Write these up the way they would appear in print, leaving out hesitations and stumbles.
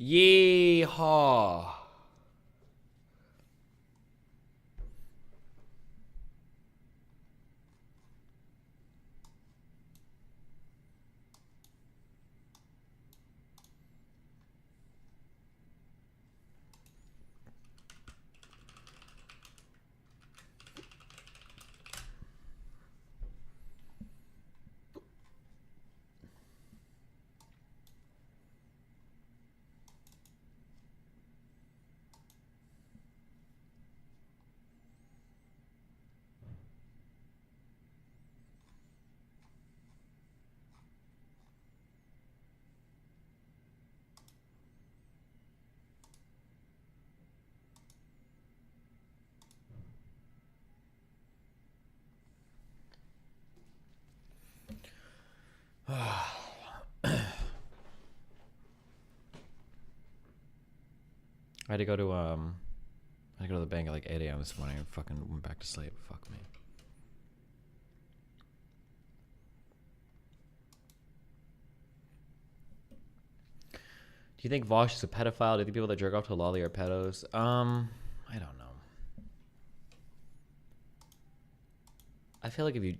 Yeehaw. I had to go to the bank at like 8 a.m. this morning and fucking went back to sleep. Fuck me. Do you think Vosh is a pedophile? Do you think people that jerk off to lolly are pedos? I don't know. I feel like if you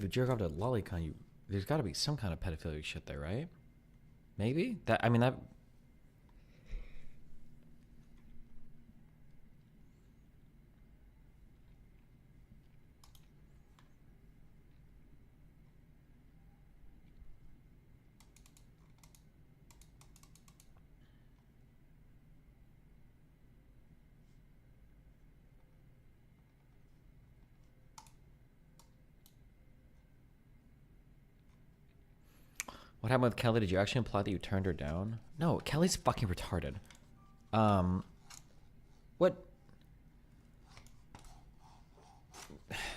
jerk off to a lolicon, there's got to be some kind of pedophilic shit there, right? Maybe that. I mean that. What happened with Kelly? Did you actually imply that you turned her down? No, Kelly's fucking retarded. What?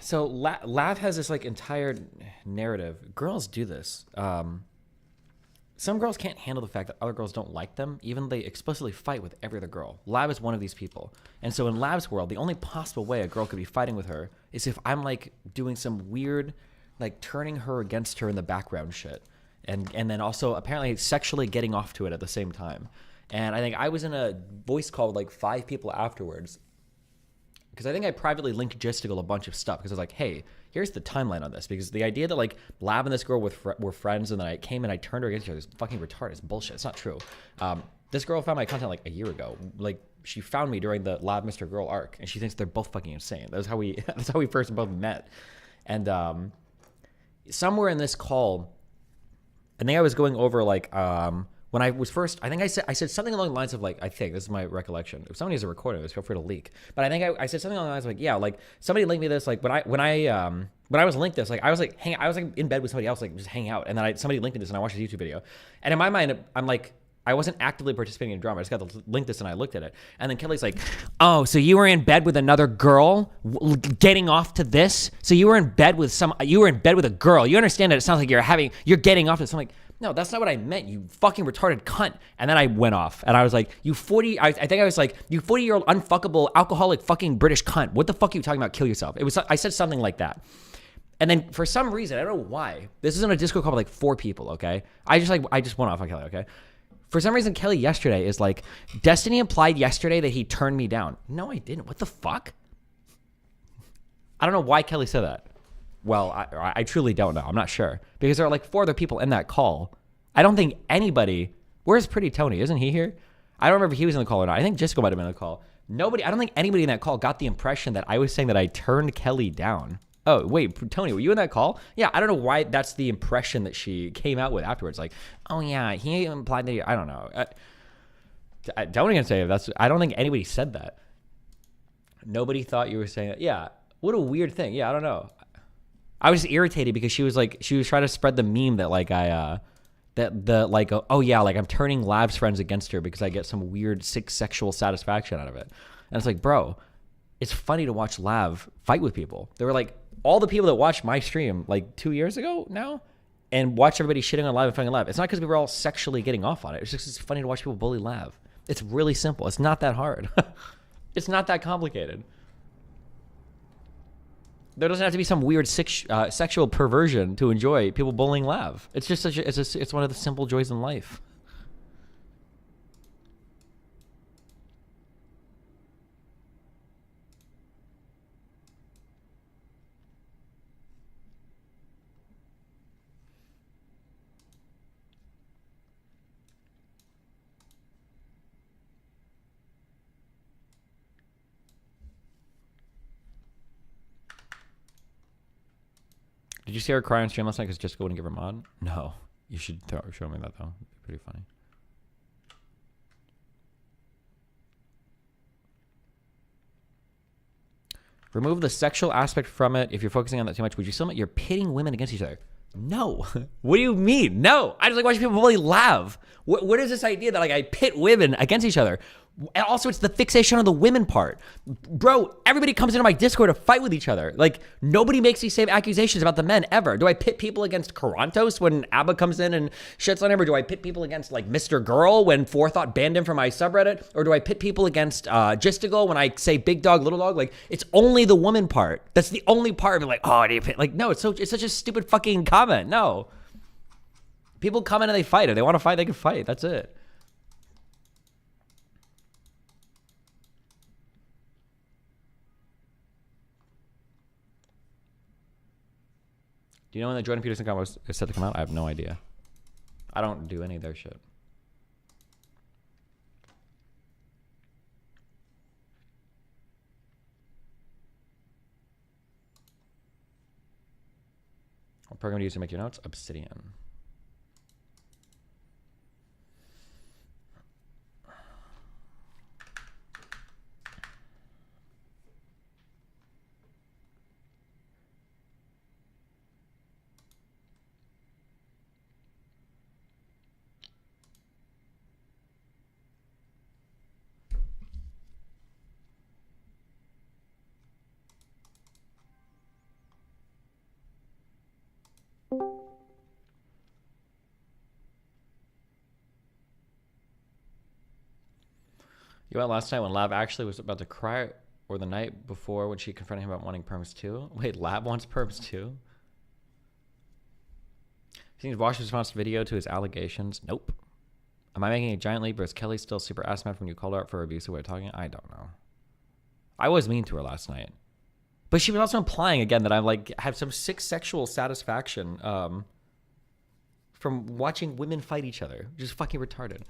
So Lav has this like entire narrative. Girls do this. Some girls can't handle the fact that other girls don't like them, even they explicitly fight with every other girl. Lav is one of these people. And so in Lav's world, the only possible way a girl could be fighting with her is if I'm like doing some weird, like turning her against her in the background shit. And then also apparently sexually getting off to it at the same time. And I think I was in a voice call with like 5 people afterwards. Because I think I privately linked Gisticle a bunch of stuff. Because I was like, hey, here's the timeline on this. Because the idea that like Lav and this girl were friends and then I came and I turned her against each other is fucking retarded. It's bullshit. It's not true. This girl found my content like a year ago. Like she found me during the Lav Mr. Girl arc. And she thinks they're both fucking insane. That's how we first both met. And somewhere in this call, I think I was going over like when I was first. I think I said something along the lines of like, I think this is my recollection. If somebody has a recording of this, feel free to leak. But I think I said something along the lines of like, yeah, like somebody linked me this. Like when I was linked this, like I was like in bed with somebody else, like just hang out, and then somebody linked me this, and I watched this YouTube video, and in my mind, I'm like. I wasn't actively participating in drama. I just got to link this and I looked at it. And then Kelly's like, oh, so you were in bed with another girl getting off to this? So you were in bed with a girl. You understand that it sounds like you're getting off to this. I'm like, no, that's not what I meant, you fucking retarded cunt. And then I went off and I was like, you 40-year-old unfuckable alcoholic fucking British cunt. What the fuck are you talking about? Kill yourself. I said something like that. And then for some reason, I don't know why, this is in a Discord call with like 4 people, okay? I just went off on Kelly, okay? For some reason, Kelly yesterday is like, Destiny implied yesterday that he turned me down. No, I didn't. What the fuck? I don't know why Kelly said that. Well, I truly don't know. I'm not sure. Because there are like 4 other people in that call. I don't think anybody... Where's Pretty Tony? Isn't he here? I don't remember if he was in the call or not. I think Jessica might have been in the call. I don't think anybody in that call got the impression that I was saying that I turned Kelly down. Oh, wait, Tony, were you in that call? Yeah, I don't know why that's the impression that she came out with afterwards. Like, oh yeah, he implied that I don't know. I don't even say that's. I don't think anybody said that. Nobody thought you were saying that. Yeah, what a weird thing. Yeah, I don't know. I was just irritated because she was trying to spread the meme that like oh yeah, like I'm turning Lav's friends against her because I get some weird sick sexual satisfaction out of it. And it's like, bro, it's funny to watch Lav fight with people. There were like all the people that watched my stream like 2 years ago now and watch everybody shitting on Lav and fucking Lav. It's not because we were all sexually getting off on it. It's just it's funny to watch people bully Lav. It's really simple. It's not that hard. It's not that complicated. There doesn't have to be some weird sexual perversion to enjoy people bullying Lav. It's just it's one of the simple joys in life. Did you see her cry on stream last night because Jessica wouldn't give her mod? No. You should show me that, though. It'd be pretty funny. Remove the sexual aspect from it. If you're focusing on that too much, would you still you're pitting women against each other? No. What do you mean? No. I just like watching people really laugh. What is this idea that like I pit women against each other? And also, it's the fixation on the women part. Bro, everybody comes into my Discord to fight with each other. Like, nobody makes these same accusations about the men ever. Do I pit people against Karantos when Abba comes in and shits on him? Or do I pit people against, like, Mr. Girl when Forethought banned him from my subreddit? Or do I pit people against Gistigal when I say big dog, little dog? Like, it's only the woman part. That's the only part of it. Like, oh, do you pit? Like, no, it's such a stupid fucking comment. No. People come in and they fight. If they want to fight, they can fight. That's it. Do you know when the Jordan Peterson combo is set to come out? I have no idea. I don't do any of their shit. What program do you use to make your notes? Obsidian. You went last night when Lab actually was about to cry, or the night before when she confronted him about wanting perms too? Wait, Lab wants perms too? Seen Wash's response video to his allegations? Nope. Am I making a giant leap, or is Kelly still super ass mad when you called her out for her abusive way of talking? I don't know. I was mean to her last night. But she was also implying again that I like have some sick sexual satisfaction from watching women fight each other. Just fucking retarded.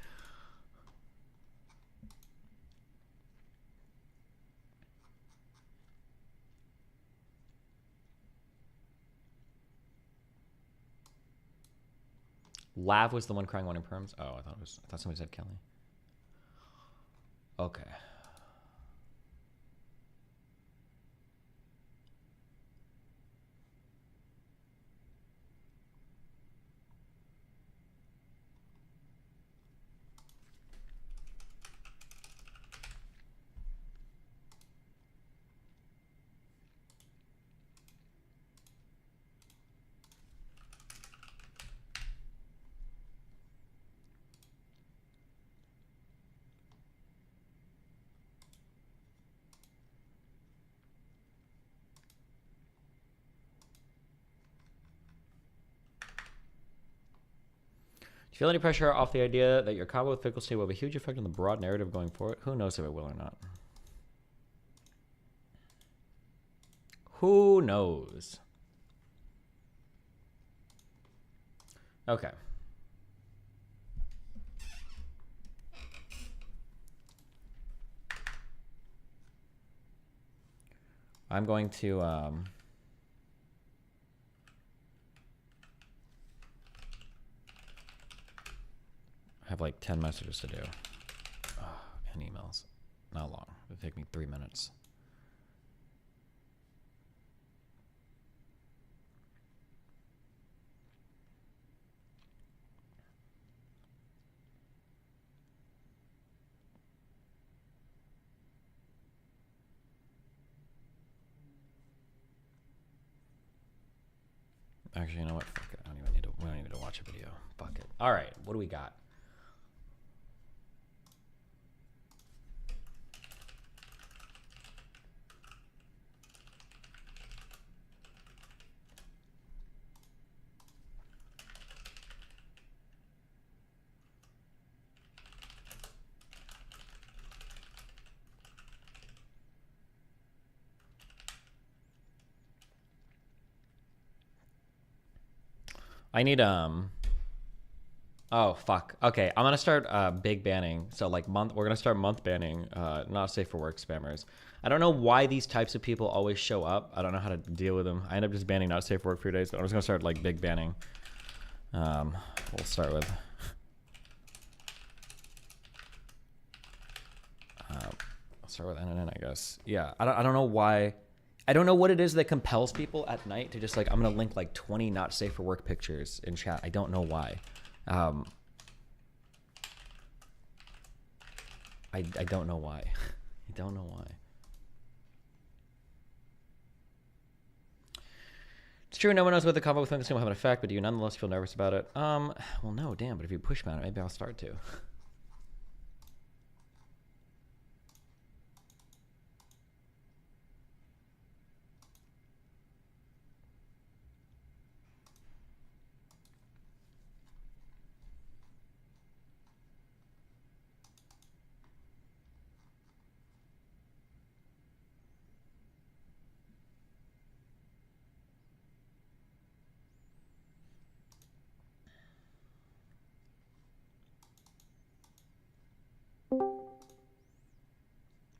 Lav was the one crying wanting perms? Oh, I thought somebody said Kelly. Okay. Do you feel any pressure off the idea that your combo with Finkelstein will have a huge effect on the broad narrative going forward? Who knows if it will or not? Who knows? Okay. I'm going to have like 10 messages to do. And emails. Not long. It'll take me 3 minutes. Actually, you know what? Fuck it. We don't even need to watch a video. Fuck it. All right. What do we got? I need Oh fuck. Okay, I'm gonna start big banning. So like we're gonna start month banning not safe for work spammers. I don't know why these types of people always show up. I don't know how to deal with them. I end up just banning not safe for work for 3 days, but I'm just gonna start like big banning. We'll start with I'll start with NNN, I guess. Yeah, I don't know why. I don't know what it is that compels people at night to just like, I'm gonna link like 20 not safe for work pictures in chat. I don't know why. I don't know why. I don't know why. It's true, no one knows what the combo with Focus will have an effect, but do you nonetheless feel nervous about it? Well, no, damn, but if you push mount it, maybe I'll start to.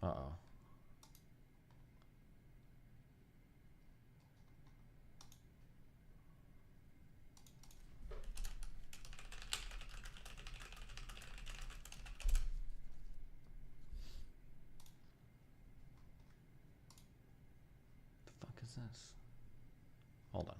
Uh-oh. The fuck is this? Hold on.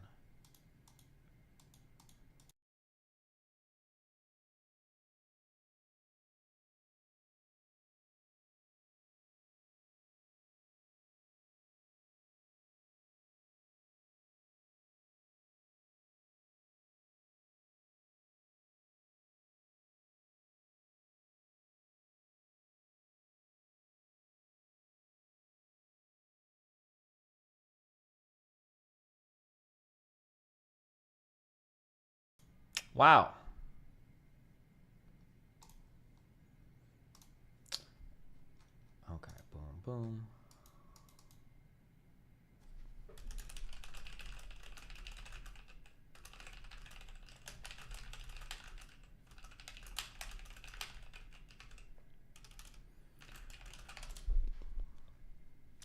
Wow. Okay, boom, boom.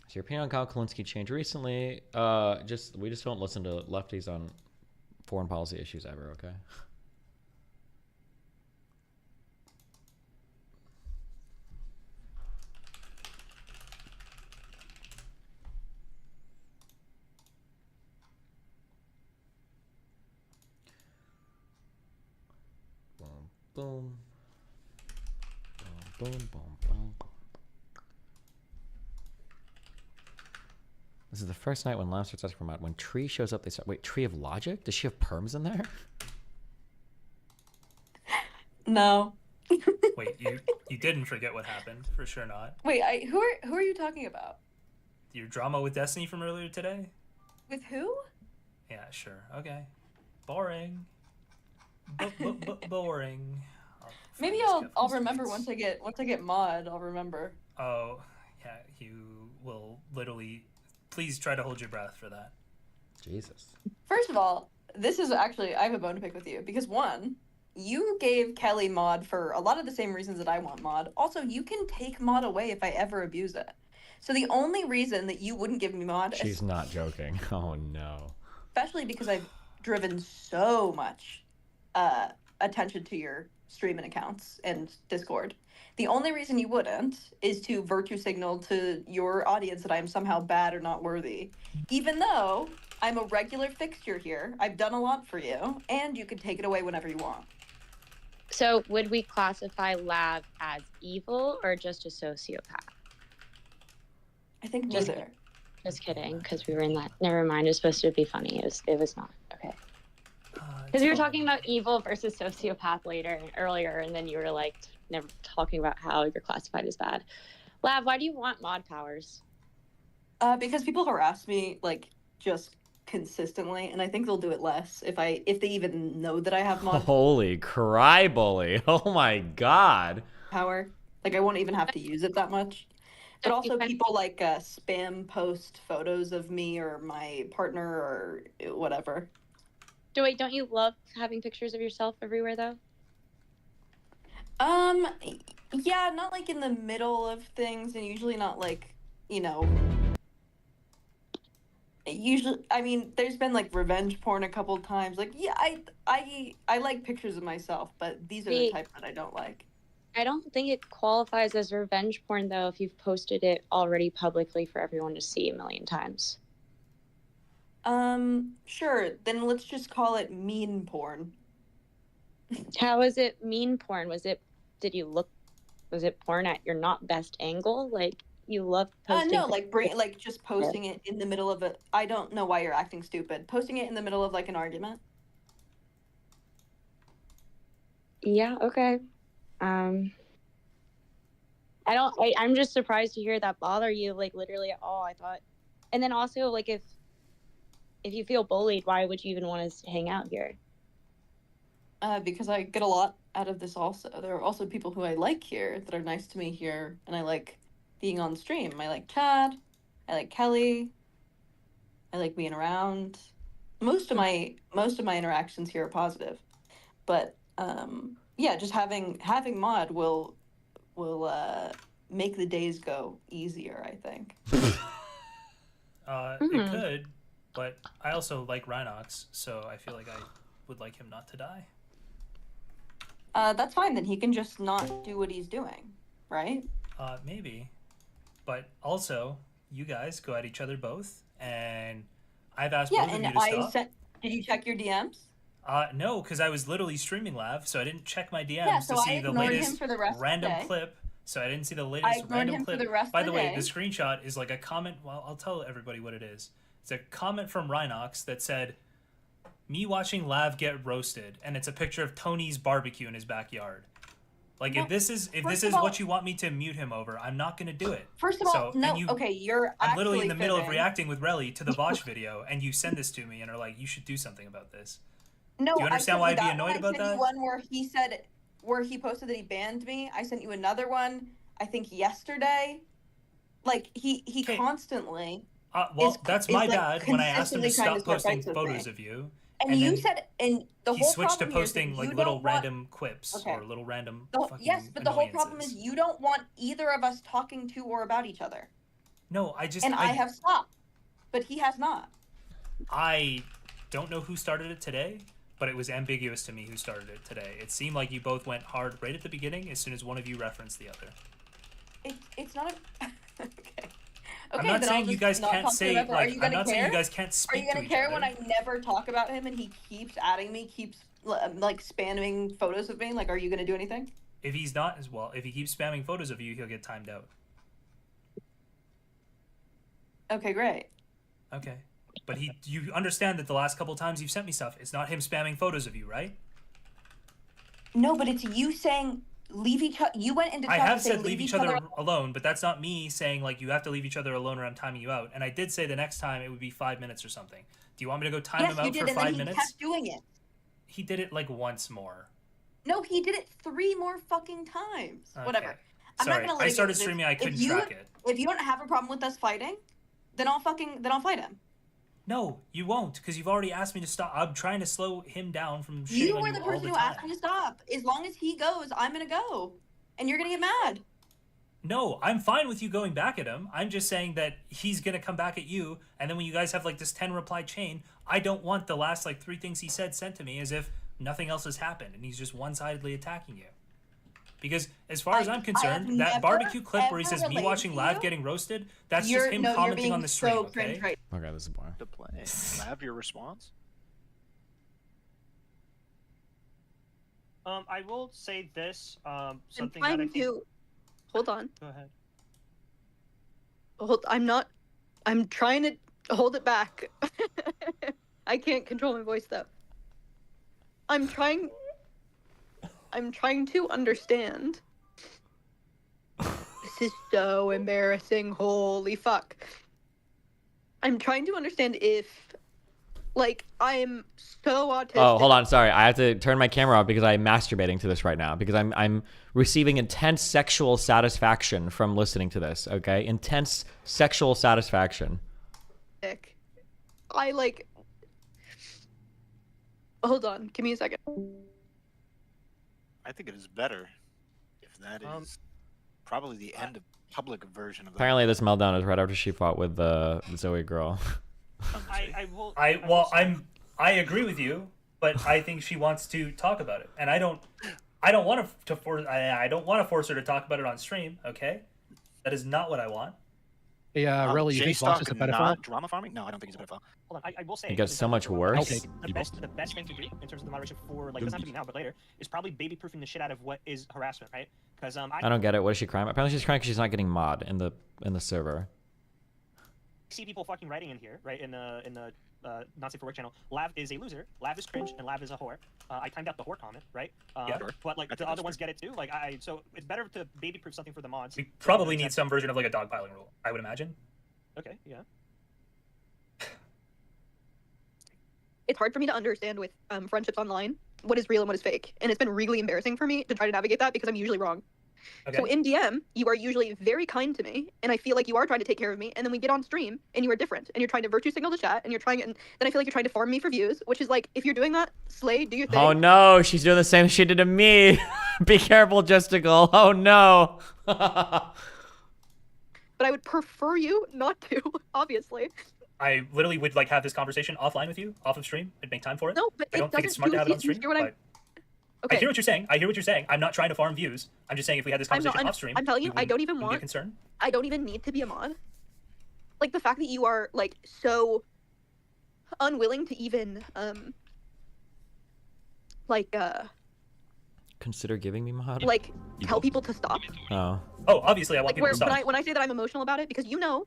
So your opinion on Kyle Kalinske changed recently? We just don't listen to lefties on foreign policy issues ever, okay? Boom, boom. Boom, boom, boom, boom. This is the first night when Lab starts asking for mod. When Tree shows up, they start. Wait, Tree of Logic? Does she have perms in there? No. Wait, you didn't forget what happened, for sure not. Wait, who are you talking about? Your drama with Destiny from earlier today? With who? Yeah, sure. Okay. Boring. Boring. Maybe I'll remember once I get mod. I'll remember. Oh, yeah. You will literally. Please try to hold your breath for that. Jesus. First of all, this is actually I have a bone to pick with you because one, you gave Kelly mod for a lot of the same reasons that I want mod. Also, you can take mod away if I ever abuse it. So the only reason that you wouldn't give me mod, She's not joking. Oh no. especially because I've driven so much attention to your streaming accounts and Discord. The only reason you wouldn't is to virtue signal to your audience that I'm somehow bad or not worthy. Even though I'm a regular fixture here, I've done a lot for you, and you can take it away whenever you want. So would we classify Lav as evil or just a sociopath? I think Just neither. Just kidding, because we were in that. Never mind. It was supposed to be funny. It was not. Okay. Because we were talking about evil versus sociopath earlier, and then you were like never talking about how you're classified as bad. Lav, why do you want mod powers? Because people harass me like just consistently, and I think they'll do it less if they even know that I have mod Holy cry bully. Oh my god. power. Like I won't even have to use it that much. But also people like spam post photos of me or my partner or whatever. Wait, don't you love having pictures of yourself everywhere though? Yeah, not like in the middle of things, and usually not like, you know, usually, I mean, there's been like revenge porn a couple times. Like, yeah, I like pictures of myself, but these are the See, type that I don't like. I don't think it qualifies as revenge porn though if you've posted it already publicly for everyone to see a million times. Sure, then let's just call it mean porn. How is it mean porn? Was it porn at your not best angle? Like you love posting No, like just posting it in the middle of a. I don't know why you're acting stupid. Posting it in the middle of like an argument. Yeah, okay. I'm just surprised to hear that bother you, like literally at all. I thought, and then also like if you feel bullied, why would you even want to hang out here? Because I get a lot out of this also. There are also people who I like here that are nice to me here, and I like being on stream. I like Chad, I like Kelly, I like being around. Most of my interactions here are positive. But yeah, just having mod will make the days go easier, I think. It could, but I also like Rhinox, so I feel like I would like him not to die. That's fine, then he can just not do what he's doing, right? Maybe. But also, you guys go at each other both, and I've asked both of you to stop. Did you check your DMs? No, because I was literally streaming Lav, so I didn't check my DMs Yeah, so to I see the ignored him latest for the rest of the random day. clip. So I didn't see the I latest ignored random him for clip. the rest By of the the way, day. the screenshot is like a comment. Well, I'll tell everybody what it is. It's a comment from Rhinox that said, "Me watching Lav get roasted," and it's a picture of Tony's barbecue in his backyard. Like, No, if this is first of all- what you want me to mute him over, I'm not gonna do it. First of all, So, no. and you- Okay, you're. I'm literally in actually the middle of fibbing. reacting with Relly to the Vosh video, and you send this to me and are like, "You should do something about this." No, Do you understand I why sent I'd you be that annoyed one. about I sent that? you one where he posted that he banned me. I sent you another one, I think yesterday. Like he Okay. constantly. Well, is- that's is, my like, bad when I asked him to consistently trying stop to start posting fights with photos me. of you. And And you then said, and the He whole switched to problem here is that posting like you little don't want- random clips Okay. or little random fucking Yes, but the whole problem annoyances. is you don't want either of us talking to or about each other. No, I just And I have stopped, but he has not. I don't know who started it today, but it was ambiguous to me who started it today. It seemed like you both went hard right at the beginning as soon as one of you referenced the other. It's not a. Okay. I'm Okay, not then I'll saying you just guys not can't talk to say him ever. Are like you I'm gonna not saying you care? guys can't Are speak you to gonna each care other. when I never talk about him and he keeps adding me, keeps like spamming photos of me? Like, are you gonna do anything? If he's not as well, if he keeps spamming photos of you, he'll get timed out. Okay, great. Okay. But you understand that the last couple times you've sent me stuff, it's not him spamming photos of you, right? No, but it's you saying leave each other. You went into I chat have to say said leave each other alone, but that's not me saying like you have to leave each other alone or I'm timing you out. And I did say the next time it would be 5 minutes or something. Do you want me to go time Yes, him you out did, for and then 5 he minutes? kept doing it. He did it like once more. No, he did it 3 more fucking times. Okay. Whatever. I'm Sorry, not gonna let I you started get this. streaming, I If couldn't you- track it. If you don't have a problem with us fighting, then I'll fight him. No, you won't, because you've already asked me to stop. I'm trying to slow him down from shitting You on were you the all person the who time. asked me to stop. As long as he goes, I'm gonna go, and you're gonna get mad. No, I'm fine with you going back at him. I'm just saying that he's gonna come back at you, and then when you guys have like this 10 reply chain, I don't want the last like 3 things he said sent to me as if nothing else has happened and he's just one-sidedly attacking you. Because as far as I'm concerned, that never, barbecue clip where he ever says me related watching to Lav you. getting roasted, that's You're just him no, you're commenting being on the stream, so okay? cringe right. Okay, this is boring. To play. Lav, your response? I will say this. Something I'm that I trying think. to hold on. Go ahead. I'm trying to hold it back. I can't control my voice though. I'm trying to understand. This is so embarrassing. Holy fuck. I'm trying to understand if, like, I'm so autistic. Oh, hold on. Sorry, I have to turn my camera off because I'm masturbating to this right now because I'm receiving intense sexual satisfaction from listening to this. Okay, intense sexual satisfaction. I like. Hold on, give me a second. I think it is better if that is probably the end of public version of that. Apparently, this meltdown is right after she fought with the Zoe girl. I will. Well, say- I agree with you, but I think she wants to talk about it, and I don't want to force. I don't want to force her to talk about it on stream. Okay, that is not what I want. Yeah, really, you think Vox is a J-Stock pedophile? not drama farming? No, I don't think he's a pedophile. Hold on, I will say It gets in so terms much of worse. Okay. the best thing to do in terms of the moderation for like it doesn't have to be now but later is probably baby proofing the shit out of what is harassment, right? Because I don't get it. What is she crying about? Apparently, she's crying because she's not getting mod in the server. see people fucking writing in here, right? In the not safe for work channel. Lav is a loser. Lav is cringe, and Lav is a whore. I timed out the whore comment, right? Yeah. But like I the think other that's ones get it too. Like so it's better to baby proof something for the mods. We probably need some version of like a dogpiling rule. I would imagine. Okay, yeah. It's hard for me to understand with friendships online what is real and what is fake, and it's been really embarrassing for me to try to navigate that because I'm usually wrong. Okay. So in DM, you are usually very kind to me, and I feel like you are trying to take care of me. And then we get on stream, and you are different, and you're trying to virtue signal the chat, and you're trying, and then I feel like you're trying to farm me for views, which is like, if you're doing that, slay, do your thing. Oh no, she's doing the same she did to me. Be careful, Justical. Oh no. But I would prefer you not to, obviously. I literally would like have this conversation offline with you, off of stream. I'd make time for it. No, but I it don't think it's doesn't smart to have it on do you stream. hear what I'm- But Okay. I hear what you're saying. I hear what you're saying. I'm not trying to farm views. I'm just saying if we had this I'm not- conversation off stream, I'm telling you, I don't even get want- concerned. I don't even need to be a mod. Like the fact that you are like so unwilling to even Consider giving me mod. like tell people to stop. Oh. Oh, obviously I want Like people where to stop. when I say that I'm emotional about it, because you know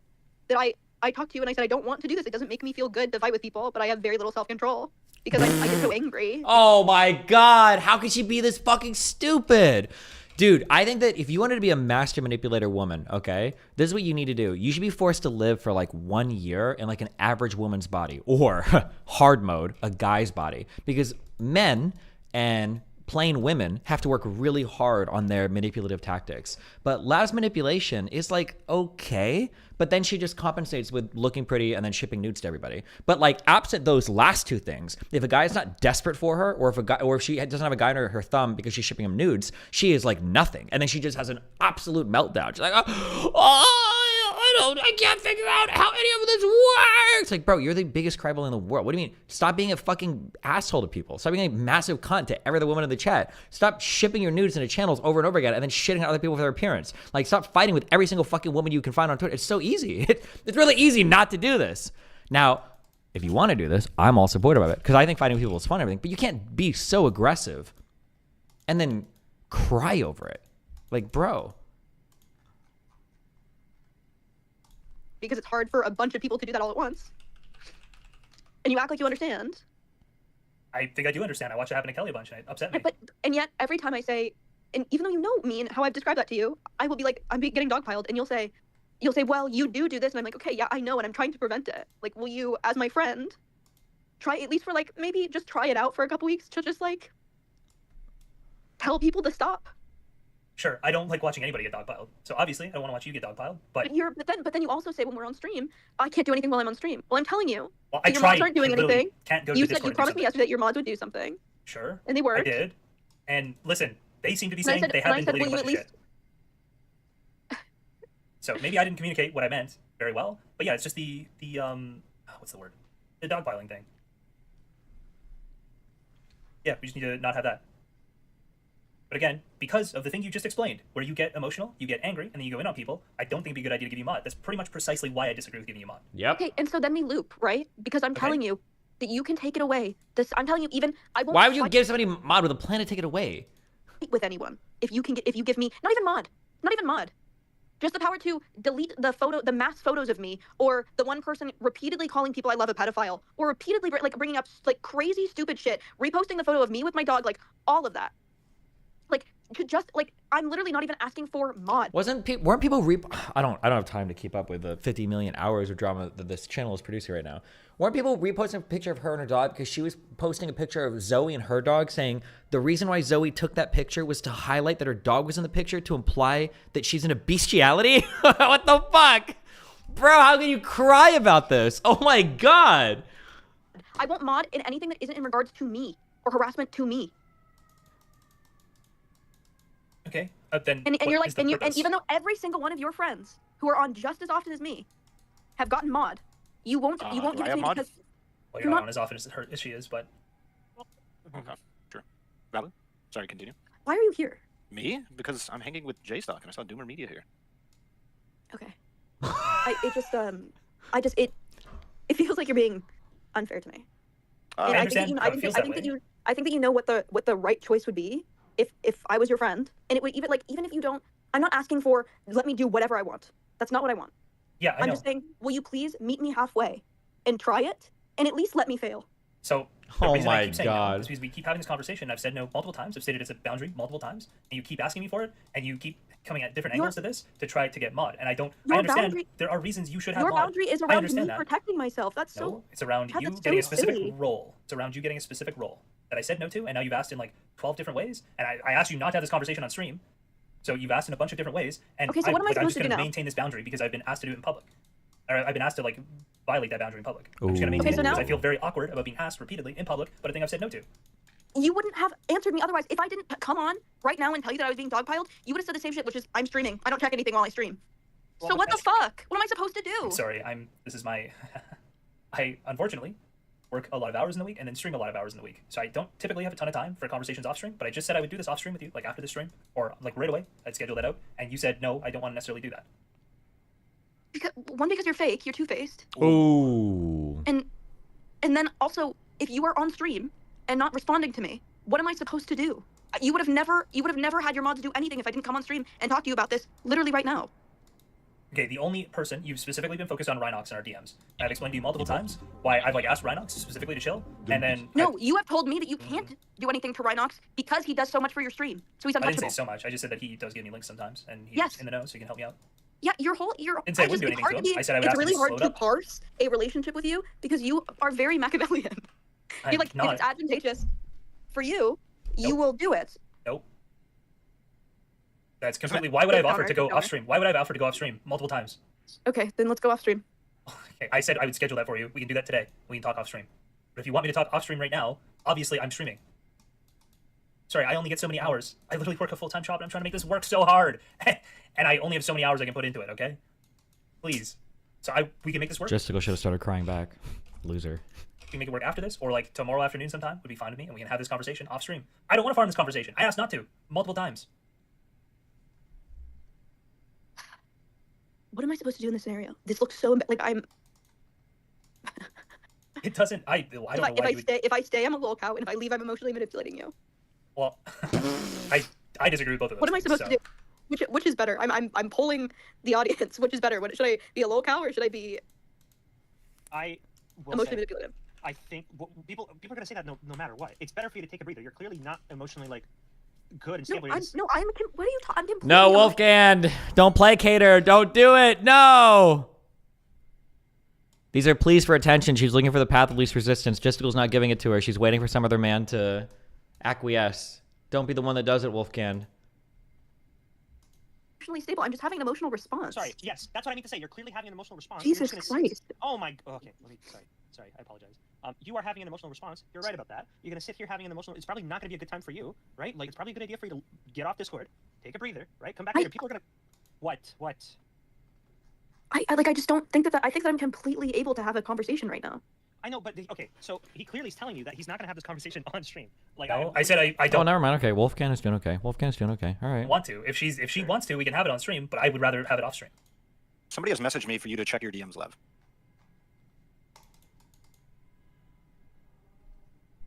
that I talked to you and I said I don't want to do this. It doesn't make me feel good to fight with people, but I have very little self control because I get so angry. Oh my god, how could she be this fucking stupid? Dude, I think that if you wanted to be a master manipulator woman, okay, this is what you need to do. You should be forced to live for like 1 year in like an average woman's body, or hard mode, a guy's body. Because men and plain women have to work really hard on their manipulative tactics. But Lav's manipulation is like okay, but then she just compensates with looking pretty and then shipping nudes to everybody. But like absent those last two things, if a guy is not desperate for her, or if she doesn't have a guy under her thumb because she's shipping him nudes, she is like nothing. And then she just has an absolute meltdown. She's like, I can't figure out how any of this works. Like, bro, you're the biggest crybaby in the world. What do you mean? Stop being a fucking asshole to people. Stop being a massive cunt to every other woman in the chat. Stop shipping your nudes into channels over and over again and then shitting on other people for their appearance. Like, stop fighting with every single fucking woman you can find on Twitter. It's so easy. It's really easy not to do this. Now, if you want to do this, I'm all supportive of it because I think fighting with people is fun and everything, but you can't be so aggressive and then cry over it. Like, bro. Because it's hard for a bunch of people to do that all at once. And you act like you understand. I think I do understand. I watched it happen to Kelly a bunch and it upset me. And yet every time I say, and even though you know me and how I've described that to you, I will be like, I'm getting dogpiled, and you'll say, well, you do this, and I'm like, okay, yeah, I know, and I'm trying to prevent it. Like, will you, as my friend, try at least for like maybe just try it out for a couple weeks to just like tell people to stop? Sure, I don't like watching anybody get dogpiled. So obviously, I don't want to watch you get dogpiled. But But then you also say when we're on stream, I can't do anything while I'm on stream. Well, I'm telling you, well, I your tried. mods aren't doing I literally anything. Can't go to you the said you Discord and do promised me something. yesterday that your mods would do something, Sure, and they I weren't. did. And listen, they seem to be And I saying said- they and have I been said, deleting a will bunch you of at shit. So maybe I didn't communicate what I meant very well. But yeah, it's just the what's the word? The dogpiling thing. Yeah, we just need to not have that. But again, because of the thing you just explained, where you get emotional, you get angry, and then you go in on people, I don't think it'd be a good idea to give you mod. That's pretty much precisely why I disagree with giving you mod. Yep. Okay, and so then we loop, right? Because I'm Okay. telling you that you can take it away. I'm telling you, even I won't Why would you fight give somebody mod with a plan to take it away? with anyone if you give me not even mod, just the power to delete the mass photos of me, or the one person repeatedly calling people I love a pedophile, or repeatedly like bringing up like crazy stupid shit, reposting the photo of me with my dog, like all of that. Like to just like I'm literally not even asking for mod. Weren't people I don't have time to keep up with the 50 million hours of drama that this channel is producing right now. Weren't people reposting a picture of her and her dog because she was posting a picture of Zoe and her dog, saying the reason why Zoe took that picture was to highlight that her dog was in the picture to imply that she's in a bestiality? What the fuck? Bro, how can you cry about this? Oh my god. I won't mod in anything that isn't in regards to me or harassment to me. Okay. Then And what you're like, is the and purpose? even though every single one of your friends who are on just as often as me have gotten mod, you won't do give I it to have me mod? because Well, you're you're not- not on as often as she is, but Okay, sure. Valid. Sorry, continue. why are you here? Me? Because I'm hanging with J-Stock and I saw Doomer Media here. Okay. It feels like you're being unfair to me. And I I think that understand you, how it feels that way. I think that you know what the right choice would be if I was your friend, and it would even if you don't. I'm not asking for let me do whatever I want. That's not what I want. yeah, I I'm know. just saying, will you please meet me halfway and try it, and at least let me fail? So the Oh reason I my keep saying no God. is because we keep having this conversation. I've said no multiple times. I've stated it's a boundary multiple times, and you keep asking me for it, and you keep coming at different Your- angles to this to try to get mod. And I Your understand boundary- there are reasons you should have Your mod. boundary is I around understand me that. protecting myself. That's No, so. it's around God, you that's getting a so specific silly. role. It's around you getting a specific role that I said no to, and now you've asked in like 12 different ways. And I asked you not to have this conversation on stream, so you've asked in a bunch of different ways. And Okay, so what am I I'm supposed just to do going to now? maintain this boundary because I've been asked to do it in public. Or I've been asked to like violate that boundary in public. I'm just going to Ooh. maintain Okay, so it because now- I feel very awkward about being asked repeatedly in public, but I think I've said no to. You wouldn't have answered me otherwise. If I didn't come on right now and tell you that I was being dogpiled, you would have said the same shit, which is I'm streaming. I don't check anything while I stream. Well, So but what the that's- fuck? What am I supposed to do? Sorry, this is my I unfortunately work a lot of hours in the week and then stream a lot of hours in the week. So I don't typically have a ton of time for conversations off stream, but I just said I would do this off stream with you, like after the stream, or like right away. I'd schedule that out. And you said no, I don't want to necessarily do that. Because you're fake, you're two-faced. Ooh. And then also, if you are on stream and not responding to me, what am I supposed to do? You would have never had your mods do anything if I didn't come on stream and talk to you about this literally right now. Okay, the only person you've specifically been focused on Rhinox in our DMs. I've explained to you multiple times why I've like asked Rhinox specifically to chill, and then No, you have told me that you can't do anything to Rhinox because he does so much for your stream. So he's I didn't untouchable. say so much. I just said that he does give me links sometimes, and he's Yes. in the know, so he can help me out. Yeah, your Didn't say I wouldn't do it's anything hard to him. be- I said I would it's ask him really to hard slow it to up. parse a relationship with you because you are very Machiavellian. I'm You're like, if not. it's advantageous for you, you Nope. will do it. Nope. That's completely. Why would I have Good offered to counter, go good off stream? Why would I have offered to go off stream multiple times? Okay, then let's go off stream. Okay, I said I would schedule that for you. We can do that today. We can talk off stream. But if you want me to talk off stream right now, obviously I'm streaming. Sorry, I only get so many hours. I literally work a full-time job and I'm trying to make this work so hard. And I only have so many hours I can put into it, okay? Please. So we can make this work. Jessica should have started crying back. Loser. We can make it work after this, or like tomorrow afternoon sometime would be fine with me, and we can have this conversation off stream. I don't want to farm this conversation. I asked not to multiple times. What am I supposed to do in this scenario? This looks so like I'm. It doesn't. I don't know why you would. If I stay, I'm a lol cow, and if I leave, I'm emotionally manipulating you. Well, I disagree with both of those. What am I supposed to do? Which is better? I'm polling the audience. Which is better? Should I be a lol cow or should I be I will emotionally say, manipulative? I think people are gonna say that no matter what. It's better for you to take a breather. You're clearly not emotionally like good and stable. What are you talking? I'm completely No, Wolfgang. Don't placate. Don't do it. No. These are pleas for attention. She's looking for the path of least resistance. Justicle's not giving it to her. She's waiting for some other man to acquiesce. Don't be the one that does it, Wolfgang. emotionally stable. I'm just having an emotional response. Sorry. Yes, that's what I mean to say. You're clearly having an emotional response. Jesus You're just gonna Christ. Oh my. Okay. Let me. Sorry. I apologize. You are having an emotional response. You're right about that. You're gonna sit here having an emotional. It's probably not gonna be a good time for you, right? Like it's probably a good idea for you to get off Discord, take a breather, right? Come back here. People are gonna. What? I just don't think that I think that I'm completely able to have a conversation right now. I know, but okay. So he clearly is telling you that he's not gonna have this conversation on stream. Like No, I said I Oh, don't never mind. Okay, Wolfgang is doing okay. Wolfgang's doing okay. All right. want to. If she wants to, we can have it on stream. But I would rather have it off stream. Somebody has messaged me for you to check your DMs, Lev.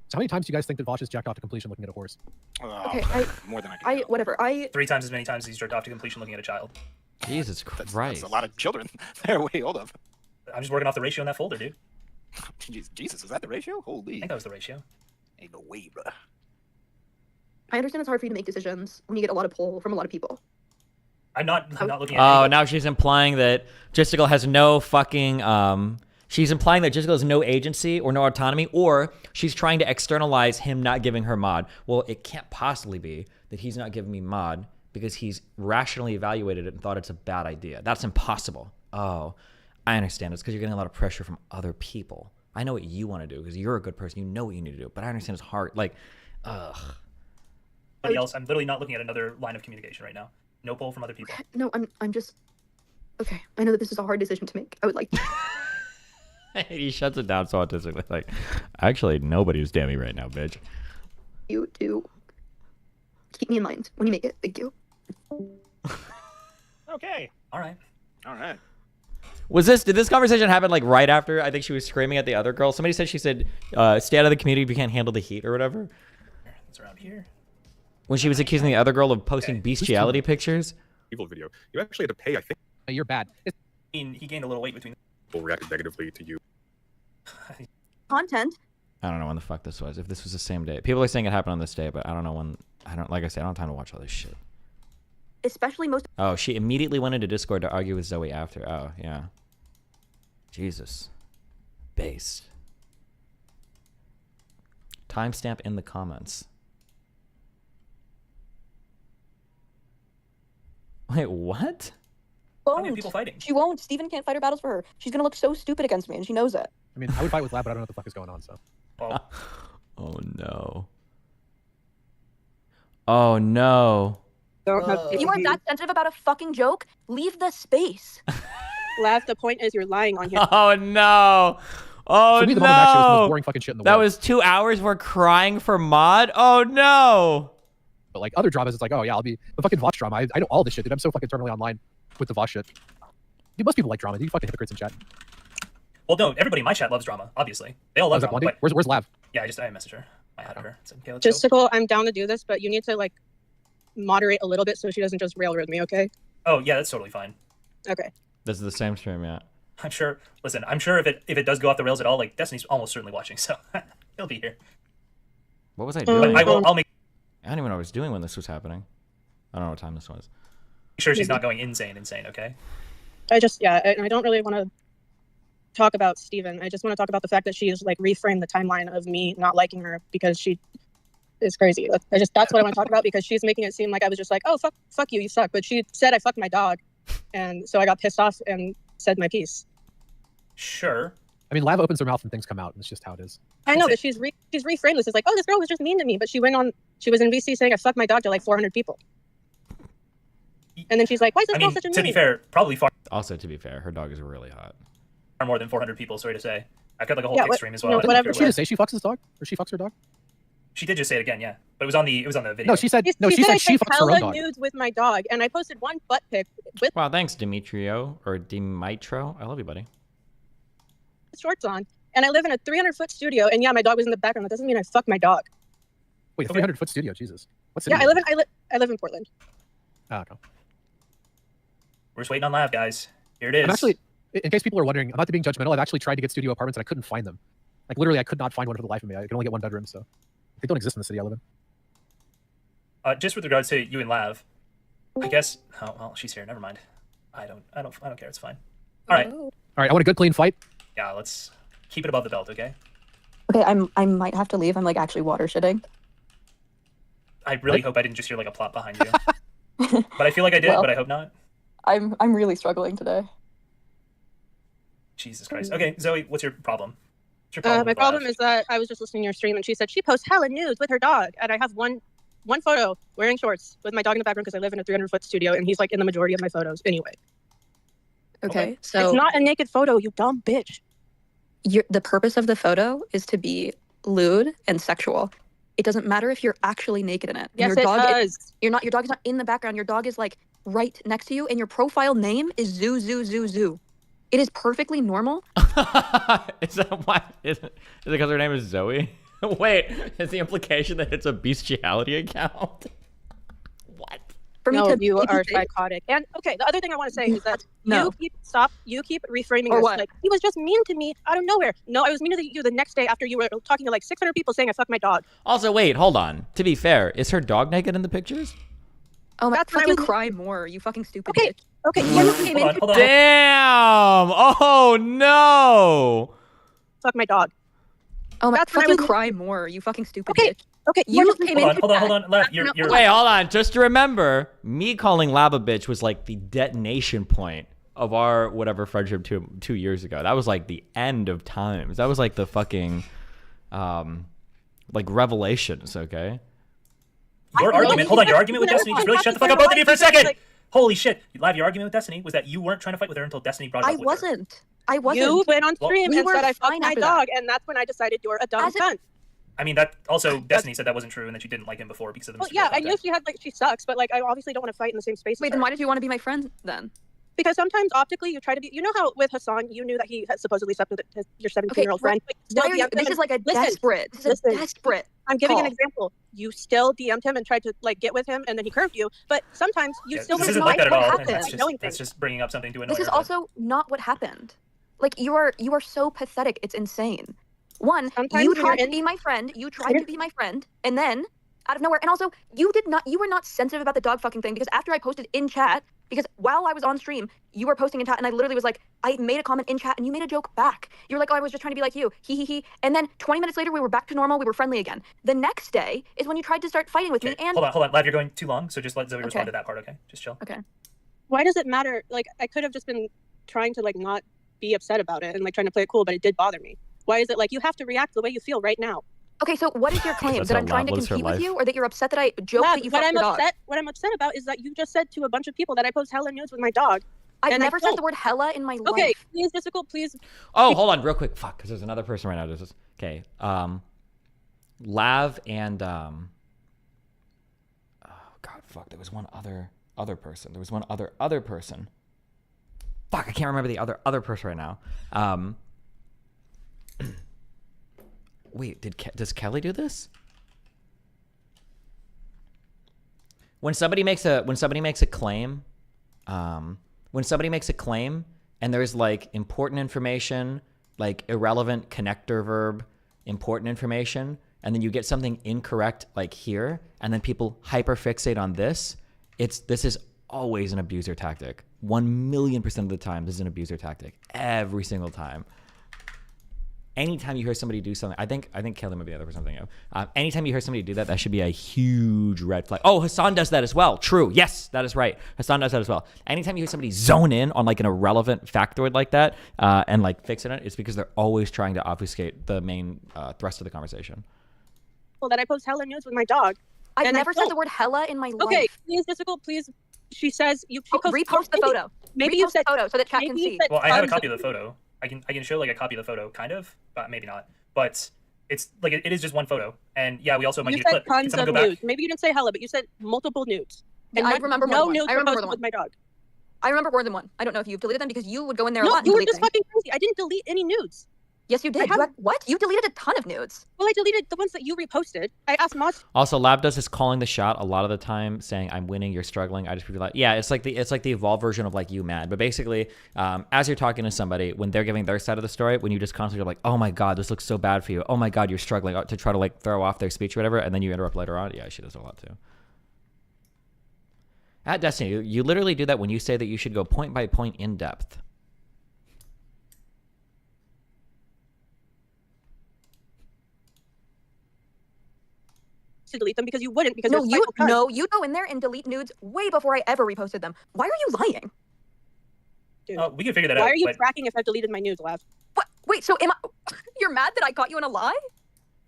So how many times do you guys think that Vosh has jacked off to completion looking at a horse? Okay, more than I can count. whatever. 3 times as many times as he's jerked off to completion looking at a child. Jesus That's Christ. a lot of children. There, wait, hold up. I'm just working off the ratio in that folder, dude. Jesus, is that the ratio? I Holy. think that was the ratio. Ain't no way, bruh. I understand it's hard for you to make decisions when you get a lot of pull from a lot of people. I'm not looking at Oh, anybody. now she's implying that Justical has no fucking, she's implying that Justical has no agency or no autonomy, or she's trying to externalize him not giving her mod. Well, it can't possibly be that he's not giving me mod because he's rationally evaluated it and thought it's a bad idea. That's impossible. Oh, I understand. It's because you're getting a lot of pressure from other people. I know what you want to do because you're a good person. You know what you need to do. But I understand it's hard. Like, ugh. Anybody else? I'm literally not looking at another line of communication right now. No pull from other people. No, I'm just. Okay, I know that this is a hard decision to make. I would like. He shuts it down so autistically. Like, actually, nobody's damning right now, bitch. You to keep me in mind when you make it. Thank you. Okay. All right. All right. Did this conversation happen like right after I think she was screaming at the other girl? Somebody said she said, stay out of the community if you can't handle the heat or whatever. It's around here. When she was accusing the other girl of posting bestiality pictures. Evil video. You actually had to pay, I think. You're bad. I mean, he gained a little weight between. People reacted negatively to you. Content. I don't know when the fuck this was. If this was the same day. People are saying it happened on this day, but I don't know when. Like I said, I don't have time to watch all this shit. Especially most. Oh, she immediately went into Discord to argue with Zoe after. Oh, yeah. Jesus. Based. Timestamp in the comments. Wait, what? How many people fighting? She won't. Steven can't fight her battles for her. She's gonna look so stupid against me, and she knows it. I mean, I would fight with Lab, but I don't know what the fuck is going on. So. Oh. Oh no. Oh no. If you are that sensitive about a fucking joke, leave the space. Laugh. The point is, you're lying on here. Oh no. Oh For me, the moment actually was the most no. boring fucking shit in the That world. was 2 hours we're crying for Mod? Oh no. But like other dramas, it's like, oh yeah, I'll be the fucking Vosh drama. I know all this shit, dude. I'm so fucking eternally online with the Vosh shit. Dude, most people like drama. Dude, you fucking hypocrites in chat. Well, no, everybody in my chat loves drama. Obviously, they all Oh, love is that drama. Blondie? But Where's Lav? yeah, I messaged her. I added her. Said, okay, let's go. Justical, I'm down to do this, but you need to like moderate a little bit so she doesn't just railroad me, okay? Oh yeah, that's totally fine. Okay. This is the same stream, yeah. I'm sure. Listen, I'm sure if it does go off the rails at all, like Destiny's almost certainly watching, so he'll be here. What was I But doing? I'll make I don't even know what I was doing when this was happening. I don't know what time this was. sure she's not going insane. Okay. I don't really want to talk about Steven. I just want to talk about the fact that she's like reframed the timeline of me not liking her because she is crazy. That's what I want to talk about because she's making it seem like I was just like, oh fuck you suck. But she said I fucked my dog, and so I got pissed off and said my piece. Sure. I mean, Lav opens her mouth and things come out, and it's just how it is. I know, but she's reframed this as like, oh, this girl was just mean to me, but she was in VC saying I fucked my dog to like 400 people. And then she's like, why is this girl such a to be meanie? fair, probably far Also, to be fair, her dog is really hot. more than 400 people. Sorry to say. I've got like a whole Yeah, kick stream as well. no, I don't whatever. care Did she what- just say she fucks his dog, or she fucks her dog? She did just say it again, yeah. But it was on the video. No, she said no. She I said she take fucks her own hella dog. nudes with my dog, and I posted one butt pic with Wow, thanks, Dimitrio or Dimitro. I love you, buddy. shorts on, and I live in a 300-foot studio, and yeah, my dog was in the background. That doesn't mean I fucked my dog. Wait, a 300-foot studio, Jesus. What's Yeah, I live in Portland. Oh, okay. We're just waiting on Lab, guys. Here it is. I'm actually, in case people are wondering, I'm not being judgmental. I've actually tried to get studio apartments and I couldn't find them. Like literally, I could not find one for the life of me. I can only get one bedroom, so they don't exist in the city I live in. Just with regards to you and Lav, I guess. Oh well, she's here. Never mind. I don't care. It's fine. All right. Oh. All right, I want a good, clean fight. Yeah, let's keep it above the belt, okay? Okay, I might have to leave. I'm like actually water shitting. I really hope I didn't just hear like a plot behind you. But I feel like I did, Well. but I hope not. I'm really struggling today. Jesus Christ. Okay, Zoe, what's your problem? What's your problem My with problem Lav? is that I was just listening to your stream, and she said she posts hella nudes with her dog, and I have one photo wearing shorts with my dog in the background because I live in a 300-foot studio, and he's like in the majority of my photos anyway. Okay, so It's not a naked photo, you dumb bitch. the purpose of the photo is to be lewd and sexual. It doesn't matter if you're actually naked in it. Yes, your it dog does. Your dog is not in the background. Your dog is like right next to you, and your profile name is Zoo Zoo Zoo Zoo. It is perfectly normal. Is that why? Is it because her name is Zoe? Wait, is the implication that it's a bestiality account? What? For me No, to you maybe are say- psychotic. And okay, the other thing I want to say is that No. you keep reframing Or this what? like he was just mean to me out of nowhere. No, I was mean to you the next day after you were talking to like 600 people saying I fucked my dog. Also, wait, hold on. To be fair, is her dog naked in the pictures? Oh my! That's what I Fucking was- cry more, you fucking stupid Okay. bitch. Okay, You you came Hold on, in. hold on. Damn! Oh no! fuck my dog. Oh my! That's what I Fucking was- cry more, you fucking stupid Okay. bitch. Okay, You just just came Hold in. on, hold on. Lav, you're No, you're Wait, hold on. Just to remember, me calling Lab a bitch was like the detonation point of our whatever friendship 2 years ago. That was like the end of times. That was like the fucking like revelations. Okay. Your argument. Hold on. Your argument with Destiny. Just really shut the fuck up, both of you, for a second. Holy shit, Live. Your argument with Destiny was that you weren't trying to fight with her until Destiny brought it up. I wasn't. I wasn't. You went on stream we and were said I fucked fine my after dog, and that's when I decided you're a dumb cunt. I mean, that also Destiny said that wasn't true and that you didn't like him before because of the Well, Mr. yeah, Bear I knew she had like she sucks, but like I obviously don't want to fight in the same space. Wait, then why did you want to be my friend then? Because sometimes optically you try to be. You know how with Hassan you knew that he had supposedly slept with your 17-year-old friend. But you still Why are you, DM'd him this is like a listen, desperate. This is a listen. desperate. I'm giving an call. example. You still DM'd him and tried to like get with him, and then he curved you. But sometimes you still this wouldn't isn't like that at what all. happened. That's Like, knowing just, that's things. just bringing up something to annoy This is her, but- also not what happened. Like you are so pathetic. It's insane. One, Sometimes you when you're tried to in- be my friend. You tried to be my friend, and then out of nowhere, and also you were not sensitive about the dog fucking thing because after I posted in chat, because while I was on stream, you were posting in chat, and I literally was like, I made a comment in chat, and you made a joke back. You were like, oh, I was just trying to be like you, he, and then 20 minutes later, we were back to normal. We were friendly again. The next day is when you tried to start fighting with me, and Hold on, Live. You're going too long, so just let Zoe respond to that part. Okay, just chill. Okay. Why does it matter? Like I could have just been trying to like not be upset about it and like trying to play it cool, but it did bother me. Why is it like you have to react the way you feel right now? Okay, so what is your claim? That's That how I'm trying to Lav lives her compete with life. you, or that you're upset that I joked Lab, that you what fucked I'm your dog? what I'm upset about is that you just said to a bunch of people that I post hella nudes with my dog. I've and I never said don't. the word hella in my Okay, life. please, Mystical, please. Oh, hold on, real quick. Fuck, because there's another person right now. There's this. Okay. Lav and oh god, fuck. There was one other person. There was one other person. Fuck, I can't remember the other person right now. Wait, does Kelly do this? When somebody makes a claim, and there's like important information, like irrelevant connector verb, important information, and then you get something incorrect like here, and then people hyperfixate on this, this is always an abuser tactic. 1,000,000% of the time, this is an abuser tactic. Every single time. Anytime you hear somebody do something, I think Kelly might be the other person. Anytime you hear somebody do that, that should be a huge red flag. Oh, Hassan does that as well. True. Yes, that is right. Hassan does that as well. Anytime you hear somebody zone in on like an irrelevant factoid like that and like fix it, it's because they're always trying to obfuscate the main thrust of the conversation. Well, that I post hella nudes with my dog. I've and I never said don't. the word hella in my life. Okay, please, Mystical, please. She says you. She posts, repost the photo. Maybe Repost you said the photo so that chat can maybe you see. said Well, I have a tons copy of the photo. I can show like a copy of the photo, kind of, but maybe not. But it's like it is just one photo, and yeah, we also might You need a said clip. Can tons someone of go back? nudes. Maybe you didn't say hella, but you said multiple nudes. Yeah, I not- remember more no than one. nudes I were remember more posted than with my dog. I remember more than one. I don't know if you've deleted them because you would go in there a No, lot and you were delete just things. fucking crazy. I didn't delete any nudes. Yes, you did. I You haven't- what? You deleted a ton of nudes. Well, I deleted the ones that you reposted. I asked Moss. Also, Lab does is calling the shot a lot of the time, saying I'm winning, you're struggling. I just feel like, yeah, it's like the evolved version of like you mad. But basically, as you're talking to somebody, when they're giving their side of the story, when you just constantly are like, oh my god, this looks so bad for you. Oh my god, you're struggling, to try to like throw off their speech or whatever, and then you interrupt later on. Yeah, she does a lot too. At Destiny, you literally do that when you say that you should go point by point in depth. To delete them because you wouldn't because No, you're a spiteful cunt. you go in there and delete nudes way before I ever reposted them. Why are you lying? Dude. We can figure that Why out. are you but tracking if I've deleted my nudes, Lav? What? Wait, so am I? You're mad that I caught you in a lie?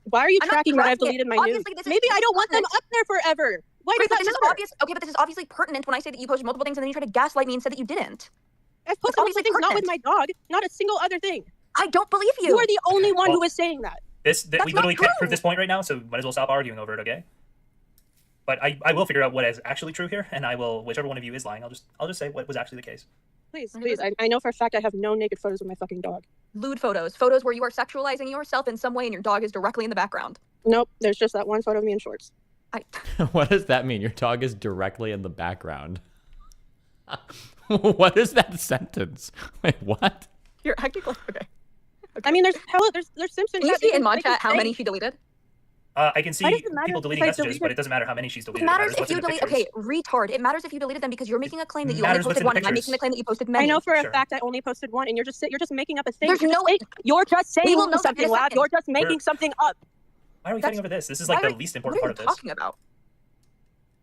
Why are you I'm not tracking that I've tracking it. deleted my nudes? Obviously, this is- Maybe I this don't is want them pertinent. up there forever. Why Great, does but that this is matter? obvious. Okay, but this is obviously pertinent when I say that you posted multiple things and then you try to gaslight me and said that you didn't. I've posted obviously multiple things not with pertinent. my dog, not a single other thing. I don't believe you. You are the only one Well- who is saying that. That's not we literally can't true. prove this point right now, so might as well stop arguing over it, okay? But I will figure out what is actually true here, and I will, whichever one of you is lying, I'll just say what was actually the case. Please, Okay, please. I know for a fact I have no naked photos of my fucking dog. Lewd photos where you are sexualizing yourself in some way and your dog is directly in the background. Nope, there's just that one photo of me in shorts. What does that mean? Your dog is directly in the background. What is that sentence? Wait, what? You're acting like okay. I mean, there's Simpson. Can you chat, see they in mod they can chat how say- many she deleted? I can see Why does it matter people if deleting I messages, deleted- but it doesn't matter how many she's It deleted. matters what's if you in the delete. pictures. Okay, retard. It matters if you deleted them because you're making a claim that you only Matters what's posted in the one, and I'm pictures. making a claim that you posted many. I know for a Sure. fact I only posted one, and you're just making up a thing. There's You're no- just saying We will know that in something, a Lab. second. You're just making We're- something up. Why are we That's- fighting over this? This is like Why the are- least What important are part you of this. talking about?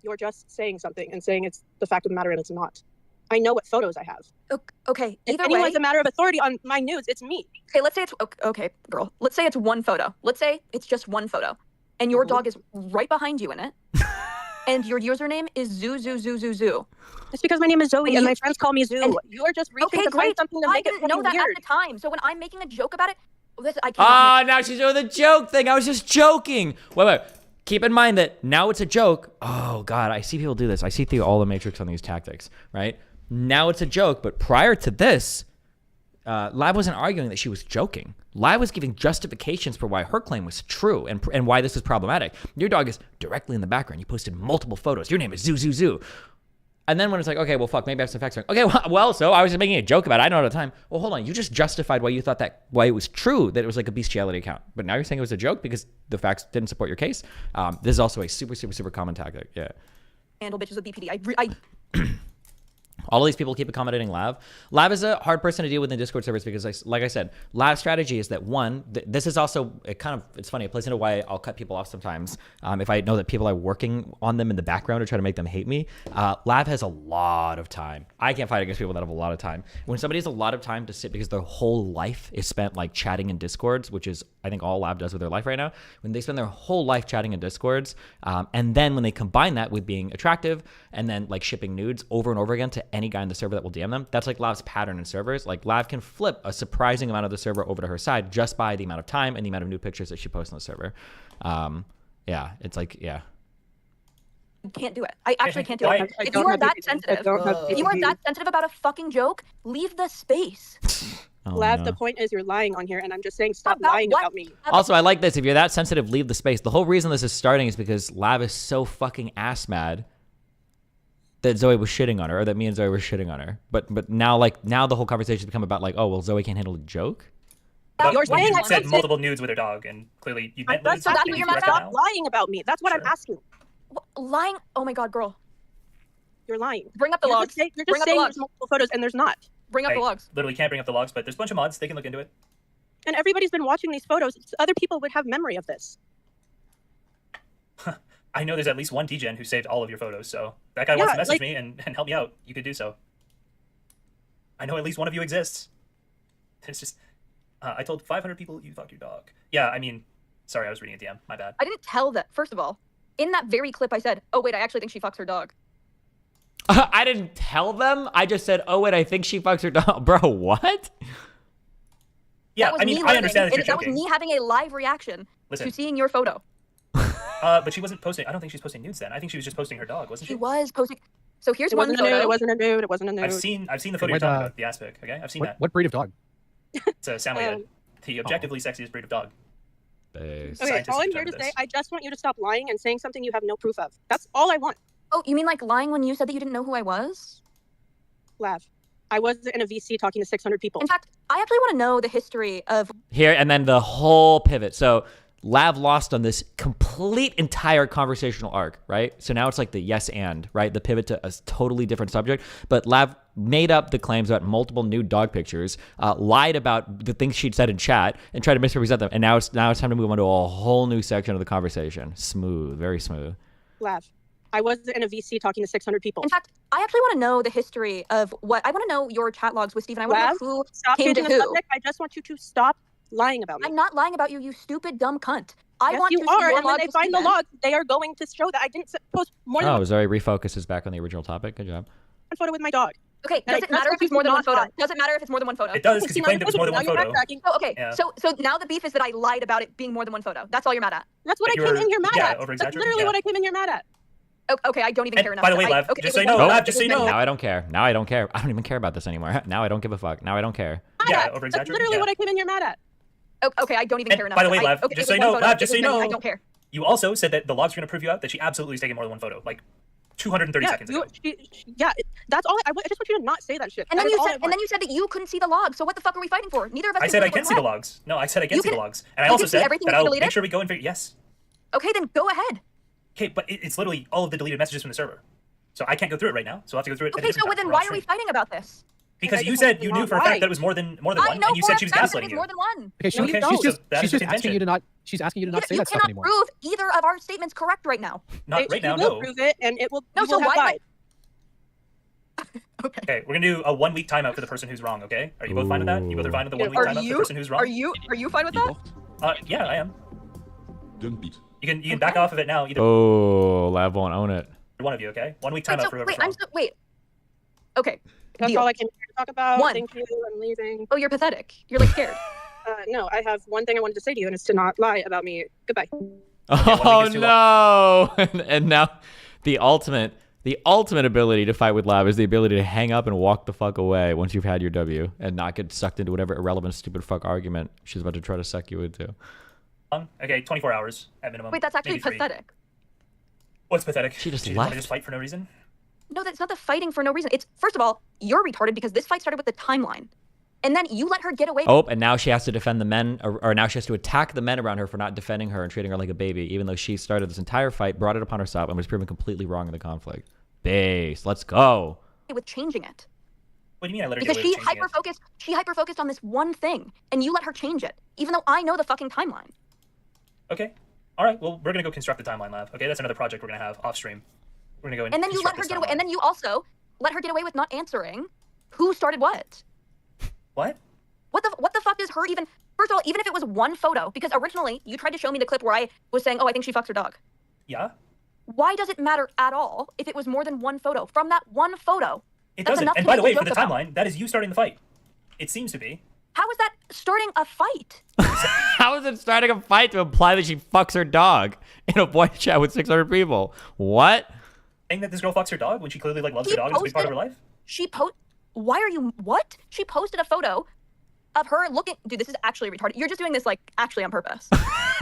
You're just saying something and saying it's the fact of the matter, and it's not. I know what photos I have. Okay, If either anyone's way. a matter of authority on my nudes, it's me. Okay, let's say it's okay, girl. Let's say it's one photo. Let's say it's just one photo, and your dog is right behind you in it, and your username is zoo. It's because my name is Zoe and, you- my friends call me Zoo. and- You are just reaching Okay, to find great. something to I make it didn't know fucking that weird. at the time. So when I'm making a joke about it, I cannot. Ah, now she's doing the joke thing. I was just joking. Wait. Keep in mind that now it's a joke. Oh, God, I see people do this. I see through all the Matrix on these tactics, right? Now it's a joke, but prior to this, Lab wasn't arguing that she was joking. Lab was giving justifications for why her claim was true and why this is problematic. Your dog is directly in the background. You posted multiple photos. Your name is Zoo. And then when it's like, okay, well, fuck, maybe I have some facts. Okay, well, so I was just making a joke about it. I know at the time. Well, hold on. You just justified why you thought why it was true that it was like a bestiality account. But now you're saying it was a joke because the facts didn't support your case. This is also a super common tactic. Yeah. Handle bitches with BPD. All of these people keep accommodating Lav. Lav is a hard person to deal with in Discord servers because, like I said, Lav's strategy is that one, this is also, it's funny, it plays into why I'll cut people off sometimes if I know that people are working on them in the background to try to make them hate me. Lav has a lot of time. I can't fight against people that have a lot of time. When somebody has a lot of time to sit because their whole life is spent like chatting in Discords, which is, I think, all Lav does with their life right now, when they spend their whole life chatting in Discords, and then when they combine that with being attractive and then like shipping nudes over and over again to any guy in the server that will DM them, that's like Lav's pattern in servers. Like Lav can flip a surprising amount of the server over to her side just by the amount of time and the amount of new pictures that she posts on the server. It's like, yeah. Can't do it. I actually can't do Why- it. I If don't you are have that BPD. I sensitive, don't have if you are BPD. that sensitive about a fucking joke, leave the space. Oh, Lav, no. the point is you're lying on here, and I'm just saying stop About lying what? about me. Also, I like this. If you're that sensitive, leave the space. The whole reason this is starting is because Lav is so fucking ass mad that Zoe was shitting on her, or that me and Zoe were shitting on her. But now the whole conversation's become about like, oh, well, Zoe can't handle a joke. But You're when saying you I said said- multiple nudes with her dog, and clearly you meant nudes. That's what Can you're you mad correct about? that Stop now? lying about me. That's what I'm Sure. asking. Lying. Oh my god, girl. You're lying. Bring up the You're logs. just, you're Bring just up the saying logs. there's multiple photos, and there's not. Bring up I the logs. literally can't bring up the logs, but there's a bunch of mods. They can look into it. And everybody's been watching these photos. So other people would have memory of this. I know there's at least one DGen who saved all of your photos, so that guy wants Yeah, to message like- me and help me out. You could do so. I know at least one of you exists. It's just, I told 500 people you fucked your dog. Yeah, I mean, sorry, I was reading a DM. My bad. I didn't tell that. First of all, in that very clip, I said, "Oh wait, I actually think she fucks her dog." I didn't tell them. I just said, oh, wait, I think she fucks her dog. Bro, what? Yeah, That was I mean, me I learning, understand that you're and that was joking. me having a live reaction Listen, to seeing your photo. but she wasn't posting. I don't think she's posting nudes then. I think she was just posting her dog, wasn't She she? was posting. So here's It one wasn't a nude. photo. It wasn't a nude. It wasn't a nude. I've seen the photo you're What, talking about, the aspic. Okay, I've seen that. What breed of dog? It's a Samoyed, Um, the objectively sexiest breed of dog. Okay, Scientists all I'm have here to determined say, this. I just want you to stop lying and saying something you have no proof of. That's all I want. Oh, you mean like lying when you said that you didn't know who I was? Lav. I was in a VC talking to 600 people. In fact, I actually want to know the history of. Here, and then the whole pivot. So Lav lost on this complete entire conversational arc, right? So now it's like the yes and, right? The pivot to a totally different subject. But Lav made up the claims about multiple nude dog pictures, lied about the things she'd said in chat, and tried to misrepresent them. And now it's time to move on to a whole new section of the conversation. Smooth, very smooth. Lav. I was in a VC talking to 600 people. In fact, I actually want to know the history of what. I want to know your chat logs with Steven. I want to Lav, know who Stop came to changing the who. subject. I just want you to stop lying about me. I'm not lying about you, you stupid dumb cunt. I Yes, want you to see are. your And when logs they with find the Steven. logs, they are going to show that I didn't post more than Oh, one Zoe refocuses back on the original topic. Good job. photo with my dog. Okay, And I does it just matter want if it's you more to than one not photo? lie. Does it matter if it's more than one photo? It does, because you claimed it was more than one Now you're photo. backtracking. Oh, okay. Yeah. So now the beef is that I lied about it being more than one photo. That's all you're mad at. That's what But I you came were- in here mad yeah, at. That's over-exaggerating, literally yeah. what I came in here mad at. Okay, I don't even And care enough. by the way, I- Lev, okay, just it so you was know, one Lev, photo. just so you It was know. Now I don't care. Now I don't care. I don't even care about this anymore. Now I don't give a fuck. Now I don't care. Mad Yeah, at. over-exaggerating, That's literally yeah. what I came in here mad at. Okay, I don't even And care enough. by the way, I- Lev, okay, just it so you was one know, photo. Lev, just It so you was many. know- I don't care. You also said that the logs are going to prove you out that she absolutely is taking more than one photo, like 230 seconds ago. That's all. I just want you to not say that shit. And then That is you all said, I and want. then you said that you couldn't see the logs. So what the fuck are we fighting for? Neither of us. I said I see can see the logs. No, I said I can You see the can- logs. And I you also can see said everything that you I'll deleted? make sure we go in for yes. Okay, then go ahead. Okay, but it's literally all of the deleted messages from the server. So I can't go through it right now. So I'll have to go through it. at a Okay, so different time. then We're why off are we stream. fighting about this? Because I you just said want you to knew not for a fact lie. that it was more than I one, know and you for said a she was fact that gaslighting it's you. more than one. Okay, Okay, she's so just that she's is the just asking contention. you to not. She's asking you to not say You that stuff cannot anymore. prove either of our statements correct right now. Not right now, You will no. prove it, and it will. No, you so will have why? lied. Okay, we're gonna do a 1 week timeout for the person who's wrong. Okay, are you both fine with that? You both are fine with the 1 week Are timeout for the you? person who's wrong? Are you fine with that? Yeah, I am. Don't beat. You can back off of it now. Either Oh, Lav won't own it. one of you. Okay, 1 week Wait, timeout so, for whoever's wait, wrong. wait. Okay. That's deal. all I came here to talk about. One. Thank you. I'm leaving. Oh, you're pathetic. You're like scared. No, I have one thing I wanted to say to you, and it's to not lie about me. Goodbye. Oh no! And now, the ultimate ability to fight with Lav is the ability to hang up and walk the fuck away once you've had your W and not get sucked into whatever irrelevant, stupid fuck argument she's about to try to suck you into. Okay, 24 hours at minimum. Wait, that's actually maybe 3. pathetic. What's pathetic? She just She want left. to just fight for no reason. No, that's not the fighting for no reason. It's first of all, you're retarded because this fight started with the timeline, and then you let her get away. Oh, and now she has to defend the men, or now she has to attack the men around her for not defending her and treating her like a baby, even though she started this entire fight, brought it upon herself, and was proven completely wrong in the conflict. Base, let's go. With changing it. What do you mean I let her Because get away she with changing it? hyper focused on this one thing, and you let her change it, even though I know the fucking timeline. Okay. All right. Well, we're gonna go construct the timeline lab. Okay, that's another project we're gonna have off stream. We're gonna go And then you let her get away, and then you also let her get away with not answering who started what. What? What the fuck is her even? First of all, even if it was one photo, because originally you tried to show me the clip where I was saying, "Oh, I think she fucks her dog." Yeah. Why does it matter at all if it was more than one photo? From that one photo, It that's doesn't. enough And to by make the a way, for joke the about. timeline, that is you starting the fight. It seems to be. How is that starting a fight? How is it starting a fight to imply that she fucks her dog in a voice chat with 600 people? What? Saying that this girl fucks her dog when she clearly like loves her dog and is a big part of her life. Why are you what? She posted a photo of her looking. Dude, this is actually retarded. You're just doing this like actually on purpose.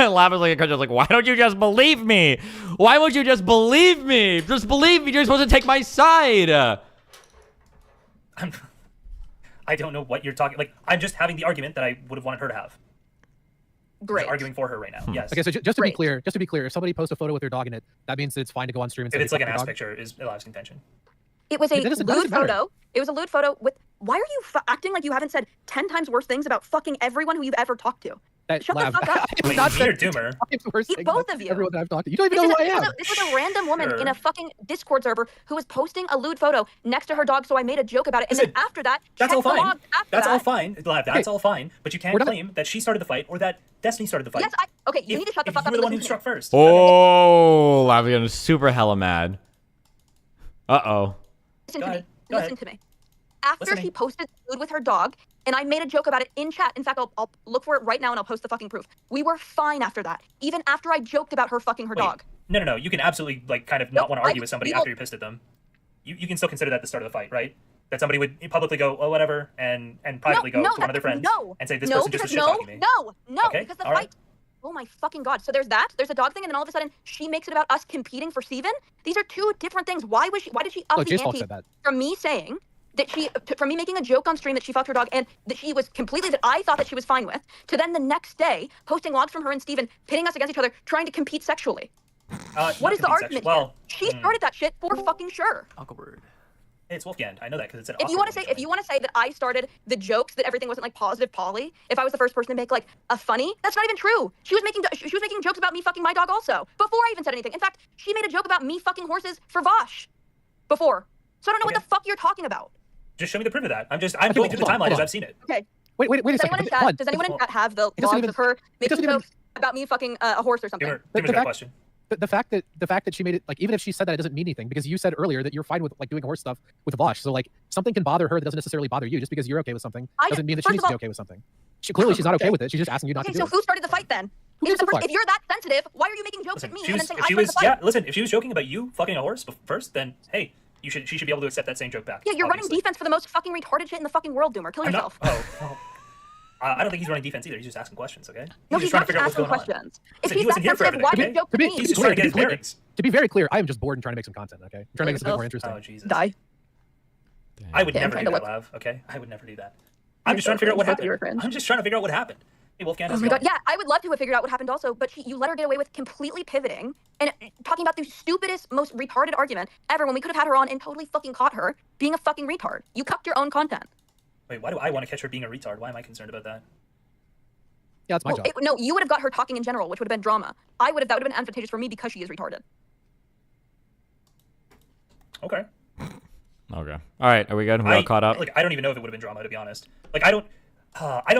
Lav is like, why don't you just believe me? Why won't you just believe me? Just believe me. You're supposed to take my side. I don't know what you're talking. Like, I'm just having the argument that I would have wanted her to have. Great. Just arguing for her right now. Yes. Okay, so just to be clear, if somebody posts a photo with their dog in it, that means it's fine to go on stream and say If it's they like an fucked ass your dog? picture, is Lav's contention. It was a That doesn't lewd matter. photo. It was a lewd photo with. Why are you acting like you haven't said 10 times worse things about fucking everyone who you've ever talked to? That Shut Lav, the fuck up. Wait, not me or saying Doomer? worst Eat thing both about of you. Everyone that I've talked to. You don't even know who I am. This was a random woman in Sure. a fucking Discord server who was posting a lewd photo next to her dog, so I made a joke about it. And then Listen, after that, That's all checked the fine. logs after That's that. all fine, Lav. That's all fine. But you can't We're not- claim that she started the fight or that Destiny started the fight. Yes, okay, you If- need to shut the if fuck you up were and the one who listen to struck me. first. Oh, Lav is getting super hella mad. Uh-oh. Listen Go to ahead. me. Go Listen ahead. to me. After Listening. she posted food with her dog, and I made a joke about it in chat. In fact, I'll look for it right now and I'll post the fucking proof. We were fine after that. Even after I joked about her fucking her Wait, dog. No. You can absolutely like kind of No, not want to argue I- with somebody we will- after you're pissed at them. You can still consider that the start of the fight, right? That somebody would publicly go, oh, whatever, and privately go to one of their friends and say, this person just was shit talking me. No, Okay, because the all fight. right. Oh my fucking god! So there's that. There's a dog thing, and then all of a sudden she makes it about us competing for Steven. These are two different things. Why did she up Look, the Jace Falk ante said that. from me saying that from me making a joke on stream that she fucked her dog and that she was completely that I thought that she was fine with, to then the next day posting logs from her and Steven pitting us against each other, trying to compete sexually. What is the argument? Well, She started that shit for fucking sure. awkward. Hey, it's Wolfgang. I know that because it's an. If you want to say that I started the jokes that everything wasn't like positive Polly, if I was the first person to make like a funny, that's not even true. She was making jokes about me fucking my dog also before I even said anything. In fact, she made a joke about me fucking horses for Vosh before. So I don't know what the fuck you're talking about. Just show me the proof of that. I'm Okay, going through the hold on, timeline hold as on. I've seen it. Okay. Wait a Does second. anyone in chat have the It doesn't logs even- of her making doesn't even- jokes about me fucking a horse or something? Doomer's got a question. The fact that she made it, like, even if she said that, it doesn't mean anything, because you said earlier that you're fine with like doing horse stuff with Vosh. So like something can bother her that doesn't necessarily bother you. Just because you're okay with something doesn't mean that she first needs of to be all- okay with something. Clearly she's not okay with it. She's just asking you not Okay, to so do it. who started the fight then? Who gives a fuck? If you're that sensitive, why are you making jokes Listen, at me she and was, then saying if I she started was, the fight? yeah, listen, if she was joking about you fucking a horse first, then hey, she should be able to accept that same joke back. Yeah, you're running obviously. defense for the most fucking retarded shit in the fucking world, Doomer. Kill I'm yourself. not. Oh, well, I don't think he's running defense either. He's just asking questions, okay? No, He's just he's trying not to figure out what's asking going questions. on. If Listen, he he's wasn't that here for sensitive, why everything, did you joke To to be, me? He's just to trying to be get his clear- bearings. to be very clear, I am just bored and trying to make some content. Okay, I'm trying to make this a bit more interesting. Oh, Jesus. Die. I would Yeah, I'm never trying do to that, Lav, okay? I would never do that. I'm just trying to figure out what You're happened. cringe. I'm just trying to figure out what happened. Hey, Wolfgang, Oh how's my it god, going? yeah, I would love to have figured out what happened also, but you let her get away with completely pivoting and talking about the stupidest, most retarded argument ever when we could have had her on and totally fucking caught her being a fucking retard. You cucked your own content. Wait, why do I want to catch her being a retard? Why am I concerned about that? Yeah, that's my Well, job. no, you would have got her talking in general, which would have been drama. That would have been advantageous for me because she is retarded. Okay. Okay. All right. Are we good? We're all caught up. Like, I don't even know if it would have been drama, to be honest. Like, I don't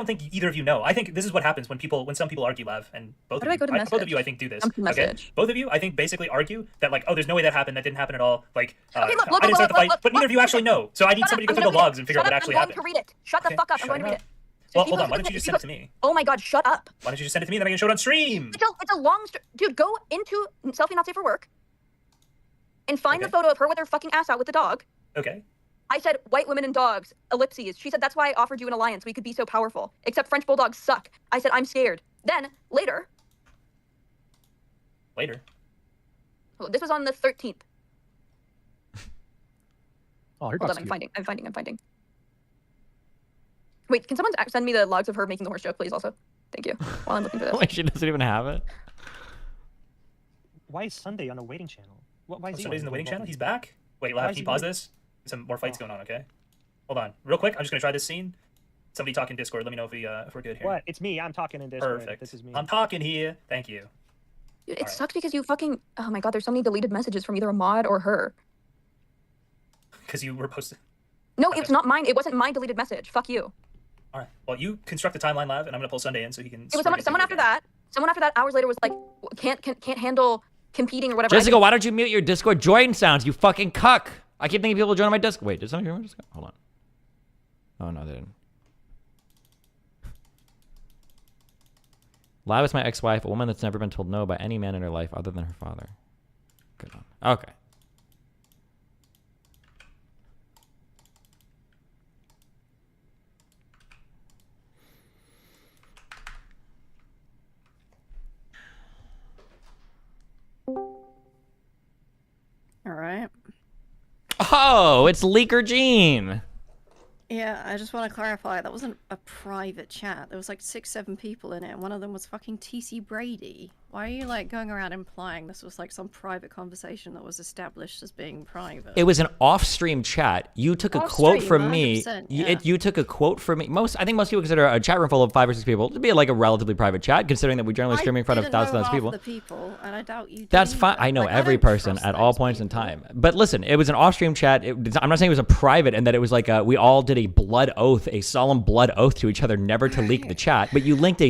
think either of you know. I think this is what happens when some people argue, Lav, and both How of do I you. go to Both of message? you, I think, do this. I'm to Okay. message. Both of you, I think, basically argue that like, oh, there's no way that happened. That didn't happen at all. Like, Okay, look, I didn't start the fight, but neither of you look, actually know. So I need somebody to go through the logs and figure out what actually I'm happened. going to read it. Shut the Okay, fuck up. I'm shut going to read up. it. Well, If hold you on. Why go- don't you just send it to me? Oh my god, shut up. Why don't you just send it to me, then I can show it on stream? It's a long dude, go into Selfie Not Safe for Work and find the photo of her with her fucking ass out with the dog. Okay. I said white women and dogs, ellipses. She said that's why I offered you an alliance. We could be so powerful. Except French bulldogs suck. I said I'm scared. Then later, this was on the 13th. Oh, Hold on, I'm finding. Wait, can someone send me the logs of her making the horse joke, please? Also, thank you. While I'm looking for this. Wait, she doesn't even have it. Why is Sunday on a waiting channel? Why is he Sunday's in the waiting channel? He's back? Wait, Why Lav, is can you he pause wait- this? Some more fights going on, okay? Hold on. Real quick, I'm just gonna try this scene. Somebody talk in Discord. Let me know if we're good here. What? It's me. I'm talking in Discord. Perfect. This is me. I'm talking here. Thank you. Dude, it sucks because you fucking. Oh my god, there's so many deleted messages from either a mod or her. Because you were posted. No, it's not mine. It wasn't my deleted message. Fuck you. All right. Well, you construct the timeline, Lav, and I'm gonna pull Sunday in so he can. It was someone after that. Someone after that hours later was like, can't handle competing or whatever. Jessica, why don't you mute your Discord join sounds, you fucking cuck? I keep thinking people join my Discord. Wait, did somebody join my Discord? Hold on. Oh, no, they didn't. Lav is my ex-wife, a woman that's never been told no by any man in her life other than her father. Good one. Okay. All right. Oh, it's Leaker Gene. Yeah, I just want to clarify, that wasn't a private chat. There was like 6-7 people in it, and one of them was fucking TC Brady. Why are you like going around implying this was like some private conversation that was established as being private? It was an off-stream chat. You took a quote from me. You took a quote from me. I think most people consider a chat room full of 5 or 6 people to be like a relatively private chat, considering that we generally stream in front of thousands of people. The people, and I doubt you. That's fine. I know every person at all points in time. But listen, it was an off-stream chat. I'm not saying it was a private and that it was like we all did a blood oath, a solemn blood oath to each other, never to leak the chat. But you leaked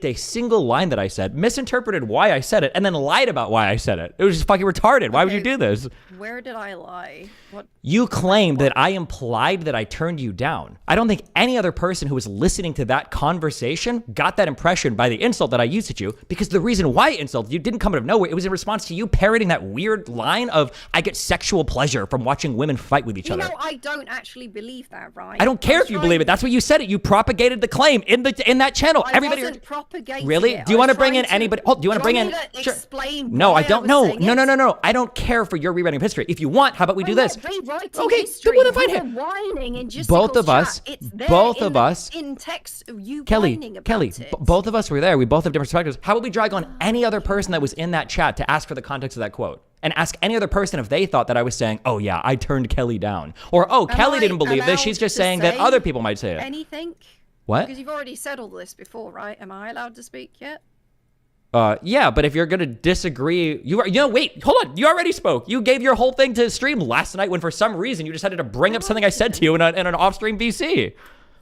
a single line that I said, misinterpreted why I said it, and then lied about why I said it. It was just fucking retarded. Why would you do this? Where did I lie? What? You claimed that I implied that I turned you down. I don't think any other person who was listening to that conversation got that impression by the insult that I used at you, because the reason why I insulted you didn't come out of nowhere. It was in response to you parroting that weird line of, I get sexual pleasure from watching women fight with each other. You know, I don't actually believe that, right? I don't care if you believe it. That's what you said it. You propagated the claim in that channel. I wasn't propagating Really? it. Do you want to bring in anybody? Oh, do you want to bring in? Sure. Explain No, why I don't. was No, saying no, it. no, no, no. I don't care for your rewriting of history. If you want, how about we do this? Okay, history. then fine. You were whining in just Both of us, It's there both in of the- us, in text of you Kelly, whining about Kelly, it. both of us were there. We both have different perspectives. How about we drag on any other person that was in that chat to ask for the context of that quote? And ask any other person if they thought that I was saying, oh yeah, I turned Kelly down. Or, oh, Am Kelly I didn't believe this. She's allowed just to saying that say other people might say it. Anything? What? Because you've already said all this before, right? Am I allowed to speak yet? Yeah, but if you're gonna disagree, wait, hold on. You already spoke. You gave your whole thing to stream last night when for some reason you decided to bring up something I said to you in an off-stream VC.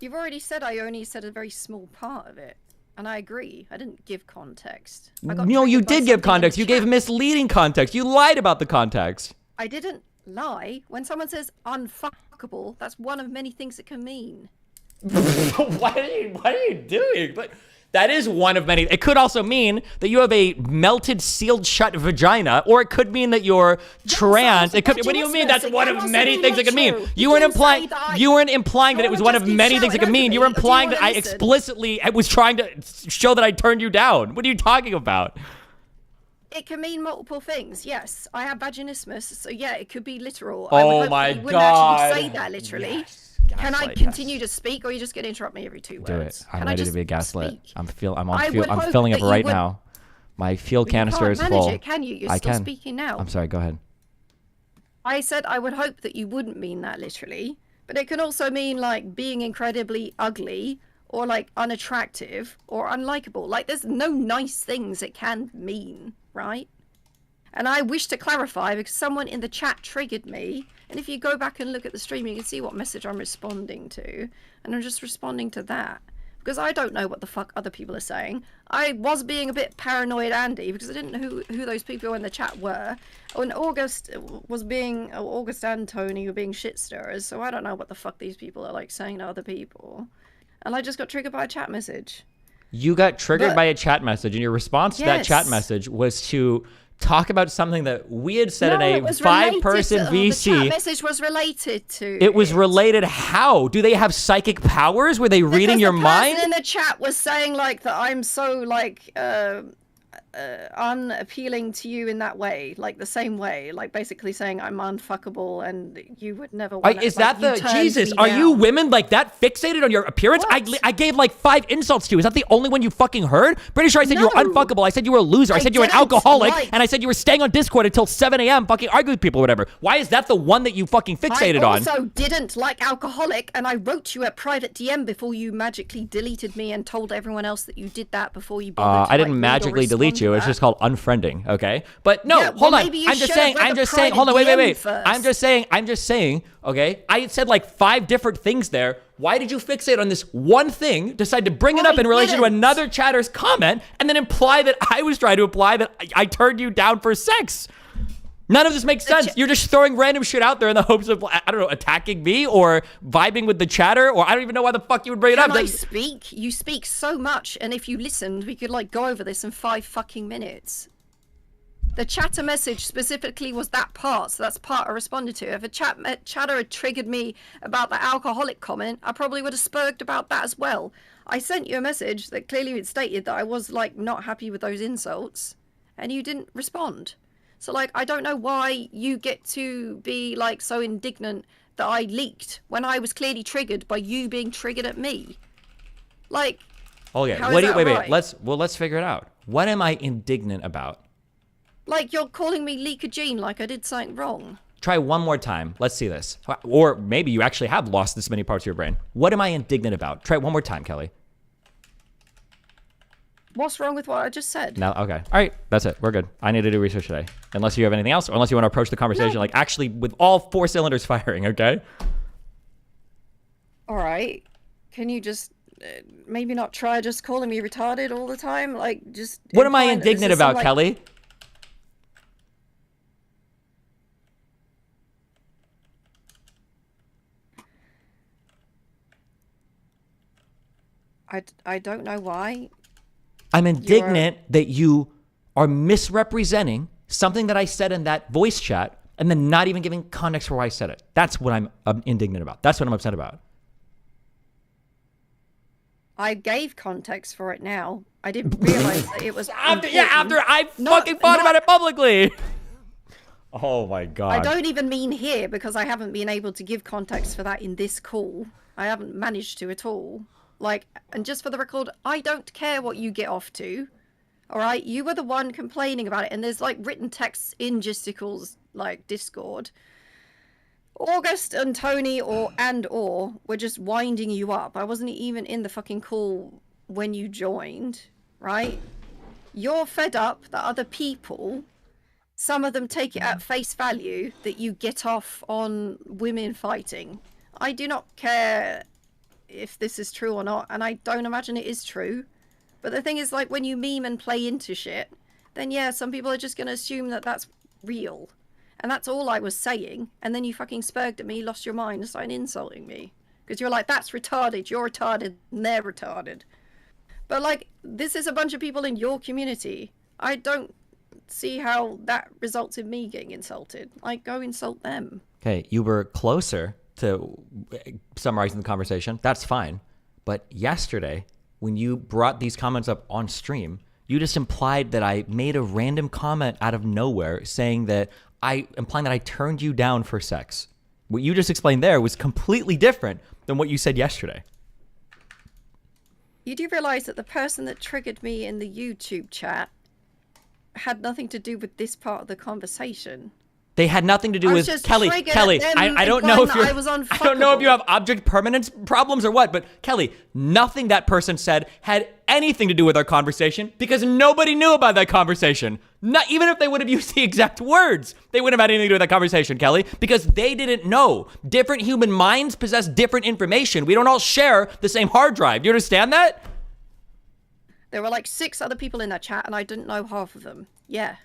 You've already said I only said a very small part of it. And I agree. I didn't give context. I got No, you triggered by did give something in context. You gave misleading context. You lied about the context. I didn't lie. When someone says unfuckable, that's one of many things it can mean. What are you doing? But that is one of many. It could also mean that you have a melted, sealed shut vagina, or it could mean that you're trans. It could. What do you mean? That's one of many things it could mean. You weren't implying. You weren't implying that it was one of many things it could mean. You were implying that I explicitly was trying to show that I turned you down. What are you talking about? It can mean multiple things. Yes, I have vaginismus, so yeah, it could be literal. I would Oh hope my that you wouldn't God. actually say that literally. Yes. Can I Gaslight, continue to speak, or are you just going to interrupt me every 2 words? Do it. I'm Can I ready to just be gaslit. speak? I'm I filling would hope up that right you would- now. My fuel canister you is can't manage full. it, can you? You're I still can. speaking now. I'm sorry. Go ahead. I said I would hope that you wouldn't mean that literally, but it can also mean like being incredibly ugly or like unattractive or unlikable. Like there's no nice things it can mean, right? And I wish to clarify because someone in the chat triggered me And if you go back and look at the stream, you can see what message I'm responding to, and I'm just responding to that. Because I don't know what the fuck other people are saying. I was being a bit paranoid, Andy, because I didn't know who those people in the chat were. And August and Tony were being shit stirrers, so I don't know what the fuck these people are like saying to other people. And I just got triggered by a chat message. You got triggered by a chat message, and your response to that chat message was to talk about something that we had said in a 5-person VC. The chat message was related to. It was related how? Do they have psychic powers? Were they reading your mind? The person in the chat was saying like that I'm so like unappealing to you in that way, like the same way, like basically saying I'm unfuckable and you would never want. Is that the Jesus? Are you women like that fixated on your appearance? I gave like 5 insults to you. Is that the only one you fucking heard? Pretty sure I said you were unfuckable. I said you were a loser. I said you were an alcoholic, and I said you were staying on Discord until 7 a.m. fucking arguing with people or whatever. Why is that the one that you fucking fixated on? I also didn't like alcoholic, and I wrote you a private DM before you magically deleted me and told everyone else that you did that before you bothered to, I didn't magically delete you. It's just called unfriending, okay? But no, hold on. I'm just saying, hold on, wait. I'm just saying, okay? I said like 5 different things there. Why did you fixate on this one thing, decide to bring it up in relation to another chatter's comment, and then imply that I was trying to imply that I turned you down for sex? None of this makes sense. You're just throwing random shit out there in the hopes of, I don't know, attacking me or vibing with the chatter, or I don't even know why the fuck you would bring it up. Can I speak? You speak so much, and if you listened, we could like go over this in 5 fucking minutes. The chatter message specifically was that part, so that's part I responded to. If a chatter had triggered me about the alcoholic comment, I probably would have spurged about that as well. I sent you a message that clearly stated that I was like not happy with those insults, and you didn't respond. So, like, I don't know why you get to be, like, so indignant that I leaked when I was clearly triggered by you being triggered at me. Like, okay, wait. Let's figure it out. What am I indignant about? Like, you're calling me Leaker Jean like I did something wrong. Try one more time. Let's see this. Or maybe you actually have lost this many parts of your brain. What am I indignant about? Try it one more time, Kelly. What's wrong with what I just said? No, okay. All right, that's it. We're good. I need to do research today. Unless you have anything else, or unless you want to approach the conversation like actually with all 4 cylinders firing, okay? All right. Can you just maybe not try just calling me retarded all the time? Like, just... What am I indignant about, Kelly? I don't know why. I'm indignant that you are misrepresenting something that I said in that voice chat and then not even giving context for why I said it. That's what I'm indignant about. That's what I'm upset about. I gave context for it now. I didn't realize that it was after I fucking thought about it publicly. Oh my God. I don't even mean here because I haven't been able to give context for that in this call. I haven't managed to at all. Like, and just for the record, I don't care what you get off to. All right, you were the one complaining about it, and there's like written texts in Gisticle's like Discord. August and Tony or were just winding you up. I wasn't even in the fucking call when you joined, right? You're fed up that other people, some of them take it at face value that you get off on women fighting. I do not care if this is true or not, and I don't imagine it is true. But the thing is, like, when you meme and play into shit, then yeah, some people are just going to assume that that's real. And that's all I was saying. And then you fucking spurged at me, lost your mind, and started insulting me. Because you're like, that's retarded, you're retarded, and they're retarded. But, like, this is a bunch of people in your community. I don't see how that results in me getting insulted. Like, go insult them. Okay, you were closer to summarizing the conversation. That's fine. But yesterday, when you brought these comments up on stream, you just implied that I made a random comment out of nowhere saying that implying that I turned you down for sex. What you just explained there was completely different than what you said yesterday. You do realize that the person that triggered me in the YouTube chat had nothing to do with this part of the conversation. They had nothing to do I was with just Kelly. triggered Kelly, at them I don't know implying if that you're. I was I don't know if you unfuckable. have object permanence problems or what, but Kelly, nothing that person said had anything to do with our conversation because nobody knew about that conversation. Not even if they would have used the exact words, they wouldn't have had anything to do with that conversation, Kelly, because they didn't know. Different human minds possess different information. We don't all share the same hard drive. Do you understand that? There were like 6 other people in that chat, and I didn't know half of them. Yeah.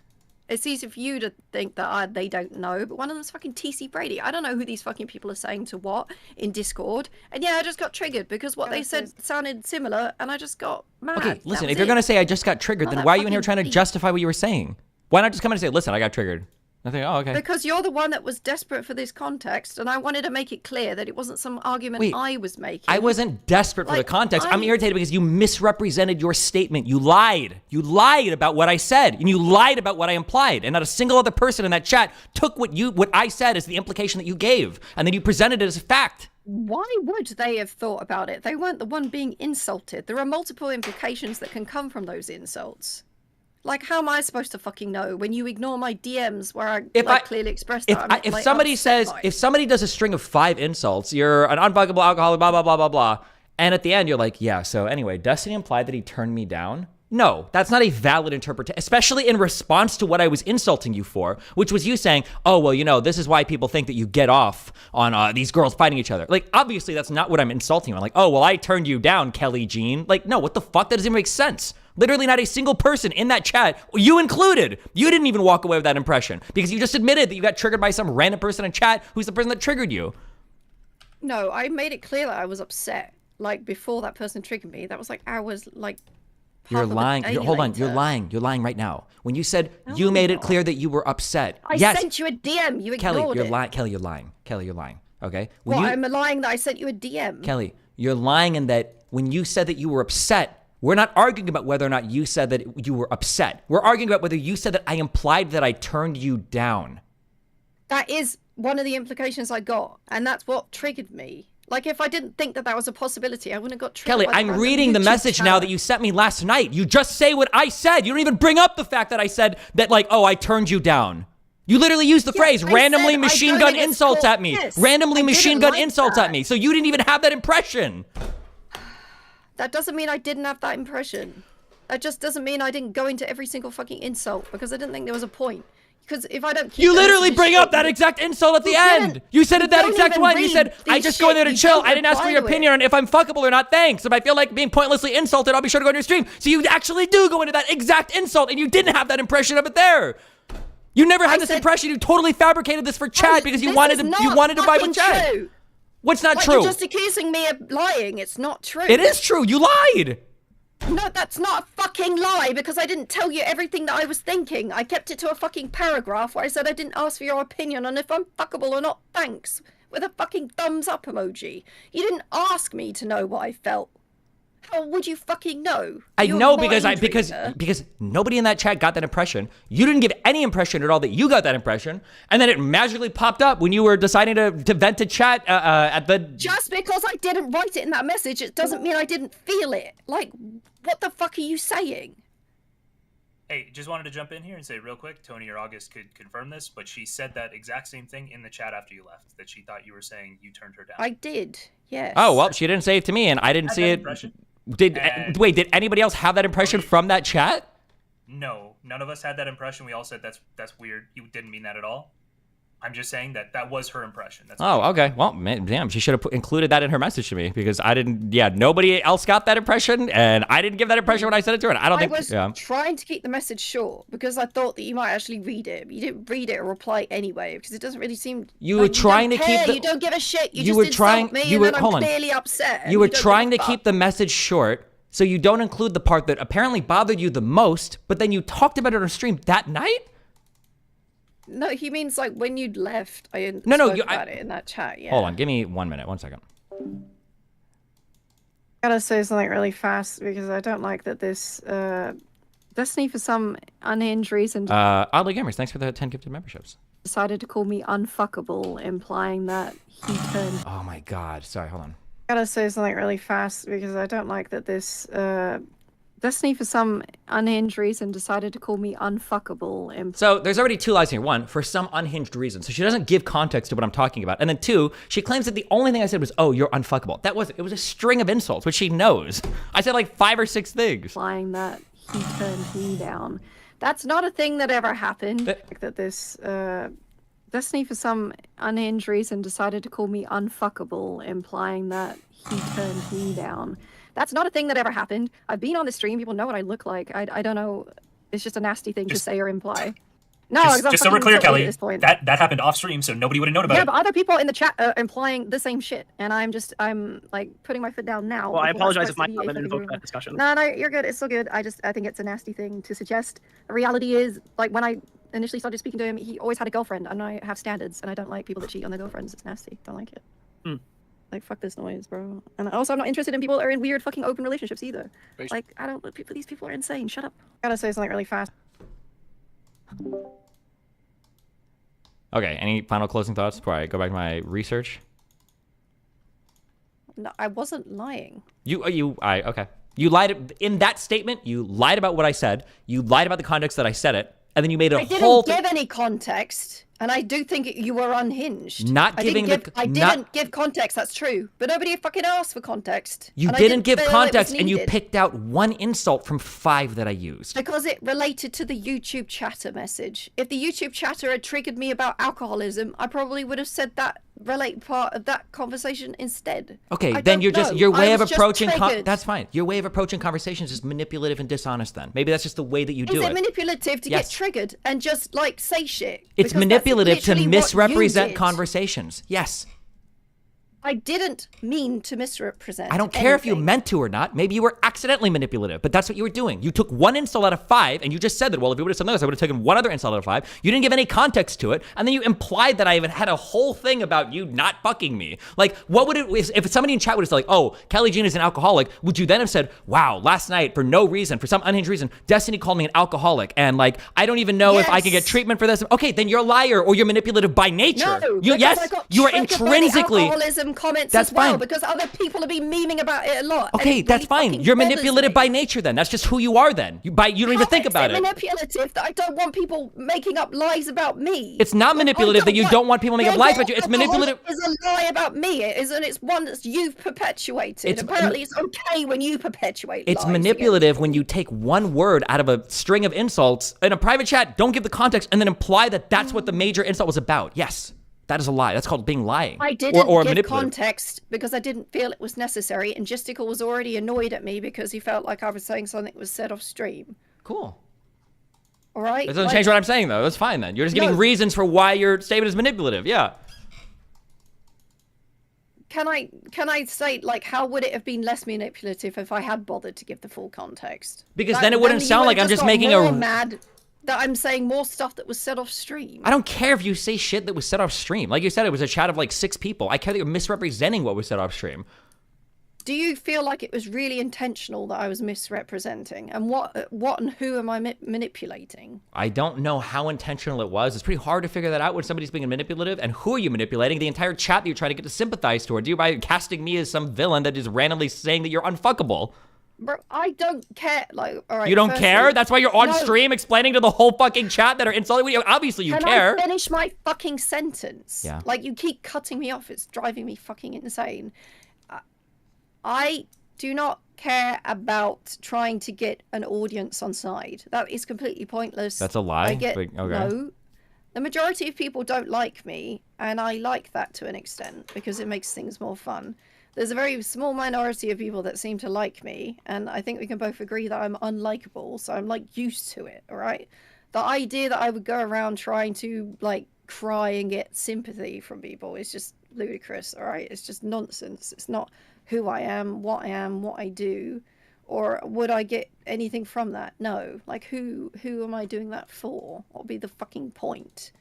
It's easy for you to think that they don't know, but one of them's fucking TC Brady. I don't know who these fucking people are saying to what in Discord. And yeah, I just got triggered because what they said sounded similar, and I just got mad. Okay, That listen, was if you're it. going to say I just got triggered, Not then that why are you in here fucking trying to deep. justify what you were saying? Why not just come in and say, listen, I got triggered? I think, oh, okay. Because you're the one that was desperate for this context, and I wanted to make it clear that it wasn't some argument Wait, I was making. I wasn't desperate for the Like, context. I'm I- irritated because you misrepresented your statement. You lied. You lied about what I said, and you lied about what I implied. And not a single other person in that chat took what I said as the implication that you gave, and then you presented it as a fact. Why would they have thought about it? They weren't the one being insulted. There are multiple implications that can come from those insults. Like, how am I supposed to fucking know when you ignore my DMs where I clearly expressed that? I'm, If like, somebody upset says, by it? if somebody does a string of 5 insults, you're an unfuckable alcoholic, blah, blah, blah, blah, blah, and at the end you're like, yeah, so anyway, Destiny implied that he turned me down. No, that's not a valid interpretation, especially in response to what I was insulting you for, which was you saying, oh, well, you know, this is why people think that you get off on these girls fighting each other. Like, obviously, that's not what I'm insulting you on. Like, oh, well, I turned you down, Kelly Jean. Like, no, what the fuck? That doesn't even make sense. Literally not a single person in that chat, you included, you didn't even walk away with that impression because you just admitted that you got triggered by some random person in chat who's the person that triggered you. No, I made it clear that I was upset. Like, before that person triggered me, that was like hours, like, You're half of a lying. day Hold on. You're later. lying. You're lying right now. When you said No, you made I'm it clear that you were upset. I yes. sent you a DM. You Kelly, ignored you're it. lying. Kelly, you're lying. Kelly, you're lying. Okay. Well, I'm lying that I sent you a DM. Kelly, you're lying in that when you said that you were upset, we're not arguing about whether or not you said that you were upset. We're arguing about whether you said that I implied that I turned you down. That is one of the implications I got, and that's what triggered me. Like, if I didn't think that that was a possibility, I wouldn't have got triggered. Kelly, by the I'm random reading the YouTube message now channel. that you sent me last night. You just say what I said. You don't even bring up the fact that I said that, like, oh, I turned you down. You literally used the phrase I randomly said I machine don't gun think it's insults called at me. this. Randomly I machine didn't gun like insults that. at me. So you didn't even have that impression. That doesn't mean I didn't have that impression. That just doesn't mean I didn't go into every single fucking insult because I didn't think there was a point. Because if I don't keep You the literally messages bring up short, that exact insult at the You end. didn't. You said You it that don't exact even one. You read said, I these just go in there to shit. You chill. don't I didn't ask for reply your to opinion it. on if I'm fuckable or not. Thanks. If I feel like being pointlessly insulted, I'll be sure to go into your stream. So you actually do go into that exact insult and you didn't have that impression of it there. You never had I this said- impression. You totally fabricated this for Chad because you This wanted is to not you wanted to vibe fucking with Chad. true. What's not Like, true? You're just accusing me of lying. It's not true. It is true. You lied. No, that's not a fucking lie because I didn't tell you everything that I was thinking. I kept it to a fucking paragraph where I said I didn't ask for your opinion on if I'm fuckable or not. Thanks. With a fucking thumbs up emoji. You didn't ask me to know what I felt. How would you fucking know? I You're know a because mind reader. because nobody in that chat got that impression. You didn't give any impression at all that you got that impression, and then it magically popped up when you were deciding to vent to chat at the. Just because I didn't write it in that message, it doesn't mean I didn't feel it. Like, what the fuck are you saying? Hey, just wanted to jump in here and say real quick, Tony or August could confirm this, but she said that exact same thing in the chat after you left, that she thought you were saying you turned her down. I did, yes. Oh well, she didn't say it to me, and I didn't Had see that it. impression. Did And- wait? Did anybody else have that impression from that chat? No, none of us had that impression. We all said that's weird. You didn't mean that at all. I'm just saying that was her impression. That's Oh, okay. Well, man, damn, she should have included that in her message to me because I didn't. Yeah, nobody else got that impression, and I didn't give that impression when I sent it to her. And I don't I think. was Yeah. trying to keep the message short because I thought that you might actually read it. You didn't read it or reply anyway because it doesn't really seem. You like were trying don't to keep care, the- You don't give a shit. You, you just were insult trying- me you and were- then hold I'm on. clearly upset. and You were don't give a trying to fuck. keep the message short, so you don't include the part that apparently bothered you the most. But then you talked about it on stream that night. No, he means like when you'd left. I No, spoke you- about it in that chat. Yeah. Hold on, give me 1 minute, 1 second. Gotta say something really fast because I don't like that this Destiny for some unhinged reason Oddly Gamers, thanks for the 10 gifted memberships. decided to call me unfuckable, implying that he turned. Oh my God, sorry, hold on. Gotta say something really fast because I don't like that this Destiny, for some unhinged reason, decided to call me unfuckable. And So there's already two lies here. One, for some unhinged reason. So she doesn't give context to what I'm talking about. And then two, she claims that the only thing I said was, oh, you're unfuckable. That wasn't. It was a string of insults, which she knows. I said like 5 or 6 things. implying that he turned me down. That's not a thing that ever happened. That this Destiny, for some unhinged reason, decided to call me unfuckable, implying that he turned me down. That's not a thing that ever happened. I've been on the stream. People know what I look like. I don't know. It's just a nasty thing to say or imply. No, just so we're clear, Kelly, at this point. that happened off stream, so nobody would have known about Yeah, it. but other people in the chat are implying the same shit, and I'm like putting my foot down now. Well, I before apologize it if my starts to be a comment fucking invoked that rumor. discussion. No, you're good. It's still good. I think it's a nasty thing to suggest. The reality is, like, when I initially started speaking to him, he always had a girlfriend, and I have standards, and I don't like people that cheat on their girlfriends. It's nasty. Don't like it. Like, fuck this noise, bro. And also, I'm not interested in people that are in weird fucking open relationships either. Like, I don't. These people are insane. Shut up. I gotta say something really fast. Okay, any final closing thoughts before I go back to my research? No, I wasn't lying. Okay. You lied in that statement. You lied about what I said. You lied about the context that I said it, and then you made a I whole. didn't give any context, and I do think you were unhinged. Not giving I didn't give context. That's true, but nobody fucking asked for context. You and I didn't give feel it was context, and you needed. picked out one insult from 5 that I used. Because it related to the YouTube chatter message. If the YouTube chatter had triggered me about alcoholism, I probably would have said that relate part of that conversation instead. Okay, I then don't you're just know. your way I of was just approaching. triggered. That's fine. Your way of approaching conversations is manipulative and dishonest. Then maybe that's just the way that you do Is it. it manipulative to Yes. get triggered and just like say shit? It's Because that's manipulative to literally what you misrepresent did. conversations. Yes. I didn't mean to misrepresent. I don't care if you anything. meant to or not. Maybe you were accidentally manipulative, but that's what you were doing. You took one insult out of 5, and you just said that, well, if you would have said this, I would have taken one other insult out of 5. You didn't give any context to it, and then you implied that I even had a whole thing about you not fucking me. Like, what would it, if somebody in chat would have said, like, oh, Kelly Jean is an alcoholic, would you then have said, wow, last night, for no reason, for some unhinged reason, Destiny called me an alcoholic, and like, I don't even know if I can get Yes. treatment for this. Okay, then you're a liar, or you're manipulative by nature. No, you, because yes, I got you are triggered by the intrinsically. alcoholism comments That's as well, fine. because other people have been memeing about it a lot. and Okay, it that's really fine. fucking You're bothers manipulative me. by nature then. That's just who you are then. You don't even think How is about it. manipulative that I don't want people making up lies about me. It's not manipulative that you don't want people making up lies about you. It's manipulative. Is a lie about me. It isn't. It's one that you've perpetuated. It's- Apparently, it's okay when you perpetuate. It's lies manipulative when you take one word out of a string of insults in a private chat, don't give the context, and then imply that that's what the major insult was about. Yes, that is a lie. That's called being lying. I didn't or give manipulative. context because I didn't feel it was necessary, and Justical was already annoyed at me because he felt like I was saying something that was said off stream. Cool. All right. That doesn't change what I'm saying, though. That's fine then. You're just giving No. reasons for why your statement is manipulative. Yeah. Can I say, like, how would it have been less manipulative if I had bothered to give the full context? Because then it wouldn't sound like I'm just making a. mad that I'm saying more stuff that was said off stream. I don't care if you say shit that was said off stream. Like you said, it was a chat of like 6 people. I care that you're misrepresenting what was said off stream. Do you feel like it was really intentional that I was misrepresenting? And what and who am I manipulating? I don't know how intentional it was. It's pretty hard to figure that out when somebody's being manipulative. And who are you manipulating? The entire chat that you're trying to get to sympathize towards you by casting me as some villain that is randomly saying that you're unfuckable. Bro, I don't care. Like, all right. You don't firstly- care? That's why you're on No. stream explaining to the whole fucking chat that are insulting you. Obviously you Can care. I finish my fucking sentence? Yeah. Like, you keep cutting me off. It's driving me fucking insane. I do not care about trying to get an audience on side. That is completely pointless. That's a lie? I get Like, okay. no. The majority of people don't like me, and I like that to an extent because it makes things more fun. There's a very small minority of people that seem to like me, and I think we can both agree that I'm unlikable, so I'm like used to it, all right? The idea that I would go around trying to like cry and get sympathy from people is just ludicrous, all right? It's just nonsense. It's not who I am, what I do, or would I get anything from that? No. Like, who am I doing that for? What would be the fucking point?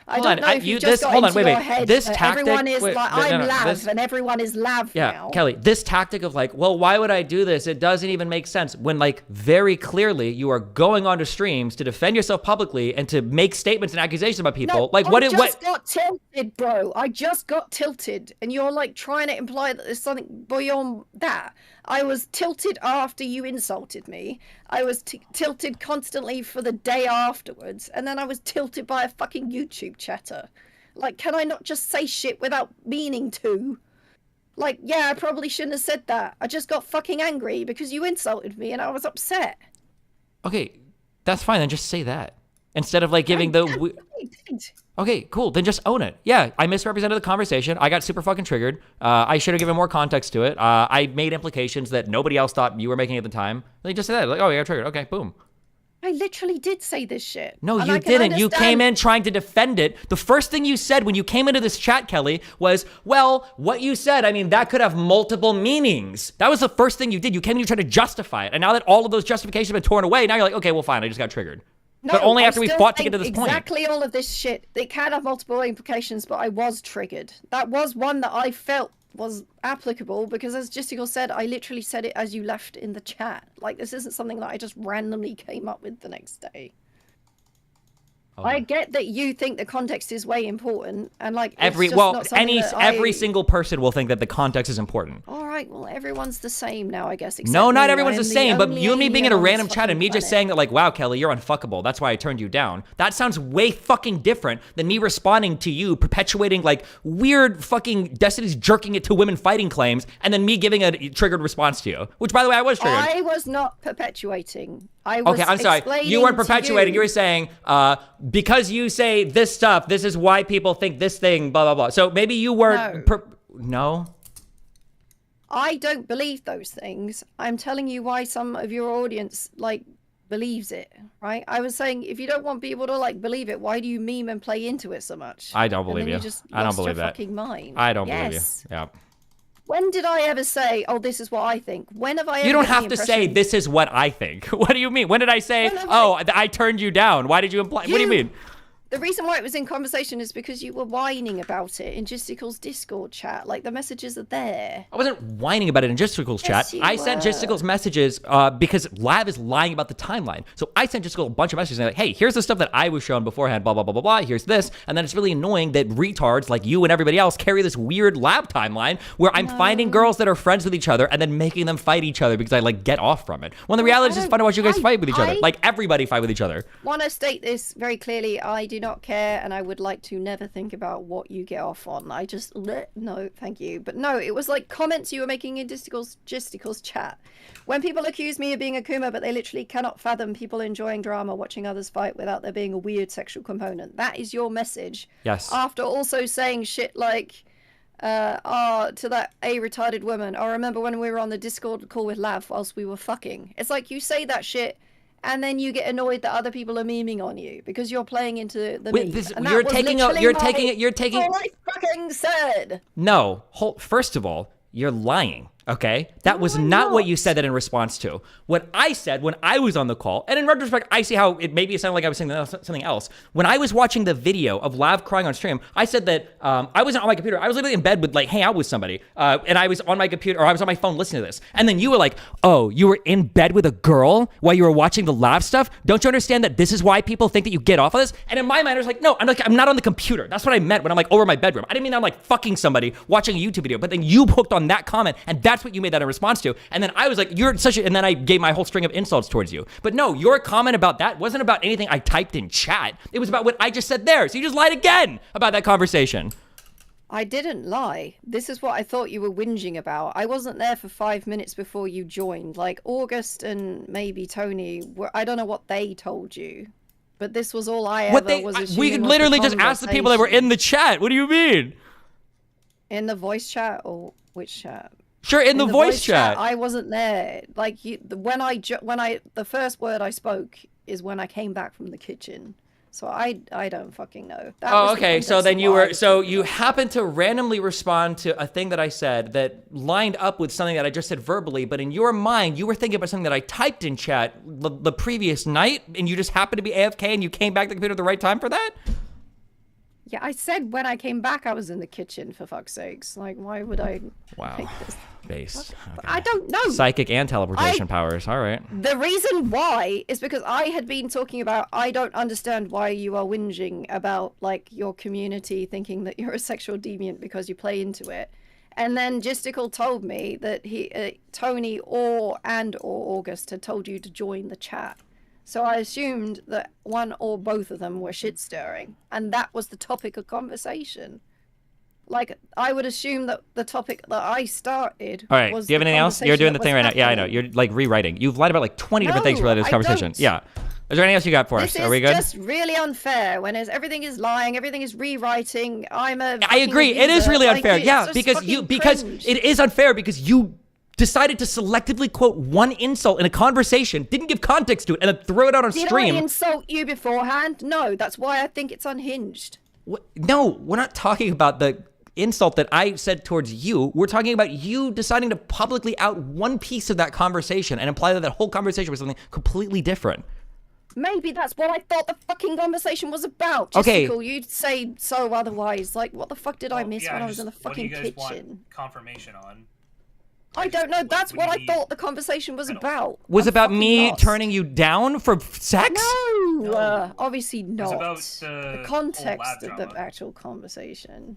I Hold don't on, know if you this- just got hold on, into wait, your wait. head This that tactic- everyone is wait, like, no, I'm no, Lav, this- and everyone is Lav Yeah, now. Kelly, this tactic of like, well, why would I do this? It doesn't even make sense when like very clearly you are going onto streams to defend yourself publicly and to make statements and accusations about people. No, like I what just got tilted, bro. I just got tilted, and you're like trying to imply that there's something beyond that. I was tilted after you insulted me. I was tilted constantly for the day afterwards, and then I was tilted by a fucking YouTube chatter. Like, can I not just say shit without meaning to? Like, yeah, I probably shouldn't have said that. I just got fucking angry because you insulted me and I was upset. Okay, that's fine. Then just say that instead of like giving the. Okay, cool. Then just own it. Yeah, I misrepresented the conversation. I got super fucking triggered. I should have given more context to it. I made implications that nobody else thought you were making at the time. Then just say that. Like, oh, I got triggered. Okay, boom. I literally did say this shit. No, you didn't. You came in trying to defend it. The first thing you said when you came into this chat, Kelly, was, well, what you said, I mean, that could have multiple meanings. That was the first thing you did. You came in, you tried to justify it. And now that all of those justifications have been torn away, now you're like, okay, well, fine, I just got triggered. No, but only I'm after we still fought to saying get to this point. Exactly all of this shit. It can have multiple implications, but I was triggered. That was one that I felt was applicable because, as Justical said, I literally said it as you left in the chat. Like, this isn't something that I just randomly came up with the next day. I get that you think the context is way important, and like every single person will think that the context is important. All right, well, everyone's the same now, I guess. No, not everyone's the same. But you and me being in a random chat and me just saying that, like, wow, Kelly, you're unfuckable. That's why I turned you down. That sounds way fucking different than me responding to you, perpetuating like weird fucking Destiny's jerking it to women fighting claims, and then me giving a triggered response to you. Which, by the way, I was triggered. I was not perpetuating. I was okay, I'm sorry. You weren't perpetuating. You were saying, because you say this stuff, this is why people think this thing, blah, blah, blah. So maybe you weren't... No. I don't believe those things. I'm telling you why some of your audience, like, believes it, right? I was saying, if you don't want people to, like, believe it, why do you meme and play into it so much? I don't believe you. I don't believe that. Fucking mind. I don't believe you. Yeah. When did I ever say, oh, this is what I think? When have I ever... You don't have to say, this is what I think. What do you mean? When did I say, I turned you down? Why did you imply... What do you mean? The reason why it was in conversation is because you were whining about it in Justical's Discord chat. Like, the messages are there. I wasn't whining about it in Justical's chat. I sent Justical's messages because Lav is lying about the timeline. So I sent Justical a bunch of messages saying, like, hey, here's the stuff that I was shown beforehand, blah, blah, blah, blah, blah. Here's this. And then it's really annoying that retards like you and everybody else carry this weird Lab timeline where I'm finding girls that are friends with each other and then making them fight each other because I, like, get off from it. When the reality is just fun to watch you guys fight with each other. Like, everybody fight with each other. I want to state this very clearly. I do not care, and I would like to never think about what you get off on. I just no, thank you. But no, it was like comments you were making in Justical's chat. When people accuse me of being a Kuma, but they literally cannot fathom people enjoying drama, watching others fight without there being a weird sexual component. That is your message. Yes. After also saying shit like, to that retarded woman. I remember when we were on the Discord call with Lav whilst we were fucking. It's like you say that shit, and then you get annoyed that other people are memeing on you because you're playing into the meme. You're taking all I fucking said. No, first of all, you're lying. Okay? That was not what you said that in response to. What I said when I was on the call, and in retrospect, I see how it maybe sounded like I was saying something else. When I was watching the video of Lav crying on stream, I said that I wasn't on my computer. I was literally in bed with, like, hang out with somebody. And I was on my computer, or I was on my phone listening to this. And then you were like, oh, you were in bed with a girl while you were watching the Lav stuff? Don't you understand that this is why people think that you get off of this? And in my mind, I was like, no, I'm not on the computer. That's what I meant when I'm like over my bedroom. I didn't mean I'm like fucking somebody watching a YouTube video. But then you hooked on that comment, and that's what you made that in response to. And then I was like, you're such a, and then I gave my whole string of insults towards you. But no, your comment about that wasn't about anything I typed in chat. It was about what I just said there. So you just lied again about that conversation. I didn't lie. This is what I thought you were whinging about. I wasn't there for 5 minutes before you joined. Like, August and maybe Tony, I don't know what they told you. But this was all I ever was assuming. We could literally just ask the people that were in the chat. What do you mean? In the voice chat or which chat? Sure, in the voice chat. I wasn't there. Like, the first word I spoke is when I came back from the kitchen. So I don't fucking know. Okay. So then you happened to randomly respond to a thing that I said that lined up with something that I just said verbally, but in your mind, you were thinking about something that I typed in chat the previous night, and you just happened to be AFK and you came back to the computer at the right time for that? Yeah, I said when I came back, I was in the kitchen, for fuck's sakes. Like, why would I make this? Based. Okay. I don't know. Psychic and teleportation powers. All right. The reason why is because I had been talking about, I don't understand why you are whinging about, like, your community thinking that you're a sexual deviant because you play into it. And then Gisticle told me that Tony or August had told you to join the chat. So I assumed that one or both of them were shit stirring, and that was the topic of conversation. Like, I would assume that the topic that I started. All right. Was Do you have anything else? You're doing the thing right now. Yeah, I know. You're like rewriting. You've lied about like 20 different things related to this conversation. Yeah. Is there anything else you got for us? Are we good? This is just really unfair. When everything is lying, everything is rewriting. I agree. It is really unfair. Yeah, because it is unfair because you decided to selectively quote one insult in a conversation, didn't give context to it, and then throw it out on stream. Did I insult you beforehand? No, that's why I think it's unhinged. No, we're not talking about the insult that I said towards you. We're talking about you deciding to publicly out one piece of that conversation and imply that whole conversation was something completely different. Maybe that's what I thought the fucking conversation was about. Okay. Cool. You'd say so otherwise. Like, what the fuck did I miss when I was in the fucking kitchen? What do you guys kitchen? want confirmation on? I don't know. That's what I thought the conversation was about. Was about me turning you down for sex? No, obviously not. It was about the context of the actual conversation.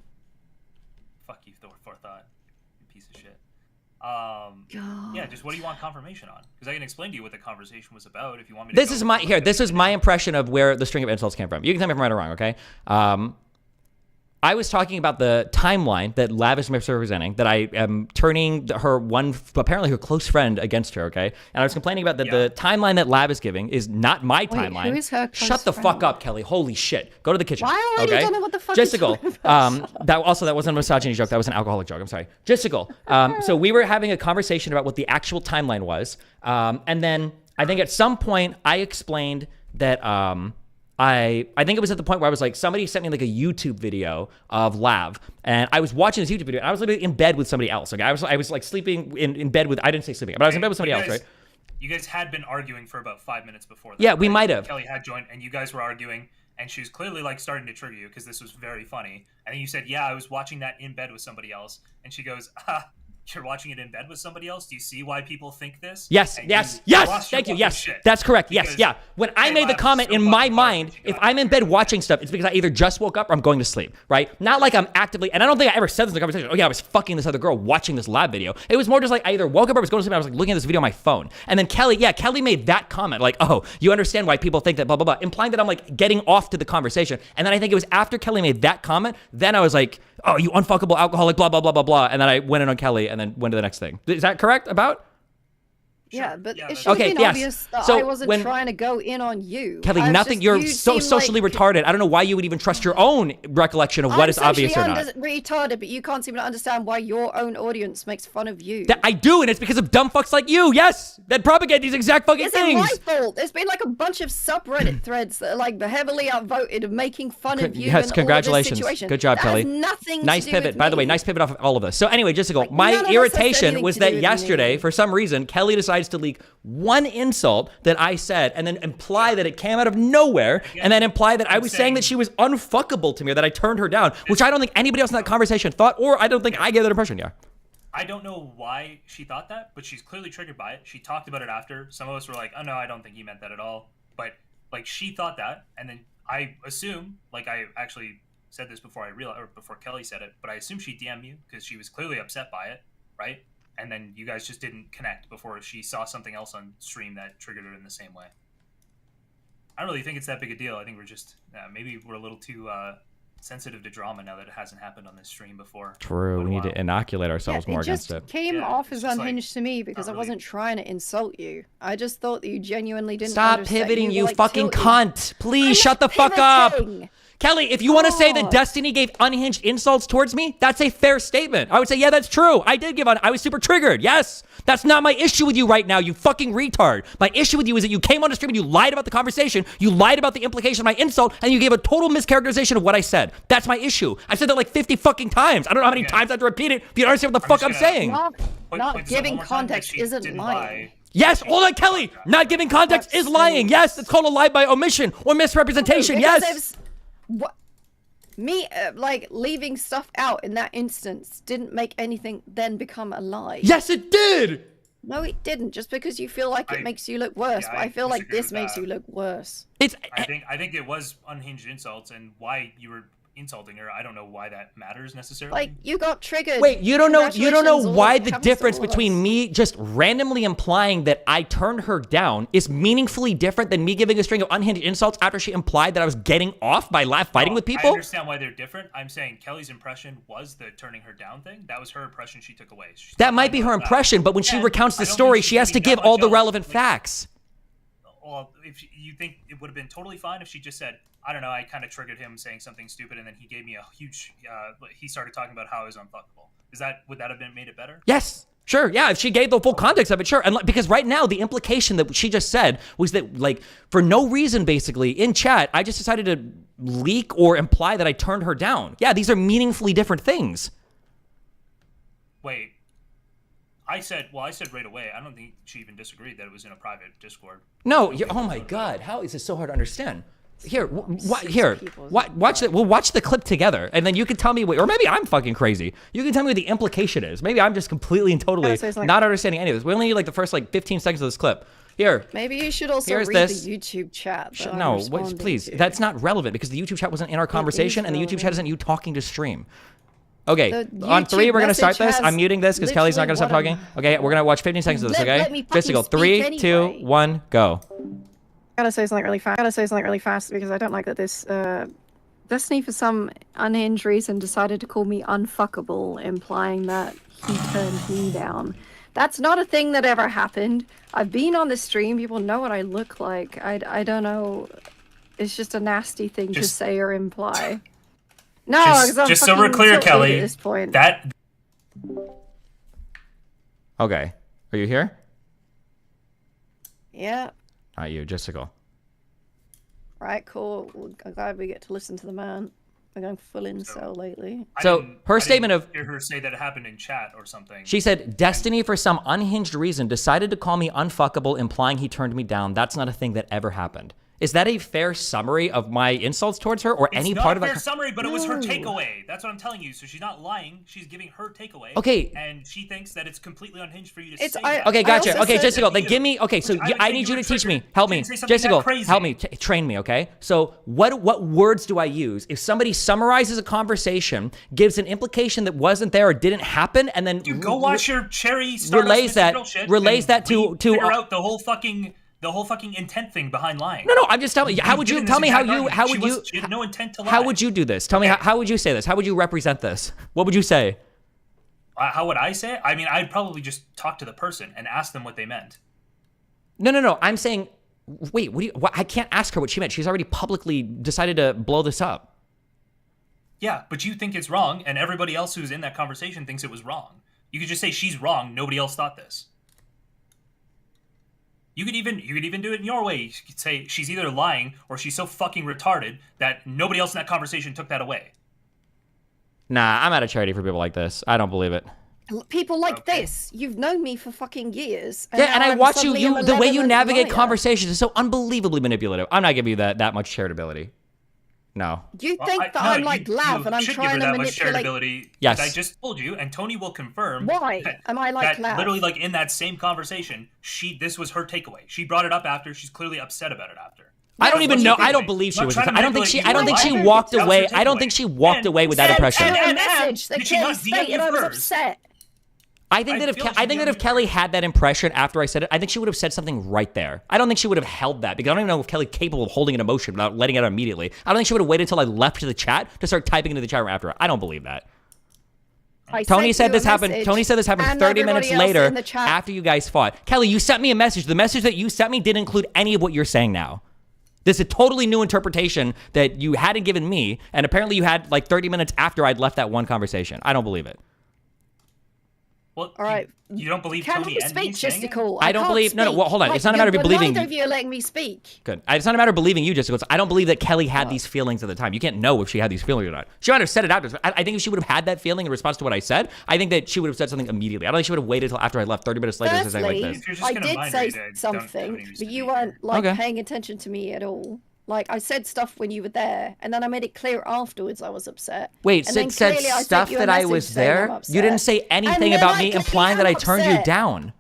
Fuck you, forethought, you piece of shit. Yeah, just what do you want confirmation on? Because I can explain to you what the conversation was about if you want me to. This is my impression of where the string of insults came from. You can tell me if I'm right or wrong, okay? I was talking about the timeline that Lav is misrepresenting, that I am turning apparently her close friend against her, okay? And I was complaining about that the timeline that Lav is giving is not my timeline. Who is her close Shut the friend? fuck up, Kelly. Holy shit. Go to the kitchen. Why are you don't know what the fuck Justical. That wasn't a misogyny joke. That was an alcoholic joke. I'm sorry. Justical. So we were having a conversation about what the actual timeline was. And then I think at some point I explained that I think it was at the point where I was like, somebody sent me like a YouTube video of Lav, and I was watching this YouTube video, and I was literally in bed with somebody else. Okay, I was like sleeping in bed with, I didn't say sleeping, but I was in bed with somebody else, right? You guys had been arguing for about 5 minutes before that. Yeah, we might have. Kelly had joined, and you guys were arguing, and she was clearly like starting to trigger you because this was very funny. And then you said, "Yeah, I was watching that in bed with somebody else," and she goes, "You're watching it in bed with somebody else? Do you see why people think this?" Yes. Thank you. Yes, that's correct. Yes. When I made the comment in my mind, if I'm in bed watching stuff, it's because I either just woke up or I'm going to sleep, right? Not like I'm actively, and I don't think I ever said this in the conversation, oh yeah, I was fucking this other girl watching this Lav video. It was more just like I either woke up or was going to sleep, and I was like looking at this video on my phone. And then Kelly made that comment, like, oh, you understand why people think that, blah, blah, blah, implying that I'm like getting off to the conversation. And then I think it was after Kelly made that comment, then I was like, oh, you unfuckable alcoholic, blah, blah, blah, blah, blah. And then I went in on Kelly and then went to the next thing. Is that correct about? Yeah, but it should okay, have been yes. obvious that So I wasn't when- trying to go in on you. Kelly, You you're so seem socially like- retarded. I don't know why you would even trust your own recollection of what is obvious or not. I'm socially retarded, but you can't seem to understand why your own audience makes fun of you. I do, and it's because of dumb fucks like you, yes, that propagate these exact fucking Is things. it my fault? There's been like a bunch of subreddit threads that are like heavily outvoted of making fun of you. Yes, in congratulations. All of this situation. Good job, that Kelly. Has nothing Nice to do pivot. with By the way, me. nice pivot off of all of this. So anyway, Jessica, my none of us has irritation anything was to do that with yesterday, me. for some reason, Kelly decides to leak one insult that I said and then imply that it came out of nowhere and then imply that I was saying that she was unfuckable to me or that I turned her down, which I don't think anybody else in that conversation thought, or I don't think I gave that impression, yeah. I don't know why she thought that, but she's clearly triggered by it. She talked about it after. Some of us were like, oh no, I don't think he meant that at all. But like she thought that, and then I assume, like I actually said this before I realized, or before Kelly said it, but I assume she DM'd you because she was clearly upset by it, right? And then you guys just didn't connect before she saw something else on stream that triggered her in the same way. I don't really think it's that big a deal. I think we're just, maybe we're a little too sensitive to drama now that it hasn't happened on this stream before. True, we need to inoculate ourselves more against it. It came off as unhinged to me because I wasn't trying to insult you. I just thought that you genuinely didn't Stop understand. pivoting, were, you like, fucking tilted. cunt. Please shut the fuck up. Kelly, if you want to say that Destiny gave unhinged insults towards me, that's a fair statement. I would say, yeah, that's true. I did give I was super triggered. Yes. That's not my issue with you right now, you fucking retard. My issue with you is that you came on the stream and you lied about the conversation, you lied about the implication of my insult, and you gave a total mischaracterization of what I said. That's my issue. I've said that like 50 fucking times. I don't know how many times I have to repeat it, but you don't understand what the fuck I'm saying. Not giving context isn't lying. Yes, hold on, Kelly. Not giving context is lying. Yes, it's called a lie by omission or misrepresentation. Yes. What? Me, like, leaving stuff out in that instance didn't make anything then become a lie. Yes, it did! No, it didn't. Just because you feel like it makes you look worse. But I feel like this makes you look worse. I think it was unhinged insults, and why you were insulting her. I don't know why that matters necessarily. Like, you got triggered. Wait, you don't know Congratulations, all why that the comes to difference all of between us. me just randomly implying that I turned her down is meaningfully different than me giving a string of unhinged insults after she implied that I was getting off by fighting with I people? understand why they're different. I'm saying Kelly's impression was the turning her down thing. That was her impression she took away. She's That not might be lying her about that. impression, but when she And recounts the I don't story, think she has to should be give that all the much relevant like, facts. Well, if you think it would have been totally fine if she just said, I don't know, I kind of triggered him saying something stupid, and then he gave me a huge, he started talking about how I was unfuckable. Would that have made it better? Yes. Sure, yeah, if she gave the full context of it, sure. And because right now, the implication that she just said was that, like, for no reason, basically, in chat, I just decided to leak or imply that I turned her down. Yeah, these are meaningfully different things. Wait. I said right away, I don't think she even disagreed that it was in a private Discord. No, oh my God, how is this so hard to understand? Here, watch it. We'll watch the clip together, and then you can tell me or maybe I'm fucking crazy. You can tell me what the implication is. Maybe I'm just completely and totally not understanding any of this. We only need like the first like 15 seconds of this clip. Here. Maybe you should also Here's read this. the YouTube chat. that I'm No, responding please. to. That's not relevant because the YouTube chat wasn't in our conversation, and the YouTube chat isn't you talking to stream. Okay, The on 3, YouTube we're gonna start message this. I'm has muting this because Kelly's not gonna stop literally talking. Okay, we're gonna watch 15 seconds of this. Let Okay, me just to go. fucking 3, speak 2, anyway. 1, go. Gotta say something really fast because I don't like that this Destiny for some unhinged reason decided to call me unfuckable, implying that he turned me down. That's not a thing that ever happened. I've been on the stream. People know what I look like. I don't know. It's just a nasty thing to say or imply. No, just so we're clear, Kelly, at this point. that. Okay, are you here? Yeah. Not you, Jessica. Right, cool. Well, I'm glad we get to listen to the man. We're going full incel lately. So her statement of Hear her say that it happened in chat or something. she said, Destiny, for some unhinged reason, decided to call me unfuckable, implying he turned me down. That's not a thing that ever happened. Is that a fair summary of my insults towards her or It's any not part a of fair it? summary, but it was her takeaway. That's what I'm telling you. So she's not lying. She's giving her takeaway. Okay. And she thinks that it's completely unhinged for you to say I- that. Okay, gotcha. also Okay, said Jessica, that then you- give me. Okay, so I would I say need you were to teach me. triggered. Help You me, didn't say something that Jessica. crazy. Help me. Train me. Okay. So what words do I use if somebody summarizes a conversation, gives an implication that wasn't there or didn't happen, and then You go watch your cherry relays that to figure out the whole fucking intent thing behind lying. No, I'm just telling you. How would you tell me how you? How would you? She had no intent to lie. How would you do this? Tell me how would you say this? How would you represent this? What would you say? How would I say it? I mean, I'd probably just talk to the person and ask them what they meant. No. I'm saying, wait. I can't ask her what she meant. She's already publicly decided to blow this up. Yeah, but you think it's wrong, and everybody else who's in that conversation thinks it was wrong. You could just say she's wrong. Nobody else thought this. You could even do it in your way. You could say she's either lying or she's so fucking retarded that nobody else in that conversation took that away. Nah, I'm out of charity for people like this. I don't believe it. People like this. You've known me for fucking years. Yeah, and now I I'm watch suddenly you. a The way you malevolent navigate liar. conversations is so unbelievably manipulative. I'm not giving you that much charitability. No. You think that I'm like Lav and I'm trying to manipulate. Yes. I just told you, and Tony will confirm. Why am I like that Lav? literally, like in that same conversation, this was her takeaway. She brought it up after. She's clearly upset about it after. I don't even know. I don't believe she was. I don't think she walked away. I don't think she walked away with that impression. A message that did she not Kelly DM you stated I was first? upset. I think that if Kelly had that impression after I said it, I think she would have said something right there. I don't think she would have held that because I don't even know if Kelly's capable of holding an emotion without letting it out immediately. I don't think she would have waited until I left the chat to start typing into the chat room after her. I don't believe that. Tony said this happened 30 minutes later after you guys fought. Kelly, you sent me a message. The message that you sent me didn't include any of what you're saying now. This is a totally new interpretation that you hadn't given me, and apparently you had like 30 minutes after I'd left that one conversation. I don't believe it. Well, all right. You don't believe Can Tony I and speak, me saying it? Justical? I don't believe. No, hold on. Like, It's not a matter of but believing. Neither of you are letting me speak. Good. It's not a matter of believing you, Jessica. I don't believe that Kelly had these feelings at the time. You can't know if she had these feelings or not. She might have said it after. I think if she would have had that feeling in response to what I said, I think that she would have said something immediately. I don't think she would have waited until after I left 30 minutes later to say something like this. I did say something, but you weren't like paying attention to me at all. Like, I said stuff when you were there, and then I made it clear afterwards I was upset. Wait, and then said clearly I sent stuff you a that I message was saying I'm there? upset. You didn't say And anything then about I me clearly implying that am I turned you upset. down.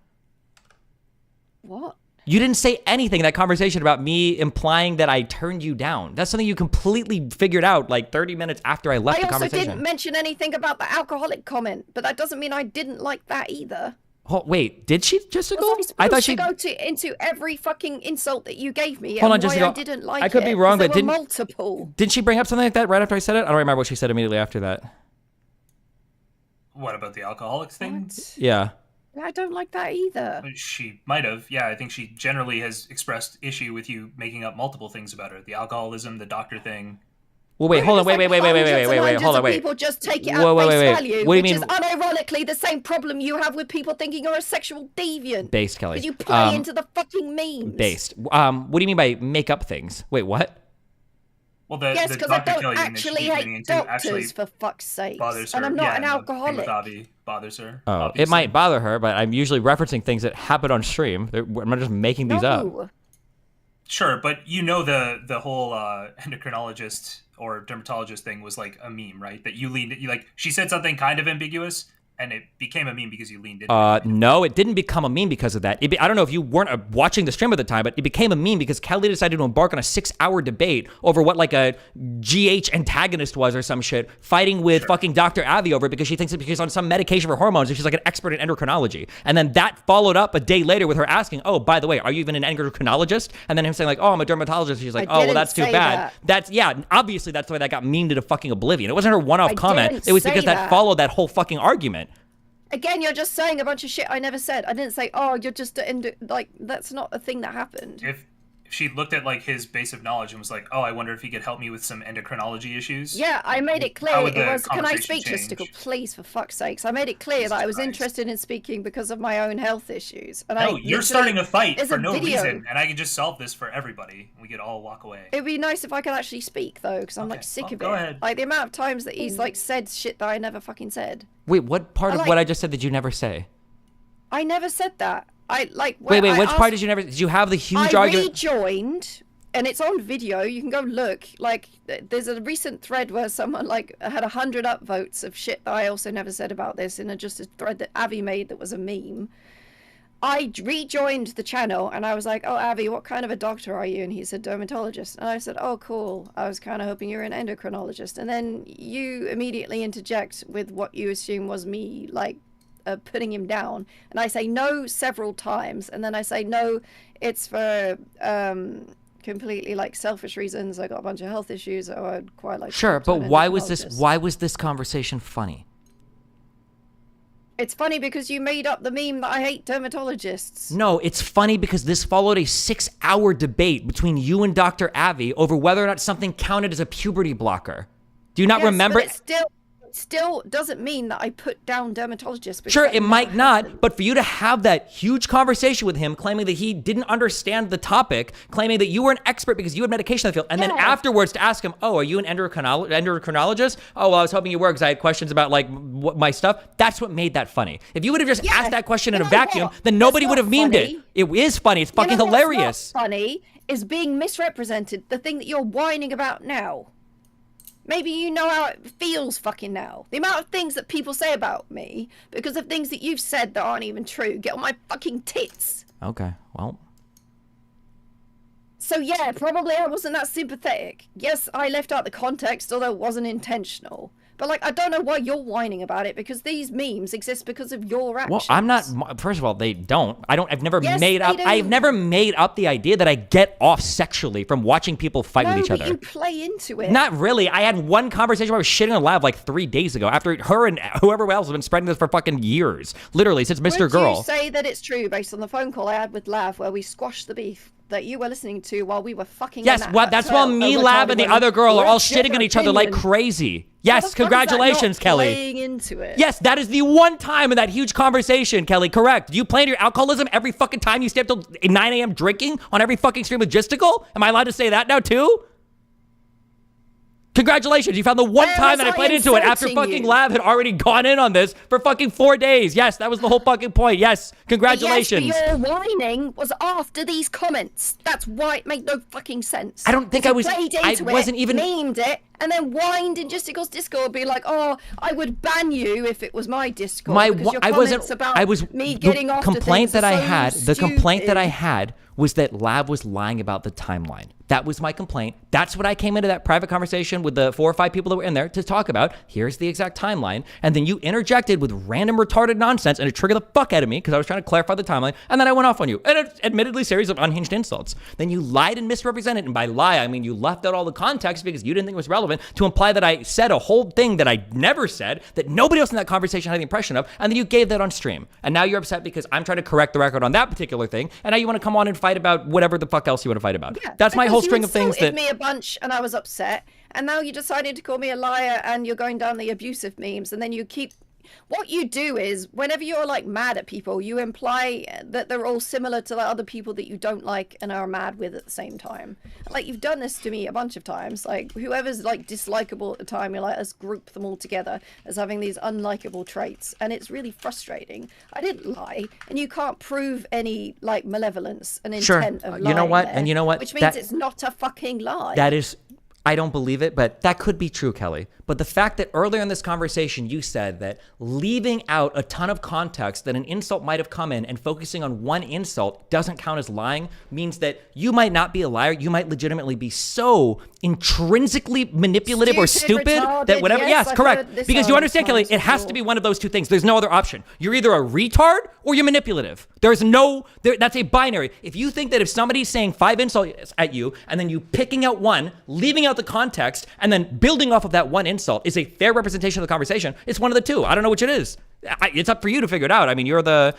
What? You didn't say anything in that conversation about me implying that I turned you down. That's something you completely figured out like 30 minutes after I left the I also conversation. didn't mention anything about the alcoholic comment, but that doesn't mean I didn't like that either. Oh, wait, did she, Jessica? Was I thought supposed she. to go into every fucking insult that you gave me Hold on, and why Jessica. I didn't like it. I could be wrong, there but were didn't multiple. Didn't she bring up something like that right after I said it? I don't remember what she said immediately after that. What about the alcoholics thing? Yeah. I don't like that either. She might have. Yeah, I think she generally has expressed issue with you making up multiple things about her. The alcoholism, the doctor thing. Well, wait, hold on, wait, hold on, wait. People just take it Whoa, at wait, face wait. value, What do you which is mean- unironically the same problem you have with people thinking you're a sexual deviant. Based, Kelly. Because you play into the fucking memes. Based. What do you mean by make up things? Wait, what? Well, the Yes, the because I Dr. don't Kelly thing that actually she's getting hate into doctors, actually for fuck's sake. bothers her. And I'm not Yeah, an the thing with alcoholic. Avi bothers her. Oh, it obviously. might bother her, but I'm usually referencing things that happen on stream. I'm not just making these up. No. Sure, but you know the whole endocrinologist or dermatologist thing was like a meme, right? That you leaned, she said something kind of ambiguous, and it became a meme because you leaned into it. No, it didn't become a meme because of that. I don't know if you weren't watching the stream at the time, but it became a meme because Kelly decided to embark on a 6-hour debate over what like a GH antagonist was or some shit, fighting with fucking Dr. Avi over it because she thinks that she's on some medication for hormones and she's like an expert in endocrinology. And then that followed up a day later with her asking, oh, by the way, are you even an endocrinologist? And then him saying like, oh, I'm a dermatologist. She's like, I oh, well, didn't that's too say bad. that. That's, yeah, obviously that's the way that got memed into fucking oblivion. It wasn't her one-off I comment. didn't It was say because that that. followed that whole fucking argument. Again, you're just saying a bunch of shit I never said. I didn't say, oh, you're just like that's not a thing that happened. If she looked at like his base of knowledge and was like, oh, I wonder if he could help me with some endocrinology issues. Yeah, I made it clear How would it the was. Can I conversation speak, change? Justical? Please, for fuck's sakes. I made it clear that I was interested in speaking because of my own health issues. And No, I you're literally- starting a fight there's for a no video. reason, and I can just solve this for everybody. We could all walk away. It'd be nice if I could actually speak though, because I'm like sick well, of go it. ahead. Like the amount of times that he's like said shit that I never fucking said. Wait, what part I of like- what I just said did you never say? I never said that. I like. Wait, which part did you never? Did you have the huge I argument? rejoined, and it's on video. You can go look. Like, there's a recent thread where someone like had 100 upvotes of shit that I also never said about this in just a thread that Avi made that was a meme. I rejoined the channel and I was like, "Oh, Avi, what kind of a doctor are you?" And he said, "Dermatologist." And I said, "Oh, cool. I was kind of hoping you were an endocrinologist." And then you immediately interject with what you assume was me, like. Putting him down, and I say no several times, and then I say no, it's for completely like selfish reasons. I got a bunch of health issues, so I'd quite like. Sure, to talk but to an why was this? endocrinologist. Why was this conversation funny? It's funny because you made up the meme that I hate dermatologists. No, it's funny because this followed a 6-hour debate between you and Dr. Avi over whether or not something counted as a puberty blocker. Do you not Yes, remember? But it still doesn't mean that I put down dermatologists. because Sure, that it never might not, happened. but for you to have that huge conversation with him, claiming that he didn't understand the topic, claiming that you were an expert because you had medication in the field, and then Yeah. afterwards to ask him, "Oh, are you an endocrinologist?" "Oh, well, I was hoping you were because I had questions about like my stuff." That's what made that funny. If you would have just asked that question in a know vacuum, what? then nobody That's would have not memed it. funny. It is funny. It's fucking You know what's hilarious. not funny is being misrepresented. The thing that you're whining about now. Maybe you know how it feels fucking now. The amount of things that people say about me because of things that you've said that aren't even true get on my fucking tits. Okay, well, So yeah, probably I wasn't that sympathetic. Yes, I left out the context, although it wasn't intentional. But like, I don't know why you're whining about it because these memes exist because of your actions. well, I'm not. First of all, they don't. I've never Yes, made they up. do. I've never made up the idea that I get off sexually from watching people fight No, with each but other. you play into it. Not really. I had one conversation where I was shitting on Lav like 3 days ago after her and whoever else has been spreading this for fucking years. Literally, since Mr. Would Girl. you say that it's true based on the phone call I had with Lav where we squashed the beef that you were listening to while we were fucking Yes, in that well, that's while hotel me, over Lav, and the Toddy other girl are We're all of shitting on different each other like opinion. crazy. How Yes, the fuck is that congratulations, not Kelly. Playing into it. Yes, that is the one time in that huge conversation, Kelly. Correct. You play into your alcoholism every fucking time you stay up till 9 a.m. drinking on every fucking stream logistical? Am I allowed to say that now too? Congratulations, you found the one Where time was that I I played into it after insulting fucking you? Lav had already gone in on this for fucking 4 days. Yes, that was the whole fucking point. Yes, congratulations. Yes, but your whining was after these comments. That's why it made no fucking sense. I don't think You I was- played I into wasn't it, even- memed it, and then whined in Justicle's Discord, be like, "Oh, I would ban you if it was my Discord." My because your I comments wasn't. about I was me the getting off complaint to that I things are had. so The complaint that I stupid. had was that Lav was lying about the timeline. That was my complaint. That's what I came into that private conversation with the 4 or 5 people that were in there to talk about. Here's the exact timeline. And then you interjected with random retarded nonsense and it triggered the fuck out of me because I was trying to clarify the timeline. And then I went off on you. And it's admittedly a series of unhinged insults. Then you lied and misrepresented. And by lie, I mean you left out all the context because you didn't think it was relevant to imply that I said a whole thing that I never said, that nobody else in that conversation had the impression of. And then you gave that on stream. And now you're upset because I'm trying to correct the record on that particular thing. And now you want to come on and fight about whatever the fuck else you want to fight about. Yeah, that's my because whole you string of things insulted that... me a bunch and I was upset, and now you decided to call me a liar and you're going down the abusive memes, and then you keep... What you do is, whenever you're like mad at people, you imply that they're all similar to the other people that you don't like and are mad with at the same time. Like, you've done this to me a bunch of times. Like, whoever's like dislikable at the time, you're like, let's group them all together as having these unlikable traits, and it's really frustrating. I didn't lie, and you can't prove any like malevolence and intent of lying. You know what? There, And you know what? which means That- it's not a fucking lie. That is, I don't believe it, but that could be true, Kelly. But the fact that earlier in this conversation, you said that leaving out a ton of context that an insult might have come in and focusing on one insult doesn't count as lying means that you might not be a liar. You might legitimately be so intrinsically manipulative or Stupid, stupid that retarded. whatever. Yes, Yes, I've correct. heard this Because you all understand, the Kelly, time it has before. to be one of those two things. There's no other option. You're either a retard or you're manipulative. There's no, that's a binary. If you think that if somebody's saying 5 insults at you and then you picking out one, leaving out the context, and then building off of that one insult is a fair representation of the conversation, it's one of the two. I don't know which it is. It's up for you to figure it out. I mean, you're the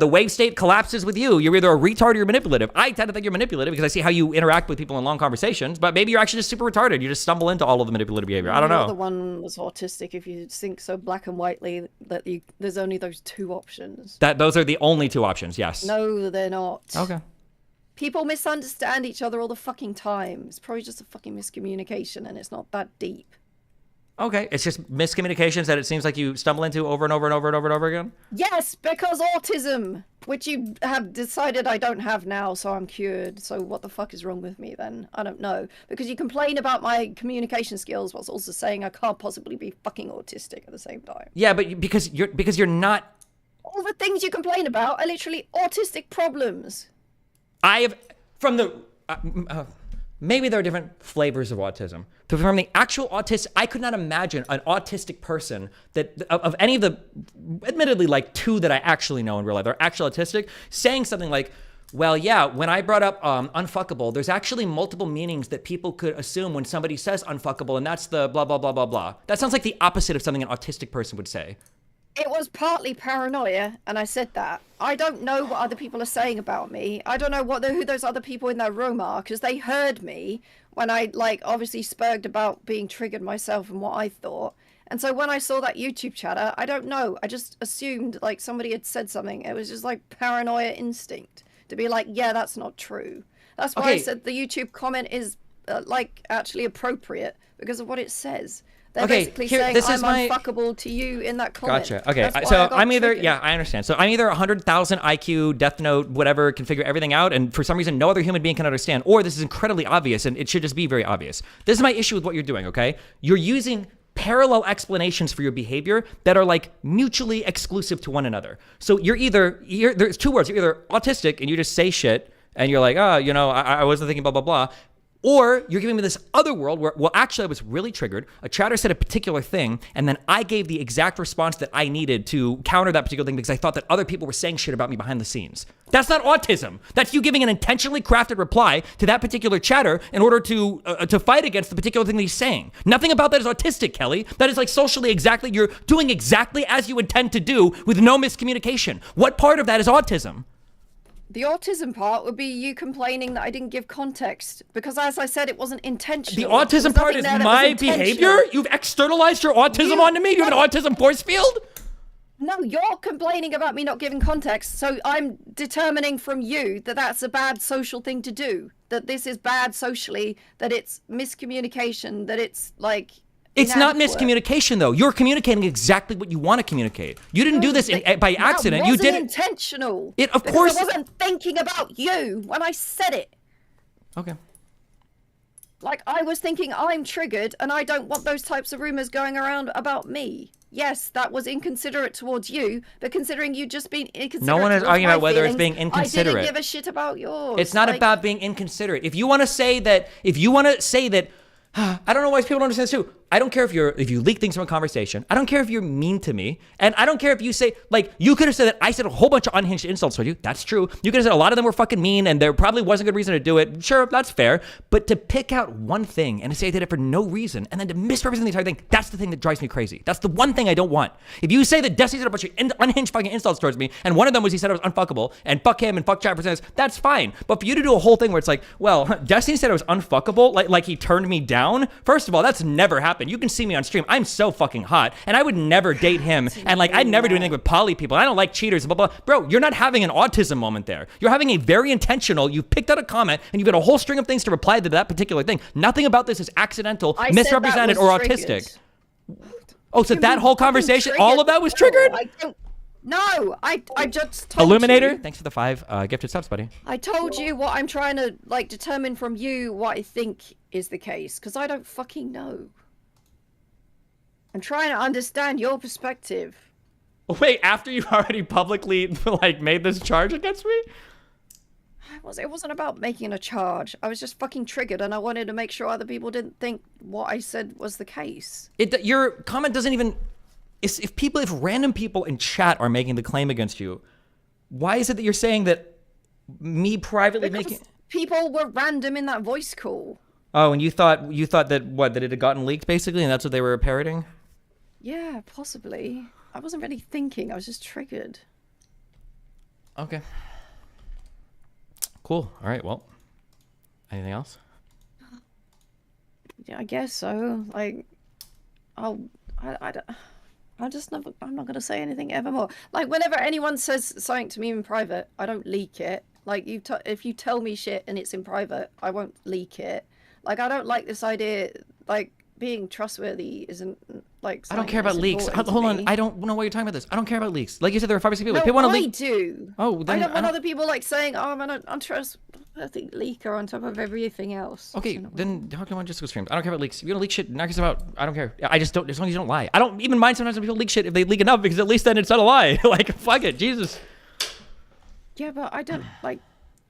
wave state collapses with you. You're either a retard or you're manipulative. I tend to think you're manipulative because I see how you interact with people in long conversations, but maybe you're actually just super retarded. You just stumble into all of the manipulative behavior. I don't The know. other one was autistic. If you think so black and whitely that there's only those 2 options. Those are the only 2 options, yes. No, they're not. Okay. People misunderstand each other all the fucking time. It's probably just a fucking miscommunication, and it's not that deep. Okay, it's just miscommunications that it seems like you stumble into over and over and over and over and over again? Yes, because autism, which you have decided I don't have now, so I'm cured. So what the fuck is wrong with me then? I don't know. Because you complain about my communication skills whilst also saying I can't possibly be fucking autistic at the same time. Yeah, but because you're not... All the things you complain about are literally autistic problems. I have, from the... maybe there are different flavors of autism. But from the actual autistic, I could not imagine an autistic person that, of any of the, admittedly like 2 that I actually know in real life, they're actually autistic, saying something like, well, yeah, when I brought up unfuckable, there's actually multiple meanings that people could assume when somebody says unfuckable, and that's the blah, blah, blah, blah, blah. That sounds like the opposite of something an autistic person would say. It was partly paranoia, and I said that. I don't know what other people are saying about me. I don't know who those other people in that room are, because they heard me when I, like, obviously spurged about being triggered myself and what I thought. And so when I saw that YouTube chatter, I don't know. I just assumed, like, somebody had said something. It was just, like, paranoia instinct to be like, yeah, that's not true. That's why I said the YouTube comment is, like, actually appropriate because of what it says. They're basically saying this I'm is my... unfuckable to you in that comment. Gotcha. Okay, That's why so I got I'm either, triggered. yeah, I understand. So I'm either 100,000 IQ, Death Note, whatever, can figure everything out, and for some reason no other human being can understand, or this is incredibly obvious, and it should just be very obvious. This is my issue with what you're doing, okay? You're using parallel explanations for your behavior that are like mutually exclusive to one another. So there's 2 words. You're either autistic and you just say shit, and you're like, oh, you know, I wasn't thinking blah, blah, blah. Or you're giving me this other world where, well, actually I was really triggered. A chatter said a particular thing, and then I gave the exact response that I needed to counter that particular thing because I thought that other people were saying shit about me behind the scenes. That's not autism. That's you giving an intentionally crafted reply to that particular chatter in order to fight against the particular thing that he's saying. Nothing about that is autistic, Kelly. That is like socially exactly, you're doing exactly as you intend to do with no miscommunication. What part of that is autism? The autism part would be you complaining that I didn't give context because, as I said, it wasn't intentional. The autism part is my behavior? You've externalized your autism onto me? You have an autism force field? No, you're complaining about me not giving context, so I'm determining from you that that's a bad social thing to do, that this is bad socially, that it's miscommunication, that it's like... It's not inadequate. miscommunication, though. You're communicating exactly what you want to communicate. You didn't do this by accident. You did it intentional. Of course. I wasn't thinking about you when I said it. Okay. Like, I was thinking I'm triggered and I don't want those types of rumors going around about me. Yes, that was inconsiderate towards you, but considering you just been inconsiderate. No one is towards arguing my about whether it's feelings, being inconsiderate. I didn't give a shit about yours. It's not Like, about being inconsiderate. If you want to say that, I don't know why people don't understand this too. I don't care if you leak things from a conversation. I don't care if you're mean to me. And I don't care if you say, like, you could have said that I said a whole bunch of unhinged insults toward you. That's true. You could have said a lot of them were fucking mean and there probably wasn't a good reason to do it. Sure, that's fair. But to pick out one thing and to say I did it for no reason and then to misrepresent the entire thing, that's the thing that drives me crazy. That's the one thing I don't want. If you say that Destiny said a bunch of unhinged fucking insults towards me and one of them was he said I was unfuckable and fuck him and fuck chat presenters, that's fine. But for you to do a whole thing where it's like, well, Destiny said I was unfuckable, like he turned me down. First of all, that's never happened. You can see me on stream. I'm so fucking hot, and I would never date him, and like I'd never do anything with poly people. I don't like cheaters and blah blah. Bro, you're not having an autism moment there. You're having a very intentional. You picked out a comment, and you've got a whole string of things to reply to that particular thing. Nothing about this is accidental, misrepresented, or autistic. Oh, so that whole conversation, all of that was triggered? No, I just told Illuminator, you. thanks for the 5 gifted subs, buddy. I told you what I'm trying to, like, determine from you what I think is the case, because I don't fucking know. I'm trying to understand your perspective. Wait, after you already publicly, like, made this charge against me? It wasn't about making a charge. I was just fucking triggered, and I wanted to make sure other people didn't think what I said was the case. Your comment doesn't even... If random people in chat are making the claim against you, why is it that you're saying that me privately making... People were random in that voice call. Oh, and you thought that it had gotten leaked, basically, and that's what they were parroting? Yeah, possibly. I wasn't really thinking. I was just triggered. Okay. Cool. All right. Well, anything else? Yeah, I guess so. Like, I'm not gonna say anything evermore. Like, whenever anyone says something to me in private, I don't leak it. Like, if you tell me shit and it's in private, I won't leak it. Like, I don't like this idea. Like, being trustworthy isn't like. I don't care about leaks. Hold on. I don't know why you're talking about this. I don't care about leaks. Like you said, there are 5 people. No, People want to I leak. do. Oh, then I don't want other people like saying, "Oh, I'm an untrustworthy leaker" on top of everything else. Okay, then how come on just go streams? I don't care about leaks. If you don't leak shit, knock yourself out. I don't care. I just don't. As long as you don't lie. I don't even mind sometimes when people leak shit if they leak enough because at least then it's not a lie. Like fuck it, Jesus. Yeah, but I don't like.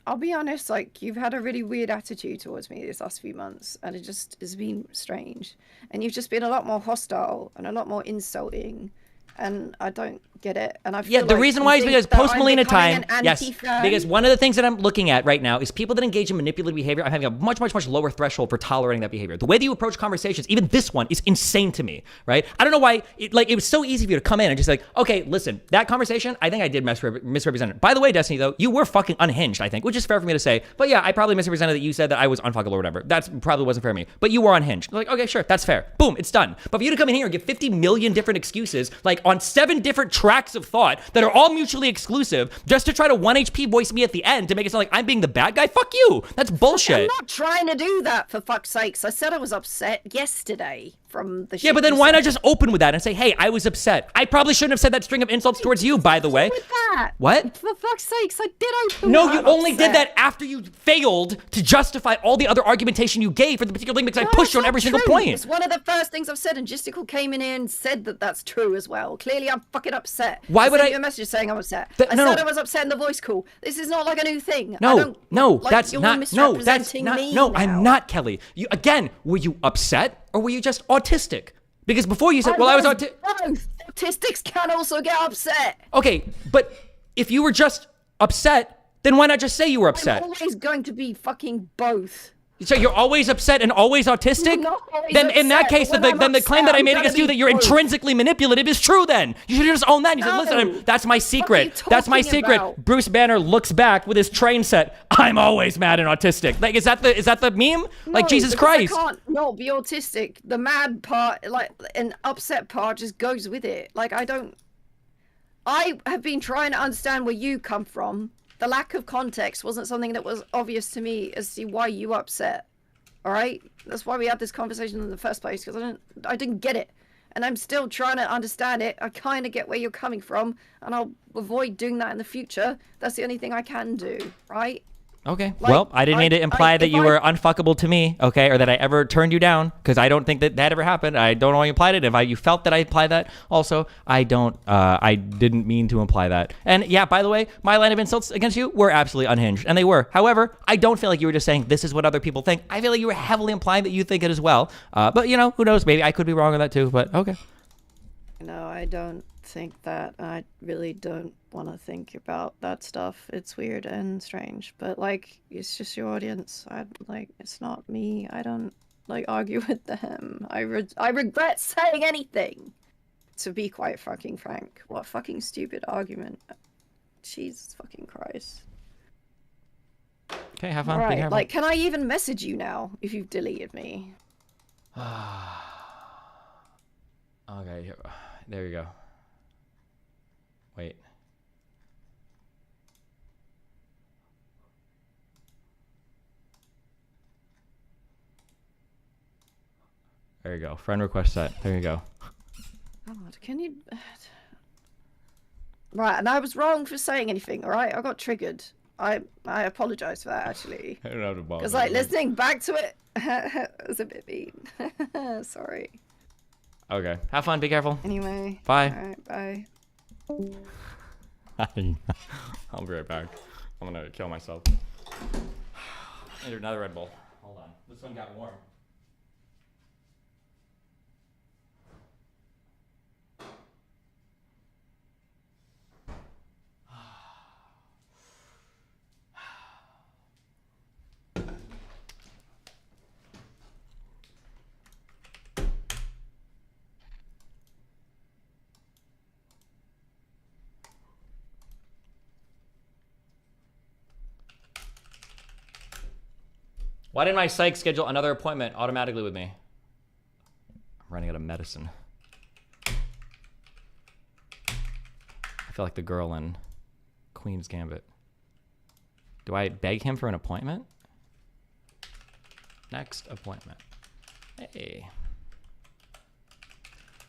I'll be honest, like, you've had a really weird attitude towards me these last few months, and it just has been strange. And you've just been a lot more hostile and a lot more insulting, and I don't get it. And I feel the reason why is because post Melina time, yes, anti-fan. because one of the things that I'm looking at right now is people that engage in manipulative behavior. I'm having a much lower threshold for tolerating that behavior. The way that you approach conversations, even this one, is insane to me, right? I don't know why, it was so easy for you to come in and just like, okay, listen, that conversation, I think I did misrepresent it. By the way, Destiny, though, you were fucking unhinged, I think, which is fair for me to say. But yeah, I probably misrepresented that you said that I was unfuckable or whatever. That probably wasn't fair to me. But you were unhinged. Like, okay, sure, that's fair. Boom, it's done. But for you to come in here and give 50 million different excuses, like on 7 different tracks of thought that are all mutually exclusive, just to try to 1 HP voice me at the end to make it sound like I'm being the bad guy, fuck you. That's bullshit. I'm not trying to do that, for fuck's sakes. I said I was upset yesterday from the shit. Yeah, but then why not just open with that and say, hey, I was upset. I probably shouldn't have said that string of insults towards you, by the way. With that? What? For fuck's sakes, I did open No, with you I'm only upset. did that after you failed to justify all the other argumentation you gave for the particular thing because I pushed you on every single point. It's one of the first things I've said, and Gistical came in here and said that that's true as well. Clearly, I'm fucking upset. Why would sent I- you a message saying I'm upset. Th- I no, said no. I was upset in the voice call. This is not like a new thing. I No, don't, no, like, that's you're not. No, that's misrepresenting not. me No, now. I'm not, Kelly. You again. Were you upset or were you just autistic? Because before you said, "Well, I was autistic." Both. Autistics can also get upset. Okay, but if you were just upset, then why not just say you were upset? I'm always going to be fucking both. So you're always upset and always autistic? I'm not always Then in that upset, case, but then when the I'm claim upset, that I made I'm against gonna you that be you're both. intrinsically manipulative is true then. You should have just owned that. And you said, No. listen, that's my What are you secret. That's my talking secret. about? Bruce Banner looks back with his train set. I'm always mad and autistic. Like, is that the meme? Like, No, Jesus because Christ. I can't not be autistic. The mad part, like, an upset part just goes with it. Like, I have been trying to understand where you come from. The lack of context wasn't something that was obvious to me as to why you were upset. All right? That's why we had this conversation in the first place, because I didn't get it. And I'm still trying to understand it. I kind of get where you're coming from, and I'll avoid doing that in the future. That's the only thing I can do, right? Okay. Like, Well, I didn't mean to imply that if you I- were unfuckable to me, okay, or that I ever turned you down, because I don't think that ever happened. I don't know why you implied it. If you felt that I implied that, also, I didn't mean to imply that. And yeah, by the way, my line of insults against you were absolutely unhinged, and they were. However, I don't feel like you were just saying this is what other people think. I feel like you were heavily implying that you think it as well. But you know, who knows? Maybe I could be wrong on that too. But okay. No, I don't think that. I really don't want to think about that stuff. It's weird and strange, but like, it's just your audience. It's not me. I don't like argue with them. I regret saying anything. To be quite fucking frank, what a fucking stupid argument. Jesus fucking Christ. Okay, have fun. Be Right, careful. like, can I even message you now if you've deleted me? Okay, there you go. Wait. There you go. Friend request set. There you go. God, can you... Right, and I was wrong for saying anything, alright? I got triggered. I apologize for that, actually. I don't know how to bother. Because, like, listening back to it was a bit mean. Sorry. Okay. Have fun. Be careful. Anyway. Bye. Alright, bye. I'll be right back. I'm gonna kill myself. I need another Red Bull. Hold on. This one got warm. Why didn't my psych schedule another appointment automatically with me? I'm running out of medicine. I feel like the girl in Queen's Gambit. Do I beg him for an appointment? Next appointment. Hey.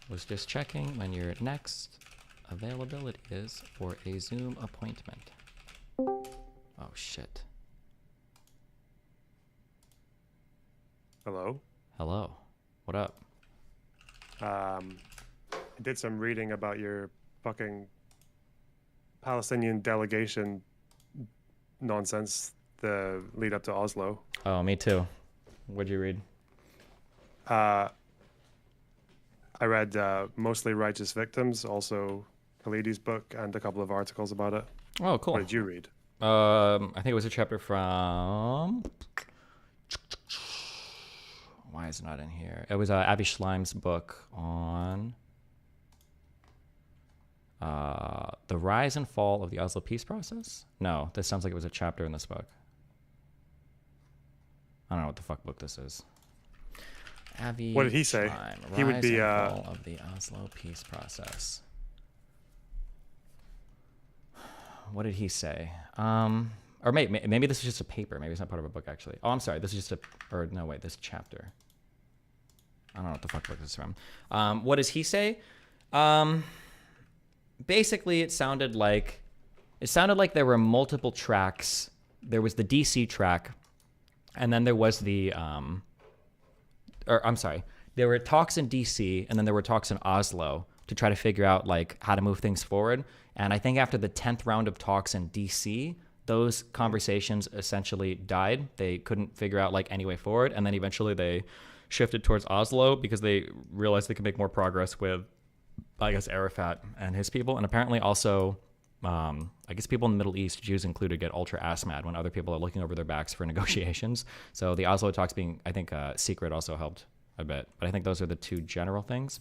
Was just checking when your next availability is for a Zoom appointment. Oh shit. Hello. Hello. What up? I did some reading about your fucking Palestinian delegation nonsense, the lead up to Oslo. Oh, me too. What'd you read? I read Mostly Righteous Victims, also Khalidi's book, and a couple of articles about it. Oh, cool. What did you read? I think it was a chapter from... Why is it not in here? It was Abby Schleim's book on the rise and fall of the Oslo peace process. No, this sounds like it was a chapter in this book. I don't know what the fuck book this is. Abby What did he say? Schleim, He would Rise be, and fall of the Oslo peace process. What did he say? Or maybe this is just a paper. Maybe it's not part of a book, actually. Oh, I'm sorry. This is just or no, wait, this chapter. I don't know what the fuck book this is from. What does he say? Basically, it sounded like there were multiple tracks. There was the DC track, and then there was the there were talks in DC, and then there were talks in Oslo to try to figure out like how to move things forward. And I think after the 10th round of talks in DC, those conversations essentially died. They couldn't figure out like any way forward, and then eventually they shifted towards Oslo because they realized they could make more progress with, I guess, Arafat and his people, and apparently also, I guess people in the Middle East, Jews included, get ultra ass mad when other people are looking over their backs for negotiations. So the Oslo talks being, I think, secret also helped a bit. But I think those are the two general things.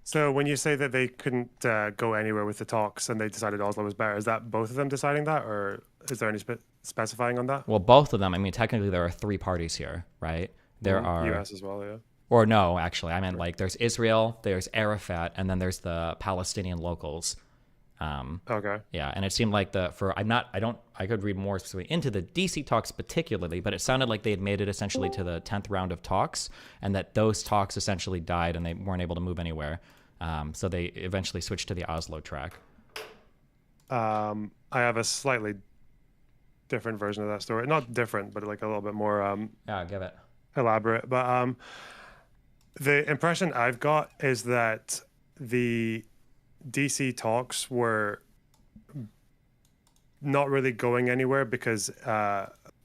So when you say that they couldn't go anywhere with the talks and they decided Oslo was better, is that both of them deciding that, or is there any specifying on that? Well, both of them. I mean, technically there are three parties here, right? There are U.S. as well, yeah. Or no, actually, I meant like there's Israel, there's Arafat, and then there's the Palestinian locals. Okay. Yeah, and it seemed like I could read more specifically into the DC talks particularly, but it sounded like they had made it essentially to the 10th round of talks, and that those talks essentially died and they weren't able to move anywhere. So they eventually switched to the Oslo track. I have a slightly different version of that story. Not different, but like a little bit more Yeah, give it. elaborate. But the impression I've got is that the DC talks were not really going anywhere because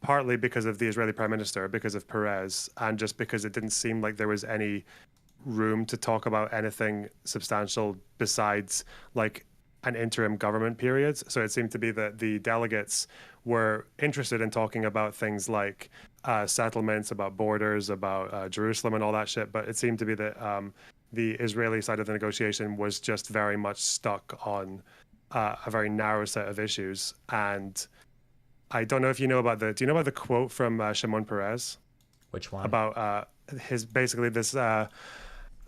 partly because of the Israeli Prime Minister, because of Perez, and just because it didn't seem like there was any room to talk about anything substantial besides like an interim government period. So it seemed to be that the delegates were interested in talking about things like settlements, about borders, about Jerusalem and all that shit. But it seemed to be that the Israeli side of the negotiation was just very much stuck on a very narrow set of issues. And I don't know if you know about do you know about the quote from Shimon Peres? Which one? About his basically this.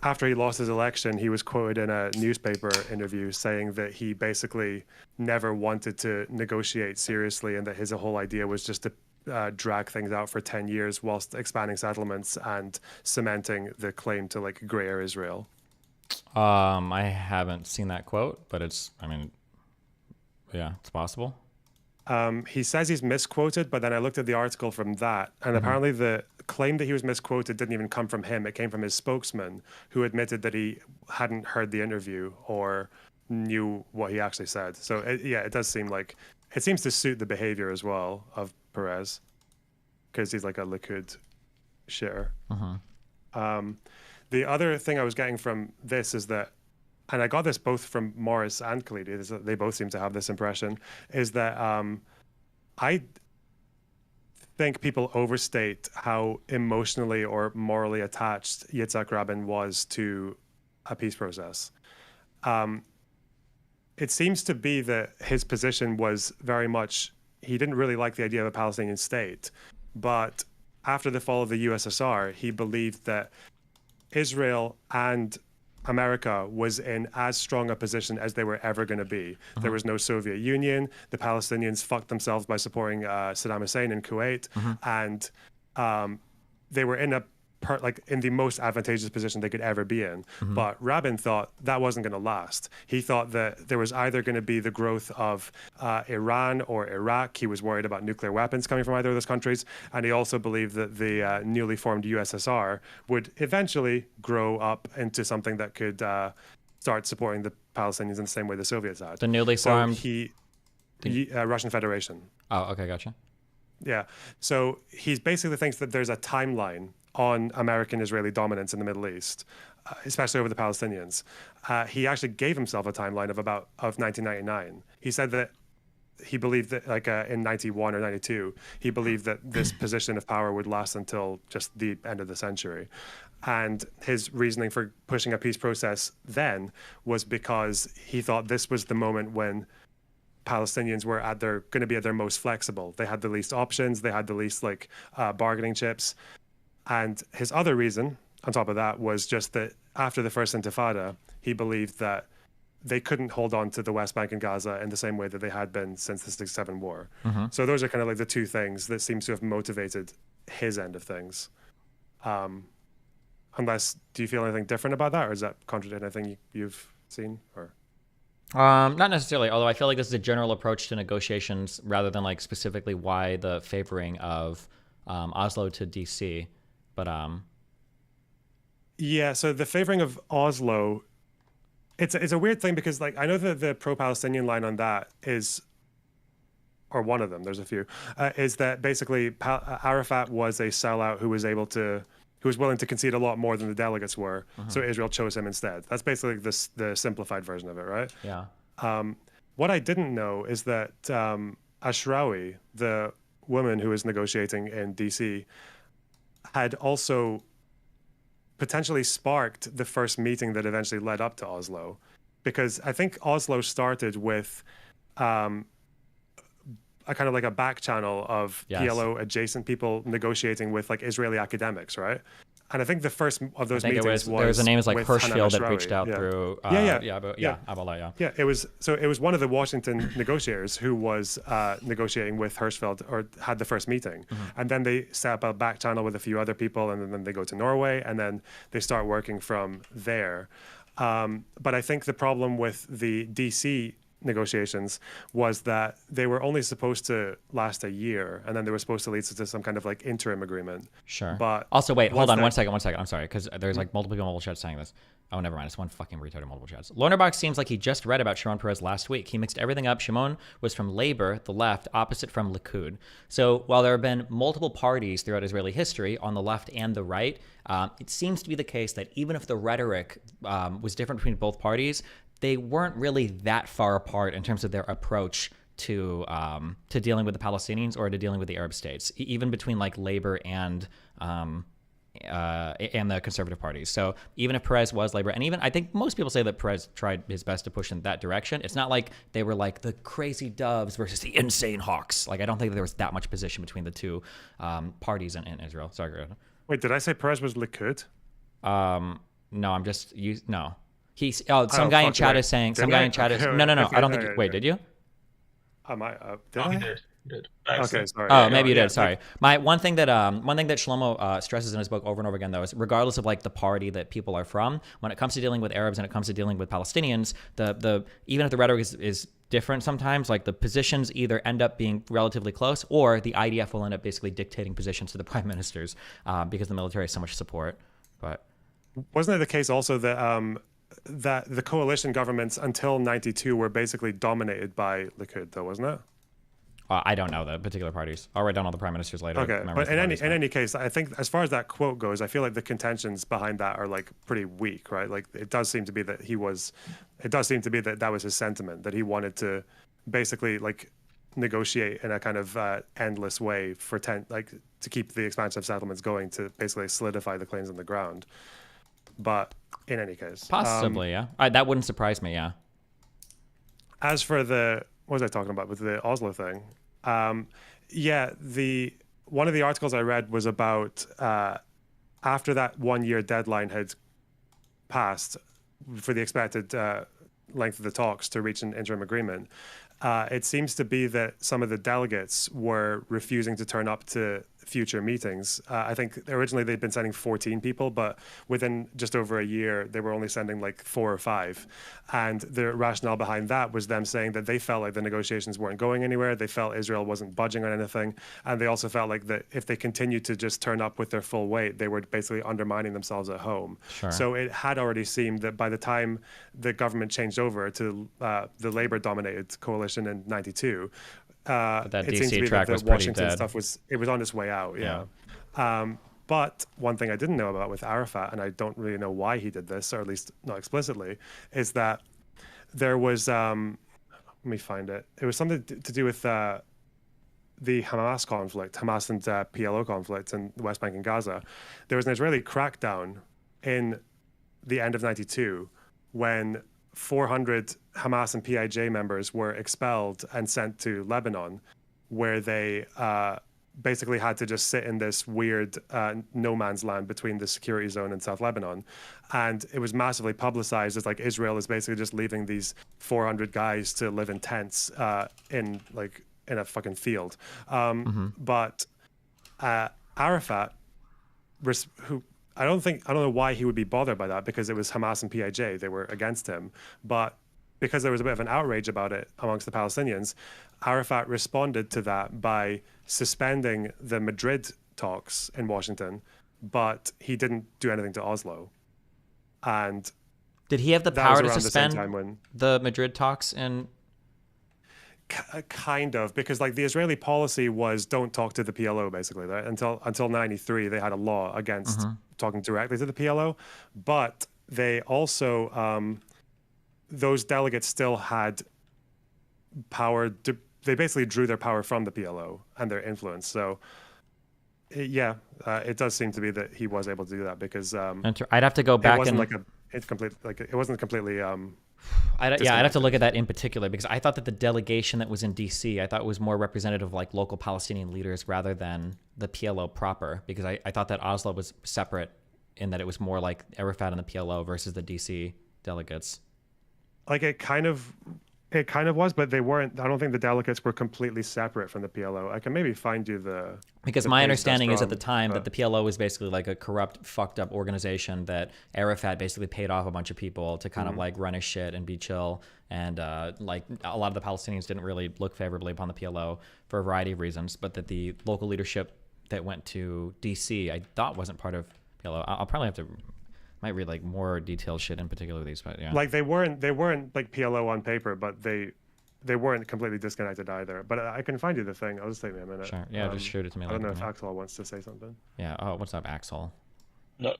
After he lost his election, he was quoted in a newspaper interview saying that he basically never wanted to negotiate seriously and that his whole idea was just to drag things out for 10 years whilst expanding settlements and cementing the claim to like greater Israel. I haven't seen that quote, but I mean, yeah, it's possible. He says he's misquoted, but then I looked at the article from that, and apparently the claim that he was misquoted didn't even come from him. It came from his spokesman, who admitted that he hadn't heard the interview or knew what he actually said. So it does seem like it seems to suit the behavior as well of Perez, because he's like a Likud shitter. The other thing I was getting from this is that, and I got this both from Morris and Khalidi, they both seem to have this impression, is that I think people overstate how emotionally or morally attached Yitzhak Rabin was to a peace process. It seems to be that his position was very much, he didn't really like the idea of a Palestinian state, but after the fall of the USSR, he believed that Israel and America was in as strong a position as they were ever going to be. There was no Soviet Union. The Palestinians fucked themselves by supporting Saddam Hussein in Kuwait, and they were in in the most advantageous position they could ever be in. But Rabin thought that wasn't going to last. He thought that there was either going to be the growth of Iran or Iraq. He was worried about nuclear weapons coming from either of those countries. And he also believed that the newly formed USSR would eventually grow up into something that could start supporting the Palestinians in the same way the Soviets had. The newly formed... Russian Federation. Oh, okay, gotcha. Yeah. So he basically thinks that there's a timeline on American-Israeli dominance in the Middle East, especially over the Palestinians. He actually gave himself a timeline of 1999. He said that he believed that, like in 91 or 92, he believed that this position of power would last until just the end of the century. And his reasoning for pushing a peace process then was because he thought this was the moment when Palestinians were going to be at their most flexible. They had the least options. They had the least bargaining chips. And his other reason, on top of that, was just that after the first Intifada, he believed that they couldn't hold on to the West Bank and Gaza in the same way that they had been since the 6-7 war. So those are kind of like the two things that seems to have motivated his end of things. Unless, do you feel anything different about that, or does that contradict anything you've seen? Or not necessarily, although I feel like this is a general approach to negotiations rather than like specifically why the favoring of Oslo to DC. But yeah, so the favoring of Oslo, it's a weird thing because like I know that the pro-Palestinian line on that is, or one of them, there's a few, is that basically Arafat was a sellout who was willing to concede a lot more than the delegates were, so Israel chose him instead. That's basically the simplified version of it, right? Yeah. What I didn't know is that Ashrawi, the woman who was negotiating in DC, had also potentially sparked the first meeting that eventually led up to Oslo, because I think Oslo started with a kind of like a back channel of PLO adjacent people negotiating with like Israeli academics, right? And I think the first of those meetings was there was a name like with Hirschfield Hanan that reached out Ashrawi. through It was one of the Washington negotiators who was negotiating with Hirschfeld, or had the first meeting, and then they set up a back channel with a few other people, and then they go to Norway, and then they start working from there. But I think the problem with the DC negotiations was that they were only supposed to last a year, and then they were supposed to lead to some kind of like interim agreement. Sure. But also, wait, hold once on that- one second. I'm sorry, because there's like multiple people in multiple chats saying this. Oh, never mind. It's one fucking retard in multiple chats. Lonerbox seems like he just read about Shimon Peres last week. He mixed everything up. Shimon was from Labor, the left, opposite from Likud. So while there have been multiple parties throughout Israeli history on the left and the right, it seems to be the case that even if the rhetoric was different between both parties, they weren't really that far apart in terms of their approach to dealing with the Palestinians or to dealing with the Arab states, even between like Labor and the conservative parties. So even if Perez was Labor, and even I think most people say that Perez tried his best to push in that direction, it's not like they were like the crazy doves versus the insane hawks. Like I don't think there was that much position between the two parties in Israel. Sorry, go ahead. Wait, did I say Perez was Likud? No, I'm just no. He's some guy in chat is saying some guy in chat is no. I don't think. Wait, did you? Did No, I? he did. He did. Okay, sorry. Oh, maybe you did. Sorry. One thing that Shlomo stresses in his book over and over again, though, is regardless of like the party that people are from, when it comes to dealing with Arabs and it comes to dealing with Palestinians, the even if the rhetoric is different sometimes, like the positions either end up being relatively close, or the IDF will end up basically dictating positions to the prime ministers because the military has so much support. But wasn't it the case also that that the coalition governments until '92 were basically dominated by Likud, though, wasn't it? I don't know the particular parties. I'll write down all the prime ministers later. Okay, but in any case, I think as far as that quote goes, I feel like the contentions behind that are like pretty weak, right? Like it does seem to be that that was his sentiment, that he wanted to basically like negotiate in a kind of endless way for to keep the expansion of settlements going, to basically solidify the claims on the ground. But in any case, possibly, yeah, that wouldn't surprise me. Yeah. As for what was I talking about with the Oslo thing? One of the articles I read was about after that 1 year deadline had passed for the expected length of the talks to reach an interim agreement. It seems to be that some of the delegates were refusing to turn up to future meetings. I think originally they'd been sending 14 people, but within just over a year, they were only sending like 4 or 5. And the rationale behind that was them saying that they felt like the negotiations weren't going anywhere. They felt Israel wasn't budging on anything. And they also felt like that if they continued to just turn up with their full weight, they were basically undermining themselves at home. Sure. So it had already seemed that by the time the government changed over to the Labor-dominated coalition in '92, that it seems to DC be track that was the pretty Washington dead. stuff was on its way out. Yeah. But one thing I didn't know about with Arafat, and I don't really know why he did this, or at least not explicitly, is that there was let me find it. It was something to do with the Hamas conflict, Hamas and PLO conflict in the West Bank and Gaza. There was an Israeli crackdown in the end of '92 when 400 Hamas and PIJ members were expelled and sent to Lebanon, where they basically had to just sit in this weird no man's land between the security zone and South Lebanon. And it was massively publicized as like Israel is basically just leaving these 400 guys to live in tents in a fucking field. But Arafat, who I don't know why he would be bothered by that, because it was Hamas and PIJ. They were against him. But because there was a bit of an outrage about it amongst the Palestinians, Arafat responded to that by suspending the Madrid talks in Washington, but he didn't do anything to Oslo. And did he have the that was power to around the same suspend time when the Madrid talks? And kind of, because like the Israeli policy was don't talk to the PLO basically. Right? Until '93, they had a law against talking directly to the PLO, but they also those delegates still had power. They basically drew their power from the PLO and their influence. So it does seem to be that he was able to do that, because I'd have to go back it wasn't and it wasn't completely. I'd have to look at that in particular, because I thought that the delegation that was in DC, I thought it was more representative of like local Palestinian leaders rather than the PLO proper, because I thought that Oslo was separate in that it was more like Arafat and the PLO versus the DC delegates. Like it It kind of was, but they weren't. I don't think the delegates were completely separate from the PLO. I can maybe find you the. Because the my page understanding that's is at the from, time that but- the PLO was basically like a corrupt, fucked up organization that Arafat basically paid off a bunch of people to kind of like run his shit and be chill. And like a lot of the Palestinians didn't really look favorably upon the PLO for a variety of reasons, but that the local leadership that went to DC, I thought wasn't part of PLO. I'll probably have to. Might read like more detailed shit in particular these, but yeah. Like they weren't like PLO on paper, but they weren't completely disconnected either. But I can find you the thing. I'll just take me a minute. Sure. Yeah, just shoot it to me. I don't know if later. Axel wants to say something. Yeah. Oh, what's up, Axel? No.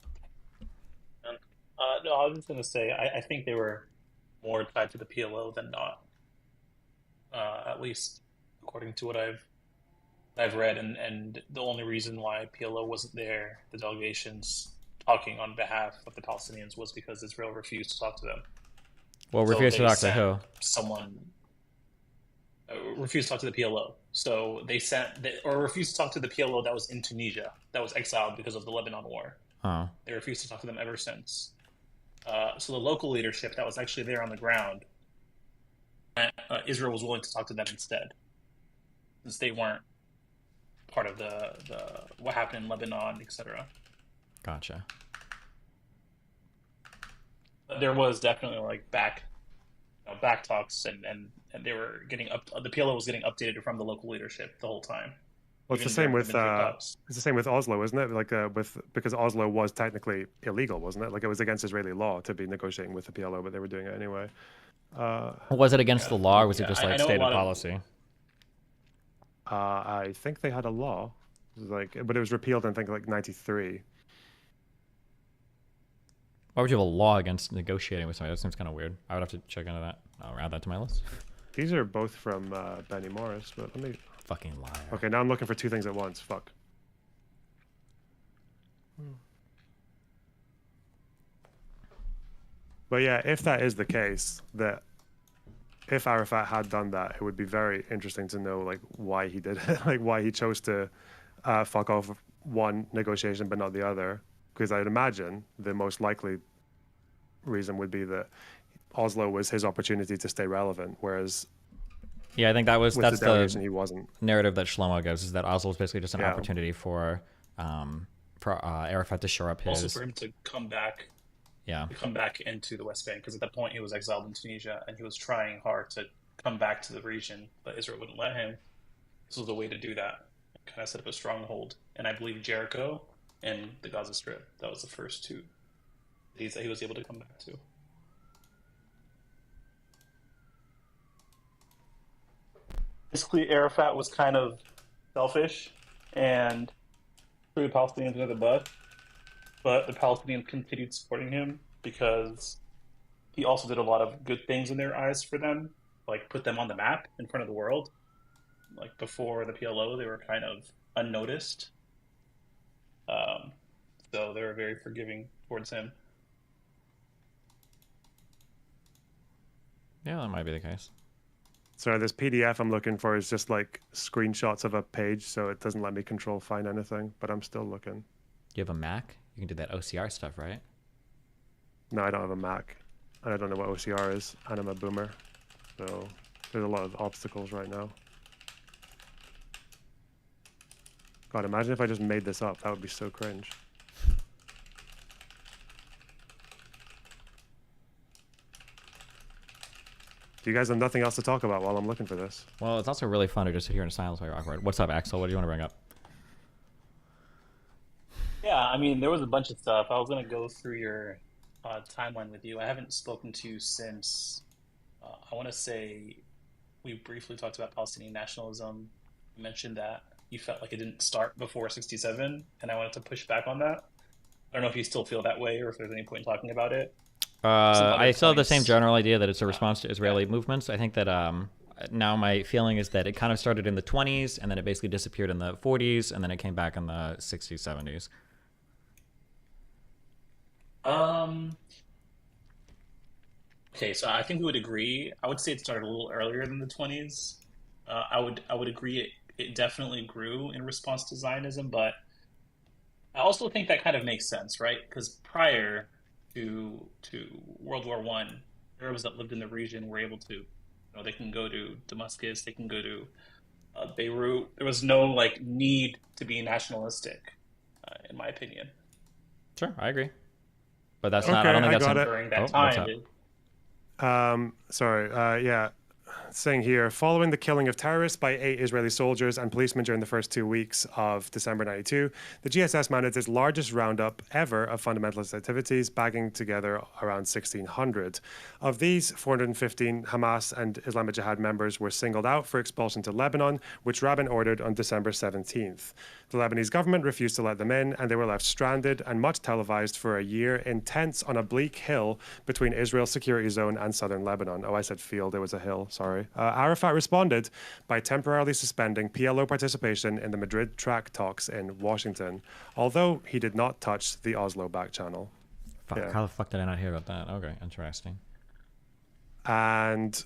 No, I was just gonna say I think they were more tied to the PLO than not. At least according to what I've read, and the only reason why PLO wasn't there, the delegations talking on behalf of the Palestinians, was because Israel refused to talk to them. Well, refused to they talk to sent who? Someone refused to talk to the PLO. So they refused to talk to the PLO that was in Tunisia, that was exiled because of the Lebanon War. Oh. They refused to talk to them ever since. So the local leadership that was actually there on the ground, Israel was willing to talk to them instead, since they weren't part of the what happened in Lebanon, etc. Gotcha. There was definitely like back talks, and they were getting up. The PLO was getting updated from the local leadership the whole time. Well, it's the even same during with the military talks. it's the same with Oslo, isn't it? Like because Oslo was technically illegal, wasn't it? Like it was against Israeli law to be negotiating with the PLO, but they were doing it anyway. Was it against the law, or was it just I like know a stated lot of- policy? I think they had a law, it was like, but it was repealed in I think like '93. Why would you have a law against negotiating with somebody? That seems kind of weird. I would have to check into that. I'll add that to my list. These are both from Benny Morris, but let me. Fucking liar. Okay, now I'm looking for two things at once. Fuck. But yeah, if that is the case, that if Arafat had done that, it would be very interesting to know like why he did it, like why he chose to fuck off one negotiation but not the other. Because I'd imagine the most likely reason would be that Oslo was his opportunity to stay relevant, whereas Yeah, I think that's the the delegation he wasn't. narrative that Shlomo gives, is that Oslo was basically just an Yeah. opportunity for Arafat to shore up his. Also for him to come back. Yeah. To come back into the West Bank, because at that point he was exiled in Tunisia and he was trying hard to come back to the region, but Israel wouldn't let him. This was a way to do that, kind of set up a stronghold. And I believe Jericho and the Gaza Strip, that was the first two cities that he was able to come back to. Basically, Arafat was kind of selfish and threw the Palestinians under the bus, but the Palestinians continued supporting him because he also did a lot of good things in their eyes for them, like put them on the map in front of the world. Like before the PLO, they were kind of unnoticed. So they were very forgiving towards him. Yeah, that might be the case. Sorry, this PDF I'm looking for is just like screenshots of a page, so it doesn't let me control find anything, but I'm still looking. You have a Mac? You can do that OCR stuff, right? No, I don't have a Mac. And I don't know what OCR is, and I'm a boomer. So there's a lot of obstacles right now. God, imagine if I just made this up. That would be so cringe. Do you guys have nothing else to talk about while I'm looking for this? Well, it's also really fun to just sit here in silence while you're awkward. What's up, Axel? What do you want to bring up? Yeah, I mean, there was a bunch of stuff. I was going to go through your timeline with you. I haven't spoken to you since, I want to say, we briefly talked about Palestinian nationalism. You mentioned that you felt like it didn't start before 67, and I wanted to push back on that. I don't know if you still feel that way or if there's any point in talking about it. I still have the same general idea that it's a response to Israeli movements. I think that now my feeling is that it kind of started in the 20s, and then it basically disappeared in the 40s, and then it came back in the 60s, 70s. Okay, so I think we would agree. I would say it started a little earlier than the 20s. I would agree it definitely grew in response to Zionism, but I also think that kind of makes sense, right? Because prior to World War I, Arabs that lived in the region were able to You know, they can go to Damascus, they can go to Beirut. There was no like need to be nationalistic, in my opinion. Sure, I agree. But that's not. I don't think that's got it. During that what's time. up? Sorry. Yeah. Saying here, following the killing of terrorists by 8 Israeli soldiers and policemen during the first 2 weeks of December 92, the GSS mounted its largest roundup ever of fundamentalist activities, bagging together around 1,600. Of these, 415 Hamas and Islamic Jihad members were singled out for expulsion to Lebanon, which Rabin ordered on December 17th. The Lebanese government refused to let them in, and they were left stranded and much televised for a year in tents on a bleak hill between Israel's security zone and southern Lebanon. Oh, I said field, it was a hill, sorry. Arafat responded by temporarily suspending PLO participation in the Madrid track talks in Washington, although he did not touch the Oslo back channel. Fuck, Yeah. how the fuck did I not hear about that? Okay, interesting. And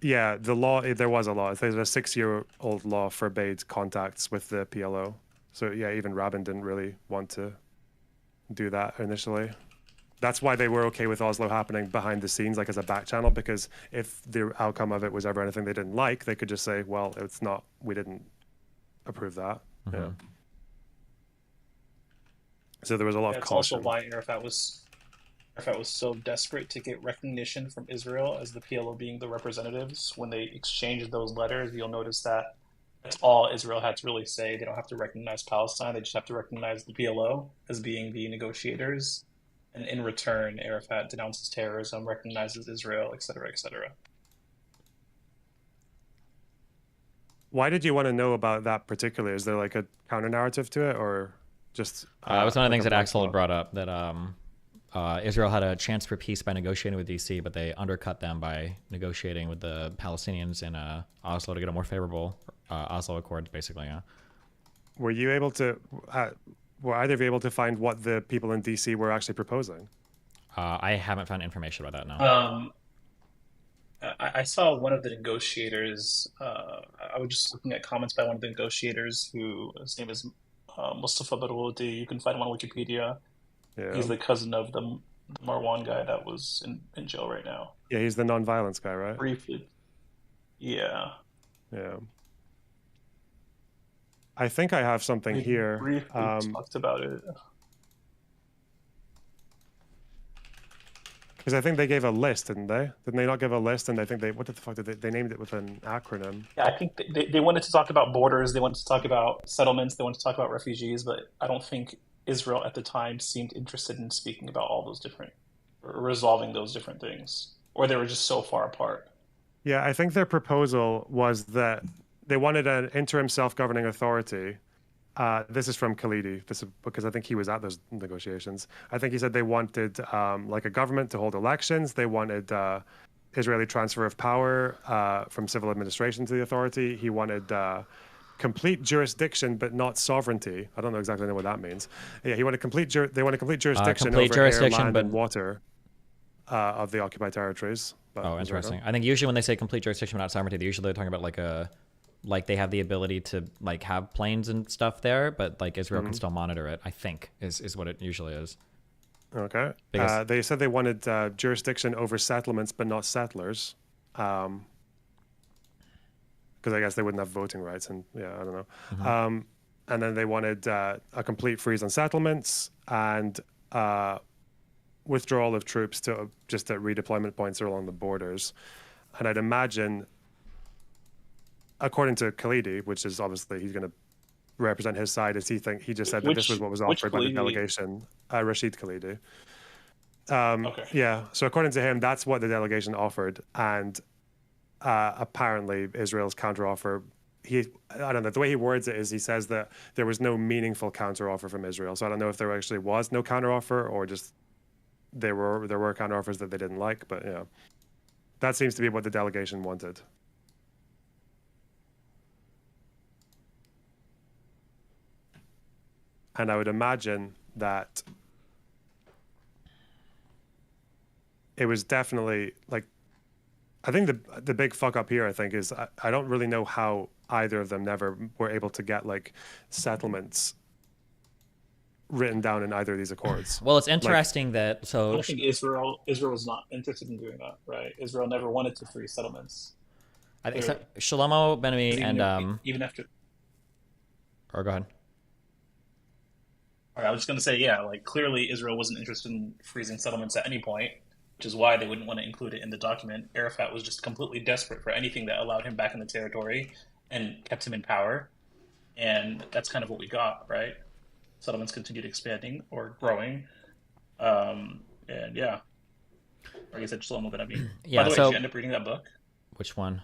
yeah, the law, there was a law. There's a 6-year-old law forbade contacts with the PLO. So yeah, even Rabin didn't really want to do that initially. That's why they were okay with Oslo happening behind the scenes, like as a back channel, because if the outcome of it was ever anything they didn't like, they could just say, well, it's not, we didn't approve that. Yeah. So there was a lot of That's caution. also why Arafat was so desperate to get recognition from Israel as the PLO being the representatives. When they exchanged those letters, you'll notice that that's all Israel had to really say. They don't have to recognize Palestine. They just have to recognize the PLO as being the negotiators. And in return, Arafat denounces terrorism, recognizes Israel, etc., etc. Why did you want to know about that particularly? Is there like a counter narrative to it, or just? It was one of the like things a that blind Axel had spot? brought up, that Israel had a chance for peace by negotiating with DC, but they undercut them by negotiating with the Palestinians in Oslo to get a more favorable Oslo Accords, basically. Yeah. Were you able to? Were either of you able to find what the people in DC were actually proposing? I haven't found information about that now. I saw one of the negotiators. I was just looking at comments by one of the negotiators, who his name is Mustafa Barghouti. You can find him on Wikipedia. Yeah. He's the cousin of the Marwan guy that was in jail right now. Yeah, he's the non-violence guy, right? Briefly. Yeah. Yeah. I think I have something We here. briefly talked about it. Because I think they gave a list, didn't they? Didn't they not give a list? And I think what the fuck did they named it with an acronym? Yeah, I think they wanted to talk about borders, they wanted to talk about settlements, they wanted to talk about refugees, but I don't think Israel at the time seemed interested in speaking about all those different, or resolving those different things, or they were just so far apart. Yeah, I think their proposal was that they wanted an interim self-governing authority. This is from Khalidi. This is because I think he was at those negotiations. I think he said they wanted like a government to hold elections. They wanted Israeli transfer of power from civil administration to the authority. He wanted complete jurisdiction, but not sovereignty. I don't know exactly what that means. Yeah, he wanted they wanted complete jurisdiction complete over jurisdiction, air, land, but- and water of the occupied territories. But Oh, interesting. I think usually when they say complete jurisdiction without sovereignty, they're talking about like they have the ability to like have planes and stuff there, but like Israel can still monitor it. I think is what it usually is. Okay. Because- They said they wanted jurisdiction over settlements, but not settlers. Because I guess they wouldn't have voting rights, and yeah, I don't know. And then they wanted a complete freeze on settlements and withdrawal of troops to just at redeployment points along the borders. And I'd imagine, according to Khalidi, which is obviously he's going to represent his side, he just said that this was what was Which offered by the Khalidi? delegation. Rashid Khalidi. Okay. Yeah. So according to him, that's what the delegation offered, and apparently Israel's counteroffer. I don't know. The way he words it is he says that there was no meaningful counteroffer from Israel. So I don't know if there actually was no counteroffer or just there were counteroffers that they didn't like. But yeah, that seems to be what the delegation wanted. And I would imagine that it was definitely like, I think the big fuck up here, I think, is I don't really know how either of them never were able to get like settlements written down in either of these accords. Well, it's interesting that I so don't think Israel was not interested in doing that, right? Israel never wanted to free settlements. I think Shlomo Ben-Ami and even after. Or go ahead. All right, I was just going to say, yeah, like clearly Israel wasn't interested in freezing settlements at any point, which is why they wouldn't want to include it in the document. Arafat was just completely desperate for anything that allowed him back in the territory and kept him in power. And that's kind of what we got, right? Settlements continued expanding or growing. And yeah, like I said, Shlomo Ben-Ami. Yeah, By the way, so, did you end up reading that book? Which one?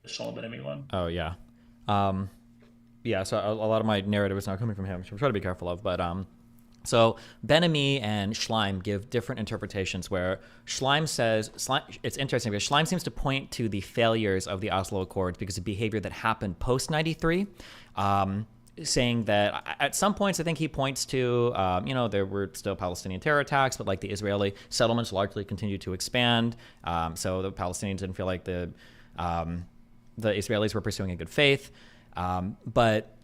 The Shlomo Ben-Ami one? Oh, yeah. Yeah, so a lot of my narrative is now coming from him, which I'm trying to be careful of. But so Ben-Ami and Schleim give different interpretations where Schleim says, it's interesting because Schleim seems to point to the failures of the Oslo Accords because of behavior that happened post-93, saying that at some points I think he points to, there were still Palestinian terror attacks, but like the Israeli settlements largely continued to expand. So the Palestinians didn't feel like the Israelis were pursuing in good faith. But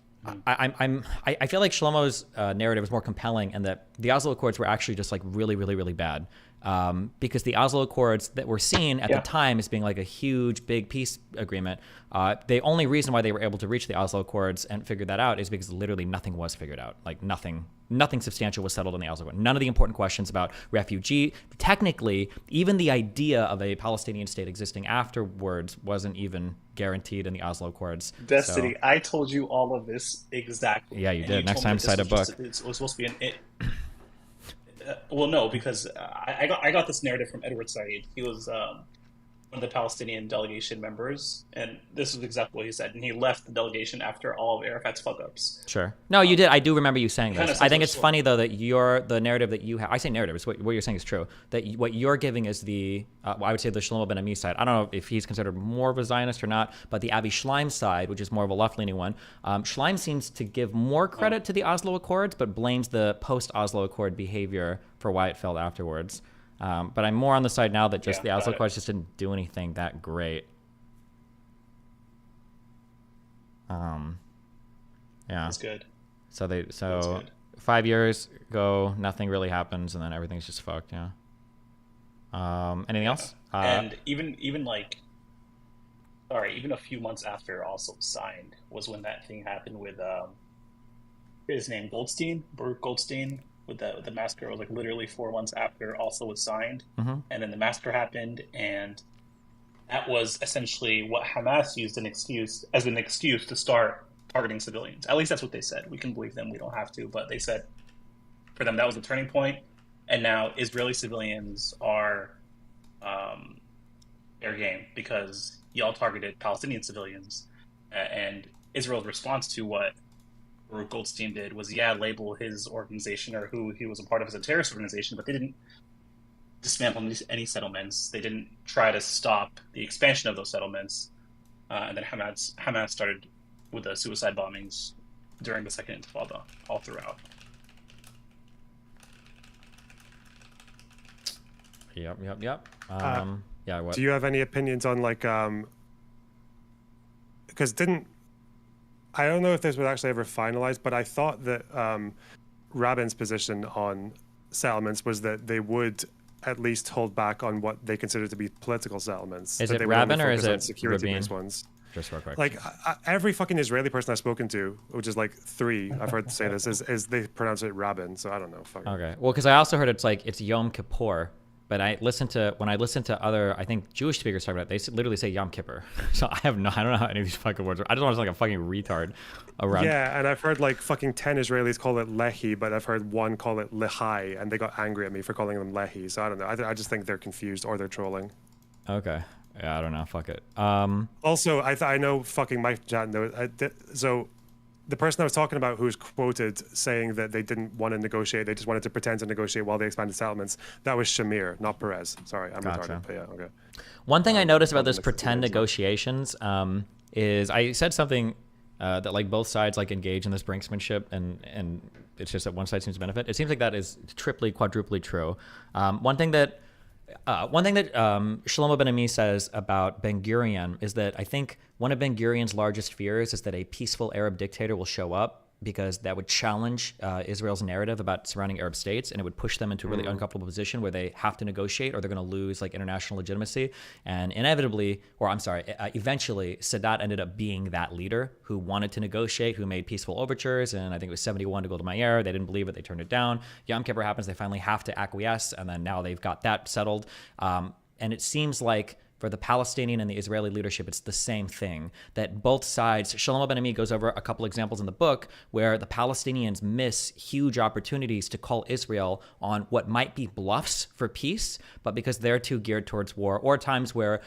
I feel like Shlomo's narrative is more compelling, and that the Oslo Accords were actually just like really, really, really bad. Because the Oslo Accords that were seen at the time as being like a huge, big peace agreement, the only reason why they were able to reach the Oslo Accords and figure that out is because literally nothing was figured out. Like nothing substantial was settled in the Oslo Accords. None of the important questions about refugee, technically, even the idea of a Palestinian state existing afterwards wasn't even guaranteed in the Oslo Accords. Destiny, So, I told you all of this exactly. yeah, you And did. Next told me time, this cite a was book. it was supposed to be an. Well, no, because I got this narrative from Edward Said. He was one of the Palestinian delegation members, and this is exactly what he said. And he left the delegation after all of Arafat's fuck-ups. Sure. No, you did. I do remember you saying Kinda this. I think sounds it's like- funny, though, that the narrative that you have, I say narrative, it's what you're saying is true, that what you're giving is the, I would say the Shlomo Ben-Ami side. I don't know if he's considered more of a Zionist or not, but the Avi Schleim side, which is more of a left-leaning one, Schleim seems to give more credit to the Oslo Accords, but blames the post-Oslo Accord behavior for why it failed afterwards. But I'm more on the side now that just the Oslo Accords just didn't do anything that great. Yeah. That's good. So 5 years ago, nothing really happens, and then everything's just fucked. Yeah. Anything else? And even a few months after also signed was when that thing happened with his name Goldstein, Baruch Goldstein, with the massacre. It was like literally 4 months after also was signed, Mhm. and then the massacre happened, and that was essentially what Hamas used as an excuse to start targeting civilians. At least that's what they said. We can believe them. We don't have to, but they said for them that was the turning point, and now Israeli civilians are fair game because y'all targeted Palestinian civilians, and Israel's response to what Baruch Goldstein did was, label his organization or who he was a part of as a terrorist organization, but they didn't dismantle any settlements. They didn't try to stop the expansion of those settlements. And then Hamas started with the suicide bombings during the Second Intifada all throughout. Yep. Yeah. What? Do you have any opinions on because I don't know if this was actually ever finalized, but I thought that Rabin's position on settlements was that they would at least hold back on what they consider to be political settlements. Is that it they would only Rabin or is focus on it security-based Rabin? ones? Just real quick. Like every fucking Israeli person I've spoken to, which is like 3, I've heard say this, is they pronounce it Rabin. So I don't know. Fuck. Okay. Well, because I also heard it's Yom Kippur, but when I listen to other, I think Jewish speakers talk about it, they literally say Yom Kippur. So I don't know how any of these fucking words are. I just want to sound like a fucking retard around. Yeah, and I've heard like fucking 10 Israelis call it Lehi, but I've heard one call it Lehai, and they got angry at me for calling them Lehi. So I don't know. I just think they're confused or they're trolling. Okay. Yeah, I don't know. Fuck it. Also, I know fucking Mike Chat knows. So the person I was talking about who was quoted saying that they didn't want to negotiate, they just wanted to pretend to negotiate while they expanded settlements, that was Shamir, not Perez. Sorry, I'm Gotcha. retarded, but yeah, okay. One thing I noticed about this pretend negotiations is I said something that like both sides like engage in this brinksmanship, and it's just that one side seems to benefit. It seems like that is triply, quadruply true. One thing that Shlomo Ben-Ami says about Ben-Gurion is that I think one of Ben-Gurion's largest fears is that a peaceful Arab dictator will show up because that would challenge Israel's narrative about surrounding Arab states, and it would push them into a really uncomfortable position where they have to negotiate or they're going to lose like international legitimacy. And eventually Sadat ended up being that leader who wanted to negotiate, who made peaceful overtures, and I think it was 71 to Golda Meir. They didn't believe it, they turned it down. Yom Kippur happens, they finally have to acquiesce, and then now they've got that settled. And it seems like for the Palestinian and the Israeli leadership, it's the same thing, that both sides, Shlomo Ben-Ami goes over a couple examples in the book where the Palestinians miss huge opportunities to call Israel on what might be bluffs for peace, but because they're too geared towards war, or times where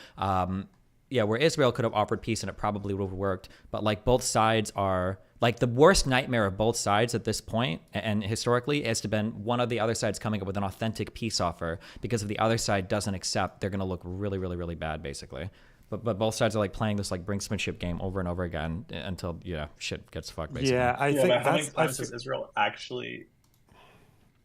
where Israel could have offered peace and it probably would have worked, but like both sides are, like the worst nightmare of both sides at this point, and historically, has to been one of the other sides coming up with an authentic peace offer, because if the other side doesn't accept, they're going to look really, really, really bad, basically. But both sides are like playing this like brinksmanship game over and over again until shit gets fucked, basically. Yeah, I think but how many that's. times has Israel actually?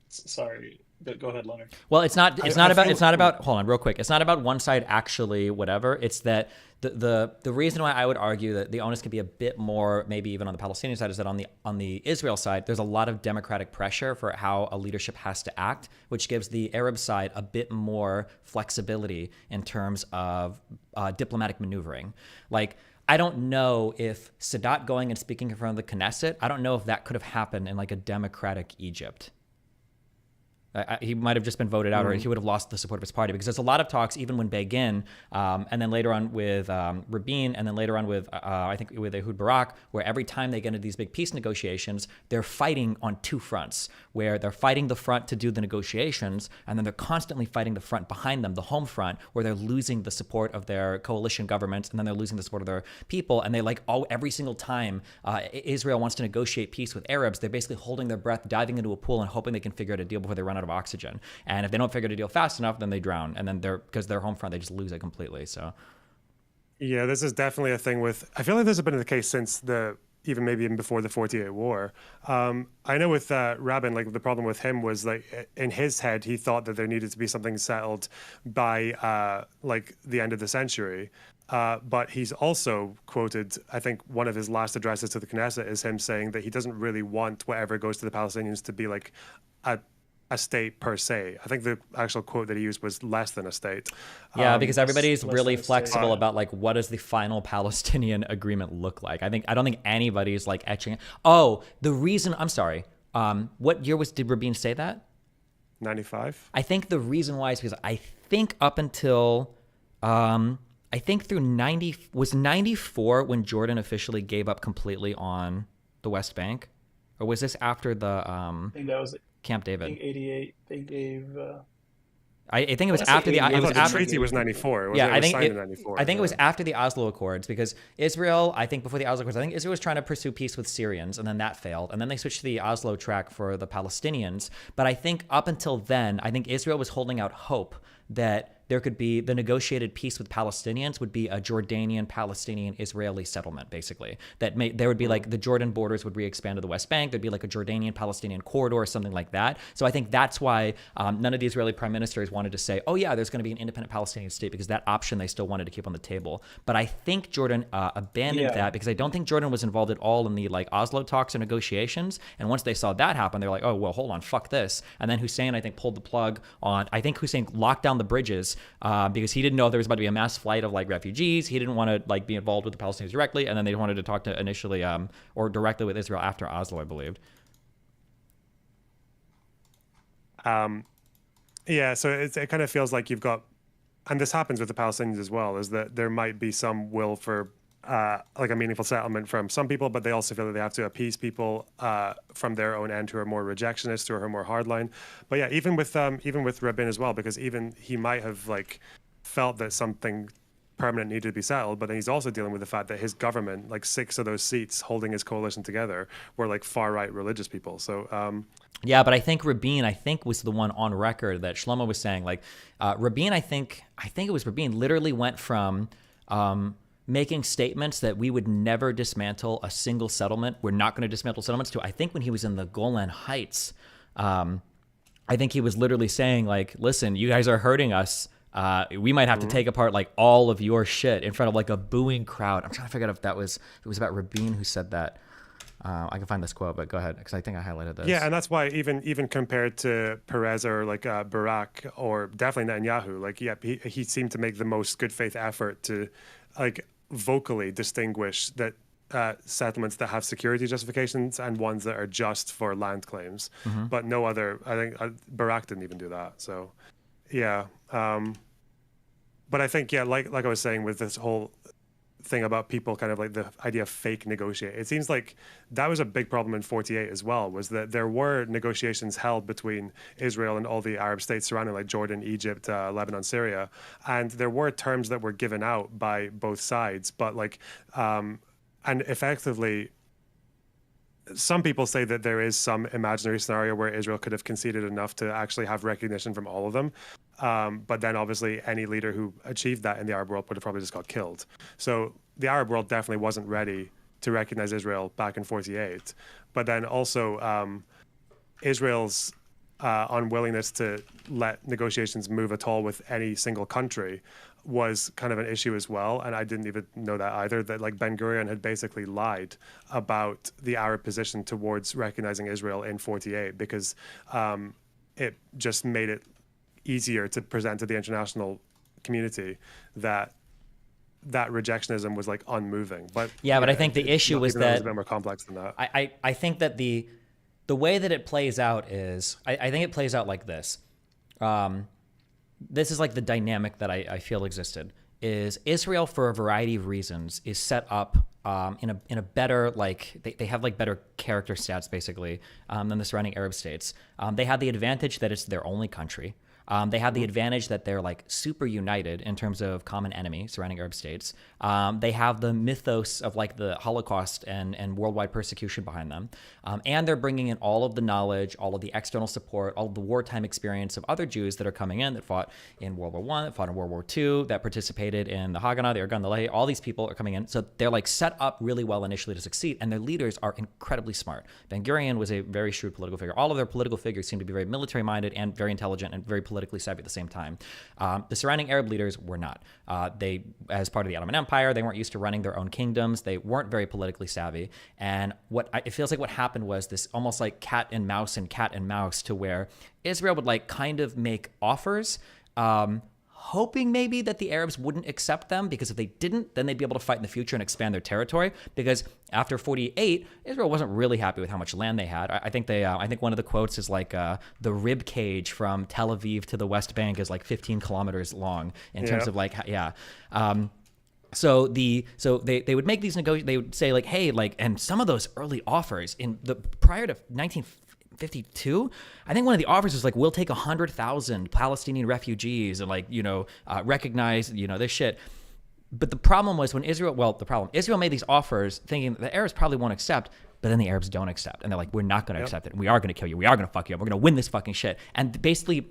Sorry, go ahead, Leonard. Well, it's not about. Hold on, real quick. It's not about one side actually whatever. It's that the reason why I would argue that the onus could be a bit more, maybe even on the Palestinian side, is that on the Israel side, there's a lot of democratic pressure for how a leadership has to act, which gives the Arab side a bit more flexibility in terms of diplomatic maneuvering. Like, I don't know if Sadat going and speaking in front of the Knesset, I don't know if that could have happened in like a democratic Egypt. He might have just been voted out, or he would have lost the support of his party, because there's a lot of talks, even when Begin, and then later on with Rabin, and then later on with, I think, with Ehud Barak, where every time they get into these big peace negotiations, they're fighting on two fronts, where they're fighting the front to do the negotiations, and then they're constantly fighting the front behind them, the home front, where they're losing the support of their coalition governments, and then they're losing the support of their people, and they every single time Israel wants to negotiate peace with Arabs, they're basically holding their breath, diving into a pool, and hoping they can figure out a deal before they run out of oxygen. And if they don't figure out a deal fast enough, then they drown. And then because they're home front, they just lose it completely. So yeah, this is definitely a thing with. I feel like this has been the case since even before the 48 war. I know with Rabin, like the problem with him was like in his head, he thought that there needed to be something settled by like the end of the century. But he's also quoted, I think one of his last addresses to the Knesset is him saying that he doesn't really want whatever goes to the Palestinians to be like a state per se. I think the actual quote that he used was less than a state. Yeah, because everybody's really flexible about like what does the final Palestinian agreement look like. I don't think anybody's like etching. Oh, the reason, I'm sorry. What year did Rabin say that? 95. I think the reason why is because I think up until I think through 94 when Jordan officially gave up completely on the West Bank, or was this after the I think that was Camp David? I think 88. They gave. I think it was after the treaty was 94. I think it was after the Oslo Accords, because Israel, I think before the Oslo Accords, I think Israel was trying to pursue peace with Syrians, and then that failed, and then they switched to the Oslo track for the Palestinians. But I think up until then, I think Israel was holding out hope that there could be the negotiated peace with Palestinians would be a Jordanian, Palestinian, Israeli settlement, basically. There would be like the Jordan borders would re-expand to the West Bank. There'd be like a Jordanian, Palestinian corridor or something like that. So I think that's why none of the Israeli prime ministers wanted to say, oh yeah, there's going to be an independent Palestinian state, because that option they still wanted to keep on the table. But I think Jordan abandoned that, because I don't think Jordan was involved at all in the like Oslo talks or negotiations. And once they saw that happen, they're like, oh, well, hold on, fuck this. And then Hussein, I think, pulled the plug on, I think Hussein locked down the bridges because he didn't know if there was about to be a mass flight of like refugees. He didn't want to like be involved with the Palestinians directly, and then they wanted to talk to initially or directly with Israel after Oslo, I believed. Yeah, so it kind of feels like you've got, and this happens with the Palestinians as well, is that there might be some will for like a meaningful settlement from some people, but they also feel that they have to appease people from their own end who are more rejectionist or who are more hardline. But yeah, even with Rabin as well, because even he might have like felt that something permanent needed to be settled, but then he's also dealing with the fact that his government, like 6 of those seats holding his coalition together, were like far right religious people. So yeah, but I think Rabin, was the one on record that Shlomo was saying, like Rabin, I think it was Rabin, literally went from making statements that we would never dismantle a single settlement, we're not going to dismantle settlements, to I think when he was in the Golan Heights, I think he was literally saying like, listen, you guys are hurting us. We might have to take apart like all of your shit in front of like a booing crowd. I'm trying to figure out if it was about Rabin who said that. I can find this quote, but go ahead, because I think I highlighted this. Yeah, and that's why even compared to Perez or like Barak or definitely Netanyahu, like he seemed to make the most good faith effort to like vocally distinguish that settlements that have security justifications and ones that are just for land claims. But no other. I think Barak didn't even do that. So yeah, but I think like I was saying with this whole thing about people kind of like the idea of fake negotiate. It seems like that was a big problem in 48 as well, was that there were negotiations held between Israel and all the Arab states surrounding, like Jordan, Egypt, Lebanon, Syria. And there were terms that were given out by both sides, but like, and effectively, some people say that there is some imaginary scenario where Israel could have conceded enough to actually have recognition from all of them. But then obviously any leader who achieved that in the Arab world would have probably just got killed. So the Arab world definitely wasn't ready to recognize Israel back in 48. But then also Israel's unwillingness to let negotiations move at all with any single country was kind of an issue as well. And I didn't even know that either, that like Ben Gurion had basically lied about the Arab position towards recognizing Israel in 48 because it just made it easier to present to the international community that rejectionism was like unmoving. But but I think the issue was that it was a bit more complex than that. I think that the way that it plays out is I think it plays out like this. This is like the dynamic that I feel existed is Israel, for a variety of reasons, is set up in a better, like they have like better character stats basically than the surrounding Arab states. They have the advantage that it's their only country. They have the advantage that they're like super united in terms of common enemy surrounding Arab states. They have the mythos of like the Holocaust and worldwide persecution behind them. And they're bringing in all of the knowledge, all of the external support, all of the wartime experience of other Jews that are coming in that fought in World War I, that fought in World War II, that participated in the Haganah, the Irgun, the Lehi. All these people are coming in. So they're like set up really well initially to succeed. And their leaders are incredibly smart. Ben Gurion was a very shrewd political figure. All of their political figures seem to be very military minded and very intelligent and very politically savvy at the same time. The surrounding Arab leaders were not. They, as part of the Ottoman Empire, they weren't used to running their own kingdoms. They weren't very politically savvy. And it feels like what happened was this almost like cat and mouse to where Israel would like kind of make offers, hoping maybe that the Arabs wouldn't accept them, because if they didn't, then they'd be able to fight in the future and expand their territory. Because after 48, Israel wasn't really happy with how much land they had. I think one of the quotes is like the rib cage from Tel Aviv to the West Bank is like 15 kilometers long in terms of like So they would make these they would say like, hey, like, and some of those early offers in the prior to 1952, I think one of the offers was like, we'll take 100,000 Palestinian refugees and like, recognize, this shit. But the problem was when Israel made these offers thinking the Arabs probably won't accept, but then the Arabs don't accept. And they're like, we're not going to accept it. We are going to kill you. We are going to fuck you up. We're going to win this fucking shit. And basically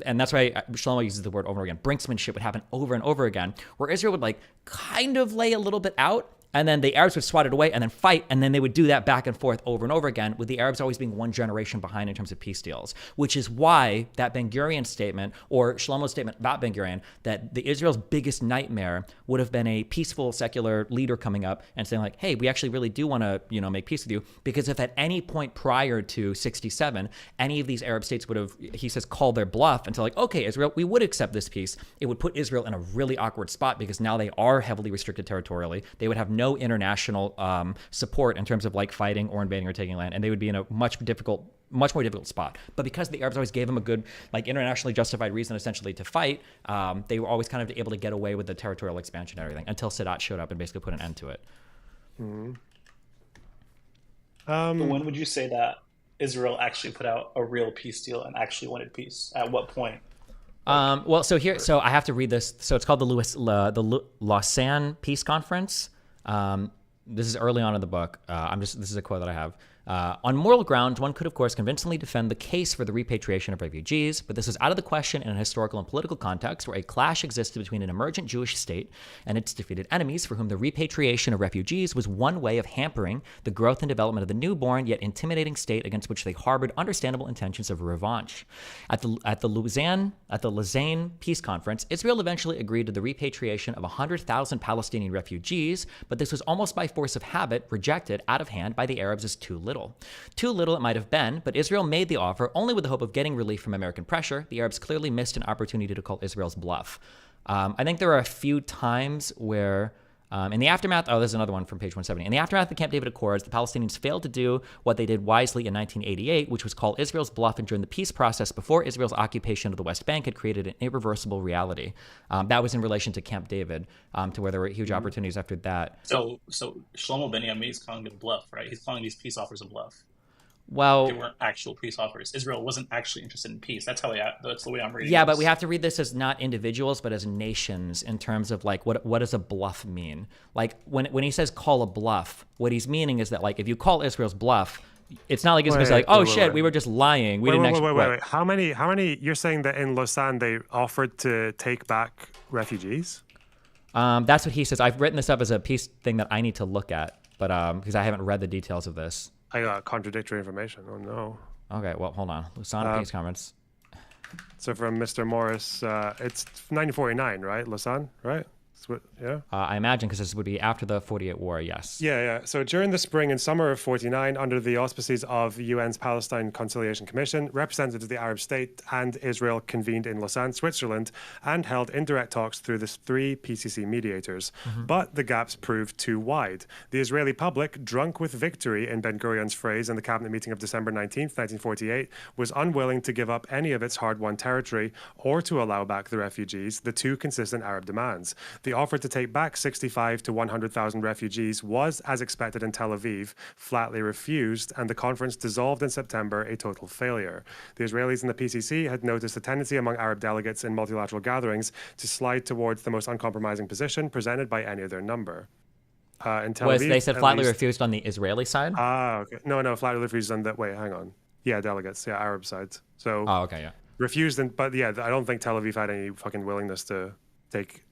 and that's why Shlomo uses the word over and over again. Brinksmanship would happen over and over again, where Israel would like kind of lay a little bit out, and then the Arabs would swat it away and then fight, and then they would do that back and forth over and over again, with the Arabs always being one generation behind in terms of peace deals, which is why that Ben Gurion statement, or Shlomo's statement about Ben Gurion, that the Israel's biggest nightmare would have been a peaceful secular leader coming up and saying like, hey, we actually really do want to, make peace with you, because if at any point prior to 67, any of these Arab states would have, he says, called their bluff and said like, okay, Israel, we would accept this peace, it would put Israel in a really awkward spot, because now they are heavily restricted territorially. They would have no international support in terms of like fighting or invading or taking land, and they would be in a much more difficult spot. But because the Arabs always gave them a good, like, internationally justified reason essentially to fight, they were always kind of able to get away with the territorial expansion and everything until Sadat showed up and basically put an end to it. When would you say that Israel actually put out a real peace deal and actually wanted peace? At what point? So I have to read this. So it's called the Lausanne Peace Conference. This is early on in the book. This is a quote that I have. On moral grounds, one could, of course, convincingly defend the case for the repatriation of refugees, but this was out of the question in a historical and political context where a clash existed between an emergent Jewish state and its defeated enemies, for whom the repatriation of refugees was one way of hampering the growth and development of the newborn yet intimidating state against which they harbored understandable intentions of revanche. At the Lausanne Peace Conference, Israel eventually agreed to the repatriation of 100,000 Palestinian refugees, but this was almost by force of habit rejected out of hand by the Arabs as too little. Too little it might have been, but Israel made the offer only with the hope of getting relief from American pressure. The Arabs clearly missed an opportunity to call Israel's bluff. I think there are a few times where, in the aftermath, this is another one from page 170. In the aftermath of the Camp David Accords, the Palestinians failed to do what they did wisely in 1988, which was call Israel's bluff, and during the peace process before Israel's occupation of the West Bank had created an irreversible reality. That was in relation to Camp David, to where there were huge opportunities after that. So Shlomo Ben-Ami is calling it a bluff, right? He's calling these peace offers a bluff. Well, they weren't actual peace offers. Israel wasn't actually interested in peace. That's the way I'm reading. Yeah, this. but we have to read this as not individuals, but as nations in terms of like what does a bluff mean? Like when he says call a bluff, what he's meaning is that like if you call Israel's bluff, it's not like it's going to say like, oh shit, we were just lying. We didn't actually. Wait. How many? You're saying that in Lausanne they offered to take back refugees? That's what he says. I've written this up as a piece thing that I need to look at, but because I haven't read the details of this. I got contradictory information. Oh no. Okay, well, hold on. Lausanne Peace Conference. So from Mr. Morris, it's 1949, right? Lausanne, right? Yeah. I imagine because this would be after the 48 War, yes. Yeah. So during the spring and summer of 49, under the auspices of UN's Palestine Conciliation Commission, representatives of the Arab state and Israel convened in Lausanne, Switzerland, and held indirect talks through the three PCC mediators. But the gaps proved too wide. The Israeli public, drunk with victory in Ben-Gurion's phrase in the cabinet meeting of December 19th, 1948, was unwilling to give up any of its hard-won territory or to allow back the refugees, the two consistent Arab demands. The offer to take back 65 to 100,000 refugees was, as expected in Tel Aviv, flatly refused, and the conference dissolved in September, a total failure. The Israelis and the PCC had noticed a tendency among Arab delegates in multilateral gatherings to slide towards the most uncompromising position presented by any of their number. In Tel Aviv, they said flatly refused on the Israeli side? Okay. No, flatly refused on that. Wait, hang on. Yeah, delegates. Yeah, Arab sides. So. Oh, okay, yeah. Refused, but yeah, I don't think Tel Aviv had any fucking willingness to take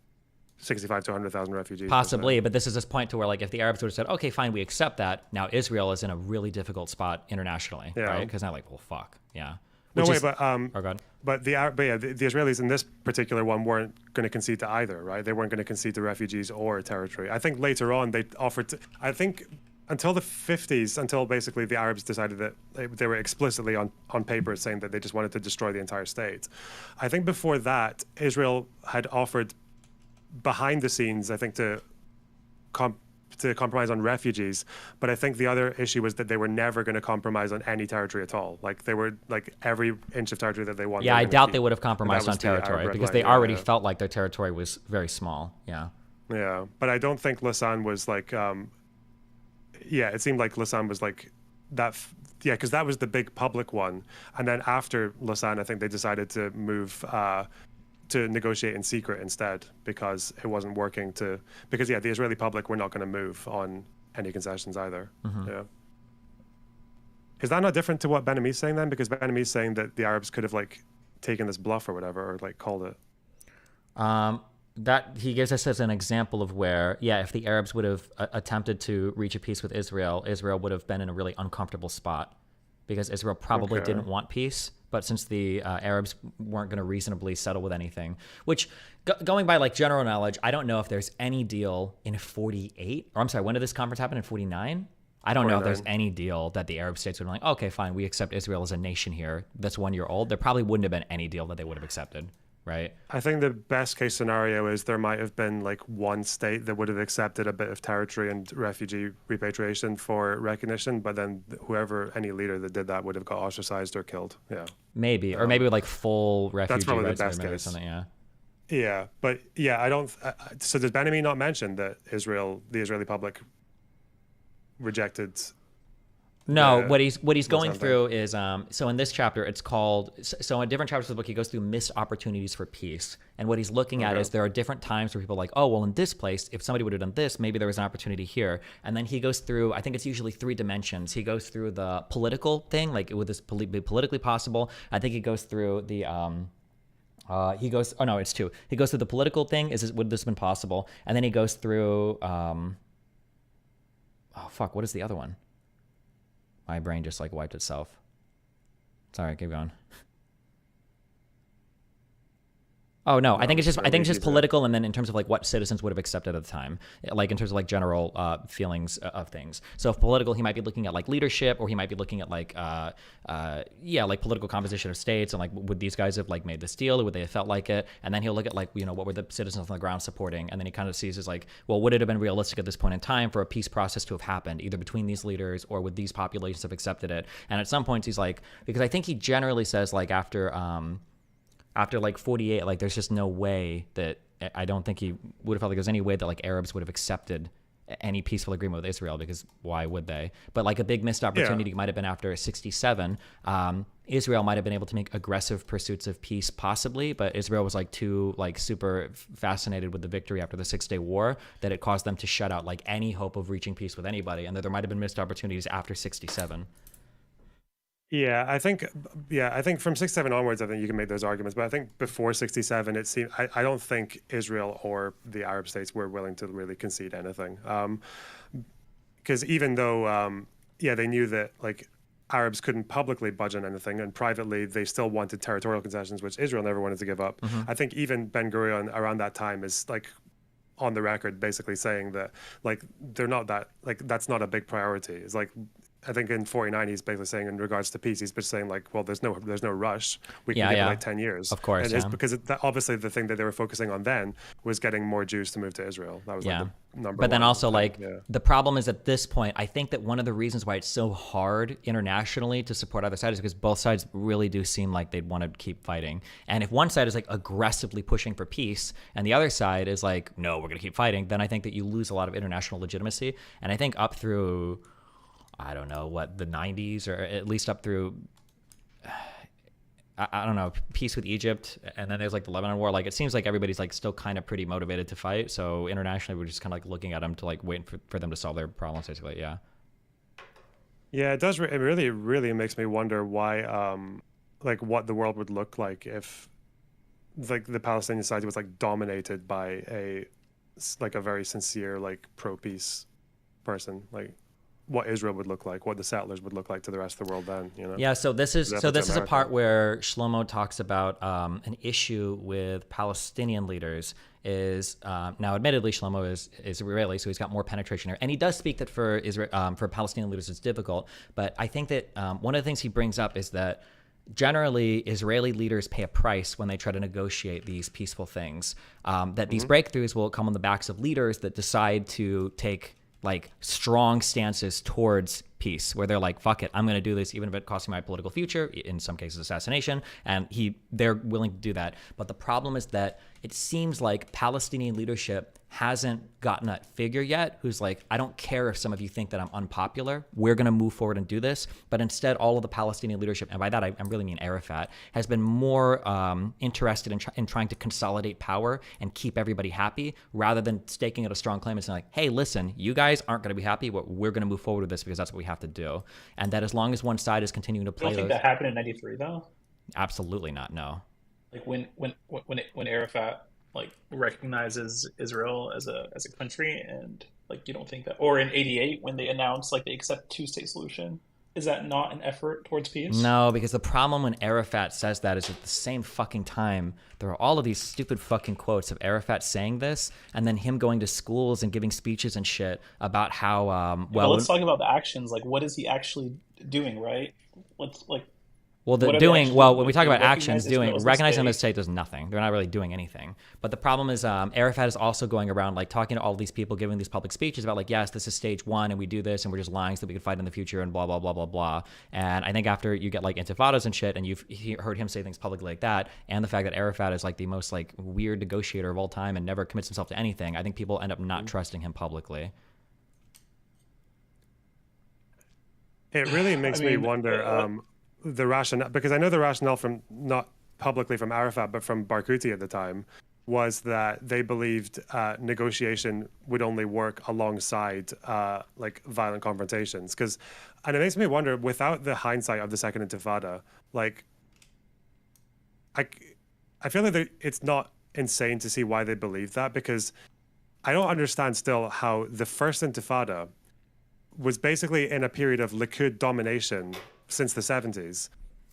65 to 100,000 refugees. Possibly, but this is this point to where, like, if the Arabs would have said, okay, fine, we accept that, now Israel is in a really difficult spot internationally, right? Because now, like, well, fuck, yeah. But the Israelis in this particular one weren't going to concede to either, right? They weren't going to concede to refugees or territory. I think later on they offered to, I think until the 50s, until basically the Arabs decided that they were explicitly on paper saying that they just wanted to destroy the entire state. I think before that, Israel had offered behind the scenes, I think, to compromise on refugees, but I think the other issue was that they were never going to compromise on any territory at all. Like they were like every inch of territory that they wanted. Yeah, I doubt they would have compromised on territory because they already felt like their territory was very small. Yeah. Yeah, but I don't think Lausanne was like. It seemed like Lausanne was like that. Yeah, because that was the big public one, and then after Lausanne, I think they decided to move. To negotiate in secret instead because it wasn't working the Israeli public were not going to move on any concessions either. Yeah. Is that not different to what Ben-Ami's saying then? Because Ben-Ami's saying that the Arabs could have like taken this bluff or whatever, or like called it. That he gives us as an example of where, if the Arabs would have attempted to reach a peace with Israel, Israel would have been in a really uncomfortable spot because Israel probably didn't want peace. But since the Arabs weren't going to reasonably settle with anything, which going by like general knowledge, I don't know if there's any deal in 48, or I'm sorry, when did this conference happen, in 49? I don't know if there's any deal that the Arab states would be like, okay, fine, we accept Israel as a nation here that's 1 year old. There probably wouldn't have been any deal that they would have accepted, right? I think the best case scenario is there might have been like one state that would have accepted a bit of territory and refugee repatriation for recognition, but then any leader that did that would have got ostracized or killed. Yeah. Maybe, or maybe with like full refugee that's probably rights the best or case. something, yeah. Yeah, but I don't. So does Ben-Ami not mention that the Israeli public rejected No, the- what he's what's going that through is so in this chapter it's called so in different chapters of the book he goes through missed opportunities for peace, and what he's looking at is there are different times where people are like, oh well, in this place if somebody would have done this, maybe there was an opportunity here, and then he goes through, I think it's usually 3 dimensions. He goes through the political thing, like would this be politically possible. I think he goes through the it's 2. He goes through the political thing, would this have been possible, and then he goes through what is the other one? My brain just like wiped itself. Sorry, keep going. Oh no, I think it's just political, and then in terms of like what citizens would have accepted at the time, like in terms of like general feelings of things. So if political, he might be looking at like leadership, or he might be looking at like like political composition of states, and like would these guys have like made this deal, or would they have felt like it? And then he'll look at like what were the citizens on the ground supporting, and then he kind of sees as like, well, would it have been realistic at this point in time for a peace process to have happened either between these leaders or would these populations have accepted it? And at some points he's like, because I think he generally says like after like 48, like there's just no way that I don't think he would have felt like there's any way that like Arabs would have accepted any peaceful agreement with Israel, because why would they? But like a big missed opportunity might have been after 67. Israel might have been able to make aggressive pursuits of peace possibly, but Israel was like too like super fascinated with the victory after the 6-Day War that it caused them to shut out like any hope of reaching peace with anybody, and that there might have been missed opportunities after 67. Yeah, I think from 67 onwards, I think you can make those arguments. But I think before 67, it seemed I don't think Israel or the Arab states were willing to really concede anything. Because even though, they knew that like Arabs couldn't publicly budge on anything, and privately they still wanted territorial concessions, which Israel never wanted to give up. I think even Ben Gurion around that time is like on the record basically saying that like they're not that like that's not a big priority. It's like, I think in 49 he's basically saying in regards to peace, he's just saying like, well, there's no rush. We can give it like 10 years. Of course, and it's because obviously the thing that they were focusing on then was getting more Jews to move to Israel. That was like the number But then one also thing. like the problem is at this point, I think that one of the reasons why it's so hard internationally to support either side is because both sides really do seem like they'd want to keep fighting. And if one side is like aggressively pushing for peace and the other side is like, no, we're going to keep fighting, then I think that you lose a lot of international legitimacy. And I think up through, I don't know what, the 90s, or at least up through, I don't know, peace with Egypt, and then there's like the Lebanon war. Like it seems like everybody's like still kind of pretty motivated to fight. So internationally, we're just kind of like looking at them to like wait for them to solve their problems, basically. Yeah. Yeah, it does. It really makes me wonder why, like what the world would look like if like the Palestinian side was like dominated by a very sincere like pro-peace person, like what Israel would look like, what the settlers would look like to the rest of the world then, Yeah, so this is a part America. where Shlomo talks about an issue with Palestinian leaders. Is now admittedly Shlomo is Israeli, so he's got more penetration here, and he does speak that for Israel, for Palestinian leaders it's difficult. But I think that one of the things he brings up is that generally Israeli leaders pay a price when they try to negotiate these peaceful things. That these breakthroughs will come on the backs of leaders that decide to take like strong stances towards peace, where they're like, fuck it, I'm going to do this even if it costs me my political future, in some cases assassination, and they're willing to do that. But the problem is that it seems like Palestinian leadership hasn't gotten that figure yet who's like, I don't care if some of you think that I'm unpopular, we're going to move forward and do this. But instead, all of the Palestinian leadership, and by that I really mean Arafat, has been more interested in trying to consolidate power and keep everybody happy, rather than staking out a strong claim and saying like, hey, listen, you guys aren't going to be happy, but we're going to move forward with this because that's what we have to do. And that as long as one side is continuing to You play don't think those, that happened in '93 though? absolutely not, no. Like when Arafat like recognizes Israel as a country, and like you don't think that, or in '88 when they announced like they accept two-state solution, is that not an effort towards peace? No, because the problem when Arafat says that is at the same fucking time, there are all of these stupid fucking quotes of Arafat saying this, and then him going to schools and giving speeches and shit about how, But let's talk about the actions. Like, what is he actually doing, right? Let's like. Well, what are they doing actually well doing? when we talk They about recognize actions, Israel as a recognizing them state. as state does nothing. They're not really doing anything. But the problem is, Arafat is also going around like talking to all these people, giving these public speeches about like, yes, this is stage one, and we do this, and we're just lying so that we can fight in the future, and blah blah blah blah blah. And I think after you get like intifadas and shit, and you've heard him say things publicly like that, and the fact that Arafat is like the most like weird negotiator of all time and never commits himself to anything, I think people end up not trusting him publicly. It really makes me mean, wonder the rationale, because I know the rationale from not publicly from Arafat, but from Barghouti at the time, was that they believed negotiation would only work alongside like violent confrontations. And it makes me wonder, without the hindsight of the Second Intifada, like I feel like it's not insane to see why they believe that, because I don't understand still how the First Intifada was basically in a period of Likud domination since the 70s,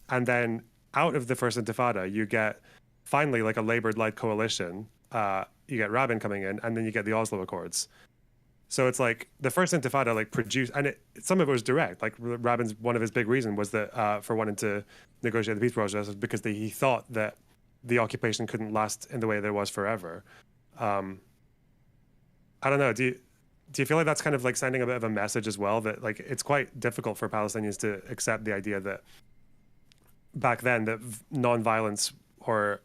and then out of the First Intifada you get finally like a Labour-led coalition. You get Rabin coming in, and then you get the Oslo Accords. So it's like the First Intifada like produced, and some of it was direct. Like Rabin's one of his big reasons was that for wanting to negotiate the peace process was because he thought that the occupation couldn't last in the way that it was forever. I don't know. Do you feel like that's kind of like sending a bit of a message as well, that like it's quite difficult for Palestinians to accept the idea that back then that non-violence or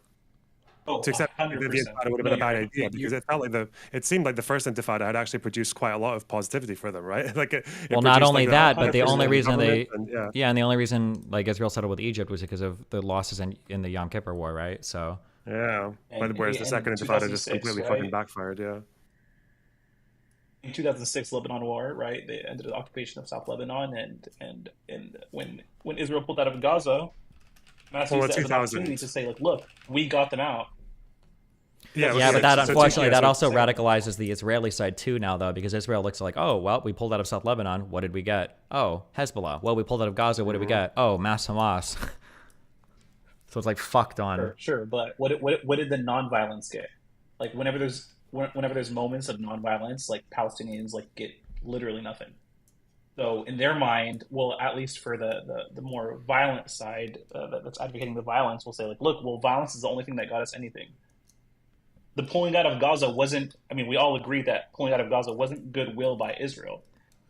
to accept that the Intifada would have been a bad idea, because it felt like it seemed like the First Intifada had actually produced quite a lot of positivity for them, right? Like it well, not produced, only like, that, but the only 100% reason they government, and the only reason like Israel settled with Egypt was because of the losses in the Yom Kippur War, right? So yeah, but whereas the Second Intifada just completely fucking backfired. Yeah. In 2006 Lebanon War, right? They ended the occupation of South Lebanon, and when Israel pulled out of Gaza, Hamas used that as an opportunity to say, like, look, we got them out. Yeah, but that unfortunately that also radicalizes the Israeli side too now, though, because Israel looks like, oh well, we pulled out of South Lebanon, what did we get? Oh, Hezbollah. Well, we pulled out of Gaza, what did we get? Oh, mass Hamas. So it's like fucked on. Sure, but what did the non-violence get? Like whenever there's moments of non-violence, like Palestinians like get literally nothing. So in their mind, well, at least for the more violent side that's advocating the violence, will say like, look, well, violence is the only thing that got us anything. The pulling out of Gaza wasn't. I mean, we all agree that pulling out of Gaza wasn't goodwill by Israel.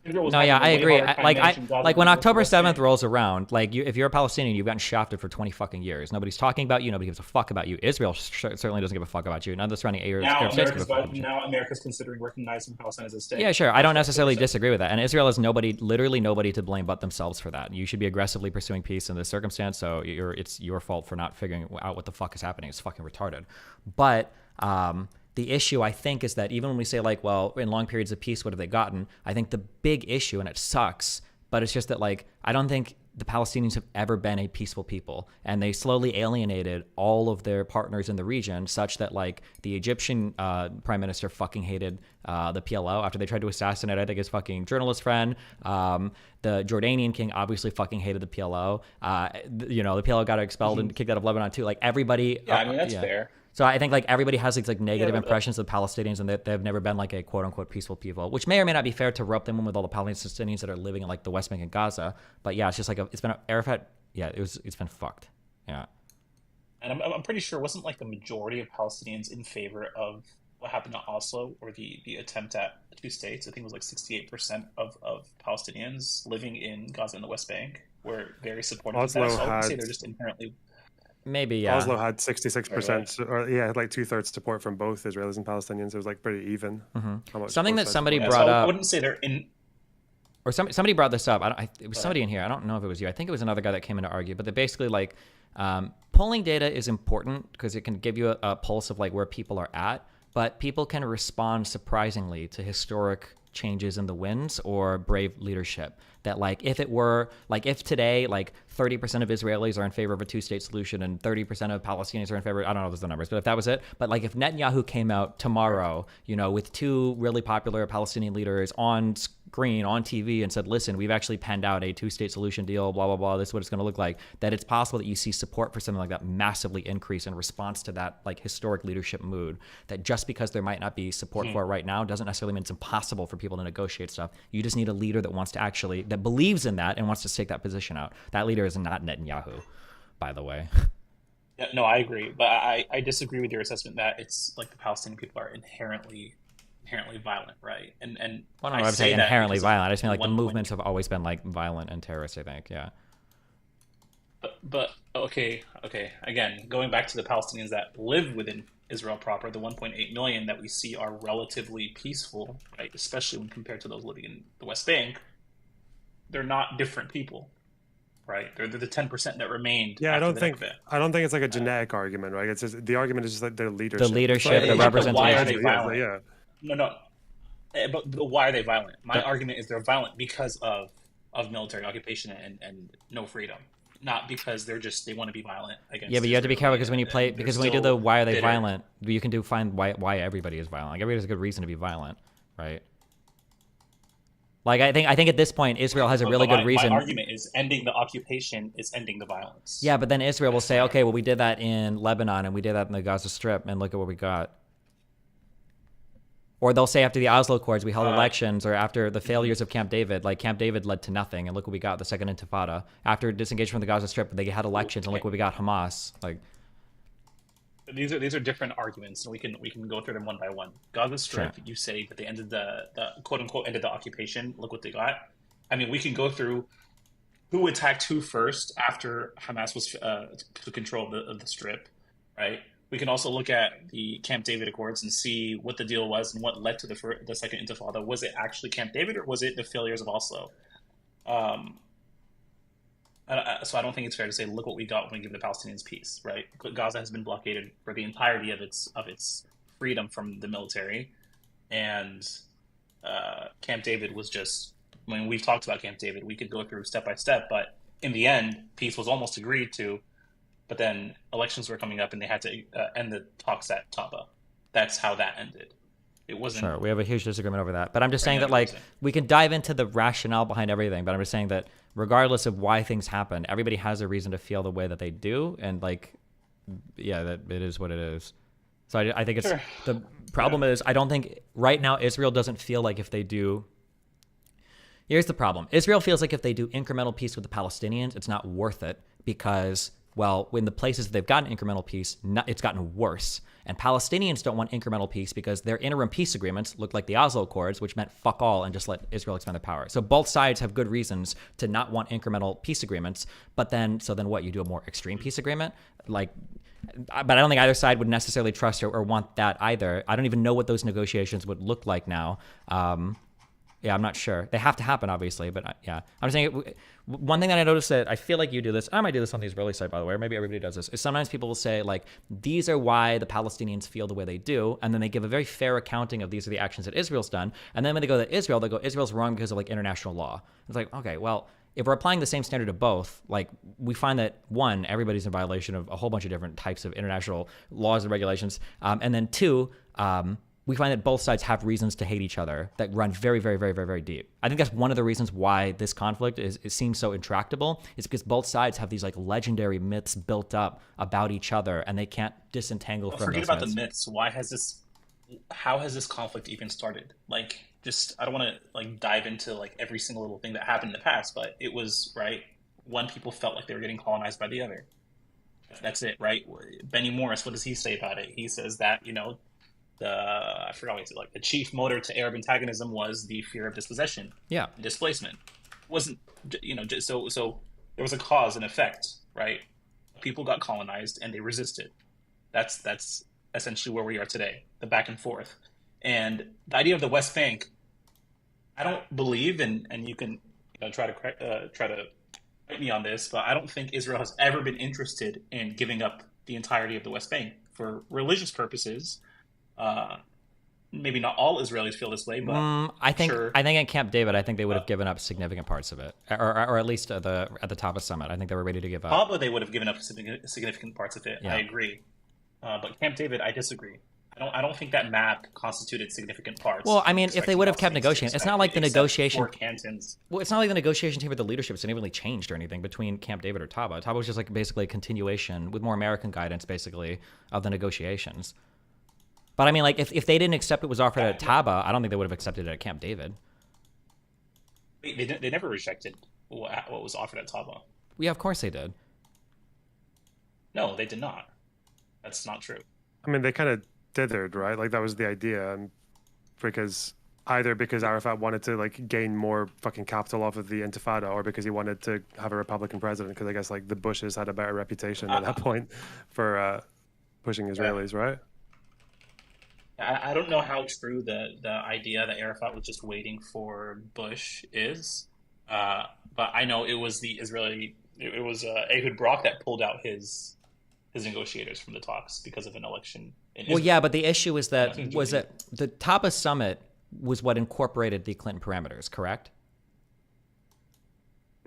No, yeah, I agree. Like when October 7th rolls around, like if you're a Palestinian, you've gotten shafted for 20 fucking years. Nobody's talking about you. Nobody gives a fuck about you. Israel certainly doesn't give a fuck about you. None of the surrounding Arab states give a fuck about you. Now America's considering recognizing Palestine as a state. Yeah, sure. I don't necessarily disagree with that. And Israel has literally nobody to blame but themselves for that. You should be aggressively pursuing peace in this circumstance. So it's your fault for not figuring out what the fuck is happening. It's fucking retarded. But the issue, I think, is that even when we say, like, well, in long periods of peace, what have they gotten? I think the big issue, and it sucks, but it's just that, like, I don't think the Palestinians have ever been a peaceful people. And they slowly alienated all of their partners in the region, such that, like, the Egyptian prime minister fucking hated the PLO after they tried to assassinate, I think, his fucking journalist friend. The Jordanian king obviously fucking hated the PLO. The PLO got expelled and kicked out of Lebanon, too. Like, everybody... Yeah, I mean, that's fair. So I think like everybody has these like negative impressions of Palestinians, and they've never been like a quote unquote peaceful people, which may or may not be fair to rope them in with all the Palestinians that are living in like the West Bank and Gaza. But yeah, it's just like it's been Arafat. Yeah, it's been fucked. Yeah. And I'm pretty sure it wasn't like the majority of Palestinians in favor of what happened to Oslo or the attempt at 2 states. I think it was like 68% of Palestinians living in Gaza and the West Bank were very supportive of that. So I would say they're just inherently. Maybe, yeah. Oslo had 66%, or yeah, like 2/3 support from both Israelis and Palestinians. It was like pretty even. Mm-hmm. Something that somebody brought up. I wouldn't say they're in. Or somebody brought this up. It was somebody in here. I don't know if it was you. I think it was another guy that came in to argue. But they're basically like, polling data is important because it can give you a pulse of like where people are at. But people can respond surprisingly to historic changes in the winds or brave leadership. That like if today like 30% of Israelis are in favor of a 2-state solution and 30% of Palestinians are in favor, I don't know the numbers, but if that was it, but like if Netanyahu came out tomorrow, with 2 really popular Palestinian leaders on screen, on TV, and said, listen, we've actually penned out a 2-state solution deal, blah, blah, blah, this is what it's going to look like, that it's possible that you see support for something like that massively increase in response to that like historic leadership mood, that just because there might not be support for it right now doesn't necessarily mean it's impossible for people to negotiate stuff. You just need a leader that wants to actually, that believes in that and wants to stake that position out. That leader is not Netanyahu, by the way. Yeah, no, I agree, but I disagree with your assessment that it's like the Palestinian people are inherently violent, right? And well, no, I would say inherently violent. I just mean like the movements have always been like violent and terrorist, I think. Yeah. But okay. Again, going back to the Palestinians that live within Israel proper, the 1.8 million that we see are relatively peaceful, right? Especially when compared to those living in the West Bank. they're not different people, right? They're the 10% that remained. Yeah, I after don't the think Nakba. it's like a genetic argument, right? It's just, the argument is just like their leadership. The leadership, It's the like- representation. Why are they Yeah, violent? yeah. No. But why are they violent? My The- argument is they're violent because of military occupation and no freedom, not because they want to be violent against. Yeah, but you have to be Israel. careful because when you play, They're because when you do the still why are they bitter. violent, you can find why everybody is violent. Like everybody has a good reason to be violent, right? Like I think at this point Israel has a But really my, good reason. My argument is ending the occupation is ending the violence. Yeah, but then Israel will say, okay, well we did that in Lebanon and we did that in the Gaza Strip, and look at what we got. Or they'll say after the Oslo Accords we held elections, or after the failures of Camp David, like Camp David led to nothing, and look what we got, the Second Intifada. After disengagement from the Gaza Strip, they had elections, and look what we got, Hamas. Like These are different arguments, and we can go through them one by one. Gaza Strip, Sure. you say that they ended the quote unquote ended the occupation. Look what they got. I mean, we can go through who attacked who first after Hamas was to control the Strip, right? We can also look at the Camp David Accords and see what the deal was and what led to the Second Intifada. Was it actually Camp David, or was it the failures of Oslo? So I don't think it's fair to say, look what we got when we give the Palestinians peace, right? Gaza has been blockaded for the entirety of its freedom from the military, and Camp David was just. When we've talked about Camp David, we could go through step by step, but in the end, peace was almost agreed to. But then elections were coming up, and they had to end the talks at Taba. That's how that ended. It wasn't. Sure, we have a huge disagreement over that. But I'm just saying that, like, we can dive into the rationale behind everything, but I'm just saying that regardless of why things happen, everybody has a reason to feel the way that they do, and, like, yeah, that it is what it is. So I think it's... Sure. The problem is, I don't think... Right now, Israel doesn't feel like if they do... Here's the problem. Israel feels like if they do incremental peace with the Palestinians, it's not worth it because... Well, in the places that they've gotten incremental peace, it's gotten worse. And Palestinians don't want incremental peace because their interim peace agreements look like the Oslo Accords, which meant fuck all and just let Israel expand their power. So both sides have good reasons to not want incremental peace agreements. But then what? You do a more extreme peace agreement? Like, but I don't think either side would necessarily trust or want that either. I don't even know what those negotiations would look like now. Yeah, I'm not sure. They have to happen, obviously, but yeah. I'm saying one thing that I noticed that I feel like you do this, I might do this on the Israeli side, by the way, or maybe everybody does this, is sometimes people will say, like, these are why the Palestinians feel the way they do, and then they give a very fair accounting of these are the actions that Israel's done, and then when they go to Israel, they go, Israel's wrong because of, like, international law. It's like, okay, well, if we're applying the same standard to both, like, we find that, one, everybody's in violation of a whole bunch of different types of international laws and regulations, and then two, we find that both sides have reasons to hate each other that run very, very, very, very, very deep. I think that's one of the reasons why this conflict it seems so intractable, is because both sides have these, like, legendary myths built up about each other, and they can't disentangle from Forget those about myths. the myths. How has this conflict even started? Like, I don't want to, like, dive into, like, every single little thing that happened in the past, but it was, right, one people felt like they were getting colonized by the other. That's it, right? Benny Morris, what does he say about it? He says that, I forgot what he said, like, the chief motor to Arab antagonism was the fear of dispossession. Yeah. Displacement. Wasn't, so there was a cause and effect, right? People got colonized and they resisted. That's essentially where we are today, the back and forth. And the idea of the West Bank, I don't believe, and you can try to fight me on this, but I don't think Israel has ever been interested in giving up the entirety of the West Bank for religious purposes. Maybe not all Israelis feel this way, but I think sure. at Camp David, I think they would have given up significant parts of it, or at least at the top of Summit. I think they were ready to give up. Probably they would have given up significant parts of it. Yeah. I agree, but Camp David, I disagree. I don't think that map constituted significant parts. Well, I mean, if they would have kept negotiating, it's not like the negotiation. For cantons. Well, it's not like the negotiation team with the leadership didn't really changed or anything between Camp David or Taba. Taba was just like basically a continuation with more American guidance, basically, of the negotiations. But I mean, like, if they didn't accept what was offered at Taba, I don't think they would have accepted it at Camp David. They never rejected what was offered at Taba. Yeah, of course they did. No, they did not. That's not true. I mean, they kind of dithered, right? Like, that was the idea, and because Arafat wanted to, like, gain more fucking capital off of the Intifada, or because he wanted to have a Republican president, because I guess, like, the Bushes had a better reputation at that point for pushing Israelis, right? I don't know how true the idea that Arafat was just waiting for Bush is. But I know it was the Israeli. It was Ehud Barak that pulled out his negotiators from the talks because of an election. Well, yeah, but the issue is that the Taba summit was what incorporated the Clinton parameters, correct?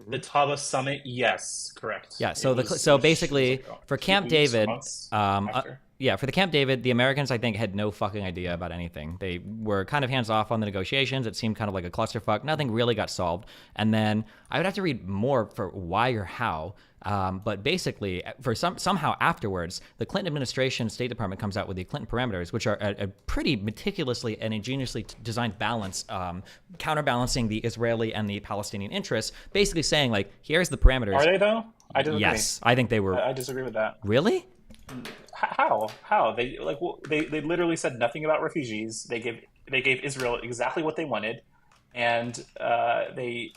The Taba summit, yes, correct. Yeah. So basically, for Camp David, for the Camp David, the Americans, I think, had no fucking idea about anything. They were kind of hands off on the negotiations. It seemed kind of like a clusterfuck. Nothing really got solved. And then I would have to read more for why or how. But basically, for somehow afterwards, the Clinton administration, State Department comes out with the Clinton parameters, which are a pretty meticulously and ingeniously designed balance, counterbalancing the Israeli and the Palestinian interests, basically saying, like, here's the parameters. Are they, though? I disagree. Yes, I think they were. I disagree with that. Really? How? They they literally said nothing about refugees. They gave Israel exactly what they wanted, and they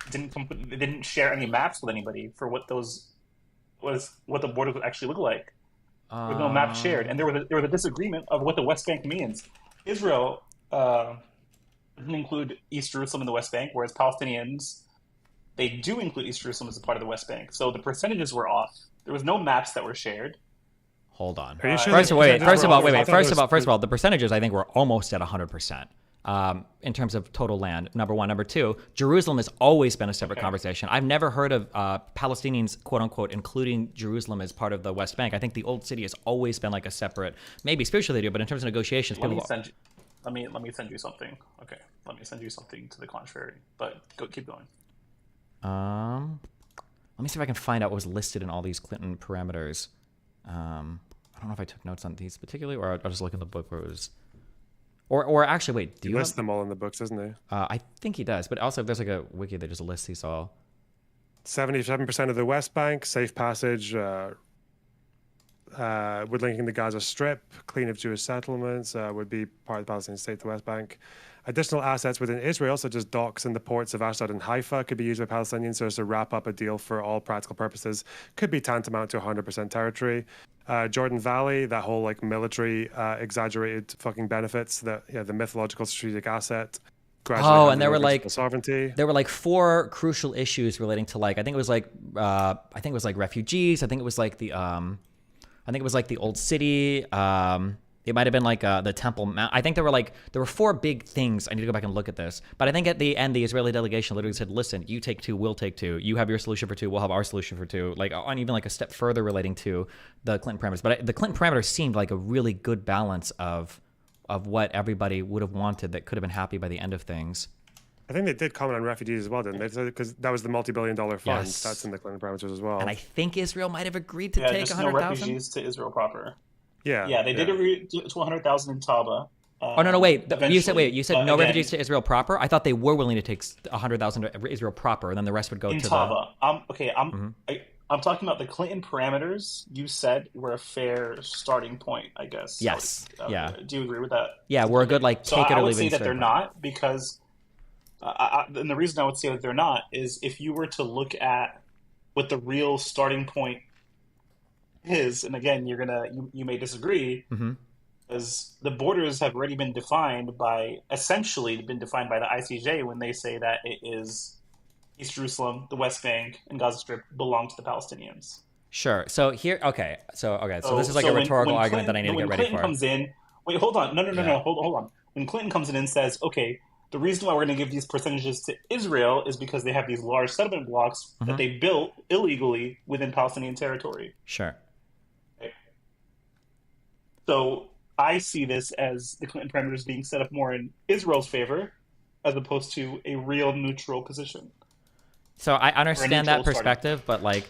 didn't share any maps with anybody for what the borders would actually look like. There was no map shared, and there was a disagreement of what the West Bank means. Israel doesn't include East Jerusalem in the West Bank, whereas Palestinians, they do include East Jerusalem as a part of the West Bank. So the percentages were off. There was no maps that were shared. Hold on. Are you sure First of all, the percentages I think were almost at 100%. In terms of total land, number one. Number two, Jerusalem has always been a separate conversation. I've never heard of Palestinians, quote unquote, including Jerusalem as part of the West Bank. I think the old city has always been like a separate, maybe spiritually they do, but in terms of negotiations, let me send you something. Okay, let me send you something to the contrary. But keep going. Let me see if I can find out what was listed in all these Clinton parameters. I don't know if I took notes on these particularly, or I'll just look in the book where it was. Or actually, wait. Do he you lists them all in the books, doesn't he? I think he does, but also if there's like a wiki that just lists these all. 77% of the West Bank, safe passage, would linking the Gaza Strip, clean of Jewish settlements, would be part of the Palestinian state, the West Bank. Additional assets within Israel, such as docks and the ports of Ashdod and Haifa, could be used by Palestinians so as to wrap up a deal for all practical purposes. Could be tantamount to 100% territory. Jordan Valley, that whole like military exaggerated fucking benefits, the mythological strategic asset. And there were like sovereignty. There were like 4 crucial issues relating to like I think it was like refugees. I think it was like the old city. It might have been like the Temple Mount. I think there were 4 big things. I need to go back and look at this. But I think at the end, the Israeli delegation literally said, listen, you take 2, we'll take 2. You have your solution for 2, we'll have our solution for 2. Like on even like a step further relating to the Clinton parameters. But the Clinton parameters seemed like a really good balance of what everybody would have wanted that could have been happy by the end of things. I think they did comment on refugees as well, didn't they? Because that was the multi-billion-dollar fund. Yes. That's in the Clinton parameters as well. And I think Israel might have agreed to take 100,000. No refugees to Israel proper. Yeah, they did agree to 100,000 in Taba. Wait. You said no refugees to Israel proper. I thought they were willing to take 100,000 to Israel proper, and then the rest would go to Taba. I'm talking about the Clinton parameters. You said were a fair starting point, I guess. Yes. Do you agree with that? Yeah, we're a good like take it or leave it. I would say that they're not because, and the reason I would say that they're not is if you were to look at what the real starting point is, and again, you may disagree, because the borders have already been defined by the ICJ when they say that it is East Jerusalem, the West Bank, and Gaza Strip belong to the Palestinians. Sure. So here, So this is like a rhetorical argument that I need to get ready for. When Clinton comes in, wait, hold on, no, hold on. When Clinton comes in and says, okay, the reason why we're going to give these percentages to Israel is because they have these large settlement blocks that they built illegally within Palestinian territory. Sure. So I see this as the Clinton parameters being set up more in Israel's favor as opposed to a real neutral position. So I understand that perspective, but like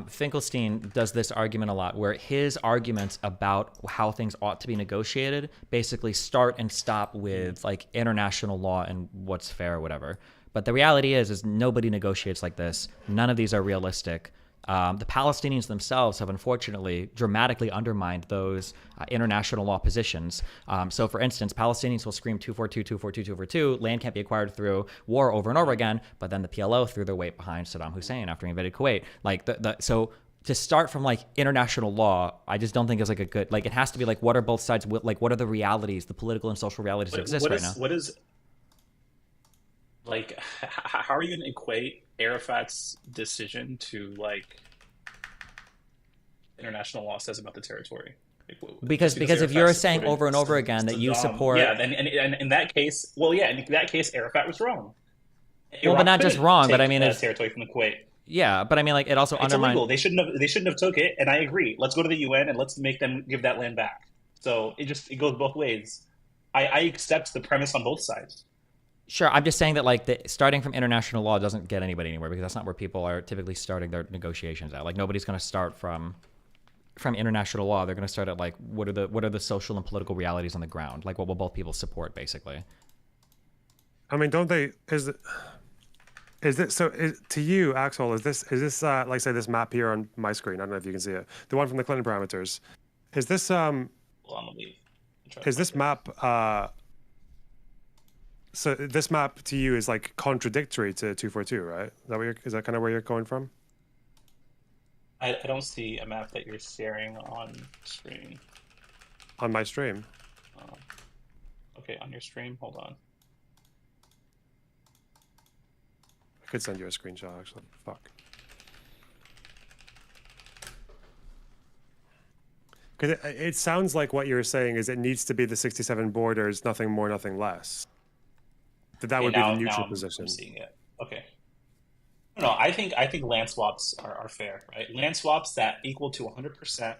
Finkelstein does this argument a lot where his arguments about how things ought to be negotiated basically start and stop with like international law and what's fair or whatever. But the reality is nobody negotiates like this. None of these are realistic. The Palestinians themselves have unfortunately dramatically undermined those international law positions. So, for instance, Palestinians will scream 242, 242, 242, land can't be acquired through war over and over again, but then the PLO threw their weight behind Saddam Hussein after he invaded Kuwait. Like, so to start from like international law, I just don't think is like a good, like it has to be like what are both sides, like what are the realities, the political and social realities that exist right now? like, how are you going to equate Arafat's decision to like international law says about the territory? Because if you're saying over and over again that you support, yeah, and in that case, well, yeah, in that case, Arafat was wrong. Well, but not just wrong, but I mean, it's territory from the Kuwait. Yeah, but I mean, like, it also undermines. Illegal. They shouldn't have took it, and I agree. Let's go to the UN and let's make them give that land back. So it goes both ways. I accept the premise on both sides. Sure, I'm just saying that like starting from international law doesn't get anybody anywhere, because that's not where people are typically starting their negotiations at. Like, nobody's going to start from international law. They're going to start at like what are the social and political realities on the ground? Like, what will both people support, basically? I mean, don't they? Is this so? To you, Axel, is this like, say, this map here on my screen? I don't know if you can see it. The one from the Clinton parameters. Is this Is this map? So this map to you is like contradictory to 242, right? Is that kind of where you're going from? I don't see a map that you're sharing on screen. On my stream. Okay, on your stream. Hold on. I could send you a screenshot, actually. Fuck. Because it sounds like what you're saying is it needs to be the 67 borders, nothing more, nothing less. That would be the neutral position. I'm seeing it. Okay. No, I think land swaps are fair, right? Land swaps that equal to 100%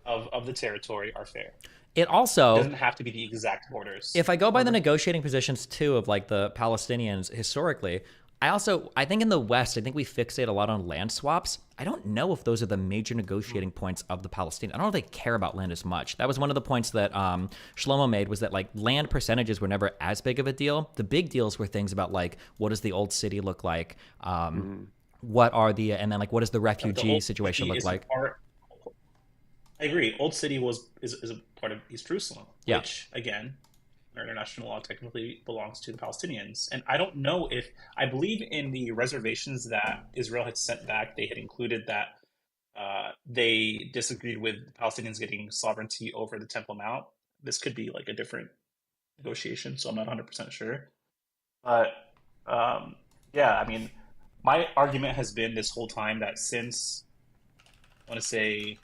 of the territory are fair. It also doesn't have to be the exact borders. If I go by the negotiating positions too of like the Palestinians historically, I think in the West, I think we fixate a lot on land swaps. I don't know if those are the major negotiating points of the Palestinians. I don't know if they care about land as much. That was one of the points that Shlomo made, was that like land percentages were never as big of a deal. The big deals were things about like, what does the old city look like? What are the, and then like, what does the refugee situation look like? I agree. Old City is a part of East Jerusalem, which again, international law technically belongs to the Palestinians. And I don't know if, I believe in the reservations that Israel had sent back, they had included that they disagreed with the Palestinians getting sovereignty over the Temple Mount. This could be like a different negotiation, so I'm not 100% sure. But yeah, I mean, my argument has been this whole time that since, I want to say,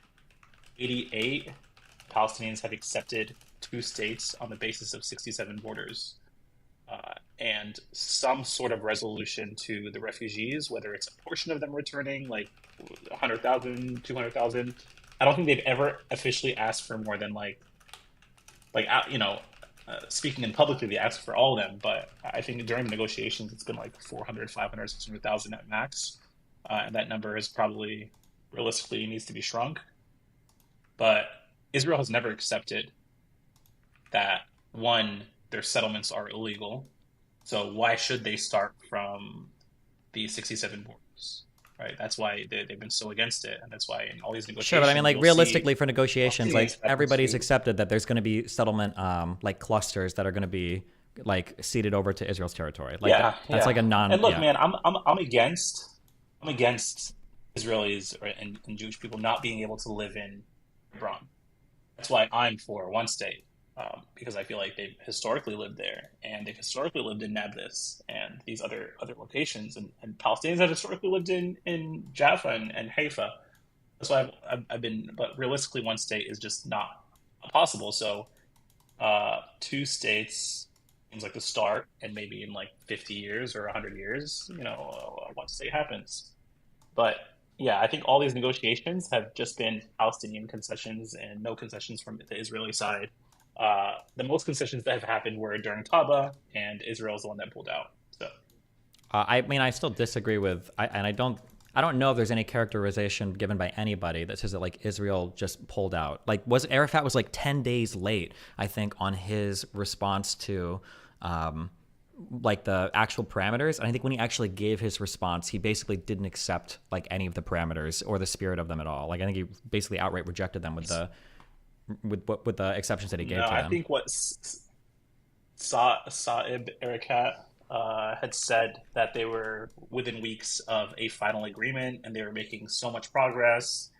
88, Palestinians have accepted 2 states on the basis of 67 borders, and some sort of resolution to the refugees, whether it's a portion of them returning, like 100,000, 200,000. I don't think they've ever officially asked for more than speaking in publicly, they asked for all of them, but I think during the negotiations, it's been like 400, 500, 600,000 at max, and that number is probably realistically needs to be shrunk. But Israel has never accepted that, one, their settlements are illegal. So why should they start from the 67 borders, right? That's why they've been so against it. And that's why in all these negotiations... Sure, but I mean, like, realistically for negotiations, like, everybody's accepted that there's going to be settlement, like, clusters that are going to be, like, ceded over to Israel's territory. Like, that's like a non... And look, man, I'm against Israelis and Jewish people not being able to live in Hebron. That's why I'm for one state, because I feel like they've historically lived there, and they've historically lived in Nablus and these other locations, and Palestinians have historically lived in Jaffa and Haifa. That's why I've been, but realistically, one state is just not possible. So 2 states seems like the start, and maybe in like 50 years or 100 years, one state happens. But yeah, I think all these negotiations have just been Palestinian concessions and no concessions from the Israeli side. The most concessions that have happened were during Taba, and Israel's the one that pulled out. So, I mean, I still disagree with, I don't know if there's any characterization given by anybody that says that like Israel just pulled out. Like, Arafat was like 10 days late, I think, on his response to like the actual parameters. And I think when he actually gave his response, he basically didn't accept like any of the parameters or the spirit of them at all. Like, I think he basically outright rejected them with the exceptions that he gave to them. I think what Saeb Erekat had said, that they were within weeks of a final agreement and they were making so much progress.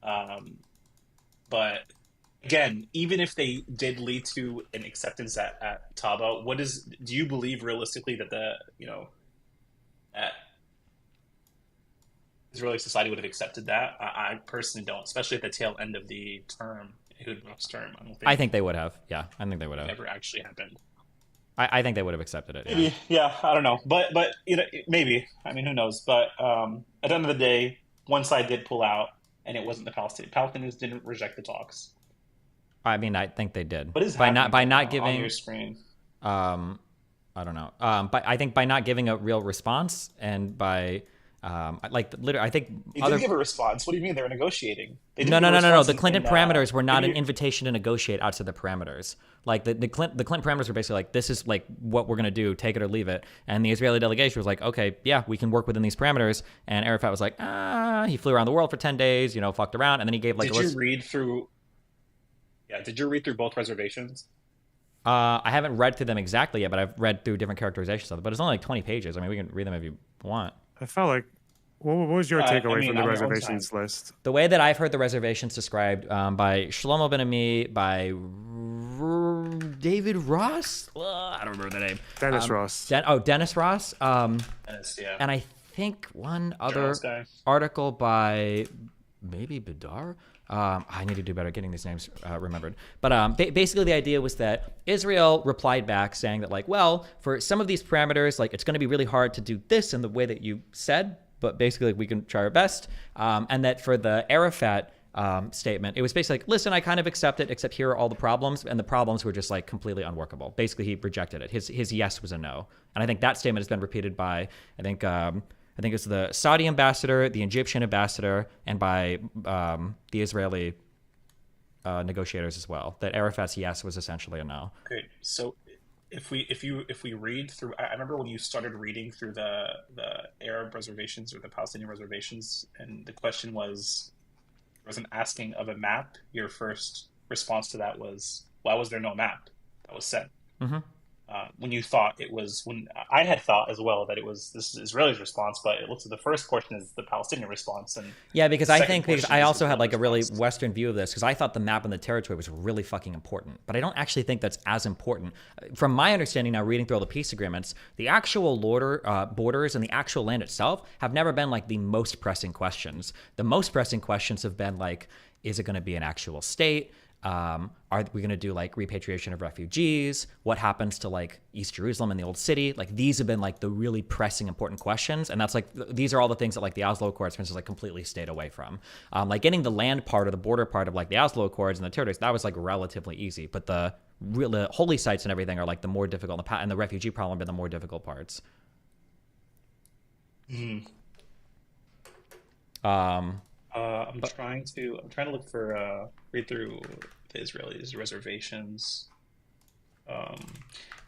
But again, even if they did lead to an acceptance at Taba, do you believe realistically that that Israeli society would have accepted that? I personally don't, especially at the tail end of the term, Ehud-Barak's term. I think they would have. Yeah, I think they would have. Never actually happened. I think they would have accepted it. Maybe, yeah, I don't know, but maybe. I mean, who knows? But at the end of the day, one side did pull out, and it wasn't the Palestinians. Palestinians didn't reject the talks. I mean, I think they did. What is by happening not giving on your screen? I don't know. But I think by not giving a real response and by literally, I think They didn't give a response. What do you mean they were negotiating? They No. didn't give a response The Clinton parameters were not they- an invitation to negotiate outside the parameters. Like the Clinton parameters were basically like, this is like what we're gonna do, take it or leave it. And the Israeli delegation was like, okay, yeah, we can work within these parameters. And Arafat was like, he flew around the world for 10 days, fucked around, and then he gave like Did you read through? Yeah, did you read through both reservations? I haven't read through them exactly yet, but I've read through different characterizations of them. But it's only like 20 pages. I mean, we can read them if you want. I felt like, what was your takeaway from the on your own reservations list? The way that I've heard the reservations described by Shlomo Ben-Ami, by David Ross? I don't remember the name. Dennis Ross. Dennis Ross. Dennis, yeah. And I think one other Journalist guy. article by maybe Bidar. I need to do better getting these names remembered. But basically the idea was that Israel replied back saying that, like, well, for some of these parameters, like, it's going to be really hard to do this in the way that you said, but basically we can try our best. And that for the Arafat statement, it was basically like, listen, I kind of accept it, except here are all the problems. And the problems were just like completely unworkable. Basically, he rejected it. His yes was a no. And I think that statement has been repeated by, I think it's the Saudi ambassador, the Egyptian ambassador, and by the Israeli negotiators as well. That Arafat's yes was essentially a no. Great. So if we read through, I remember when you started reading through the Arab reservations or the Palestinian reservations, and the question was an asking of a map. Your first response to that was, why was there no map that was sent? Mm-hmm. When you thought it was, when I had thought as well that it was this Israeli's response, but it looks like the first portion is the Palestinian response. And yeah, because the I second think because portion I is also the had like a really response. Western view of this, because I thought the map and the territory was really fucking important, but I don't actually think that's as important. From my understanding now, reading through all the peace agreements, the actual borders and the actual land itself have never been like the most pressing questions. The most pressing questions have been like, is it going to be an actual state? Are we going to do like repatriation of refugees? What happens to like East Jerusalem and the old city? Like these have been like the really pressing important questions. And that's like, these are all the things that like the Oslo Accords, for instance, like completely stayed away from. Like getting the land part or the border part of like the Oslo Accords and the territories, that was like relatively easy. But the holy sites and everything are like the more difficult, and the refugee problem have been the more difficult parts. Mm-hmm. I'm trying to look for read through the Israelis' reservations.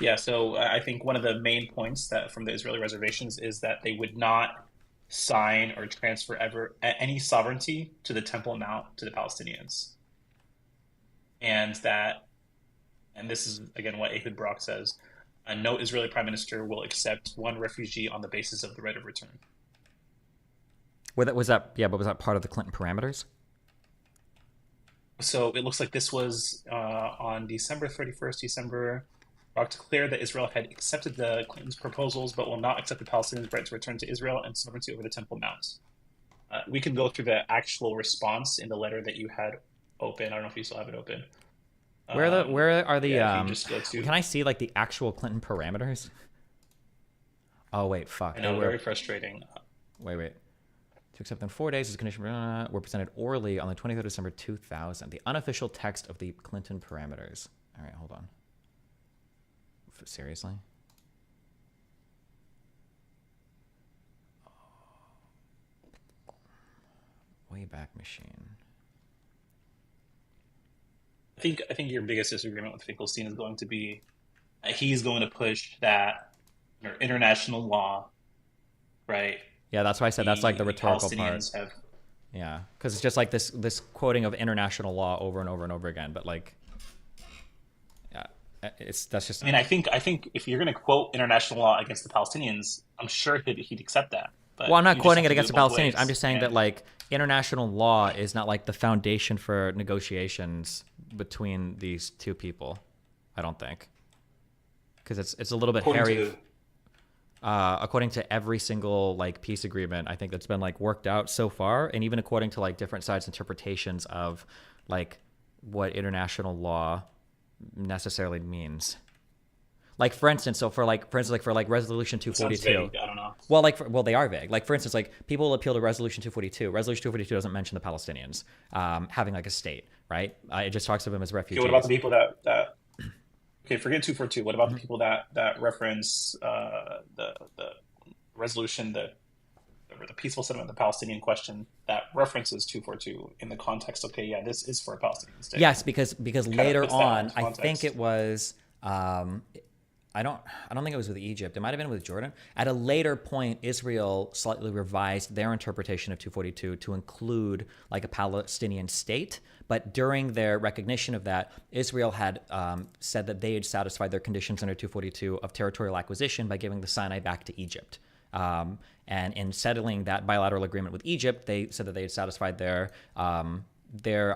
Yeah, so I think one of the main points that from the Israeli reservations is that they would not sign or transfer ever any sovereignty to the Temple Mount to the Palestinians, and this is again what Ehud Barak says: no Israeli prime minister will accept one refugee on the basis of the right of return. But was that part of the Clinton parameters? So it looks like this was on December 31st, Barak declared that Israel had accepted the Clintons' proposals, but will not accept the Palestinians' right to return to Israel and sovereignty over the Temple Mount. We can go through the actual response in the letter that you had open. I don't know if you still have it open. Where are the? Yeah, if you just go to, can I see like the actual Clinton parameters? Oh wait, fuck. I know, very frustrating. Wait. To accept in 4 days as a condition were presented orally on the 23rd of December 2000. The unofficial text of the Clinton parameters. All right, hold on. Seriously? Wayback Machine. I think your biggest disagreement with Finkelstein is going to be he's going to push that international law, right? Yeah, that's why I said that's like the rhetorical part. Have... Yeah, because it's just like this quoting of international law over and over and over again. But like, yeah, that's just. I mean, I think if you're going to quote international law against the Palestinians, I'm sure he'd accept that. Well, I'm not you just quoting have it to do against the both Palestinians. ways. I'm just saying that like international law is not like the foundation for negotiations between these two people. I don't think, because it's a little bit hairy. According to every single like peace agreement, I think that's been like worked out so far, and even according to like different sides' interpretations of like what international law necessarily means. Like for instance, for Resolution 242. Vague. I don't know. Well, they are vague. Like for instance, like people will appeal to Resolution 242. Resolution 242 doesn't mention the Palestinians having like a state, right? It just talks of them as refugees. Okay, what about the people that okay, forget 242. What about the people that reference the resolution, the peaceful settlement of the Palestinian question that references 242 in the context? Okay, yeah, this is for a Palestinian state. Yes, because later on, I context. think it was. I don't think it was with Egypt. It might have been with Jordan. At a later point, Israel slightly revised their interpretation of 242 to include like a Palestinian state. But during their recognition of that, Israel had said that they had satisfied their conditions under 242 of territorial acquisition by giving the Sinai back to Egypt. And in settling that bilateral agreement with Egypt, they said that they had satisfied their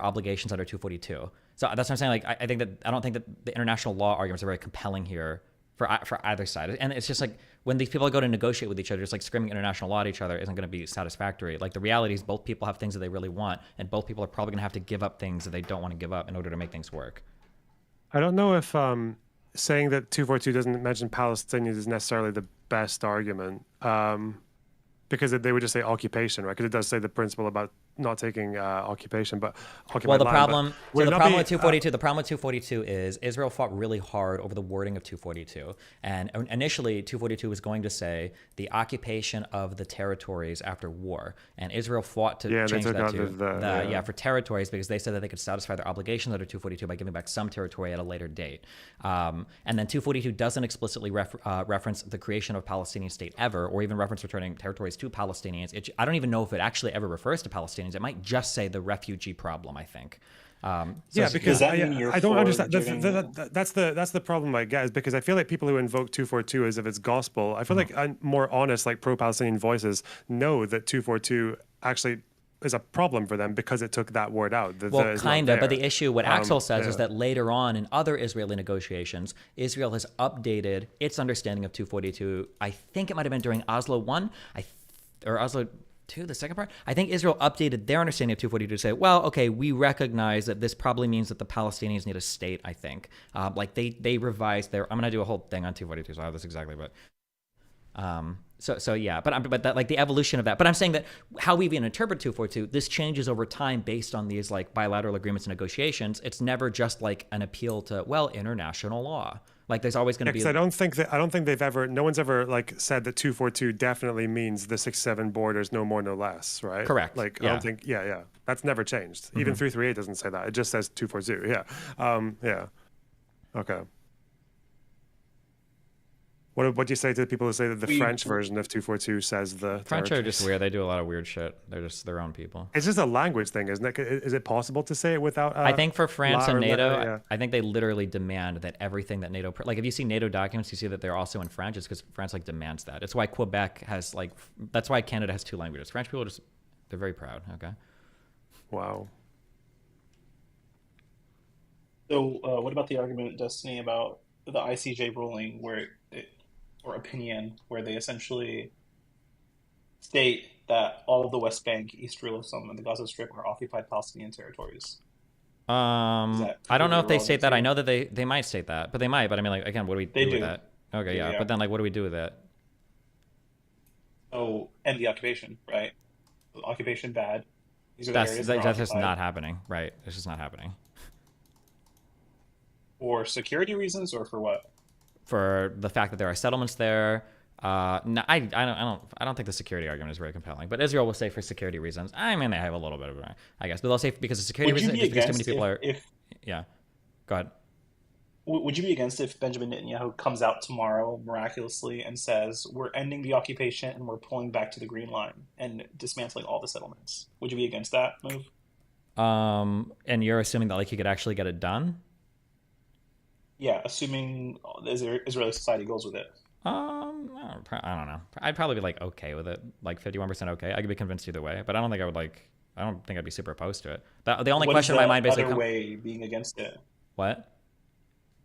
obligations under 242. So that's what I'm saying. Like, I don't think that the international law arguments are very compelling here for either side. And it's just like when these people go to negotiate with each other, just like screaming international law at each other isn't going to be satisfactory. Like the reality is both people have things that they really want, and both people are probably going to have to give up things that they don't want to give up in order to make things work. I don't know if saying that 242 doesn't mention Palestinians is necessarily the best argument, because they would just say occupation, right? Because it does say the principle about not taking occupation, but occupied Well, the land, problem, but the problem with 242 is Israel fought really hard over the wording of 242. And initially, 242 was going to say the occupation of the territories after war. And Israel fought to change that to for territories, because they said that they could satisfy their obligations under 242 by giving back some territory at a later date. And then 242 doesn't explicitly reference the creation of a Palestinian state ever, or even reference returning territories to Palestinians. I don't even know if it actually ever refers to Palestinians. It might just say the refugee problem, I think. Because I don't understand. That's the problem I get, is because I feel like people who invoke 242 as if it's gospel, I feel like more honest, like pro-Palestinian voices know that 242 actually is a problem for them because it took that word out. Well, kind of, but the issue, what Axel says, is that later on in other Israeli negotiations, Israel has updated its understanding of 242. I think it might have been during Oslo 1, or Oslo 2, the second part. I think Israel updated their understanding of 242 to say, well, okay, we recognize that this probably means that the Palestinians need a state, I think. Like they revised their, I'm going to do a whole thing on 242, so I have this exactly, but yeah, but that, like the evolution of that. But I'm saying that how we even interpret 242, this changes over time based on these like bilateral agreements and negotiations. It's never just like an appeal to, well, international law. Like there's always going to be. I don't think no one's ever like said that 242 definitely means the 6-7 borders, no more, no less, right? Correct. Like I don't think, that's never changed. Even 338 doesn't say that. It just says 242. Yeah. Okay. What do you say to the people who say that the French version of 242 says the French are just weird. They do a lot of weird shit. They're just their own people. It's just a language thing, isn't it? Is it possible to say it without? I think for France and NATO, I think they literally demand that everything that NATO, like if you see NATO documents, you see that they're also in French. It's because France like demands that. It's why Quebec has like. That's why Canada has 2 languages. French people they're very proud. Okay. Wow. So, what about the argument, Destiny, about the ICJ ruling or opinion where they essentially state that all of the West Bank, East Jerusalem, and the Gaza Strip are occupied Palestinian territories? I don't know if they state that. I know that they might state that, but they might. But I mean, like again, what do we do with that? Okay, yeah. But then, like, what do we do with that? Oh, end the occupation, right? Occupation bad. These are that's just not happening, right? It's just not happening. For security reasons, or for what? For the fact that there are settlements there. No, I don't think the security argument is very compelling. But Israel will say for security reasons. I mean, they have a little bit of it, I guess. But they'll say because of security reasons, just because too many people are. Yeah. Go ahead. Would you be against if Benjamin Netanyahu comes out tomorrow miraculously and says, we're ending the occupation and we're pulling back to the Green Line and dismantling all the settlements? Would you be against that move? And you're assuming that like he could actually get it done? Yeah, assuming Israeli society goes with it. I don't know. I'd probably be like okay with it, like 51% okay. I could be convinced either way, but I don't think I would like. I don't think I'd be super opposed to it. The only What question is in my the mind basically. other way being against it? What?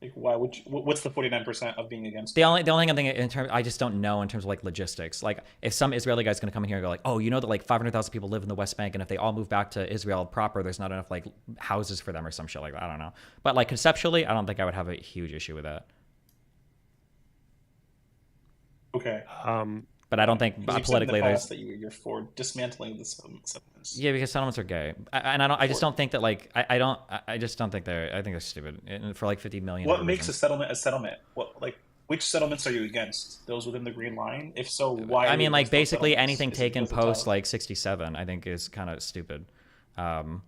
Like, why would you, what's the 49% of being against The only thing I'm thinking in terms, I just don't know in terms of like logistics. Like if some Israeli guy's going to come in here and go like, oh, you know that like 500,000 people live in the West Bank, and if they all move back to Israel proper, there's not enough like houses for them or some shit like that. I don't know. But like conceptually, I don't think I would have a huge issue with that. Okay. But I don't think politically there's. That you're for dismantling the settlements. Yeah, because settlements are gay, and I don't. I just don't think that like I don't. I just don't think they're. I think they're stupid. And for like 50 million. What makes a settlement a settlement? What like which settlements are you against? Those within the Green Line? If so, why? I mean, like basically anything taken post like 67, I think is kind of stupid. Okay.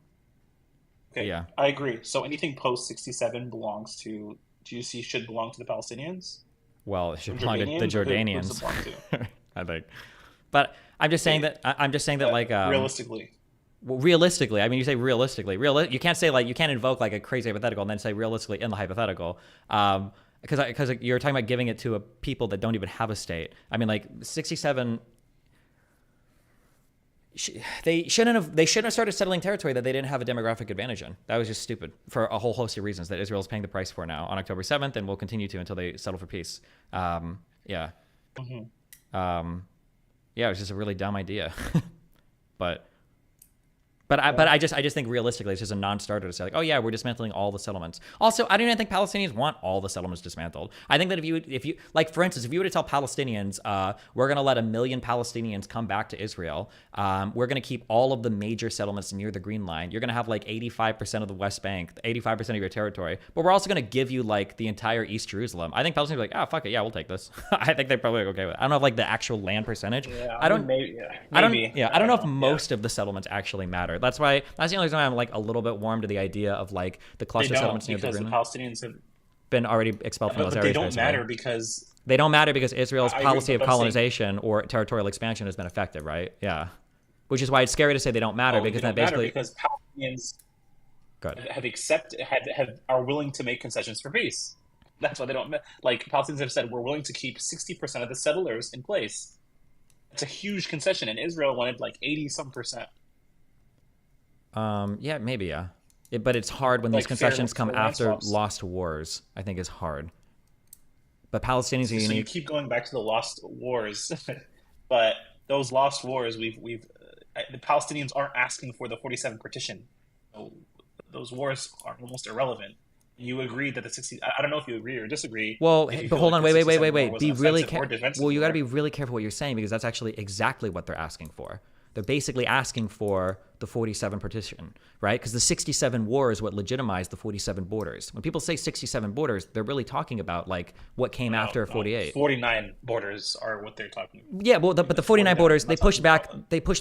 Yeah, I agree. So anything post 67 belongs to. Do you see should belong to the Palestinians? Well, it should belong to the Jordanians. I think, but I'm just saying that like realistically. Well, realistically, I mean, you say realistically. You can't say like you can't invoke like a crazy hypothetical and then say realistically in the hypothetical, because you're talking about giving it to a people that don't even have a state. I mean, like 67. They shouldn't have started settling territory that they didn't have a demographic advantage in. That was just stupid for a whole host of reasons that Israel is paying the price for now on October 7th and will continue to until they settle for peace. Yeah. Mm-hmm. Yeah, it was just a really dumb idea. But I just think realistically it's just a non-starter to say like, oh yeah, we're dismantling all the settlements. Also, I don't even think Palestinians want all the settlements dismantled. I think that if you like, for instance, if you were to tell Palestinians, we're gonna let 1 million Palestinians come back to Israel, we're gonna keep all of the major settlements near the Green Line. You're gonna have like 85% of the West Bank, 85% of your territory, but we're also gonna give you like the entire East Jerusalem. I think Palestinians are like, oh fuck it, yeah, we'll take this. I think they're probably okay with it. I don't know if like the actual land percentage. Yeah, I don't know if know. most of the settlements actually matter. That's the only reason why I'm like a little bit warm to the idea of like the cluster settlements near the Green Line. Because the Palestinians have been already expelled from those but areas. they don't matter because Israel's policy of colonization or territorial expansion has been effective, right? Yeah, which is why it's scary to say they don't matter because that basically because Palestinians are willing to make concessions for peace. That's why they don't like. Palestinians have said we're willing to keep 60% of the settlers in place. It's a huge concession, and Israel wanted like 80-some%. Yeah, maybe, yeah. But it's hard when these concessions come after lost wars, I think is hard. But Palestinians are unique. So you keep going back to the lost wars. But those lost wars, the Palestinians aren't asking for the 47 partition. So those wars are almost irrelevant. You agree that the 60. I don't know if you agree or disagree. Well, but hold on, wait. Be really careful. Well, you got to be really careful what you're saying because that's actually exactly what they're asking for. They're basically asking for the 47 partition, right? Because the 67 war is what legitimized the 47 borders. When people say 67 borders, they're really talking about like what came after 48. 49 borders are what they're talking about. Yeah, well, but the 49 borders, they pushed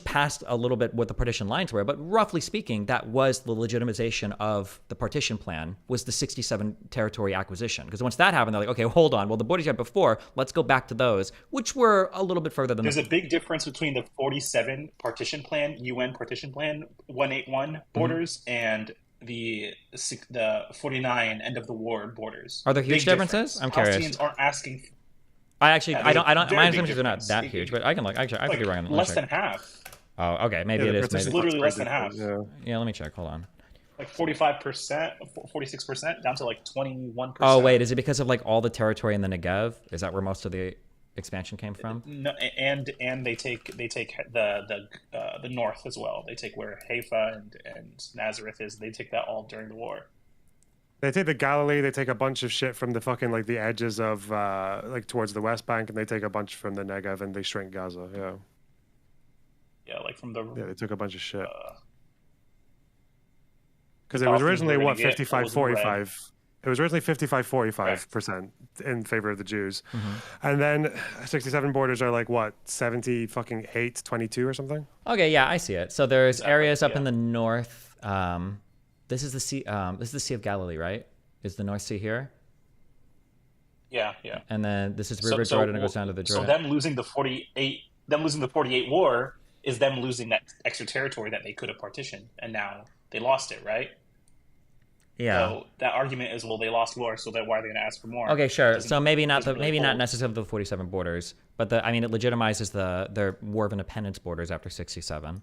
past a little bit what the partition lines were, but roughly speaking, that was the legitimization of the partition plan, was the 67 territory acquisition. Because once that happened, they're like, okay, hold on. Well, the borders you had before, let's go back to those, which were a little bit further than There's a big difference between the 47 partition plan, UN partition plan, 181 borders, and the 49 end of the war borders. Are there huge differences? I'm curious. Palestinians aren't asking. I don't. My assumptions are not that huge, but I can look. Actually, I could be wrong on less than half. Oh, okay. Maybe it is. It's literally less than half. Yeah, let me check. Hold on. Like 45%, 46%, down to like 21%. Oh wait, is it because of like all the territory in the Negev? Is that where most of the expansion came from? No, and they take the north as well. They take where Haifa and Nazareth is. They take that all during the war. They take the Galilee. They take a bunch of shit from the fucking like the edges of like towards the West Bank, and they take a bunch from the Negev, and they shrink Gaza. Yeah. Yeah, like from the. Yeah, they took a bunch of shit. Because it was originally what 55-45. It was originally 55-45% in favor of the Jews, and then 67 borders are like what 78-22 or something. Okay, yeah, I see it. So there's areas up in the north. This is the sea. This is the Sea of Galilee, right? Is the North Sea here? Yeah, yeah. And then this is River Jordan. It goes down to the Jordan. So them losing the 48 war is them losing that extra territory that they could have partitioned, and now they lost it, right? Yeah. So that argument is, well, they lost war, so then why are they going to ask for more? Okay, sure. So maybe not doesn't really not hold. necessarily the 47 borders, but it legitimizes their War of Independence borders after 67.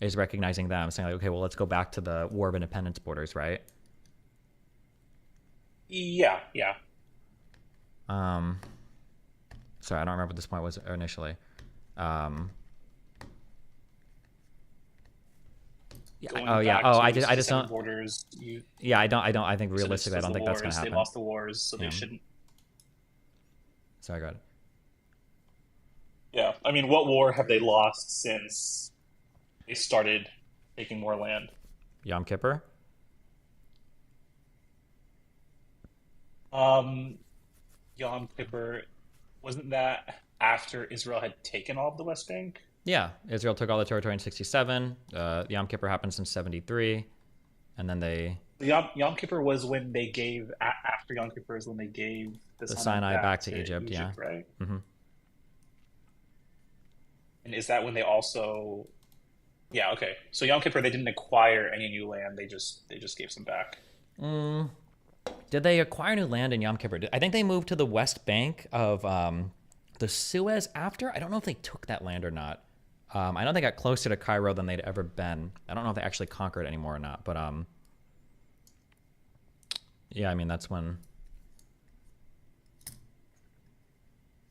Is recognizing them, saying like, okay, well, let's go back to the War of Independence borders, right? Yeah. Sorry, I don't remember what this point was initially. Going Oh yeah. back Oh, to I just 67 don't. Borders, Yeah, I don't. I think so this realistically, I was don't the think that's gonna wars, happen. They lost the wars, so Yeah. they shouldn't. Sorry, go ahead. Yeah, I mean, what war have they lost since they started taking more land? Yom Kippur. Yom Kippur, wasn't that after Israel had taken all of the West Bank? Yeah, Israel took all the territory in 67. Yom Kippur happens in 73, and then they Yom Kippur was when they gave after Yom Kippur is when they gave the Sinai back to Egypt. Yeah. Right. Mm-hmm. And is that when they also? Yeah. Okay. So Yom Kippur, they didn't acquire any new land. They just gave some back. Did they acquire new land in Yom Kippur? I think they moved to the West Bank of the Suez after. I don't know if they took that land or not. I know they got closer to Cairo than they'd ever been. I don't know if they actually conquered it anymore or not. But yeah, I mean that's when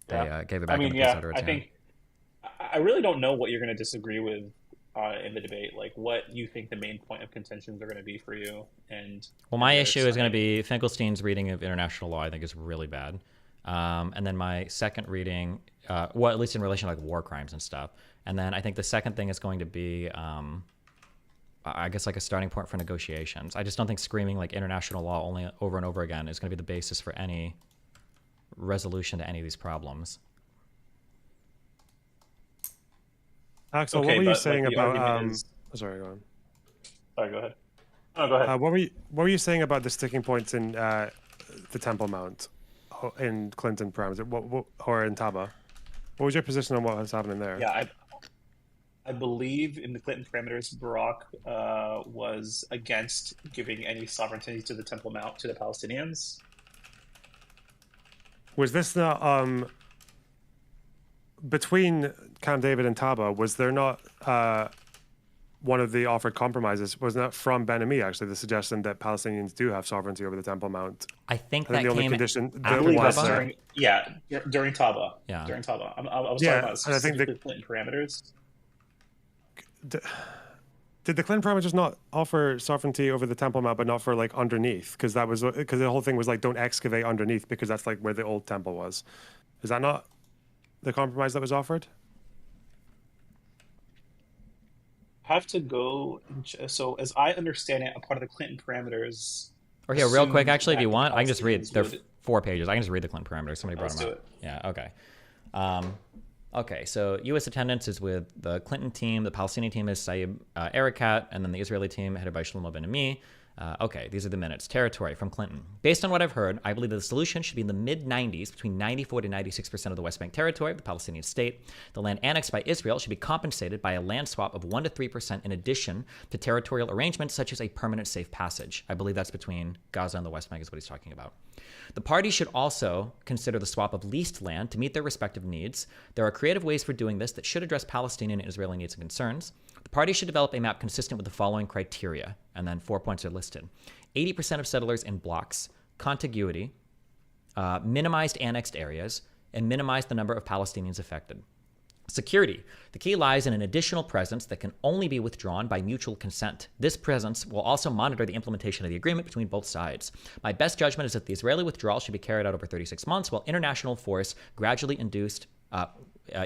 they gave it back. I mean, to the yeah. Confederates, I think I really don't know what you're going to disagree with in the debate. Like, what you think the main point of contentions are going to be for you. And well, my issue is going to be Finkelstein's reading of international law. I think is really bad. And then my second reading, well, at least in relation to like war crimes and stuff. And then I think the second thing is going to be, I guess, like a starting point for negotiations. I just don't think screaming like international law only over and over again is going to be the basis for any resolution to any of these problems. Axel, Okay, what were you but, saying like, the about? argument is- Sorry, go on. Sorry, go ahead. No, go ahead. What were you saying about the sticking points in the Temple Mount in Clinton parameters, or in Taba? What was your position on what was happening there? Yeah, I believe in the Clinton parameters, Barack was against giving any sovereignty to the Temple Mount to the Palestinians. Was this not between Camp David and Taba? Was there not one of the offered compromises? Was not from Ben-Ami actually the suggestion that Palestinians do have sovereignty over the Temple Mount? I think the only condition. I believe that's during Taba. Yeah, during Taba. I was Yeah, talking about and I think specifically Clinton parameters. Did the Clinton parameters not offer sovereignty over the Temple Mount, but not for like underneath? Because the whole thing was like don't excavate underneath because that's like where the old temple was. Is that not the compromise that was offered? Have to go. So as I understand it, a part of the Clinton parameters. Or here, real quick, assumed actually, if that you the want, I can just read. Palestinians They're would- 4 pages. I can just read the Clinton parameters. Somebody brought Let's them do up. Yeah. Okay. Okay. So U.S. attendance is with the Clinton team. The Palestinian team is Saeb Erekat, and then the Israeli team headed by Shlomo Ben-Ami. Okay, these are the minutes. Territory from Clinton. Based on what I've heard, I believe that the solution should be in the mid-90s, between 94 to 96% of the West Bank territory of the Palestinian state. The land annexed by Israel should be compensated by a land swap of 1 to 3% in addition to territorial arrangements such as a permanent safe passage. I believe that's between Gaza and the West Bank is what he's talking about. The parties should also consider the swap of leased land to meet their respective needs. There are creative ways for doing this that should address Palestinian and Israeli needs and concerns. The parties should develop a map consistent with the following criteria, and then 4 points are listed. 80% of settlers in blocks, contiguity, minimized annexed areas, and minimize the number of Palestinians affected. Security. The key lies in an additional presence that can only be withdrawn by mutual consent. This presence will also monitor the implementation of the agreement between both sides. My best judgment is that the Israeli withdrawal should be carried out over 36 months, while international force gradually induced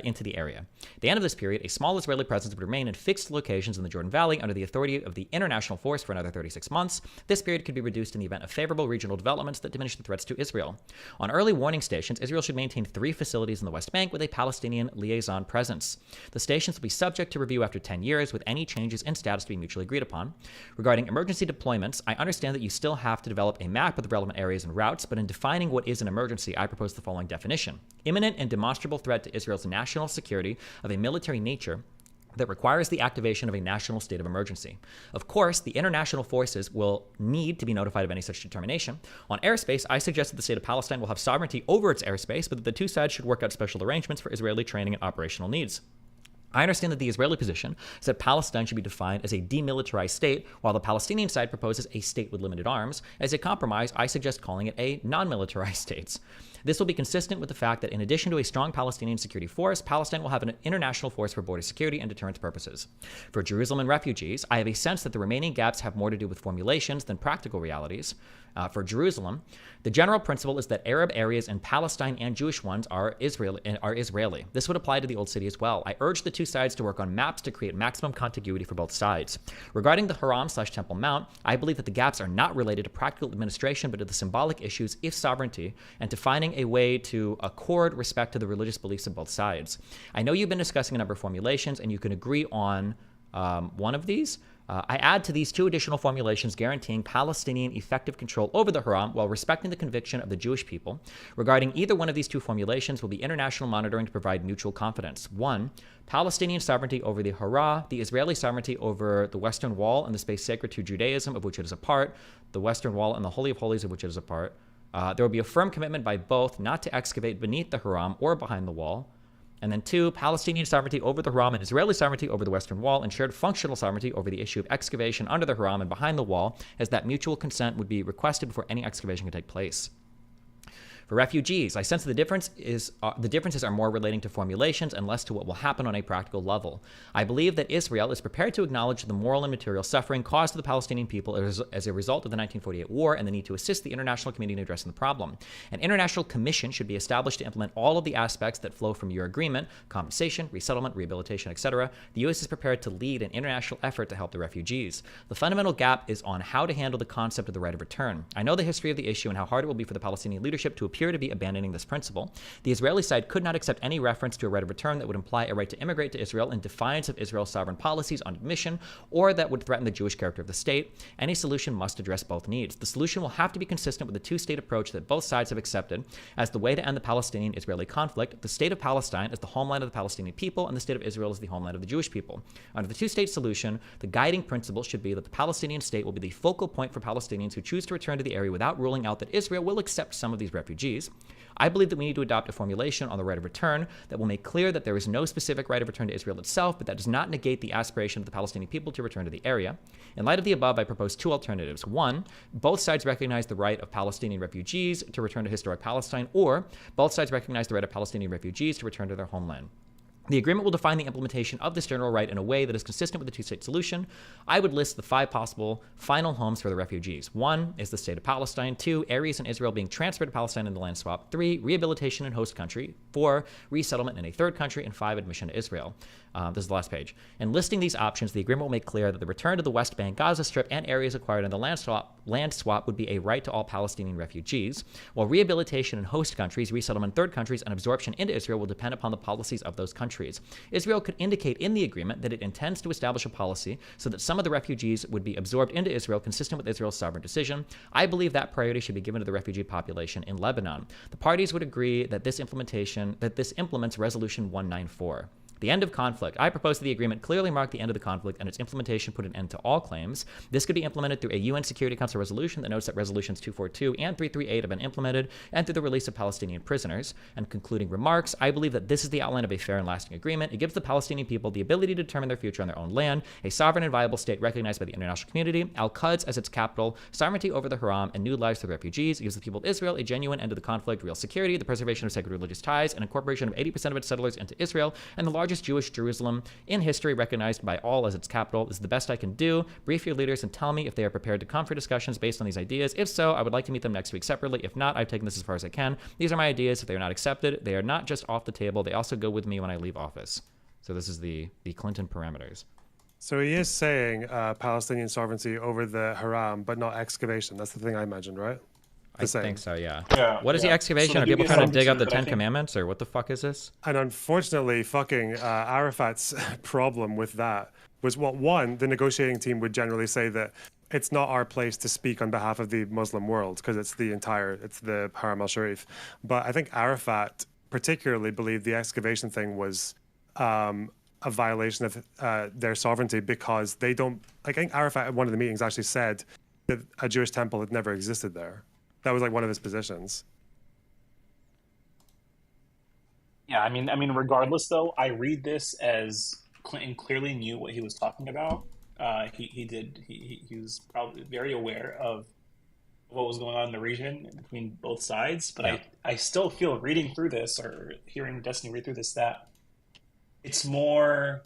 into the area. At the end of this period, a small Israeli presence would remain in fixed locations in the Jordan Valley under the authority of the international force for another 36 months. This period could be reduced in the event of favorable regional developments that diminish the threats to Israel. On early warning stations, Israel should maintain 3 facilities in the West Bank with a Palestinian liaison presence. The stations will be subject to review after 10 years, with any changes in status to be mutually agreed upon. Regarding emergency deployments, I understand that you still have to develop a map of the relevant areas and routes, but in defining what is an emergency, I propose the following definition. Imminent and demonstrable threat to Israel's national security of a military nature that requires the activation of a national state of emergency. Of course, the international forces will need to be notified of any such determination. On airspace, I suggest that the state of Palestine will have sovereignty over its airspace, but that the two sides should work out special arrangements for Israeli training and operational needs. I understand that the Israeli position is that Palestine should be defined as a demilitarized state, while the Palestinian side proposes a state with limited arms. As a compromise, I suggest calling it a non-militarized state. This will be consistent with the fact that in addition to a strong Palestinian security force, Palestine will have an international force for border security and deterrence purposes. For Jerusalem and refugees, I have a sense that the remaining gaps have more to do with formulations than practical realities. For Jerusalem, the general principle is that Arab areas in Palestine and Jewish ones are Israeli. This would apply to the Old City as well. I urge the two sides to work on maps to create maximum contiguity for both sides. Regarding the Haram/Temple Mount, I believe that the gaps are not related to practical administration, but to the symbolic issues of sovereignty and to finding a way to accord respect to the religious beliefs of both sides. I know you've been discussing a number of formulations, and you can agree on one of these. I add to these two additional formulations guaranteeing Palestinian effective control over the Haram while respecting the conviction of the Jewish people. Regarding either one of these two formulations will be international monitoring to provide mutual confidence. 1. Palestinian sovereignty over the Hara, the Israeli sovereignty over the Western Wall and the space sacred to Judaism, of which it is a part, the Western Wall and the Holy of Holies, of which it is a part. There will be a firm commitment by both not to excavate beneath the Haram or behind the wall. And then 2, Palestinian sovereignty over the Haram and Israeli sovereignty over the Western Wall, and shared functional sovereignty over the issue of excavation under the Haram and behind the wall, as that mutual consent would be requested before any excavation can take place. For refugees, I sense that the differences are more relating to formulations and less to what will happen on a practical level. I believe that Israel is prepared to acknowledge the moral and material suffering caused to the Palestinian people as a result of the 1948 war and the need to assist the international community in addressing the problem. An international commission should be established to implement all of the aspects that flow from your agreement: compensation, resettlement, rehabilitation, etc. The U.S. is prepared to lead an international effort to help the refugees. The fundamental gap is on how to handle the concept of the right of return. I know the history of the issue and how hard it will be for the Palestinian leadership to appear to be abandoning this principle. The Israeli side could not accept any reference to a right of return that would imply a right to immigrate to Israel in defiance of Israel's sovereign policies on admission, or that would threaten the Jewish character of the state. Any solution must address both needs. The solution will have to be consistent with the two-state approach that both sides have accepted as the way to end the Palestinian-Israeli conflict. The state of Palestine is the homeland of the Palestinian people, and the state of Israel is the homeland of the Jewish people. Under the two-state solution, the guiding principle should be that the Palestinian state will be the focal point for Palestinians who choose to return to the area without ruling out that Israel will accept some of these refugees. I believe that we need to adopt a formulation on the right of return that will make clear that there is no specific right of return to Israel itself, but that does not negate the aspiration of the Palestinian people to return to the area. In light of the above, I propose 2 alternatives. 1, both sides recognize the right of Palestinian refugees to return to historic Palestine, or both sides recognize the right of Palestinian refugees to return to their homeland. The agreement will define the implementation of this general right in a way that is consistent with the two-state solution. I would list the 5 possible final homes for the refugees. 1 is the state of Palestine. 2, areas in Israel being transferred to Palestine in the land swap. 3, rehabilitation in host country. 4, resettlement in a third country. And 5, admission to Israel. This is the last page. In listing these options, the agreement will make clear that the return to the West Bank, Gaza Strip, and areas acquired in the land swap would be a right to all Palestinian refugees, while rehabilitation in host countries, resettlement in third countries, and absorption into Israel will depend upon the policies of those countries. Israel could indicate in the agreement that it intends to establish a policy so that some of the refugees would be absorbed into Israel consistent with Israel's sovereign decision. I believe that priority should be given to the refugee population in Lebanon. The parties would agree that this implements Resolution 194. The end of conflict. I propose that the agreement clearly mark the end of the conflict and its implementation put an end to all claims. This could be implemented through a UN Security Council resolution that notes that resolutions 242 and 338 have been implemented, and through the release of Palestinian prisoners. And concluding remarks, I believe that this is the outline of a fair and lasting agreement. It gives the Palestinian people the ability to determine their future on their own land, a sovereign and viable state recognized by the international community, Al-Quds as its capital, sovereignty over the Haram, and new lives for the refugees. It gives the people of Israel a genuine end to the conflict, real security, the preservation of sacred religious ties, and incorporation of 80% of its settlers into Israel, and the largest Jewish Jerusalem in history, recognized by all as its capital. This is the best I can do. Brief your leaders and tell me if they are prepared to come for discussions based on these ideas. If so, I would like to meet them next week separately. If not, I've taken this as far as I can. These are my ideas. If they are not accepted, they are not just off the table. They also go with me when I leave office. So this is the Clinton parameters. So he is saying Palestinian sovereignty over the Haram, but not excavation. That's the thing I imagined, right? I think so, yeah. Yeah. What is the excavation? So Are people trying to dig up the 10 Commandments, or what the fuck is this? And unfortunately, fucking Arafat's problem with that was the negotiating team would generally say that it's not our place to speak on behalf of the Muslim world because it's the Haram al-Sharif. But I think Arafat particularly believed the excavation thing was a violation of their sovereignty because they don't. Like I think Arafat at one of the meetings actually said that a Jewish temple had never existed there. That was like one of his positions. Yeah, I mean, regardless though, I read this as Clinton clearly knew what he was talking about. He was probably very aware of what was going on in the region between both sides. But I still feel reading through this or hearing Destiny read through this that it's more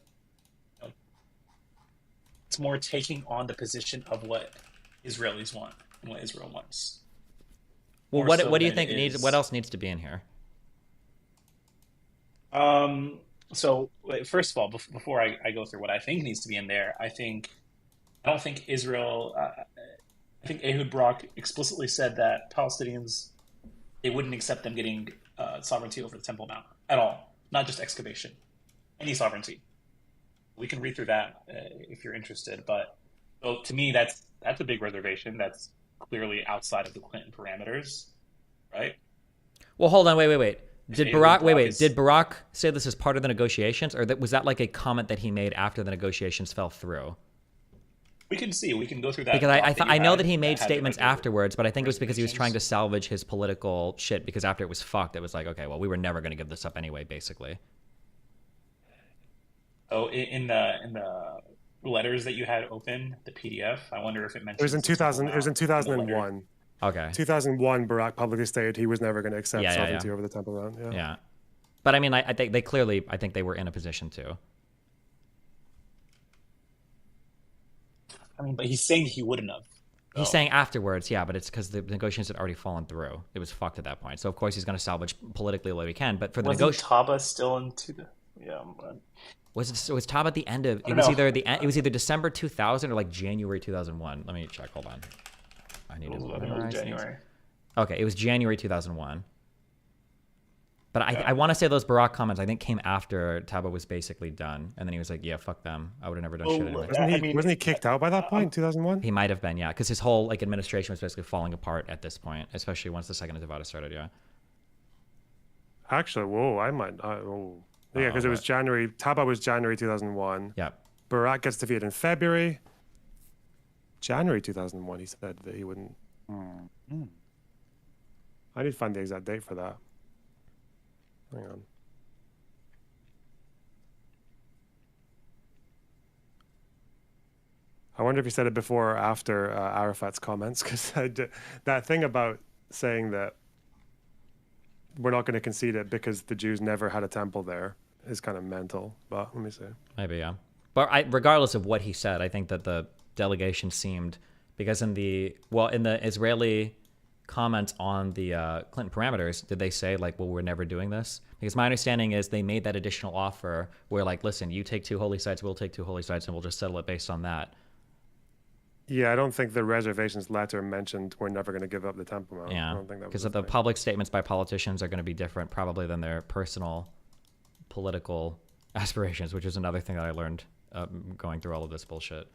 taking on the position of what Israelis want and what Israel wants. Well, More so what do you than think it needs? is- What else needs to be in here? So wait, first of all, before I go through what I think needs to be in there, I don't think Israel. I think Ehud Barak explicitly said that Palestinians, they wouldn't accept them getting sovereignty over the Temple Mount at all, not just excavation, any sovereignty. We can read through that if you're interested, but so to me, that's a big reservation. That's clearly outside of the Clinton parameters, right? Well, hold on, wait. Did Ehud Barak Barak is- Did Barak say this as part of the negotiations, or was that like a comment that he made after the negotiations fell through? We can see. We can go through that. Because talk I you know had that he made had statements about the afterwards, but I think it was because he was trying to reservations. salvage his political shit. Because after it was fucked, it was like, okay, well, we were never going to give this up anyway, basically. Oh, in the letters that you had open, the PDF, I wonder if it mentions. It was in the Temple 2000. It was in Mount in the letter. 2001. Okay. 2001, Barak publicly stated he was never going to accept Yeah. sovereignty over the Temple Mount. Yeah. Yeah. But I mean, I think they clearly, I think they were in a position to. I mean, but he's saying he wouldn't have. He's saying afterwards, yeah, but it's because the negotiations had already fallen through. It was fucked at that point. So of course he's going to salvage politically what he can. But for the Wasn't negotiation, Taba still into the? Yeah. was Taba at the end of? I It don't was know. either it was either December 2000 or like January 2001. Let me check. Hold on. I need to Ooh, I think it was memorize these. January. Okay, it was January 2001. But I want to say those Barak comments I think came after Taba was basically done, and then he was like, "Yeah, fuck them. I would have never done shit anyway." Wasn't he kicked out by that point? 2001. He might have been, yeah, because his whole like administration was basically falling apart at this point, especially once the Second Intifada started. Yeah. Actually, whoa, I might. Yeah, because it was January. Taba was January 2001. Yeah. Barak gets defeated in February. January 2001. He said that he wouldn't. I need to find the exact date for that. Hang on. I wonder if he said it before or after Arafat's comments, because that thing about saying that we're not going to concede it because the Jews never had a temple there is kind of mental. But let me see. Maybe, yeah. But regardless of what he said, I think that the delegation seemed, because in the Israeli comments on the Clinton parameters, did they say like, well, we're never doing this? Because my understanding is they made that additional offer where like, listen, you take 2 holy sites, we'll take 2 holy sites, and we'll just settle it based on that. Yeah, I don't think the reservations letter mentioned we're never going to give up the Temple Mount. I Yeah, don't think that was because the public statements by politicians are going to be different probably than their personal political aspirations, which is another thing that I learned going through all of this bullshit.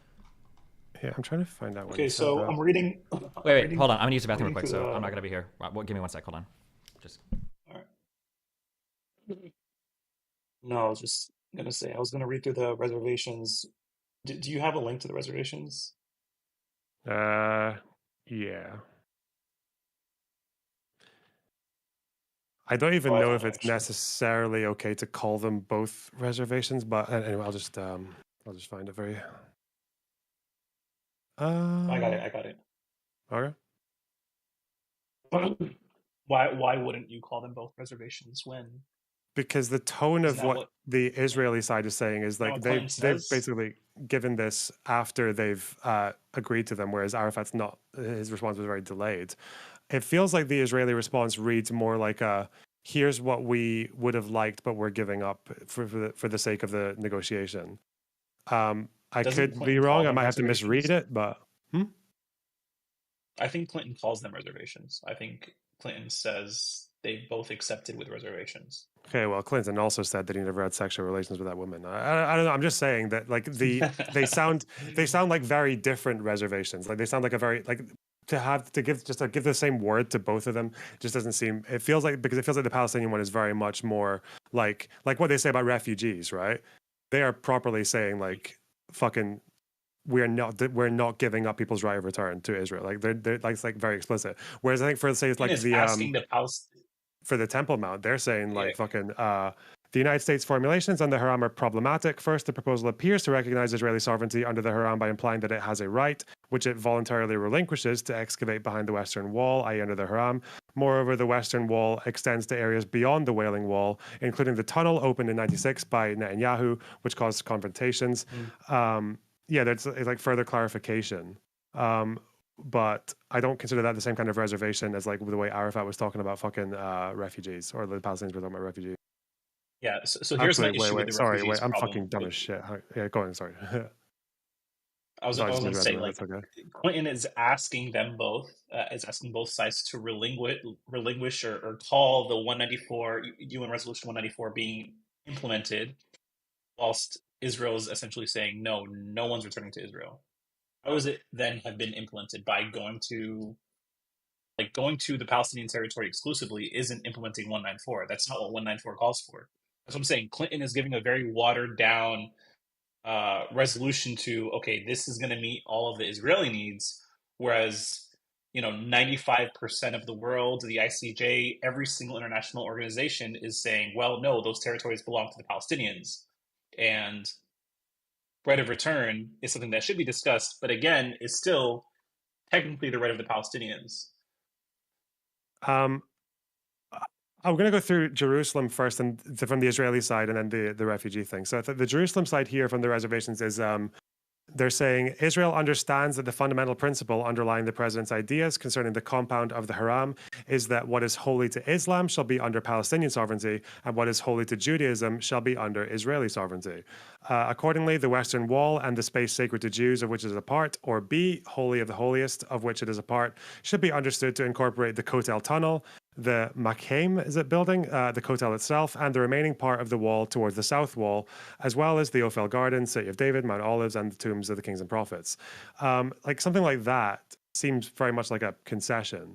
Yeah, I'm trying to find out. What Okay, he said so that. I'm reading. Wait, hold on. I'm going to use the bathroom real quick, reading so through I'm not going to be here. Give me 1 sec. Hold on. Just. No, I was just gonna say I was gonna read through the reservations. Do you have a link to the reservations? Yeah. I don't even Oh, I know don't if know, it's actually. necessarily okay to call them both reservations, but anyway, I'll just find it for you. I got it. Okay. Why wouldn't you call them both reservations when? Because the tone Isn't of that what what- the Israeli side is saying is that like what they've Clinton says? basically given this after they've agreed to them, whereas Arafat's not. His response was very delayed. It feels like the Israeli response reads more like a here's what we would have liked, but we're giving up for the sake of the negotiation. I Doesn't could be Clinton wrong. call I them might have to misread reservations? it, but I think Clinton calls them reservations. I think Clinton says they both accepted with reservations. okay. Well, Clinton also said that he never had sexual relations with that woman. I don't know. I'm just saying that like they sound like very different reservations. Like they sound like a very like to give the same word to both of them just doesn't seem. It feels like because it feels like the Palestinian one is very much more like what they say about refugees, right? they are properly saying like, fucking, we're not giving up people's right of return to Israel. Like they're like, it's like very explicit. Whereas I think for say it's like the asking the Palestinians for the Temple Mount, they're saying like fucking the United States formulations on the Haram are problematic. First, the proposal appears to recognize Israeli sovereignty under the Haram by implying that it has a right, which it voluntarily relinquishes, to excavate behind the Western Wall, i.e. under the Haram. Moreover, the Western Wall extends to areas beyond the Wailing Wall, including the tunnel opened in '96 by Netanyahu, which caused confrontations. Yeah, there's like further clarification. But I don't consider that the same kind of reservation as like the way Arafat was talking about fucking refugees, or the Palestinians were talking about refugees. Yeah, so here's my issue with the sorry, refugees I'm problem. fucking dumb as shit. Yeah, go on, sorry. I was Sorry, going to just say, interrupted, like, that's okay. Clinton is asking them both, is asking both sides to relinquish or call the 194 UN Resolution 194 being implemented, whilst Israel is essentially saying no one's returning to Israel. How does it then have been implemented? By going to the Palestinian territory exclusively isn't implementing 194. That's not what 194 calls for. That's what I'm saying. Clinton is giving a very watered down resolution to, okay, this is going to meet all of the Israeli needs, whereas 95% of the world, the ICJ, every single international organization is saying, well, no, those territories belong to the Palestinians, and right of return is something that should be discussed, but again, it's still technically the right of the Palestinians. I'm going to go through Jerusalem first, and from the Israeli side, and then the refugee thing. So the Jerusalem side here from the reservations is they're saying Israel understands that the fundamental principle underlying the president's ideas concerning the compound of the Haram is that what is holy to Islam shall be under Palestinian sovereignty, and what is holy to Judaism shall be under Israeli sovereignty. Accordingly, the Western Wall and the space sacred to Jews of which it is a part, or B, holy of the holiest of which it is a part, should be understood to incorporate the Kotel Tunnel, the Makhem building, the Kotel itself, and the remaining part of the wall towards the south wall, as well as the Ophel Garden, City of David, Mount Olives, and the tombs of the kings and prophets. Like something like that seems very much like a concession.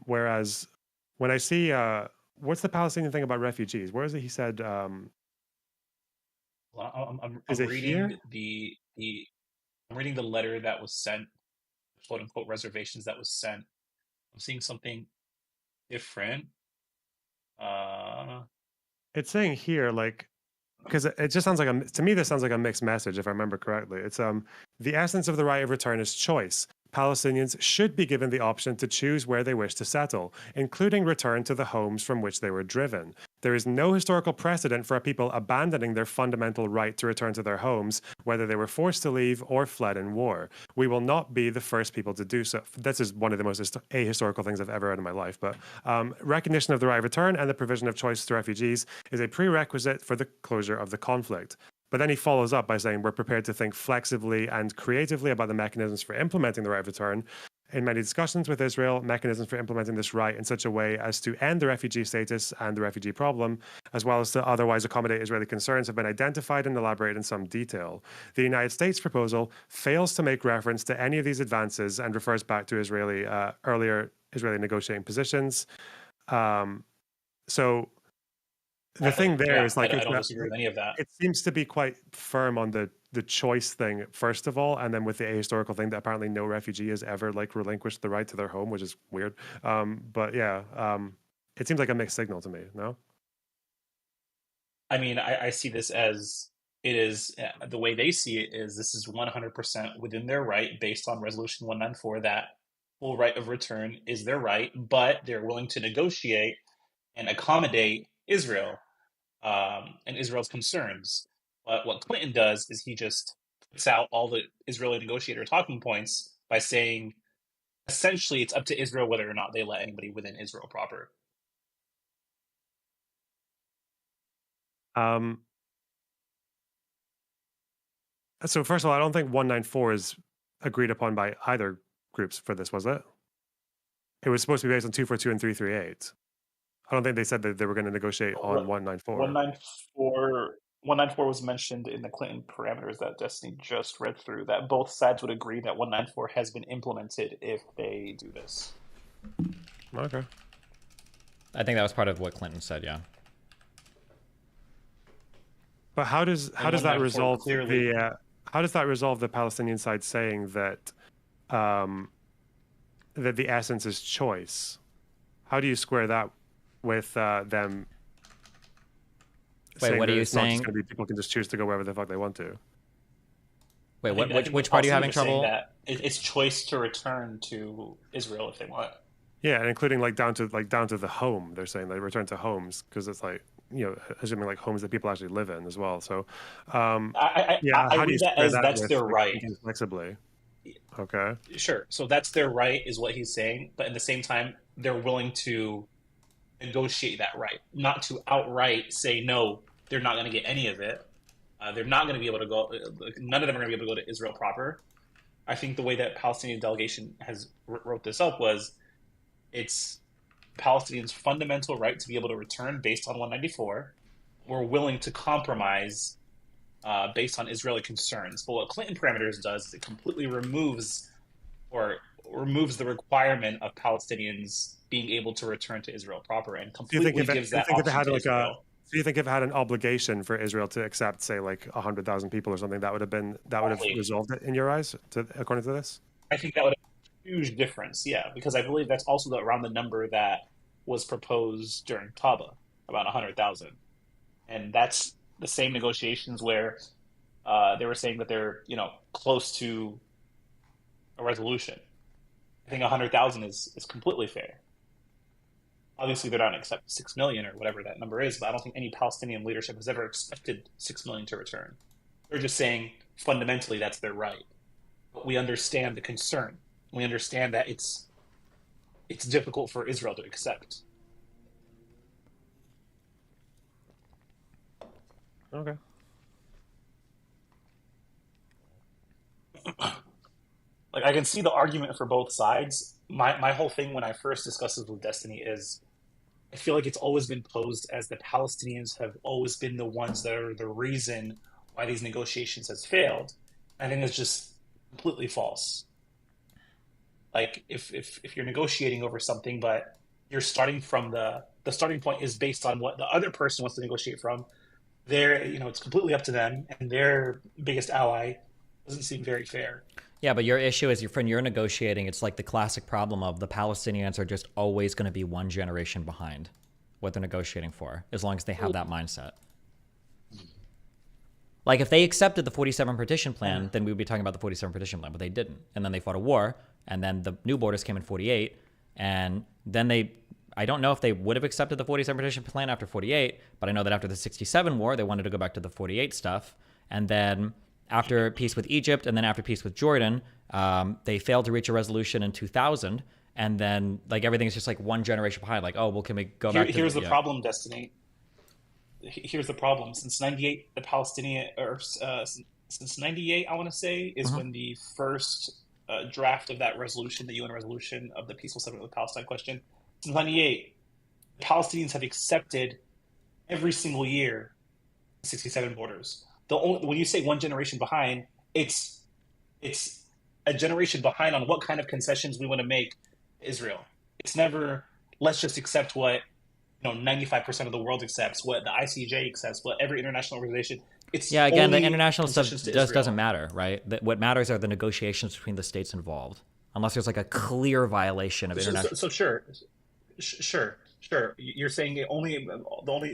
Whereas when I see, what's the Palestinian thing about refugees? Where is it? He said, Well, I'm is it reading here? I'm reading the letter that was sent, quote unquote reservations that was sent. I'm seeing something different. It's saying here, like, because it just sounds like to me this sounds like a mixed message, if I remember correctly. It's the essence of the right of return is choice. Palestinians should be given the option to choose where they wish to settle, including return to the homes from which they were driven. There is no historical precedent for a people abandoning their fundamental right to return to their homes, whether they were forced to leave or fled in war. We will not be the first people to do so. This is one of the most ahistorical things I've ever read in my life. But recognition of the right of return and the provision of choice to refugees is a prerequisite for the closure of the conflict. But then he follows up by saying we're prepared to think flexibly and creatively about the mechanisms for implementing the right of return. In many discussions with Israel, mechanisms for implementing this right in such a way as to end the refugee status and the refugee problem, as well as to otherwise accommodate Israeli concerns, have been identified and elaborated in some detail. The United States proposal fails to make reference to any of these advances and refers back to earlier Israeli negotiating positions. So the thing there is like I don't disagree with any of that. It seems to be quite firm on the choice thing first of all, and then with the ahistorical thing that apparently no refugee has ever like relinquished the right to their home, which is weird. But yeah, it seems like a mixed signal to me. No, I mean, I see this as it is the way they see it is this is 100% within their right based on Resolution 194 that full right of return is their right, but they're willing to negotiate and accommodate Israel and Israel's concerns. But what Clinton does is he just puts out all the Israeli negotiator talking points by saying, essentially, it's up to Israel whether or not they let anybody within Israel proper. So first of all, I don't think 194 is agreed upon by either groups for this, was it? It was supposed to be based on 242 and 338. I don't think they said that they were going to negotiate on 194. 194 was mentioned in the Clinton parameters that Destiny just read through, that both sides would agree that 194 has been implemented if they do this. Okay. I think that was part of what Clinton said, yeah. But how does that 194 resolve clearly- how does that resolve the Palestinian side saying that that the essence is choice? How do you square that with them? Wait, saying what that are you it's not just saying? gonna be people can just choose to go wherever the fuck they want to? Wait, I what? think Which the part are you having Palestinians are saying trouble? that it's choice to return to Israel if they want. Yeah, and including down to the home. They're saying they return to homes because it's assuming homes that people actually live in as well. So, I how do you read that square as that's with, their right. thinking flexibly? Okay. Sure. So that's their right, is what he's saying. But at the same time, they're willing to negotiate that right, not to outright say no. They're not going to get any of it. They're not going to be able to go. None of them are going to be able to go to Israel proper. I think the way that Palestinian delegation has wrote this up was, it's Palestinians' fundamental right to be able to return based on 194. We're willing to compromise based on Israeli concerns. But what Clinton parameters does is it completely removes the requirement of Palestinians being able to return to Israel proper, and completely gives that option to Israel. So you think if it had an obligation for Israel to accept, say, 100,000 people or something, that would have resolved it in your eyes, according to this? I think that would have a huge difference, yeah, because I believe that's also around the number that was proposed during Taba, about 100,000, and that's the same negotiations where they were saying that they're close to a resolution. I think 100,000 is completely fair. Obviously, they're not going to accept 6 million or whatever that number is, but I don't think any Palestinian leadership has ever expected 6 million to return. They're just saying fundamentally that's their right. But we understand the concern. We understand that it's difficult for Israel to accept. Okay. I can see the argument for both sides. My whole thing when I first discussed this with Destiny is, I feel like it's always been posed as the Palestinians have always been the ones that are the reason why these negotiations has failed. I think it's just completely false. If you're negotiating over something, but you're starting from the starting point is based on what the other person wants to negotiate from, it's completely up to them, and their biggest ally doesn't seem very fair. Yeah, but your issue is when you're negotiating, it's like the classic problem of the Palestinians are just always going to be one generation behind what they're negotiating for, as long as they have that mindset. Like, if they accepted the 47 partition plan, then we would be talking about the 47 partition plan, but they didn't. And then they fought a war, and then the new borders came in 48, and then I don't know if they would have accepted the 47 partition plan after 48, but I know that after the 67 war, they wanted to go back to the 48 stuff. And then after peace with Egypt, and then after peace with Jordan, they failed to reach a resolution in 2000. And then everything's just one generation behind. Can we go back to Here's the problem, Destiny. Here's the problem. Since 98, the Palestinian, since 98, I want to say, is when the first draft of that resolution, the UN resolution of the peaceful settlement of the Palestine question. Since 98, the Palestinians have accepted every single year 67 borders. When you say one generation behind, it's a generation behind on what kind of concessions we want to make Israel. It's never, let's just accept what 95% of the world accepts, what the ICJ accepts, what every international organization. The international stuff doesn't matter, right? What matters are the negotiations between the states involved, unless there's a clear violation of international. So sure. You're saying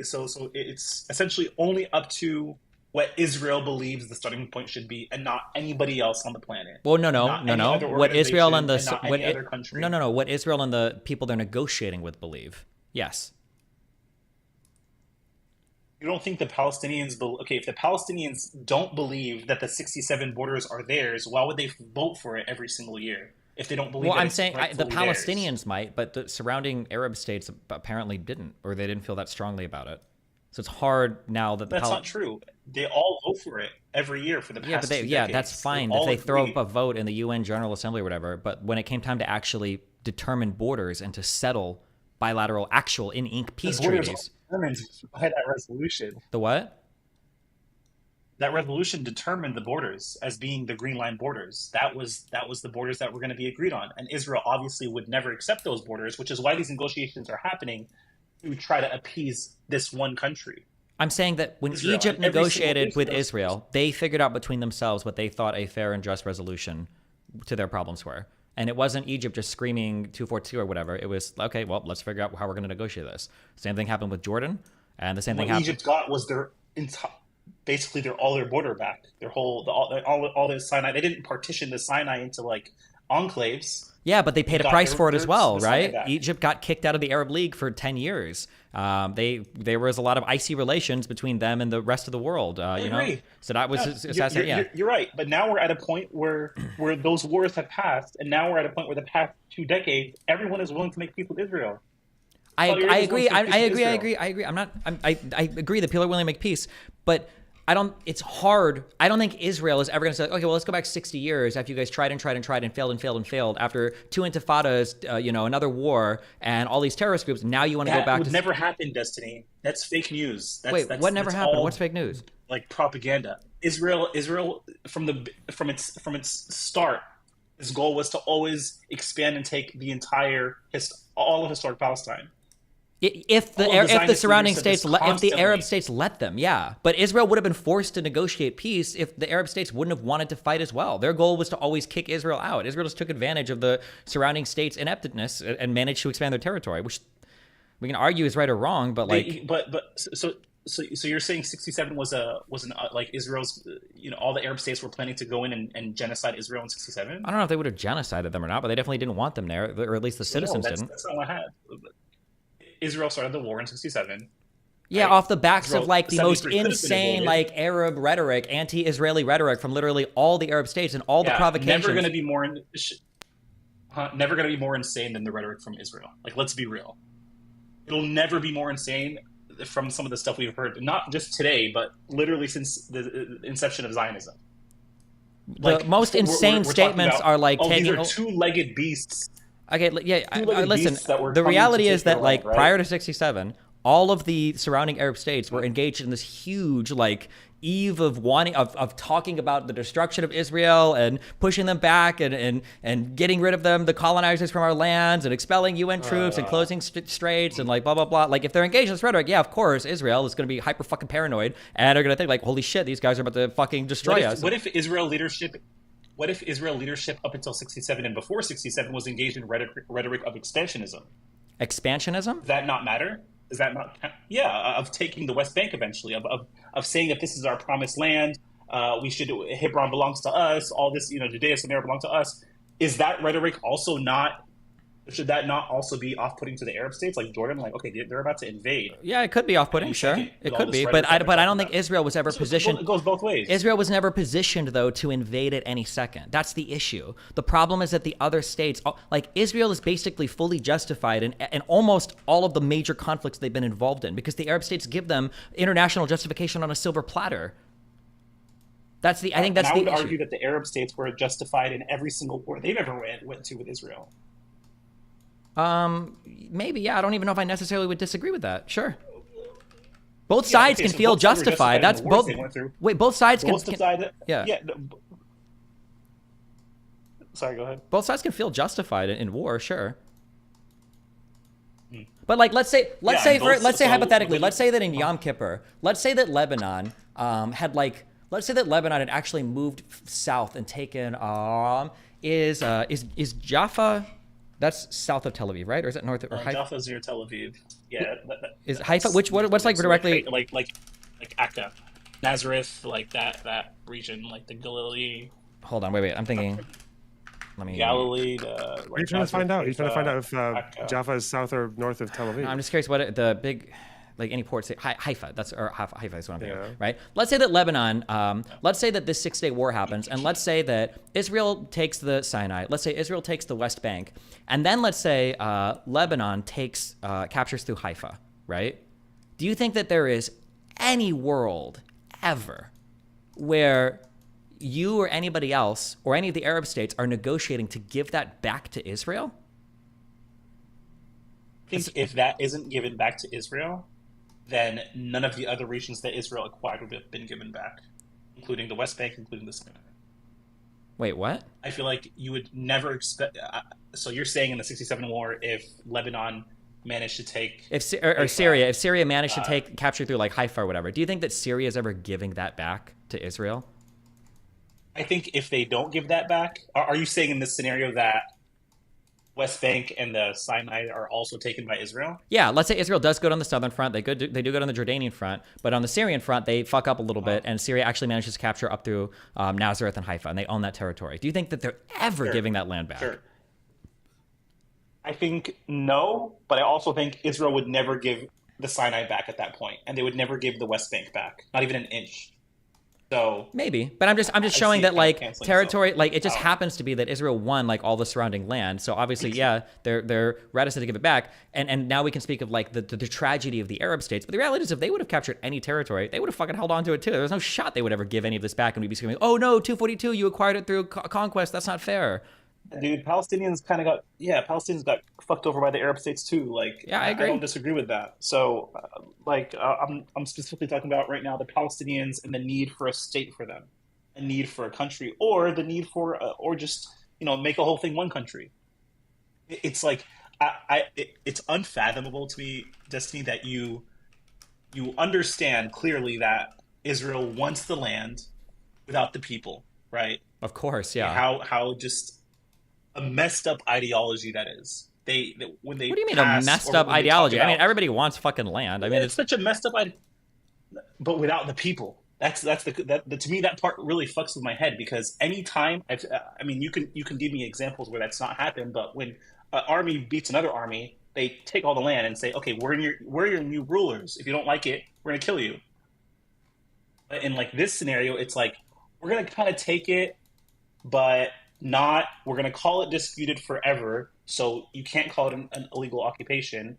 so it's essentially only up to what Israel believes the starting point should be, and not anybody else on the planet. Well, no. What Israel and other country. No. What Israel and the people they're negotiating with believe. Yes. You don't think the Palestinians if the Palestinians don't believe that the 67 borders are theirs, why would they vote for it every single year if they don't believe? Well, that I'm it's saying the rightfully Palestinians theirs? might, but the surrounding Arab states apparently didn't, or they didn't feel that strongly about it. So it's hard now that that's not true. They all vote for it every year for the past 2 decades. That's fine if they throw up a vote in the UN General Assembly or whatever. But when it came time to actually determine borders and to settle bilateral, actual in-ink peace treaties, determined by that resolution. The what? That resolution determined the borders as being the Green Line borders. That was the borders that were going to be agreed on, and Israel obviously would never accept those borders, which is why these negotiations are happening to try to appease this one country. I'm saying that when Israel, Egypt and every single negotiated piece with of those- Israel, they figured out between themselves what they thought a fair and just resolution to their problems were. And it wasn't Egypt just screaming 242 or whatever. It was, okay, well, let's figure out how we're going to negotiate this. Same thing happened with Jordan, and the same thing What happened. Egypt got was basically all their border back. Their whole all the Sinai. They didn't partition the Sinai into like enclaves. Yeah, but they paid a got price their- for it as their- well, the Sinai right? back. Egypt got kicked out of the Arab League for 10 years. There was a lot of icy relations between them and the rest of the world. You know, agree. so that was You're right, but now we're at a point where those wars have passed, and now we're at a point where the past 2 decades, everyone is willing to make peace with Israel. I Saudi Arabia is agree. willing to make peace with I agree. I agree that people are willing to make peace, but it's hard. I don't think Israel is ever going to say, okay, well, let's go back 60 years after you guys tried and failed after 2 intifadas, another war and all these terrorist groups. Now you want to go back That to would never happen, Destiny. That's fake news. what never happened? What's fake news? Like propaganda. Israel from its start, its goal was to always expand and take the entire all of historic Palestine. If the surrounding states, if the Arab states let them, yeah. But Israel would have been forced to negotiate peace if the Arab states wouldn't have wanted to fight as well. Their goal was to always kick Israel out. Israel just took advantage of the surrounding states' ineptness and managed to expand their territory, which we can argue is right or wrong. But So you're saying 67 was like Israel's, all the Arab states were planning to go in and genocide Israel in 67? I don't know if they would have genocided them or not, but they definitely didn't want them there, or at least the citizens didn't. That's not what happened. Israel started the war in 67. Yeah, right? off the backs Israel, of like the most 73 could have been insane invaded. like Arab rhetoric, anti-Israeli rhetoric from literally all the Arab states and all the provocations. Never going to be never going to be more insane than the rhetoric from Israel. Like, let's be real. It'll never be more insane from some of the stuff we've heard, not just today, but literally since the inception of Zionism. The most insane statements are like taking. taking. These are two-legged beasts. Okay, yeah. Two-legged Listen, beasts that were the coming reality to is take that their like land, right? prior to 67, all of the surrounding Arab states were engaged in this huge like eve of wanting of talking about the destruction of Israel and pushing them back and getting rid of them, the colonizers from our lands, and expelling UN troops and closing straits and like blah blah blah. Like if they're engaged in this rhetoric, yeah, of course Israel is going to be hyper fucking paranoid and they're going to think like, holy shit, these guys are about to fucking destroy us. What if Israel leadership up until 67 and before 67 was engaged in rhetoric of expansionism? Expansionism? Does that not matter? Does that not? Yeah, of taking the West Bank eventually, of saying that this is our promised land. Hebron belongs to us. All this, Judea and Samaria belong to us. Is that rhetoric also not? Should that not also be off-putting to the Arab states like Jordan? Like, okay, they're about to invade. Yeah, it could be off-putting, sure. It could be, but I don't think Israel was ever positioned. It goes both ways. Israel was never positioned, though, to invade at any second. That's the issue. The problem is that the other states, like Israel, is basically fully justified in almost all of the major conflicts they've been involved in because the Arab states give them international justification on a silver platter. I think that's the issue. I would argue that the Arab states were justified in every single war they've ever went to with Israel. Maybe, yeah. I don't even know if I necessarily would disagree with that. Sure. Both sides can feel justified. That's both. Wait, both sides can. Yeah. Sorry, go ahead. Both sides can feel justified in war, sure. But like, let's say hypothetically, let's say that in Yom Kippur, let's say that Lebanon had actually moved south and taken is Jaffa. That's south of Tel Aviv, right? Or is it north of Haifa? Jaffa's near Tel Aviv. Yeah. Is Haifa? What's like directly? Like Akka, Nazareth, like that region, like the Galilee. Hold on, wait. I'm thinking. Galilee. What are you trying to find out? Are you trying to find out if Jaffa is south or north of Tel Aviv? No, I'm just curious what the big. Like any port state, Haifa. Haifa is what I'm thinking, right? Let's say that Lebanon, let's say that this 6-day war happens, and let's say that Israel takes the Sinai. Let's say Israel takes the West Bank, and then let's say Lebanon captures through Haifa, right? Do you think that there is any world ever where you or anybody else or any of the Arab states are negotiating to give that back to Israel? I think if that isn't given back to Israel, then none of the other regions that Israel acquired would have been given back, including the West Bank, including the Sinai. Wait, what? I feel like you would never expect. So you're saying in the 67 war, if Lebanon manage to take if Syria, if Syria managed to capture through like Haifa or whatever, do you think that Syria is ever giving that back to Israel? I think if they don't give that back, are you saying in this scenario that West Bank and the Sinai are also taken by Israel? Yeah, let's say Israel does go on the southern front. They do go on the Jordanian front, but on the Syrian front, they fuck up a little bit, and Syria actually manages to capture up through Nazareth and Haifa, and they own that territory. Do you think that they're ever giving that land back? Sure. I think no, but I also think Israel would never give the Sinai back at that point, and they would never give the West Bank back, not even an inch. So maybe, but I'm just showing that like territory, like it just happens to be that Israel won like all the surrounding land. So obviously, yeah, they're reticent to give it back. And now we can speak of like the tragedy of the Arab states. But the reality is, if they would have captured any territory, they would have fucking held on to it too. There was no shot they would ever give any of this back, and we'd be screaming, "Oh no, 242, you acquired it through conquest. That's not fair." Dude, Palestinians got fucked over by the Arab states too. Like, yeah, I agree. I don't disagree with that. So, I'm specifically talking about right now the Palestinians and the need for a state for them, a need for a country, or the need for, or just make a whole thing one country. It's like it's unfathomable to me, Destiny, that you understand clearly that Israel wants the land without the people, right? Of course, yeah. How just a messed up ideology that is. When they what do you mean a messed up ideology? I mean, everybody wants fucking land. I mean, it's such a messed up idea, but without the people. That's to me that part really fucks with my head, because anytime you can give me examples where that's not happened, but when an army beats another army, they take all the land and say, okay, we're your new rulers. If you don't like it, we're gonna kill you. But in like this scenario, it's like we're gonna kind of take it, but we're going to call it disputed forever, so you can't call it an illegal occupation.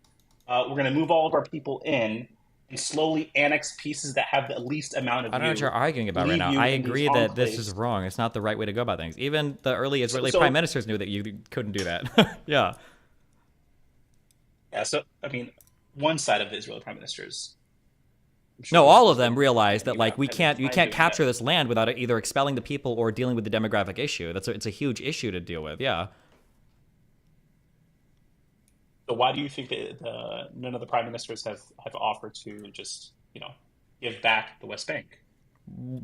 We're going to move all of our people in and slowly annex pieces that have the least amount of I don't know what you're arguing about right now. I agree that this is wrong. It's not the right way to go about things. Even the early Israeli prime ministers knew that you couldn't do that. Yeah. Yeah, so, I mean, one side of the Israeli prime ministers. No, all of them realized that like you can't capture this land without either expelling the people or dealing with the demographic issue. It's a huge issue to deal with. Yeah. So why do you think that none of the prime ministers have offered to just give back the West Bank?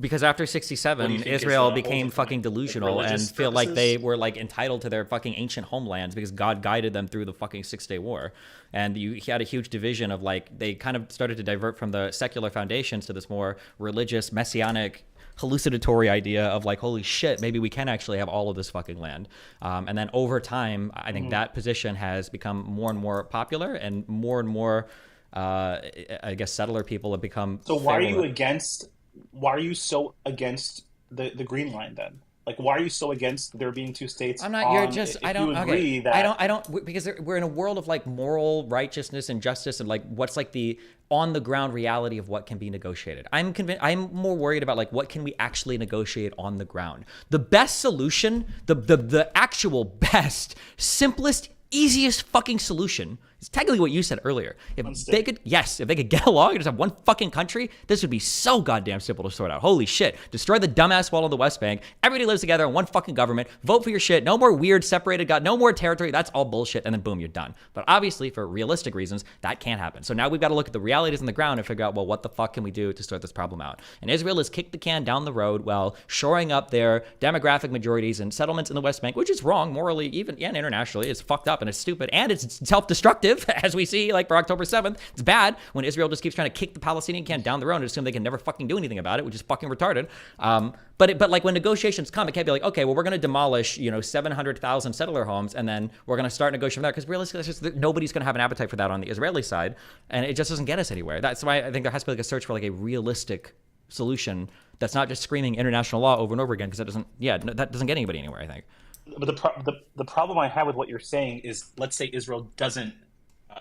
Because after 67, Israel became fucking delusional and feel like they were like entitled to their fucking ancient homelands because God guided them through the fucking 6-Day War. And you had a huge division of like, they kind of started to divert from the secular foundations to this more religious, messianic, hallucinatory idea of like, holy shit, maybe we can actually have all of this fucking land. And then over time, I think that position has become more and more popular, and more, I guess, settler people have become. So why are you so against the Green Line then? Like, why are you so against there being two states? I'm not. You're just. I don't. Okay. I don't. Because we're in a world of like moral righteousness and justice, and like what's like the on the ground reality of what can be negotiated. I'm convinced. I'm more worried about like what can we actually negotiate on the ground. The best solution, the actual best, simplest, easiest fucking solution. It's technically what you said earlier. If they could get along and just have one fucking country, this would be so goddamn simple to sort out. Holy shit. Destroy the dumbass wall of the West Bank. Everybody lives together in one fucking government. Vote for your shit. No more weird separated God. No more territory. That's all bullshit. And then boom, you're done. But obviously, for realistic reasons, that can't happen. So now we've got to look at the realities on the ground and figure out, well, what the fuck can we do to sort this problem out? And Israel has kicked the can down the road while shoring up their demographic majorities and settlements in the West Bank, which is wrong morally, even and internationally. It's fucked up and it's stupid and it's self-destructive, as we see, like for October 7th. It's bad when Israel just keeps trying to kick the Palestinian can down the road and assume they can never fucking do anything about it, which is fucking retarded. But like when negotiations come, it can't be like, okay, well, we're going to demolish 700,000 settler homes and then we're going to start negotiating from there, because realistically, nobody's going to have an appetite for that on the Israeli side, and it just doesn't get us anywhere. That's why I think there has to be like a search for like a realistic solution that's not just screaming international law over and over again, because that doesn't get anybody anywhere, I think. But the problem I have with what you're saying is, let's say Israel doesn't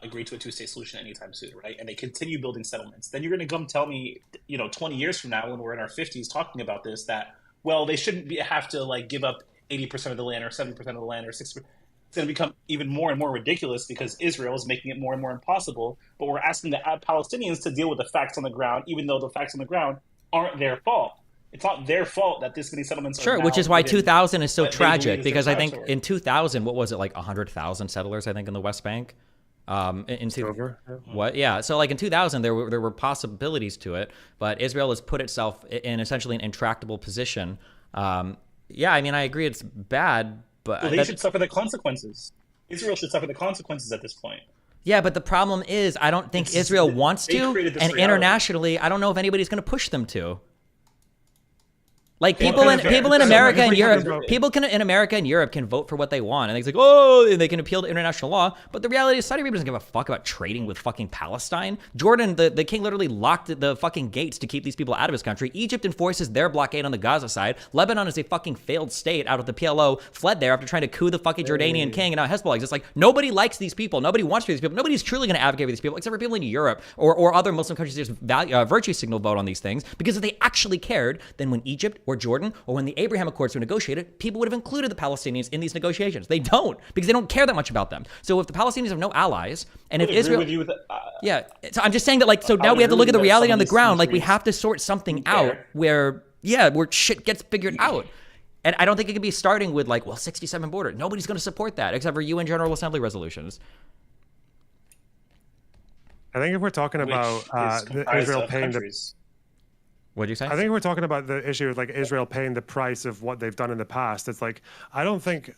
agree to a two-state solution anytime soon, right? And they continue building settlements. Then you're going to come tell me, 20 years from now, when we're in our 50s talking about this, that, well, they shouldn't have to like give up 80% of the land or 70% of the land or 60%. It's going to become even more and more ridiculous because Israel is making it more and more impossible. But we're asking the Palestinians to deal with the facts on the ground, even though the facts on the ground aren't their fault. It's not their fault that this many settlements are Sure, which is why 2000 is so tragic, because I think in 2000, what was it, like 100,000 settlers, I think, in the West Bank? Over. What? Yeah. So like in 2000, there were possibilities to it, but Israel has put itself in essentially an intractable position. Yeah, I mean, I agree it's bad, but Well, they should suffer the consequences. Israel should suffer the consequences at this point. yeah, but the problem is, I don't think Israel wants they to, created this and reality. internationally, I don't know if anybody's going to push them to. Like Well, people in okay, people in so America if and we talk Europe, about- people can in America and Europe can vote for what they want, and it's like, oh, and they can appeal to international law. But the reality is, Saudi Arabia doesn't give a fuck about trading with fucking Palestine. Jordan, the king, literally locked the fucking gates to keep these people out of his country. Egypt enforces their blockade on the Gaza side. Lebanon is a fucking failed state out of the PLO, fled there after trying to coup the fucking Jordanian king, and now Hezbollah exists. Like nobody likes these people. Nobody wants for these people. Nobody's truly going to advocate for these people, except for people in Europe or other Muslim countries. There's virtue signal vote on these things because if they actually cared, then when Egypt or Jordan or when the Abraham Accords were negotiated, people would have included the Palestinians in these negotiations. They don't because they don't care that much about them. So if the Palestinians have no allies, and if I agree Israel, with you with yeah, so I'm just saying that like so I now would we have to agree look at the that reality some on the of these ground. Like we countries have to sort something care. out where shit gets figured out. And I don't think it can be starting with like, well, 67 border. Nobody's going to support that except for UN General Assembly resolutions. I think if we're talking which about is comprised Israel of paying countries. What'd you say? I think we're talking about the issue of like Israel paying the price of what they've done in the past. It's like I don't think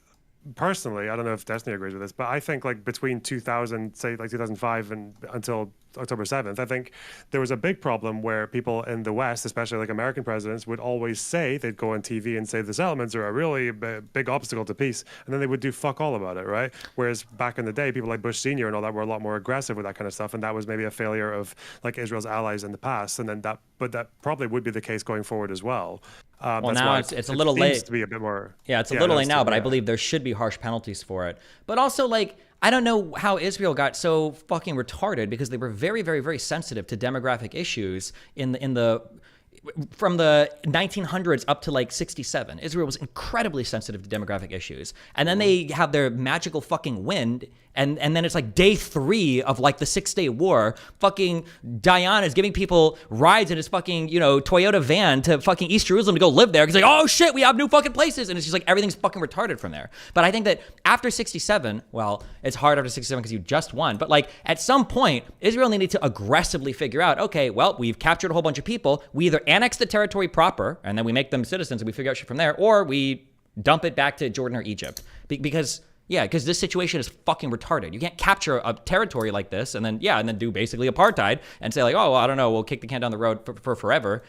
personally, I don't know if Destiny agrees with this, but I think like between 2000, say like 2005 and until October 7th, I think there was a big problem where people in the West, especially like American presidents, would always say, they'd go on TV and say the settlements are a really big obstacle to peace. And then they would do fuck all about it, right? Whereas back in the day, people like Bush Sr. and all that were a lot more aggressive with that kind of stuff. And that was maybe a failure of like Israel's allies in the past. And then but that probably would be the case going forward as well. Well, That's now why it's a it little seems late. to be a bit more. Yeah, it's a little late that's now, but I yeah. believe there should be harsh penalties for it. But also, like, I don't know how Israel got so fucking retarded because they were very, very, very sensitive to demographic issues from the 1900s up to like 67. Israel was incredibly sensitive to demographic issues. And then they have their magical fucking wind. And then it's like day 3 of like the 6-day war. Fucking Dayan is giving people rides in his fucking, Toyota van to fucking East Jerusalem to go live there. He's like, oh shit, we have new fucking places. And it's just like everything's fucking retarded from there. But I think that after 67, well, it's hard after 67 because you just won. But like at some point, Israel needed to aggressively figure out, okay, well, we've captured a whole bunch of people. We either annex the territory proper and then we make them citizens and we figure out shit from there, or we dump it back to Jordan or Egypt. Because this situation is fucking retarded. You can't capture a territory like this and then do basically apartheid and say like, oh, well, I don't know, we'll kick the can down the road for forever.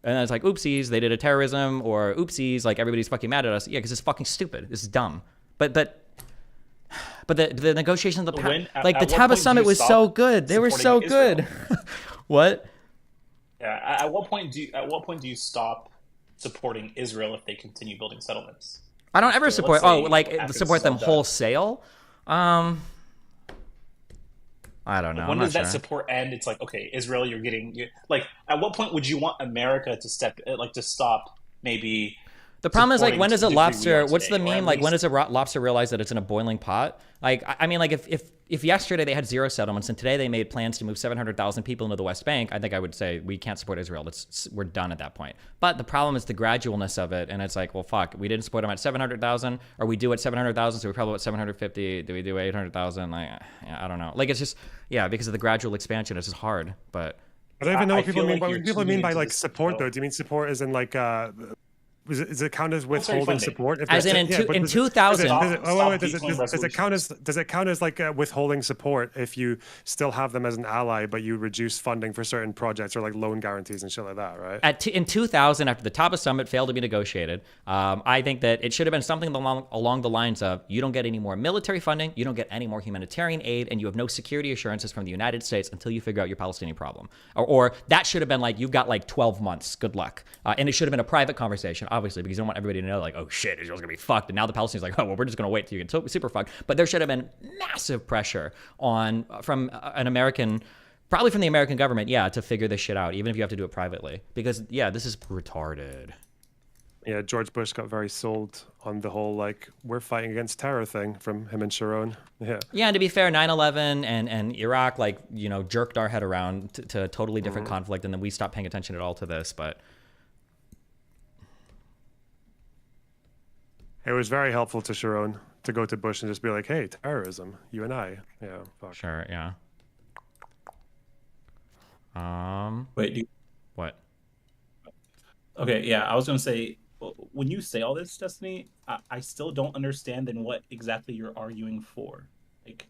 And then it's like, oopsies, they did a terrorism, or oopsies, like everybody's fucking mad at us. Yeah, because it's fucking stupid. This is dumb. But the negotiations, the Taba summit was so good. They were so good. What? Yeah. At what point do you stop supporting Israel if they continue building settlements? I don't ever So support. let's say after Support this them is all done. wholesale. I don't know. When I'm does not that sure. support end? It's like, okay, Israel, at what point would you want America to to stop maybe? The problem is like, supporting when does a to the degree we lobster? are What's the today, or meme? at Like, when least- does a lobster realize that it's in a boiling pot? Like, I mean, like if yesterday they had 0 settlements and today they made plans to move 700,000 people into the West Bank, I think I would say we can't support Israel. We're done at that point. But the problem is the gradualness of it, and it's like, well, fuck, we didn't support them at 700,000, or we do at 700,000, so we probably at 750. Do we do 800,000? Like, I don't know. Like, it's just because of the gradual expansion, it's just hard. But I don't even know I what people feel mean. like What you're people tuning mean by into like this support, show. though? Do you mean support as in like? Does it count as Military withholding funding. support? If As there's- in but in does it- 2000. Does it count as like withholding support if you still have them as an ally, but you reduce funding for certain projects or like loan guarantees and shit like that, right? In 2000, after the Taba summit failed to be negotiated, I think that it should have been something along the lines of, you don't get any more military funding, you don't get any more humanitarian aid, and you have no security assurances from the United States until you figure out your Palestinian problem. Or that should have been like, you've got like 12 months, good luck. And it should have been a private conversation, obviously, because you don't want everybody to know like, oh shit, Israel's gonna be fucked. And now the Palestinians are like, oh, well, we're just gonna wait till you get super fucked. But there should have been massive pressure from an American, probably from the American government, to figure this shit out, even if you have to do it privately. Because, this is retarded. Yeah, George Bush got very sold on the whole like we're fighting against terror thing from him and Sharon. Yeah. Yeah, and to be fair, 9/11 and Iraq, jerked our head around to a totally different conflict, and then we stopped paying attention at all to this. But It was very helpful to Sharon to go to Bush and just be like, "Hey, terrorism, you and I." Yeah, fuck. Sure, yeah. Wait, what? Okay, yeah, I was gonna say, when you say all this, Destiny, I still don't understand then what exactly you're arguing for. Like,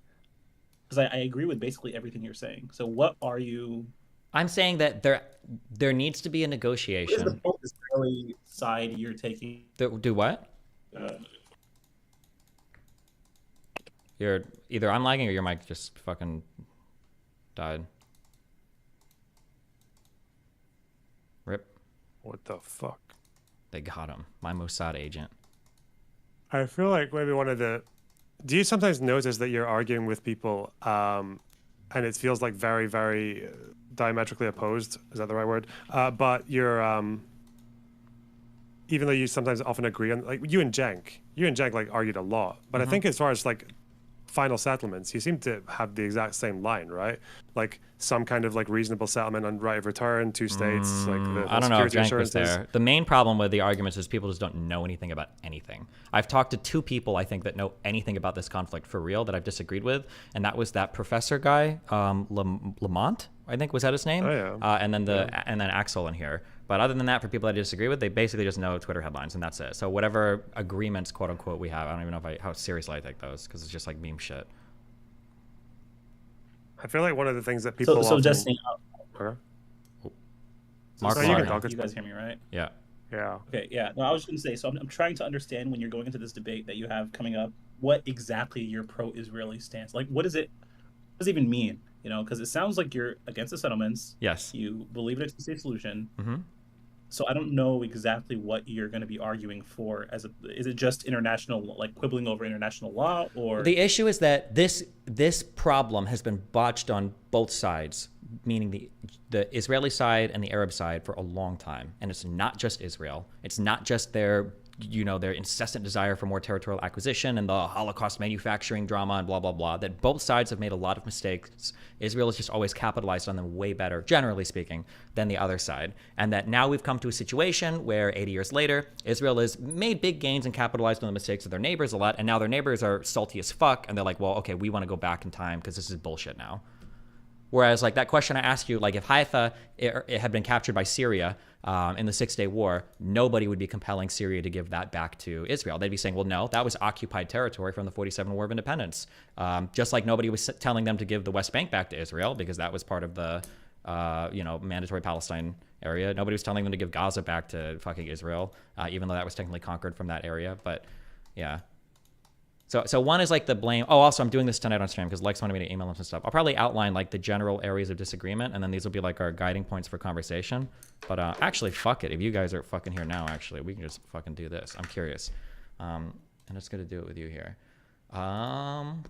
because I agree with basically everything you're saying. So what are you? I'm saying that there needs to be a What is negotiation. the pro-Israeli side you're taking? Do what? You're either I'm lagging or your mic just fucking died. Rip. What the fuck? They got him. My Mossad agent. I feel like maybe one of the. Do you sometimes notice that you're arguing with people, and it feels like very, very diametrically opposed? Is that the right word? But you're, even though you sometimes often agree on, like you and Jenk like argued a lot. But I think as far as like final settlements, you seem to have the exact same line, right? Like some kind of like reasonable settlement on right of return, 2 states, like the I don't know if security Jank was assurances. there. The main problem with the arguments is people just don't know anything about anything. I've talked to 2 people, I think, that know anything about this conflict for real that I've disagreed with, and that was that professor guy, Lamont, I think was that his name? Oh, yeah. And then Axel in here. But other than that, for people that I disagree with, they basically just know Twitter headlines, and that's it. So whatever agreements, quote unquote, we have, I don't even know how seriously I take those, because it's just like meme shit. I feel like one of the things that people So often... Destiny. Mark, So you can Lauren. talk, You it's guys fine. hear me, right? Yeah. Yeah. Okay, yeah. No, I was just gonna say. So I'm trying to understand when you're going into this debate that you have coming up, what exactly your pro-Israeli stance. Like, what does it even mean? You know, because it sounds like you're against the settlements. Yes. You believe in a two-state solution. Mm-hmm. So I don't know exactly what you're going to be arguing for. Is it just international, like quibbling over international law, or The issue is that this problem has been botched on both sides, meaning the Israeli side and the Arab side, for a long time. And it's not just Israel. It's not just their incessant desire for more territorial acquisition and the Holocaust manufacturing drama and blah, blah, blah, that both sides have made a lot of mistakes. Israel has just always capitalized on them way better, generally speaking, than the other side. And that now we've come to a situation where 80 years later, Israel has made big gains and capitalized on the mistakes of their neighbors a lot. And now their neighbors are salty as fuck. And they're like, well, okay, we want to go back in time because this is bullshit now. Whereas, like, that question I asked you, like, if Haifa it had been captured by Syria in the Six-Day War, nobody would be compelling Syria to give that back to Israel. They'd be saying, well, no, that was occupied territory from the 47 War of Independence. Just like nobody was telling them to give the West Bank back to Israel because that was part of the, mandatory Palestine area. Nobody was telling them to give Gaza back to fucking Israel, even though that was technically conquered from that area. But, yeah. So one is like the blame. Oh, also I'm doing this tonight on stream because Lex wanted me to email him some stuff. I'll probably outline like the general areas of disagreement, and then these will be like our guiding points for conversation. But actually, fuck it. If you guys are fucking here now, actually, we can just fucking do this. I'm curious. I'm just gonna do it with you here. I'm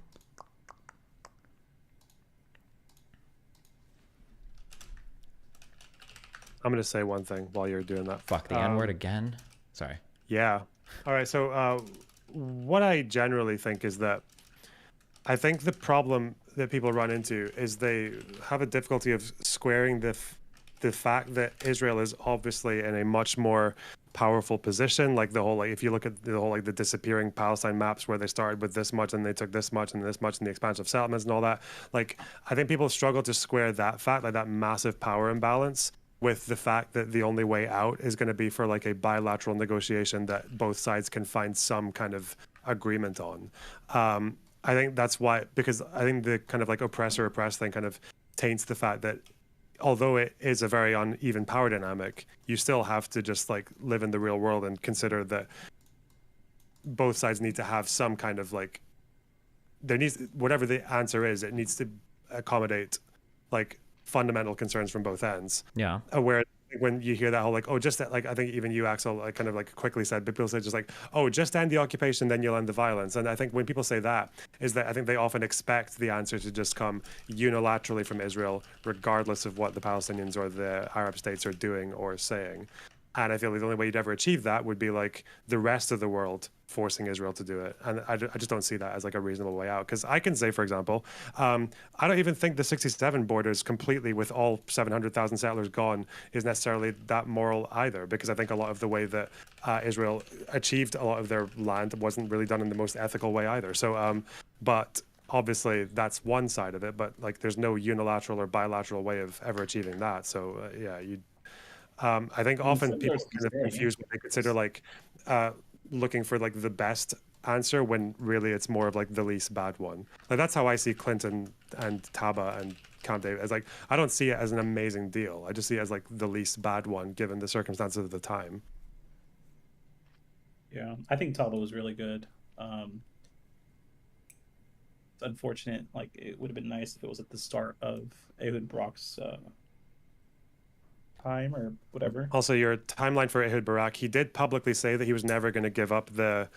gonna say one thing while you're doing that. Fuck the N-word again. Sorry. Yeah. All right. So what I generally think is that I think the problem that people run into is they have a difficulty of squaring the fact that Israel is obviously in a much more powerful position. Like the whole, like if you look at the whole, like the disappearing Palestine maps where they started with this much and they took this much and this much and the expansion of settlements and all that. Like I think people struggle to square that fact, like that massive power imbalance, with the fact that the only way out is going to be for like a bilateral negotiation that both sides can find some kind of agreement on. I think that's why, because I think the kind of like oppressor-oppressed thing kind of taints the fact that although it is a very uneven power dynamic, you still have to just like live in the real world and consider that both sides need to have some kind of like, there needs, whatever the answer is, it needs to accommodate like fundamental concerns from both ends. Yeah. Where when you hear that whole like, oh, just that, like I think even you, Axel, like kind of like quickly said, but people say just like, oh, just end the occupation, then you'll end the violence. And I think when people say that, is that I think they often expect the answer to just come unilaterally from Israel, regardless of what the Palestinians or the Arab states are doing or saying. And I feel like the only way you'd ever achieve that would be like the rest of the world forcing Israel to do it, and I just don't see that as like a reasonable way out. Because I can say, for example, I don't even think the 67 borders completely, with all 700,000 settlers gone, is necessarily that moral either. Because I think a lot of the way that Israel achieved a lot of their land wasn't really done in the most ethical way either. So, but obviously that's one side of it. But like, there's no unilateral or bilateral way of ever achieving that. So yeah, you. I think often people kind of confuse what they consider like looking for like the best answer when really it's more of like the least bad one. Like that's how I see Clinton and Taba and Camp David as like, I don't see it as an amazing deal. I just see it as like the least bad one given the circumstances of the time. Yeah, I think Taba was really good. It's unfortunate. Like it would have been nice if it was at the start of Ehud Barak's time or whatever. Also, your timeline for Ehud Barak, he did publicly say that he was never going to give up the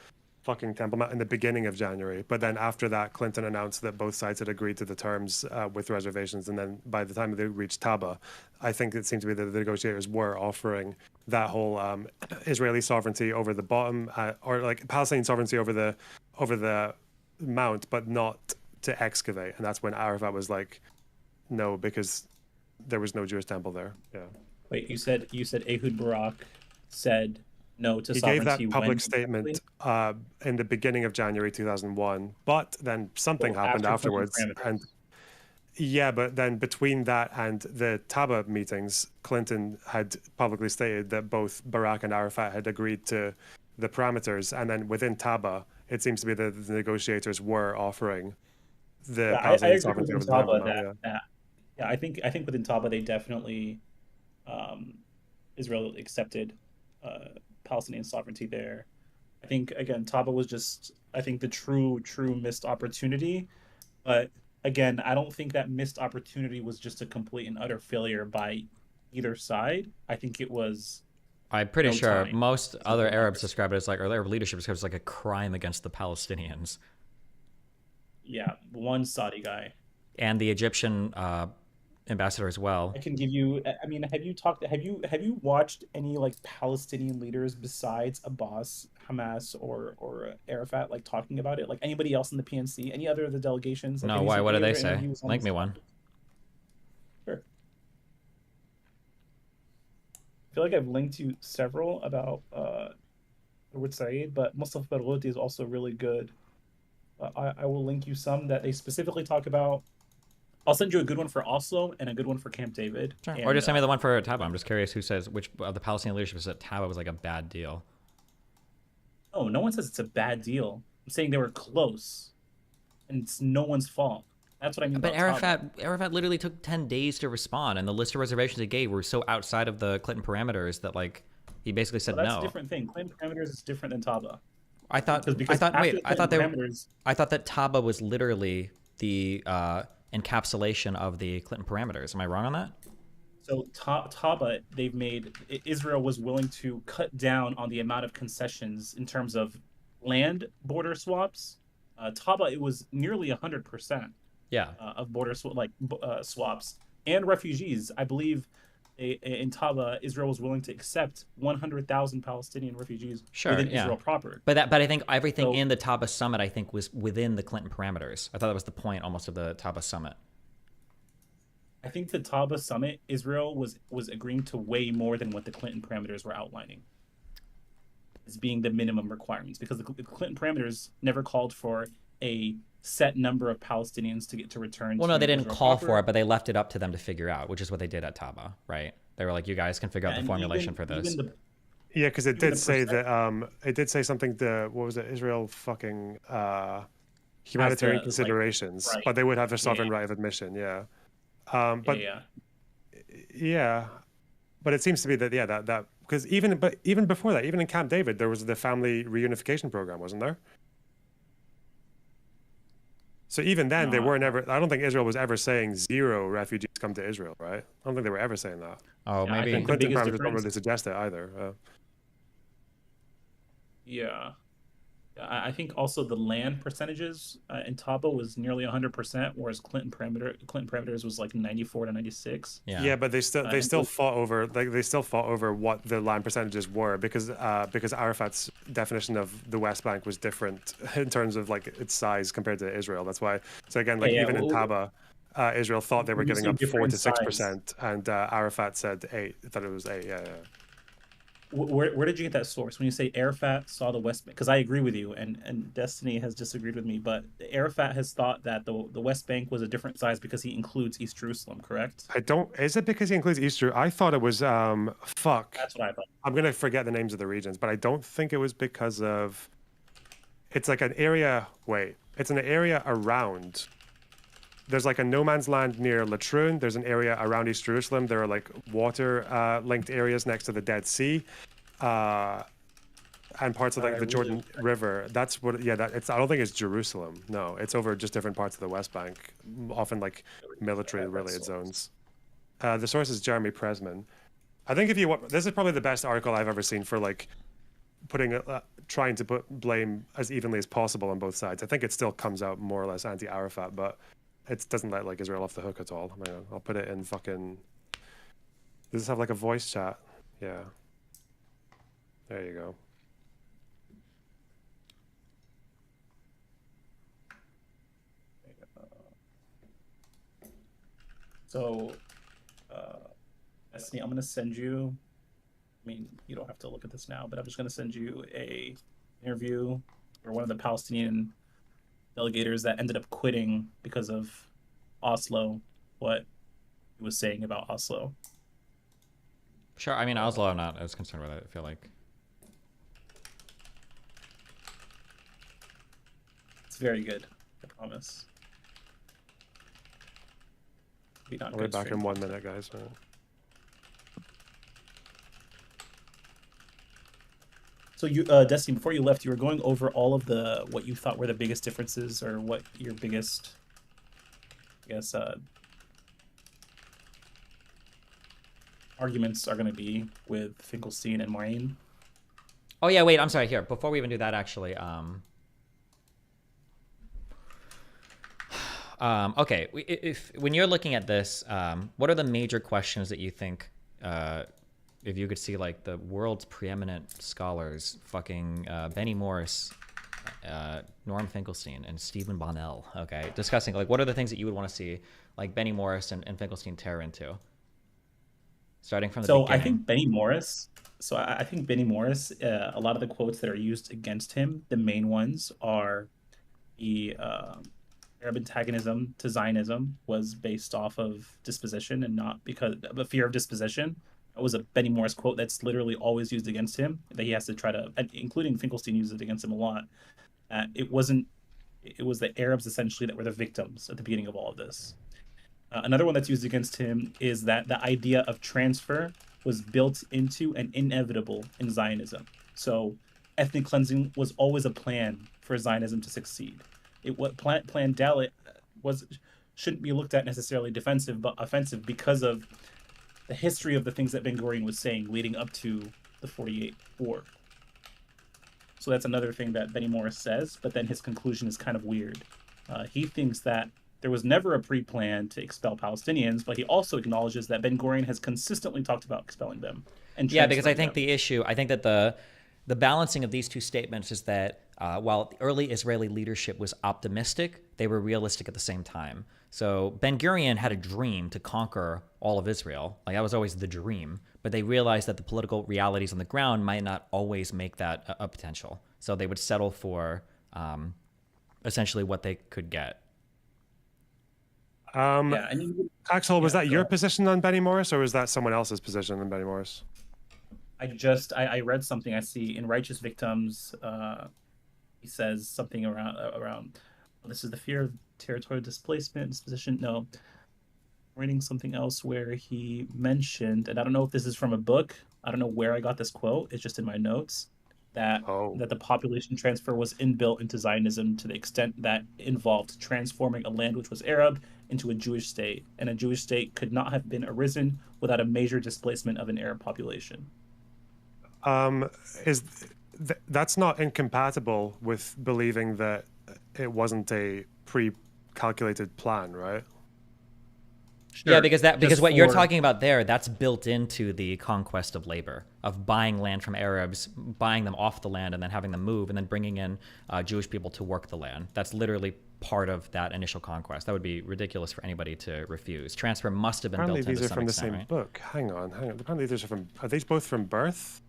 fucking Temple Mount in the beginning of January. But then after that, Clinton announced that both sides had agreed to the terms with reservations. And then by the time they reached Taba, I think it seemed to be that the negotiators were offering that whole Israeli sovereignty over the bottom, or like Palestinian sovereignty over the mount, but not to excavate. And that's when Arafat was like, no, because there was no Jewish temple there. Yeah. Wait, you said Ehud Barak said no to he sovereignty. He gave that public when statement in the beginning of January 2001, but then something happened afterwards. And yeah, but then between that and the Taba meetings, Clinton had publicly stated that both Barak and Arafat had agreed to the parameters, and then within Taba, it seems to be that the negotiators were offering the Palestinian sovereignty over the Temple Mount. Yeah, I think within Taba they definitely Israel accepted Palestinian sovereignty there. I think again Taba was just the true missed opportunity, but again I don't think that missed opportunity was just a complete and utter failure by either side. I think it was. I'm pretty sure most other Arabs describe it as like, or Arab leadership describes it as like a crime against the Palestinians. Yeah, one Saudi guy. And the Egyptian ambassador as well. I can give you. I mean, have you watched any like Palestinian leaders besides Abbas, Hamas, or Arafat like talking about it? Like anybody else in the PNC? Any other of the delegations? Like, no. Why? What do they say? Link me one. Sure. I feel like I've linked you several about Edward Said, but Mustafa Barghouti is also really good. I will link you some that they specifically talk about. I'll send you a good one for Oslo and a good one for Camp David. Sure. And, or just send me the one for Taba. I'm just curious who says which of the Palestinian leadership says that Taba was like a bad deal. Oh, no one says it's a bad deal. I'm saying they were close, and it's no one's fault. That's what I mean. But Arafat literally took 10 days to respond, and the list of reservations he gave were so outside of the Clinton parameters that like he basically said that's no. That's a different thing. Clinton parameters is different than Taba. I thought that Taba was literally the encapsulation of the Clinton parameters. Am I wrong on that? So Taba, they've made Israel was willing to cut down on the amount of concessions in terms of land border swaps. Taba, it was nearly 100%. Yeah. Of border swaps and refugees. I believe in Taba, Israel was willing to accept 100,000 Palestinian refugees within Israel proper. But I think everything in the Taba summit, I think, was within the Clinton parameters. I thought that was the point almost of the Taba summit. I think the Taba summit, Israel was agreeing to way more than what the Clinton parameters were outlining as being the minimum requirements, because the Clinton parameters never called for a set number of Palestinians to get to return. Well, no, they didn't call for it, but they left it up to them to figure out, which is what they did at Taba, right? They were like, you guys can figure out the formulation for this. Yeah, because it did say that it did say something to, what was it, Israel fucking humanitarian considerations, right. But they would have a sovereign right of admission, yeah. But it seems to be that that because even before that, even in Camp David, there was the family reunification program, wasn't there? So even then, they weren't ever. I don't think Israel was ever saying 0 refugees come to Israel, right? I don't think they were ever saying that. Oh, yeah, maybe. I think Clinton parameters don't really suggest it either. Yeah, I think also the land percentages in Taba was nearly 100%, whereas Clinton parameters was like 94 to 96. Yeah, but they still and so- fought over what the land percentages were because Arafat's definition of the West Bank was different in terms of like its size compared to Israel. That's why. So again, like even in Taba, Israel thought they were when you giving say up 4 different to 6%, and Arafat said 8. Thought it was 8. Yeah. Where did you get that source? When you say Arafat saw the West Bank, because I agree with you, and Destiny has disagreed with me, but Arafat has thought that the West Bank was a different size because he includes East Jerusalem, correct? I don't. Is it because he includes Easter? I thought it was fuck. That's what I thought. I'm gonna forget the names of the regions, but I don't think it was because of. It's like an area. Wait, it's an area around. There's like a no man's land near Latrun. There's an area around East Jerusalem. There are like water linked areas next to the Dead Sea, and parts of like the Jordan River. That's what. Yeah, it's. I don't think it's Jerusalem. No, it's over just different parts of the West Bank, often like military related zones. The source is Jeremy Presman. I think if you want, this is probably the best article I've ever seen for like putting trying to put blame as evenly as possible on both sides. I think it still comes out more or less anti-Arafat, but it doesn't let like Israel off the hook at all. I mean, I'll put it in fucking. Does this have like a voice chat? Yeah. There you go. So, Destiny, I'm gonna send you. I mean, you don't have to look at this now, but I'm just gonna send you a interview where one of the Palestinian delegators that ended up quitting because of Oslo, what he was saying about Oslo. Sure. I mean, Oslo, I'm not as concerned with it. I feel like it's very good. I promise. Be not I'll be good back stream. in 1 minute, guys. So you, Destiny, before you left, you were going over all of the what you thought were the biggest differences, or what your biggest, I guess, arguments are going to be with Finkelstein and Moraine. Oh yeah, wait. I'm sorry. Here, before we even do that, actually, okay. If when you're looking at this, what are the major questions that you think? If you could see like the world's preeminent scholars, fucking Benny Morris, Norm Finkelstein, and Stephen Bonnell, okay, discussing like what are the things that you would want to see like Benny Morris and Finkelstein tear into, starting from the beginning. I think Benny Morris. So I think Benny Morris. A lot of the quotes that are used against him, the main ones are the Arab antagonism to Zionism was based off of disposition and not because of a fear of disposition. It was a Benny Morris quote that's literally always used against him, that he has to try to, including Finkelstein uses it against him a lot. It was the Arabs essentially that were the victims at the beginning of all of this. Another one that's used against him is that the idea of transfer was built into and inevitable in Zionism. So ethnic cleansing was always a plan for Zionism to succeed. Plan Dalit shouldn't be looked at necessarily defensive but offensive because of the history of the things that Ben Gurion was saying leading up to the 48 war. So that's another thing that Benny Morris says, but then his conclusion is kind of weird. He thinks that there was never a pre-plan to expel Palestinians, but he also acknowledges that Ben Gurion has consistently talked about expelling them. And yeah, because I think them. the issue, I think that the balancing of these two statements is that while the early Israeli leadership was optimistic, they were realistic at the same time. So Ben Gurion had a dream to conquer all of Israel. Like that was always the dream, but they realized that the political realities on the ground might not always make that a potential. So they would settle for essentially what they could get. Axel, was that your position on Benny Morris, or was that someone else's position on Benny Morris? I read something. I see in Righteous Victims, he says something around this is the fear of territorial displacement, disposition. No, reading something else where he mentioned, and I don't know if this is from a book. I don't know where I got this quote. It's just in my notes that the population transfer was inbuilt into Zionism to the extent that it involved transforming a land which was Arab into a Jewish state, and a Jewish state could not have been arisen without a major displacement of an Arab population. that's not incompatible with believing that it wasn't a pre-calculated plan, right? Yeah, because what you're talking about there, that's built into the conquest of labor, of buying land from Arabs, buying them off the land, and then having them move, and then bringing in Jewish people to work the land. That's literally part of that initial conquest. That would be ridiculous for anybody to refuse. Transfer must have been Apparently built into these are some from the extent, same right? book. Hang on. Apparently these are from. Are these both from Birth?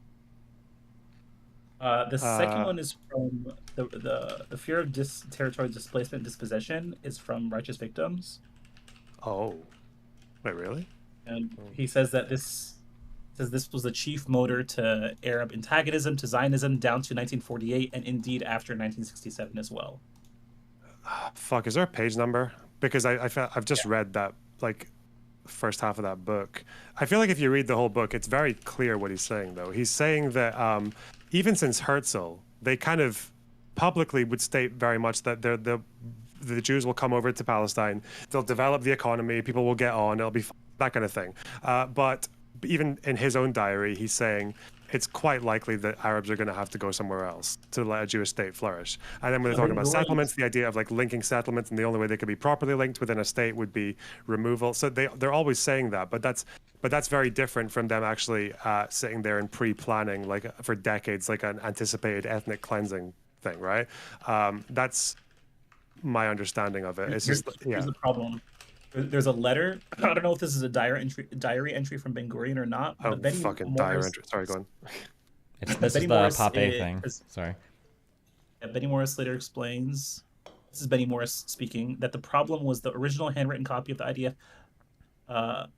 The second one is from the fear of territory displacement dispossession is from Righteous Victims. Oh, wait, really? And he says that this was the chief motor to Arab antagonism to Zionism down to 1948 and indeed after 1967 as well. Fuck, is there a page number? Because I've just read that like first half of that book. I feel like if you read the whole book, it's very clear what he's saying though. He's saying that even since Herzl, they kind of publicly would state very much that the Jews will come over to Palestine, they'll develop the economy, people will get on, it'll be that kind of thing. But even in his own diary, he's saying it's quite likely that Arabs are going to have to go somewhere else to let a Jewish state flourish. And then when they're talking about settlements, the idea of like linking settlements, and the only way they could be properly linked within a state would be removal. So they're always saying that, but that's very different from them actually sitting there and pre-planning like for decades, like an anticipated ethnic cleansing thing, right? That's my understanding of it. It's Here's yeah. the problem. There's a letter. I don't know if this is a diary entry from Ben Gurion or not. Oh, but Benny fucking Morris, diary entry. Sorry, go on. This is the Pape thing. Sorry. Benny Morris later explains, this is Benny Morris speaking, that the problem was the original handwritten copy of the IDF, of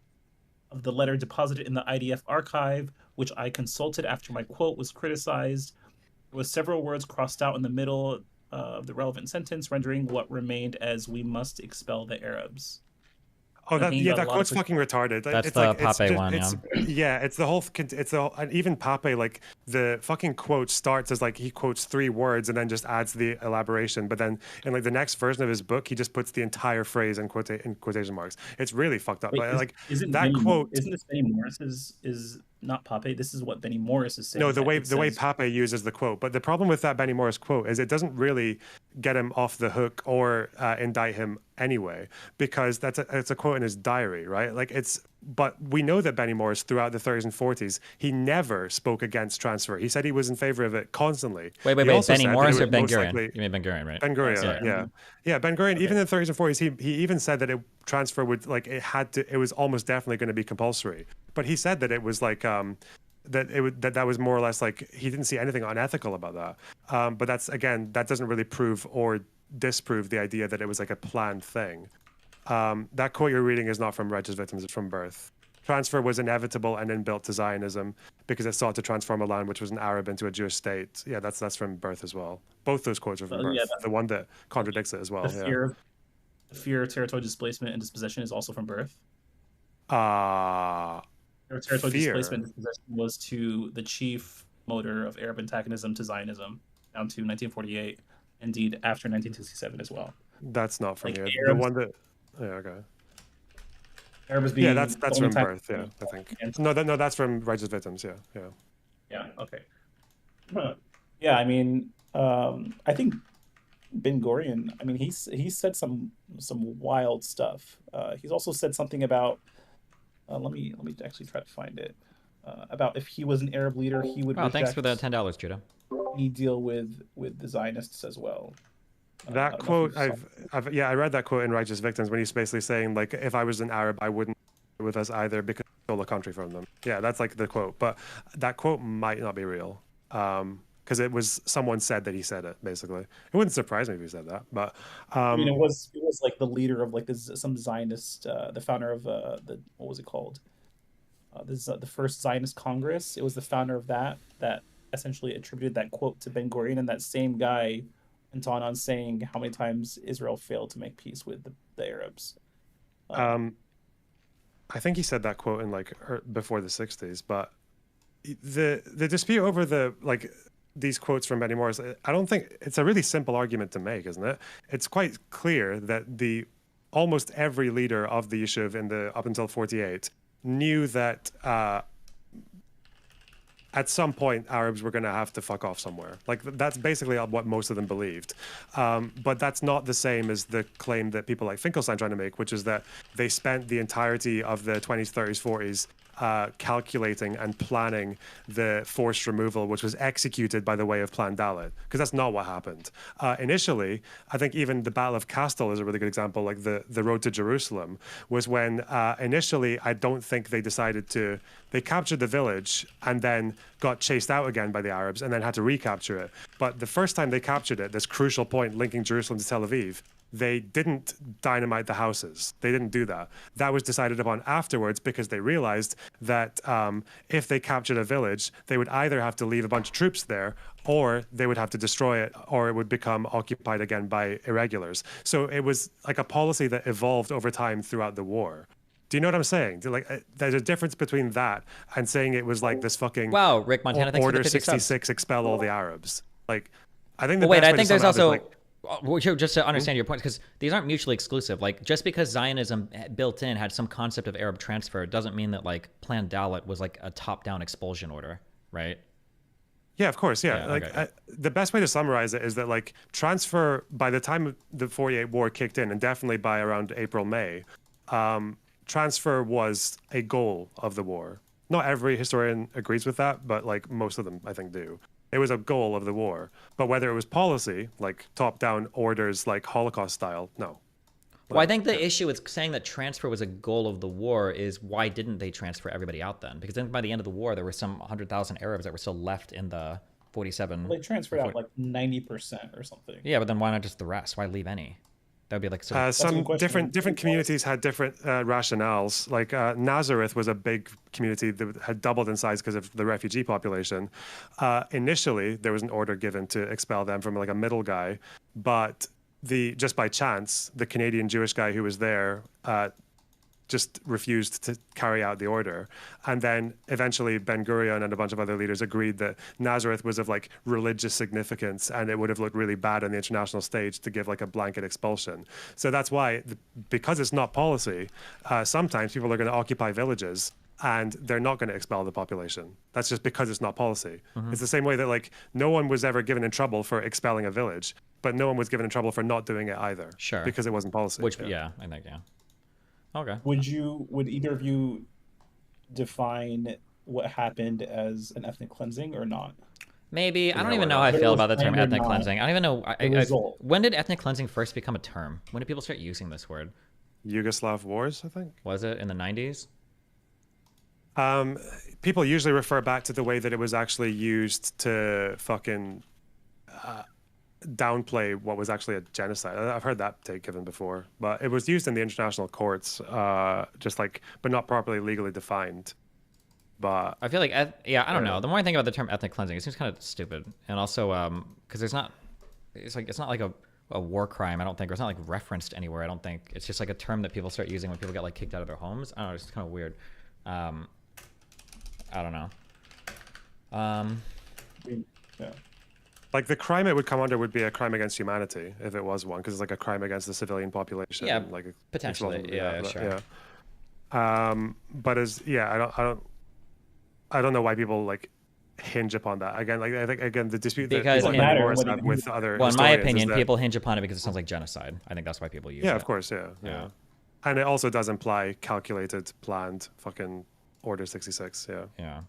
the letter deposited in the IDF archive, which I consulted after my quote was criticized. There was several words crossed out in the middle of the relevant sentence, rendering what remained as "we must expel the Arabs." Oh, that quote's fucking retarded. That's it's the like, Pape one, yeah. Yeah, it's the whole, and even Pape, like the fucking quote starts as like he quotes 3 words and then just adds the elaboration, but then in like the next version of his book, he just puts the entire phrase in quotation marks. It's really fucked up. Wait, But like isn't that quote, isn't this Benny Morris is not Pape? This is what Benny Morris is saying. no, the way says, Pape uses the quote, but the problem with that Benny Morris quote is it doesn't really get him off the hook or indict him anyway, because it's a quote in his diary, right? Like but we know that Benny Morris throughout the 30s and 40s, he never spoke against transfer. He said he was in favor of it constantly. Wait, He also Benny said that Morris it or would Ben most Gurion? likely- You mean Ben Gurion, right? Ben Gurion, yeah, Ben Gurion. Even in the 30s and 40s, he even said that transfer would like it was almost definitely going to be compulsory. But he said that it was like that was more or less like he didn't see anything unethical about that. But that doesn't really prove or disprove the idea that it was like a planned thing. That quote you're reading is not from Righteous Victims, it's from Birth. Transfer was inevitable and inbuilt to Zionism because it sought to transform a land which was an Arab into a Jewish state. Yeah, that's from Birth as well. Both those quotes are from Birth. yeah, the one that contradicts it as well. the fear of territorial displacement and dispossession is also from Birth. Territorial displacement and dispossession was to the chief motor of Arab antagonism to Zionism down to 1948, indeed after 1967 as well. That's not from Like here. Arabs- The one that, yeah, okay. Arabs being Yeah, that's the from only time- Birth. Yeah, I think. No, that's from Righteous Victims. Yeah. Yeah. Okay. Yeah, I mean, I think Ben Gurion. I mean, he said some wild stuff. He's also said something about. Let me actually try to find it. About if he was an Arab leader, he would. Wow, thanks for the reject $10, Judah. any deal with the Zionists as well. That quote, I read that quote in Righteous Victims when he's basically saying like, if I was an Arab, I wouldn't be with us either because I stole the country from them. Yeah, that's like the quote, but that quote might not be real, because it was someone said that he said it. Basically, it wouldn't surprise me if he said that. But I mean, it was like the leader of like some Zionist, the founder of what was it called? This is the first Zionist Congress. It was the founder of that essentially attributed that quote to Ben Gurion, and that same guy went on saying how many times Israel failed to make peace with the Arabs. I think he said that quote in like before the 60s. But the dispute over these quotes from Benny Morris, I don't think it's a really simple argument to make, isn't it? It's quite clear that almost every leader of the Yishuv up until 48 knew that at some point Arabs were going to have to fuck off somewhere. Like that's basically what most of them believed. But that's not the same as the claim that people like Finkelstein trying to make, which is that they spent the entirety of the 20s, 30s, 40s calculating and planning the forced removal, which was executed by the way of Plan Dalit, because that's not what happened. Initially, I think even the Battle of Castle is a really good example, like the road to Jerusalem, was when initially I don't think they decided to, they captured the village and then got chased out again by the Arabs and then had to recapture it. But the first time they captured it, this crucial point linking Jerusalem to Tel Aviv, they didn't dynamite the houses. They didn't do that. That was decided upon afterwards because they realized that if they captured a village, they would either have to leave a bunch of troops there or they would have to destroy it, or it would become occupied again by irregulars. So it was like a policy that evolved over time throughout the war. Do you know what I'm saying? There's a difference between that and saying it was like this fucking wow, Rick Montana, thanks for the Order 50 subs. 66 expel all the Arabs. Like, I think the Well, wait, best I way think to there's sum it up is, also like, well, just to understand your point, because these aren't mutually exclusive. Like, just because Zionism built in had some concept of Arab transfer doesn't mean that like Plan Dalit was like a top-down expulsion order, right? Yeah, of course. Yeah, Yeah, like okay. the best way to summarize it is that like transfer by the time the 48 war kicked in, and definitely by around April, May, transfer was a goal of the war. Not every historian agrees with that, but like most of them, I think, do. It was a goal of the war. But whether it was policy, like top-down orders, like Holocaust style, no. Well, I think the issue with saying that transfer was a goal of the war is why didn't they transfer everybody out then? Because then by the end of the war, there were some 100,000 Arabs that were still left in the 47. They transferred out like 90% or something. Yeah, but then why not just the rest? Why leave any? That would be like sort of... Some different communities had different rationales. Like Nazareth was a big community that had doubled in size because of the refugee population. Initially, there was an order given to expel them from like a middle guy, but just by chance, the Canadian Jewish guy who was there just refused to carry out the order. And then eventually Ben Gurion and a bunch of other leaders agreed that Nazareth was of like religious significance and it would have looked really bad on the international stage to give like a blanket expulsion. So that's why, because it's not policy, sometimes people are going to occupy villages and they're not going to expel the population. That's just because it's not policy. It's the same way that like no one was ever given in trouble for expelling a village, but no one was given in trouble for not doing it either. Sure. Because it wasn't policy. Which, yeah, I think, yeah. Okay. Would either of you define what happened as an ethnic cleansing or not? Maybe. I don't Yeah, even know why how I not? feel But it about the was term planned or ethnic not, cleansing. I don't even know. the result. When did ethnic cleansing first become a term? When did people start using this word? Yugoslav wars, I think. Was it in the 90s? People usually refer back to the way that it was actually used to fucking downplay what was actually a genocide. I've heard that take given before, but it was used in the international courts, just like, but not properly legally defined. But I feel like, yeah, I don't know. The more I think about the term ethnic cleansing, it seems kind of stupid, and also because it's not like a war crime. I don't think, or it's not like referenced anywhere. I don't think it's just like a term that people start using when people get like kicked out of their homes. I don't know. It's kind of weird. I don't know. Yeah. Like the crime it would come under would be a crime against humanity if it was one, because it's like a crime against the civilian population. Yeah, like potentially. Yeah, but, sure. Yeah. But I don't know why people like hinge upon that again. Like I think again the dispute Because that in- Morris had with other well, in my historians is opinion, that- people hinge upon it because it sounds like genocide. I think that's why people use it. Yeah, of course, yeah. And it also does imply calculated, planned, fucking Order 66. Yeah. Yeah.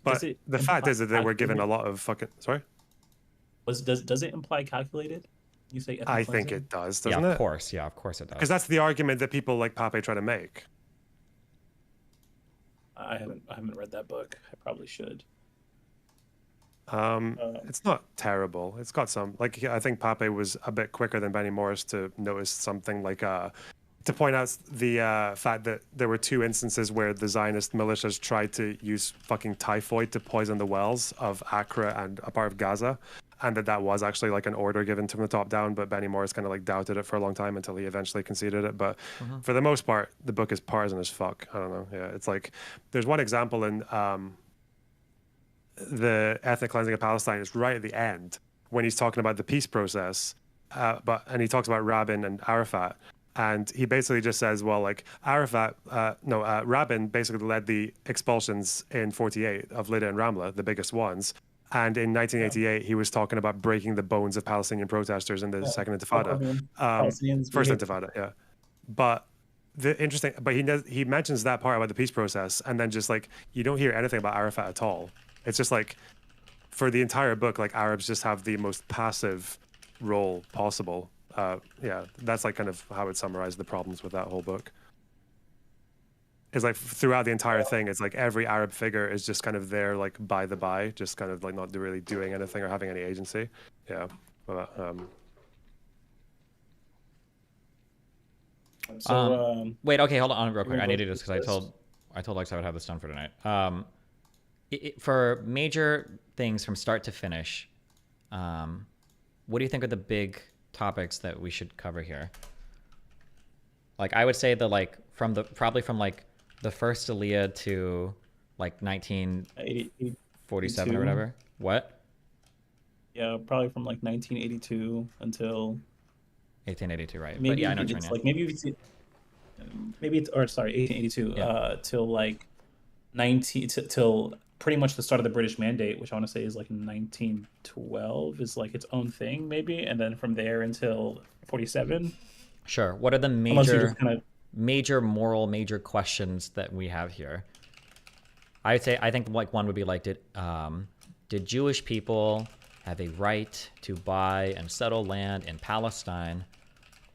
But the fact is that they were given a lot of fucking. Sorry. Does it imply calculated? You say ethnic I think cleansing? it does, doesn't Yeah, it? of course. Yeah, of course it does. Because that's the argument that people like Pape try to make. I haven't read that book. I probably should. It's not terrible. It's got some like I think Pape was a bit quicker than Benny Morris to notice something like to point out the fact that there were 2 instances where the Zionist militias tried to use fucking typhoid to poison the wells of Accra and a part of Gaza, and that was actually like an order given from the top down, but Benny Morris kind of like doubted it for a long time until he eventually conceded it. But for the most part, the book is partisan as fuck. I don't know. Yeah, it's like there's one example in the ethnic cleansing of Palestine is right at the end when he's talking about the peace process, and he talks about Rabin and Arafat. And he basically just says, well, like Rabin basically led the expulsions in 48 of Lida and Ramla, the biggest ones. And in 1988, he was talking about breaking the bones of Palestinian protesters in the Second Intifada, First Intifada, yeah. But he mentions that part about the peace process, and then just like you don't hear anything about Arafat at all. It's just like for the entire book, like Arabs just have the most passive role possible. Yeah, that's like kind of how I would summarize the problems with that whole book. It's like throughout the entire thing, it's like every Arab figure is just kind of there, like by the by, just kind of like not really doing anything or having any agency. Yeah. But, wait, okay, hold on real quick. I need to do this because I told Lex I would have this done for tonight. For major things from start to finish, what do you think are the big topics that we should cover here? Like, I would say probably from the first Aliyah to like 1947 or whatever. What? Yeah, probably from like 1982 until 1882, right? Maybe but yeah, I know what you it's mean. like maybe it's 1882 till like 19 till pretty much the start of the British Mandate, which I want to say is like 1912 is like its own thing maybe, and then from there until 47. Sure. What are the major moral questions that we have here? I think like one would be like, did Jewish people have a right to buy and settle land in Palestine?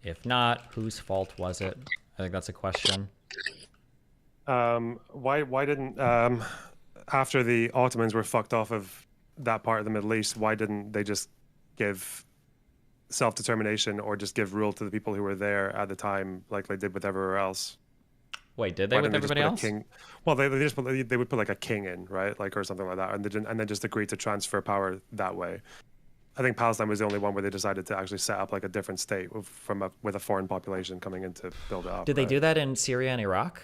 If not, whose fault was it? I think that's a question. Why didn't after the Ottomans were fucked off of that part of the Middle East, why didn't they just give self-determination or just give rule to the people who were there at the time, like they did with everywhere else? Wait, did they with everybody else? Well, they would put like a king in, right, like or something like that, and then just agreed to transfer power that way. I think Palestine was the only one where they decided to actually set up like a different state with a foreign population coming in to build it up. Did they do that in Syria and Iraq?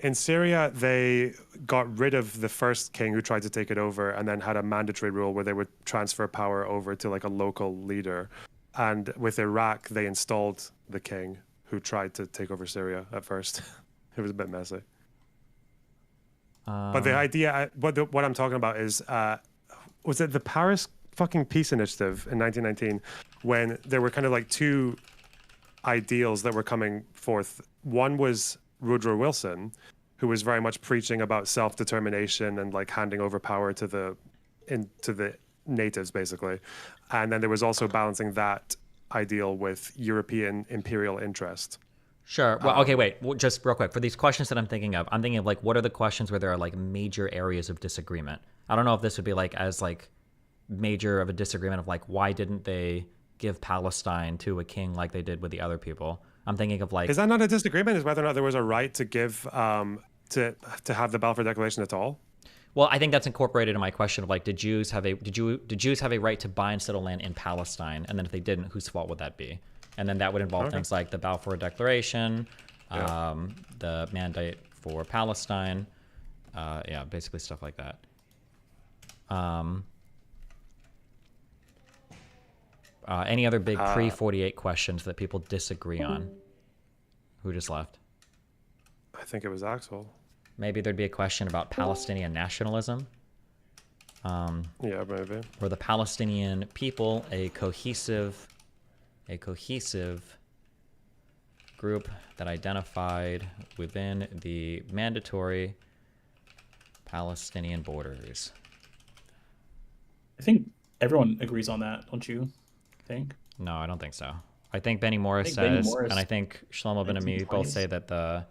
In Syria, they got rid of the first king who tried to take it over, and then had a mandatory rule where they would transfer power over to like a local leader. And with Iraq, they installed the king who tried to take over Syria at first. It was a bit messy. But the idea, what I'm talking about is, was it the Paris fucking Peace Initiative in 1919, when there were kind of like two ideals that were coming forth. One was Woodrow Wilson, who was very much preaching about self-determination and like handing over power to the natives, basically. And then there was also balancing that ideal with European imperial interest. Sure. Well, okay, wait. Just real quick. For these questions that I'm thinking of like, what are the questions where there are like major areas of disagreement? I don't know if this would be like as like major of a disagreement of like, why didn't they give Palestine to a king like they did with the other people? I'm thinking of like... Is that not a disagreement? Is whether or not there was a right to give, to have the Balfour Declaration at all? Well, I think that's incorporated in my question of like, did Jews have a right to buy and settle land in Palestine? And then if they didn't, whose fault would that be? And then that would involve things like the Balfour Declaration, the Mandate for Palestine, basically stuff like that. Any other big pre-48 questions that people disagree on? Who just left? I think it was Axel. Maybe there'd be a question about Palestinian nationalism. Yeah, maybe. Were the Palestinian people a cohesive group that identified within the mandatory Palestinian borders? I think everyone agrees on that, don't you think? No, I don't think so. I think Benny Morris says, and I think Shlomo Ben Ami both say that the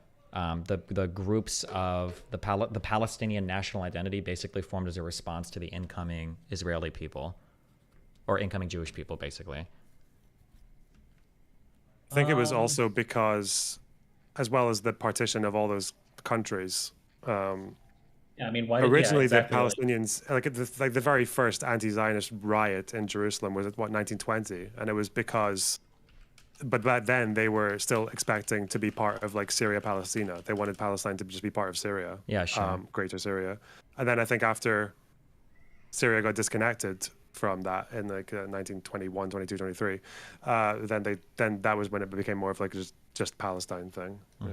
groups of the Palestinian national identity basically formed as a response to the incoming Israeli people, or incoming Jewish people, basically. I think it was also because, as well as the partition of all those countries. Yeah, I mean, why? Originally, exactly, the Palestinians, like the very first anti-Zionist riot in Jerusalem was at 1920, and it was because, but back then they were still expecting to be part of like Syria, Palestina. They wanted Palestine to just be part of Syria. Yeah, sure. Greater Syria, and then I think after Syria got disconnected from that in like 1921, 22, 23, then that was when it became more of like just Palestine thing. Yeah.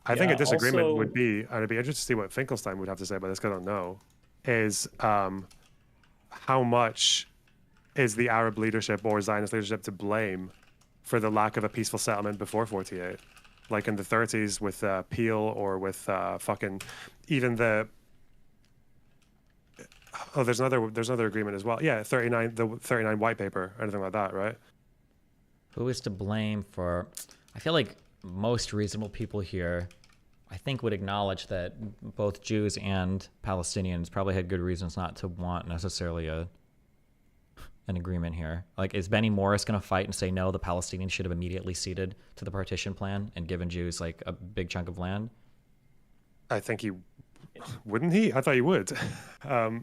I think a disagreement would be, and I'd be interested to see what Finkelstein would have to say about this, because I don't know, is how much is the Arab leadership or Zionist leadership to blame for the lack of a peaceful settlement before 48? Like in the 30s with Peel, or with fucking even the... Oh, there's another agreement as well. Yeah, the 39 white paper, anything like that, right? Who is to blame for... I feel like most reasonable people here, I think, would acknowledge that both Jews and Palestinians probably had good reasons not to want necessarily an agreement here. Like, is Benny Morris going to fight and say, no, the Palestinians should have immediately ceded to the partition plan and given Jews like a big chunk of land? I think he... Wouldn't he? I thought he would.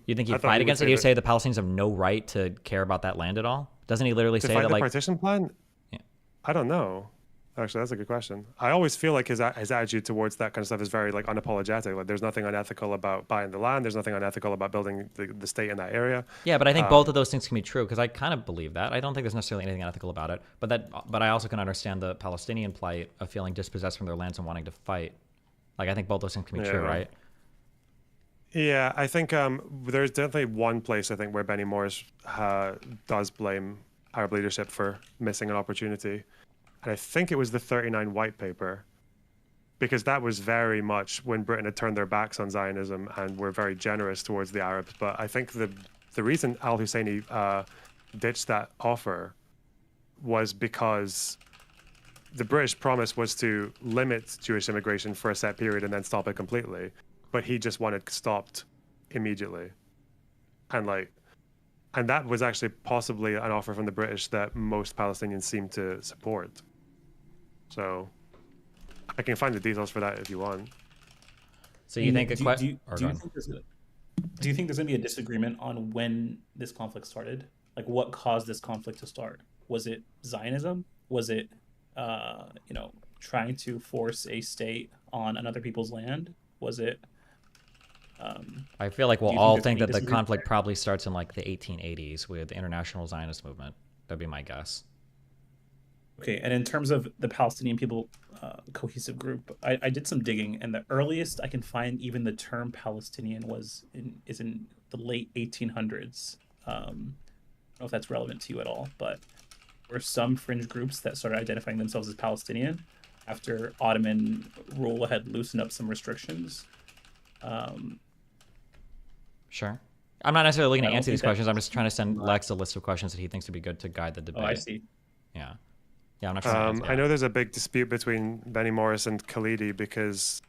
You think he'd fight against it? He'd say the Palestinians have no right to care about that land at all? Doesn't he literally say fight that, the like... partition plan? Yeah. I don't know. Actually, that's a good question. I always feel like his attitude towards that kind of stuff is very like unapologetic. Like, there's nothing unethical about buying the land. There's nothing unethical about building the state in that area. Yeah, but I think both of those things can be true, because I kind of believe that. I don't think there's necessarily anything unethical about it. But I also can understand the Palestinian plight of feeling dispossessed from their lands and wanting to fight. Like, I think both those things can be true, right? Yeah, I think there's definitely one place, I think, where Benny Morris does blame Arab leadership for missing an opportunity. And I think it was the 39 white paper, because that was very much when Britain had turned their backs on Zionism and were very generous towards the Arabs. But I think the reason al-Husseini ditched that offer was because the British promise was to limit Jewish immigration for a set period and then stop it completely. But he just wanted it stopped immediately. And that was actually possibly an offer from the British that most Palestinians seem to support. So I can find the details for that if you want. So you think do you think there's going to be a disagreement on when this conflict started? Like, what caused this conflict to start? Was it Zionism? Was it, trying to force a state on another people's land? Was it... I feel like we'll all think that the conflict probably starts in like the 1880s with the International Zionist Movement. That'd be my guess. Okay, and in terms of the Palestinian people cohesive group, I did some digging, and the earliest I can find even the term Palestinian is in the late 1800s. I don't know if that's relevant to you at all, but there were some fringe groups that started identifying themselves as Palestinian after Ottoman rule had loosened up some restrictions. Sure. I'm not necessarily looking to answer these questions. I'm just trying to send Lex a list of questions that he thinks would be good to guide the debate. Oh, I see. Yeah. Yeah, I'm not trying to I know there's a big dispute between Benny Morris and Khalidi, because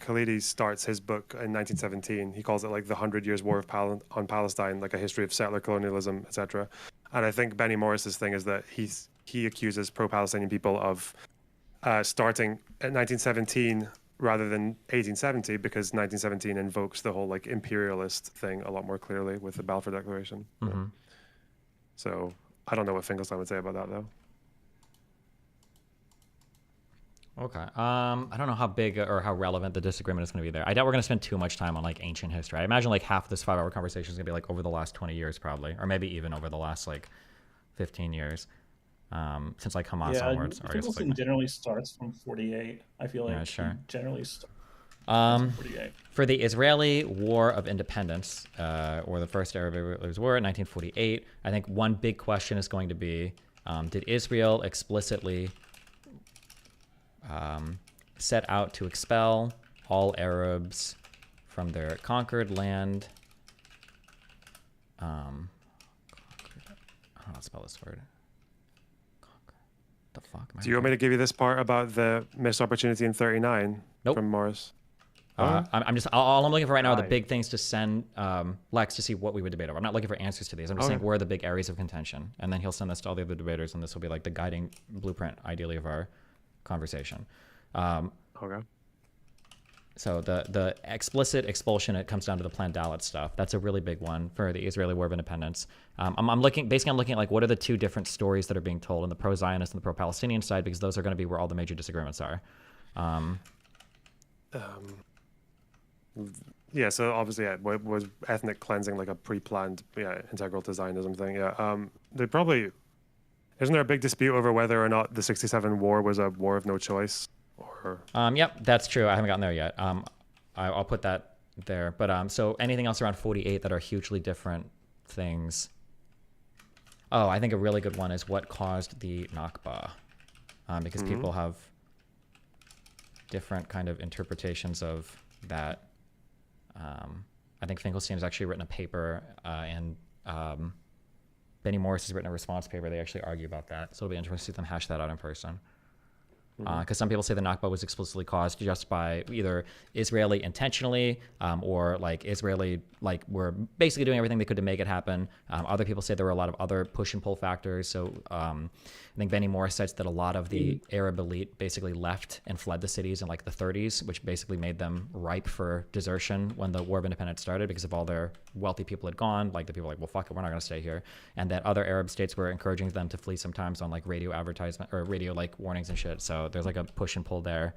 Khalidi starts his book in 1917. He calls it like the 100 Years War on Palestine, like a history of settler colonialism, etc. And I think Benny Morris's thing is that he accuses pro-Palestinian people of starting at 1917 rather than 1870, because 1917 invokes the whole like imperialist thing a lot more clearly with the Balfour Declaration. Mm-hmm. So I don't know what Finkelstein would say about that though. Okay. I don't know how big or how relevant the disagreement is going to be there. I doubt we're going to spend too much time on like ancient history. I imagine like half of this 5-hour conversation is going to be like over the last 20 years probably, or maybe even over the last like 15 years. Since like Hamas onwards. Finkelstein generally starts from 48. I feel like generally starts from 48. For the Israeli War of Independence, or the First Arab-Israeli War in 1948, I think one big question is going to be, did Israel explicitly set out to expel all Arabs from their conquered land? I don't know how to spell this word. The fuck? Do you want me to give you this part about the missed opportunity in 39 from Morris? I'm just all I'm looking for right now are the big things to send Lex to see what we would debate over. I'm not looking for answers to these. I'm just saying where are the big areas of contention, and then he'll send this to all the other debaters, and this will be like the guiding blueprint, ideally, of our conversation. Okay. So the explicit expulsion, it comes down to the Plan Dalet stuff. That's a really big one for the Israeli War of Independence. I'm looking at like what are the two different stories that are being told on the pro-Zionist and the pro-Palestinian side, because those are going to be where all the major disagreements are. Yeah, so obviously, yeah, was ethnic cleansing like a pre-planned, integral to Zionism thing? Yeah. They probably isn't there a big dispute over whether or not the '67 war was a war of no choice, or? Yep, that's true. I haven't gotten there yet. I'll put that there. But so anything else around 48 that are hugely different things. Oh, I think a really good one is what caused the Nakba, because people have different kind of interpretations of that. I think Finkelstein has actually written a paper, and Benny Morris has written a response paper. They actually argue about that, so it'll be interesting to see them hash that out in person. Because some people say the Nakba was explicitly caused just by either Israeli intentionally, or like Israeli were basically doing everything they could to make it happen. Other people say there were a lot of other push and pull factors. So I think Benny Morris cites that a lot of the Arab elite basically left and fled the cities in like the 30s, which basically made them ripe for desertion when the War of Independence started, because if all their wealthy people had gone, like the people were like, well, fuck it, we're not going to stay here. And that other Arab states were encouraging them to flee sometimes on like radio advertisement or radio like warnings and shit. So there's like a push and pull there.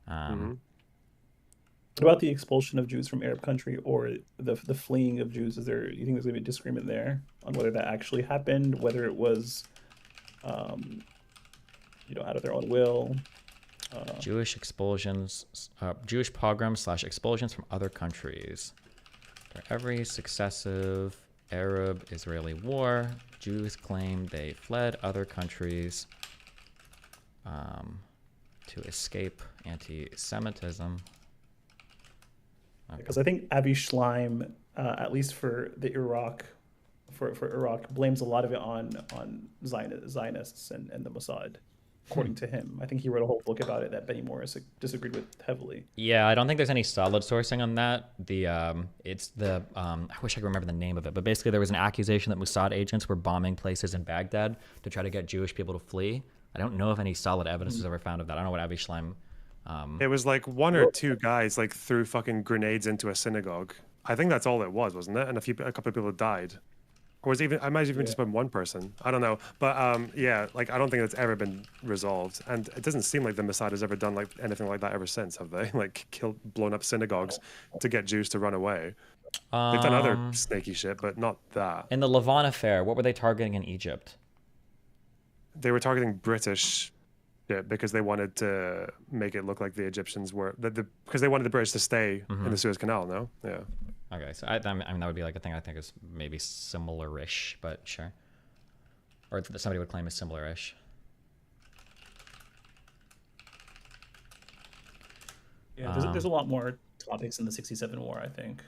What about the expulsion of Jews from Arab country or the fleeing of Jews? Do you think there's going to be a disagreement there on whether that actually happened, whether it was, out of their own will? Jewish expulsions, Jewish pogroms / expulsions from other countries. For every successive Arab-Israeli war, Jews claim they fled other countries to escape anti-Semitism. Because I think Avi Schleim, at least for the Iraq, for Iraq, blames a lot of it on Zionists and the Mossad, according to him. I think he wrote a whole book about it that Benny Morris disagreed with heavily. Yeah, I don't think there's any solid sourcing on that. It's the I wish I could remember the name of it, but basically there was an accusation that Mossad agents were bombing places in Baghdad to try to get Jewish people to flee. I don't know if any solid evidence was ever found of that. I don't know what Avi Schleim. It was like one or two guys like threw fucking grenades into a synagogue. I think that's all it was, wasn't it? And a couple of people died, or was it even? I might have even just been one person. I don't know, but yeah, like I don't think that's ever been resolved, and it doesn't seem like the Mossad has ever done like anything like that ever since, have they? Like blown up synagogues to get Jews to run away. They've done other snaky shit, but not that. In the Levant affair, what were they targeting in Egypt? They were targeting British. Because they wanted to make it look like the Egyptians were because they wanted the British to stay in the Suez Canal. No, yeah. Okay, so I mean that would be like a thing I think is maybe similar-ish, but sure. Or somebody would claim is similar-ish. Yeah, there's a lot more topics in the '67 war, I think.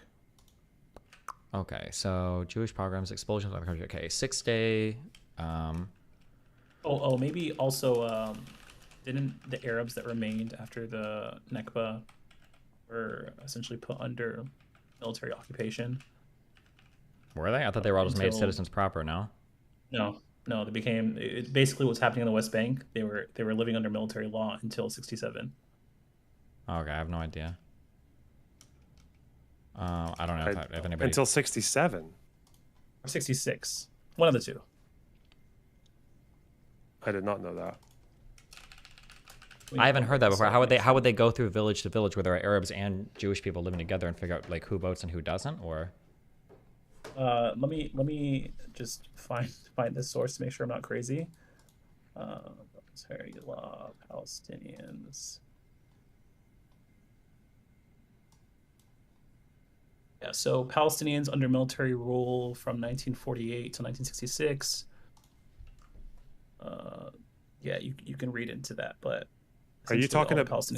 Okay, so Jewish pogroms, expulsions of other countries. Okay, 6 Day. Maybe also. Didn't the Arabs that remained after the Nakba were essentially put under military occupation? Were they? I thought they were all just made citizens proper. No. No, they became basically what's happening on the West Bank. They were living under military law until '67. Okay, I have no idea. I don't know if anybody until '67 or '66. One of the two. I did not know that. I haven't heard that before. How would they go through village to village where there are Arabs and Jewish people living together and figure out like who votes and who doesn't? Or let me just find this source to make sure I'm not crazy. Military law, Palestinians. Yeah, so Palestinians under military rule from 1948 to 1966. Yeah, you can read into that, but are you talking about?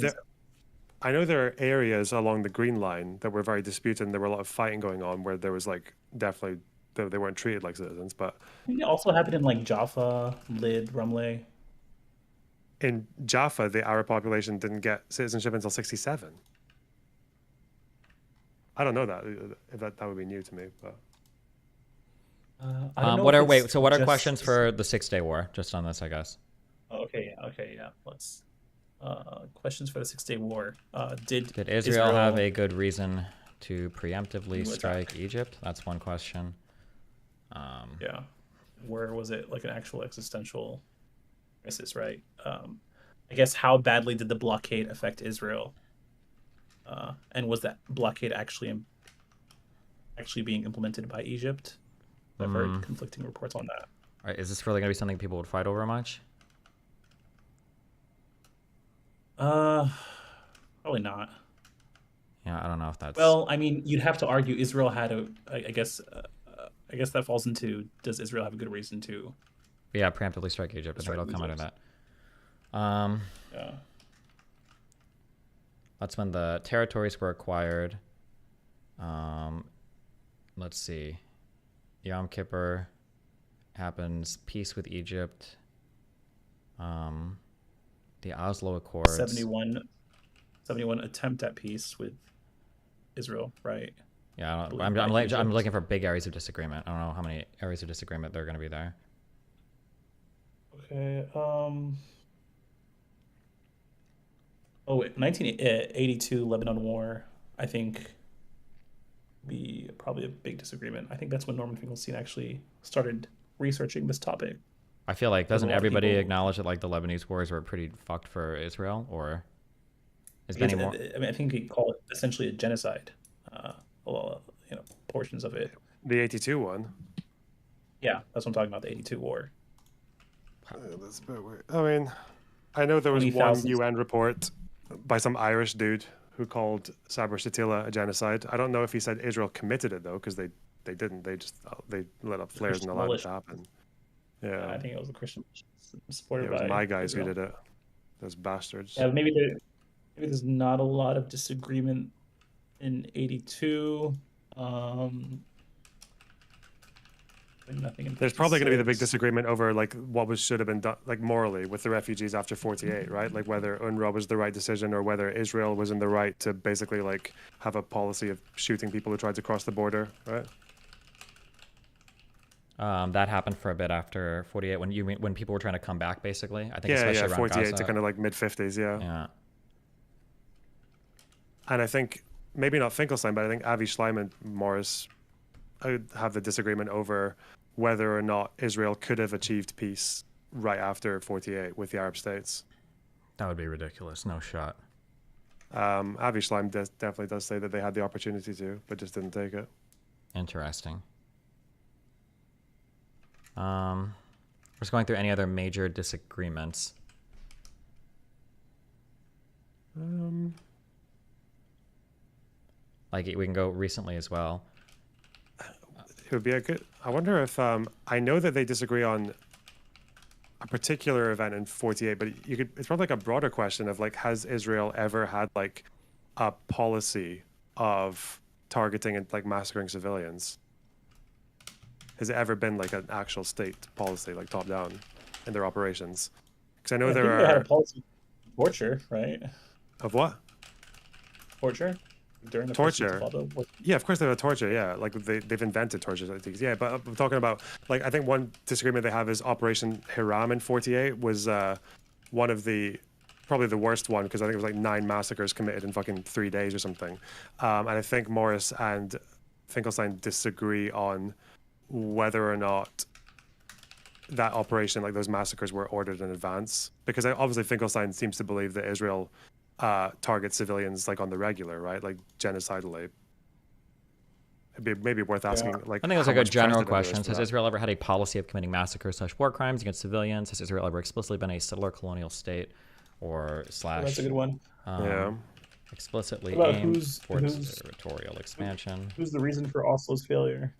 I know there are areas along the Green Line that were very disputed, and there were a lot of fighting going on where there was like definitely they weren't treated like citizens. But it also happened in like Jaffa, Lid, Ramleh. In Jaffa, the Arab population didn't get citizenship until '67. I don't know that if that would be new to me, but. What are questions for the 6 Day War? Just on this, I guess. Okay, yeah. Let's questions for the 6 Day War. Did Israel have a good reason to preemptively strike Egypt? That's one question. Yeah. Where was it like an actual existential crisis, right? I guess how badly did the blockade affect Israel? And was that blockade actually being implemented by Egypt? I've heard conflicting reports on that. All right, is this really going to be something people would fight over much? Probably not. Yeah, I don't know if that's... Well, I mean, you'd have to argue Israel had I guess that falls into, does Israel have a good reason to... Yeah, preemptively strike Egypt. I think it'll come out of that. Yeah. That's when the territories were acquired. Let's see. Yom Kippur happens. Peace with Egypt. The Oslo Accords. 71 attempt at peace with Israel, right? Yeah, I'm looking for big areas of disagreement. I don't know how many areas of disagreement there are going to be there. Okay. 1982 Lebanon War, I think, be probably a big disagreement. I think that's when Norman Finkelstein actually started researching this topic. I feel like, doesn't A lot of everybody people- acknowledge that like the Lebanese wars were pretty fucked for Israel, or is Benny more? I mean, I think you call it essentially a genocide. Portions of it. The 82 one. Yeah, that's what I'm talking about. The 82 war. That's a bit weird. I mean, I know there was one 20,000. UN report by some Irish dude who called Sabra Shatila a genocide. I don't know if he said Israel committed it though, because they didn't. They lit up flares and Christian allowed it militia. to happen. Yeah, I think it was a Christian supported it was by my guys Israel. who did it. Those bastards. Yeah, maybe there's not a lot of disagreement in 82. Nothing in There's probably going to be the big 56. disagreement over like what should have been done, like morally, with the refugees after 48, right? Like whether UNRWA was the right decision or whether Israel was in the right to basically like have a policy of shooting people who tried to cross the border, right? That happened for a bit after 48 when people were trying to come back, basically. I think Yeah, especially yeah, around 48 Gaza. to kind of like mid 50s, yeah. Yeah. And I think maybe not Finkelstein, but I think Avi Schleim and Morris have the disagreement over whether or not Israel could have achieved peace right after 48 with the Arab states. That would be ridiculous. No shot. Avi Schleim definitely does say that they had the opportunity to, but just didn't take it. Interesting. Just going through any other major disagreements. Like we can go recently as well. It would be a good. I wonder if I know that they disagree on a particular event in 48, but it's probably like a broader question of like, has Israel ever had like a policy of targeting and like massacring civilians? Has it ever been like an actual state policy, like top down, in their operations? Because I know I there think they had are a policy of torture, right? of what? Torture during the Torture. Intifada. Yeah, of course they have torture. Yeah, like they've invented torture. I think. Yeah, but I'm talking about like I think one disagreement they have is Operation Hiram in 48 was one of the probably the worst one because I think it was like 9 massacres committed in fucking 3 days or something. And I think Morris and Finkelstein disagree on whether or not that operation, like those massacres, were ordered in advance. Because obviously Finkelstein seems to believe that Israel targets civilians like on the regular, right? Like genocidally. It'd be maybe worth asking. Like, I think it's how like a much general precedent there is question. for Has that. Israel ever had a policy of committing massacres / war crimes against civilians? Has Israel ever explicitly been a settler colonial state or slash? That's a good one. Yeah. Explicitly What about aimed who's- towards who's- territorial expansion. Who's the reason for Oslo's failure?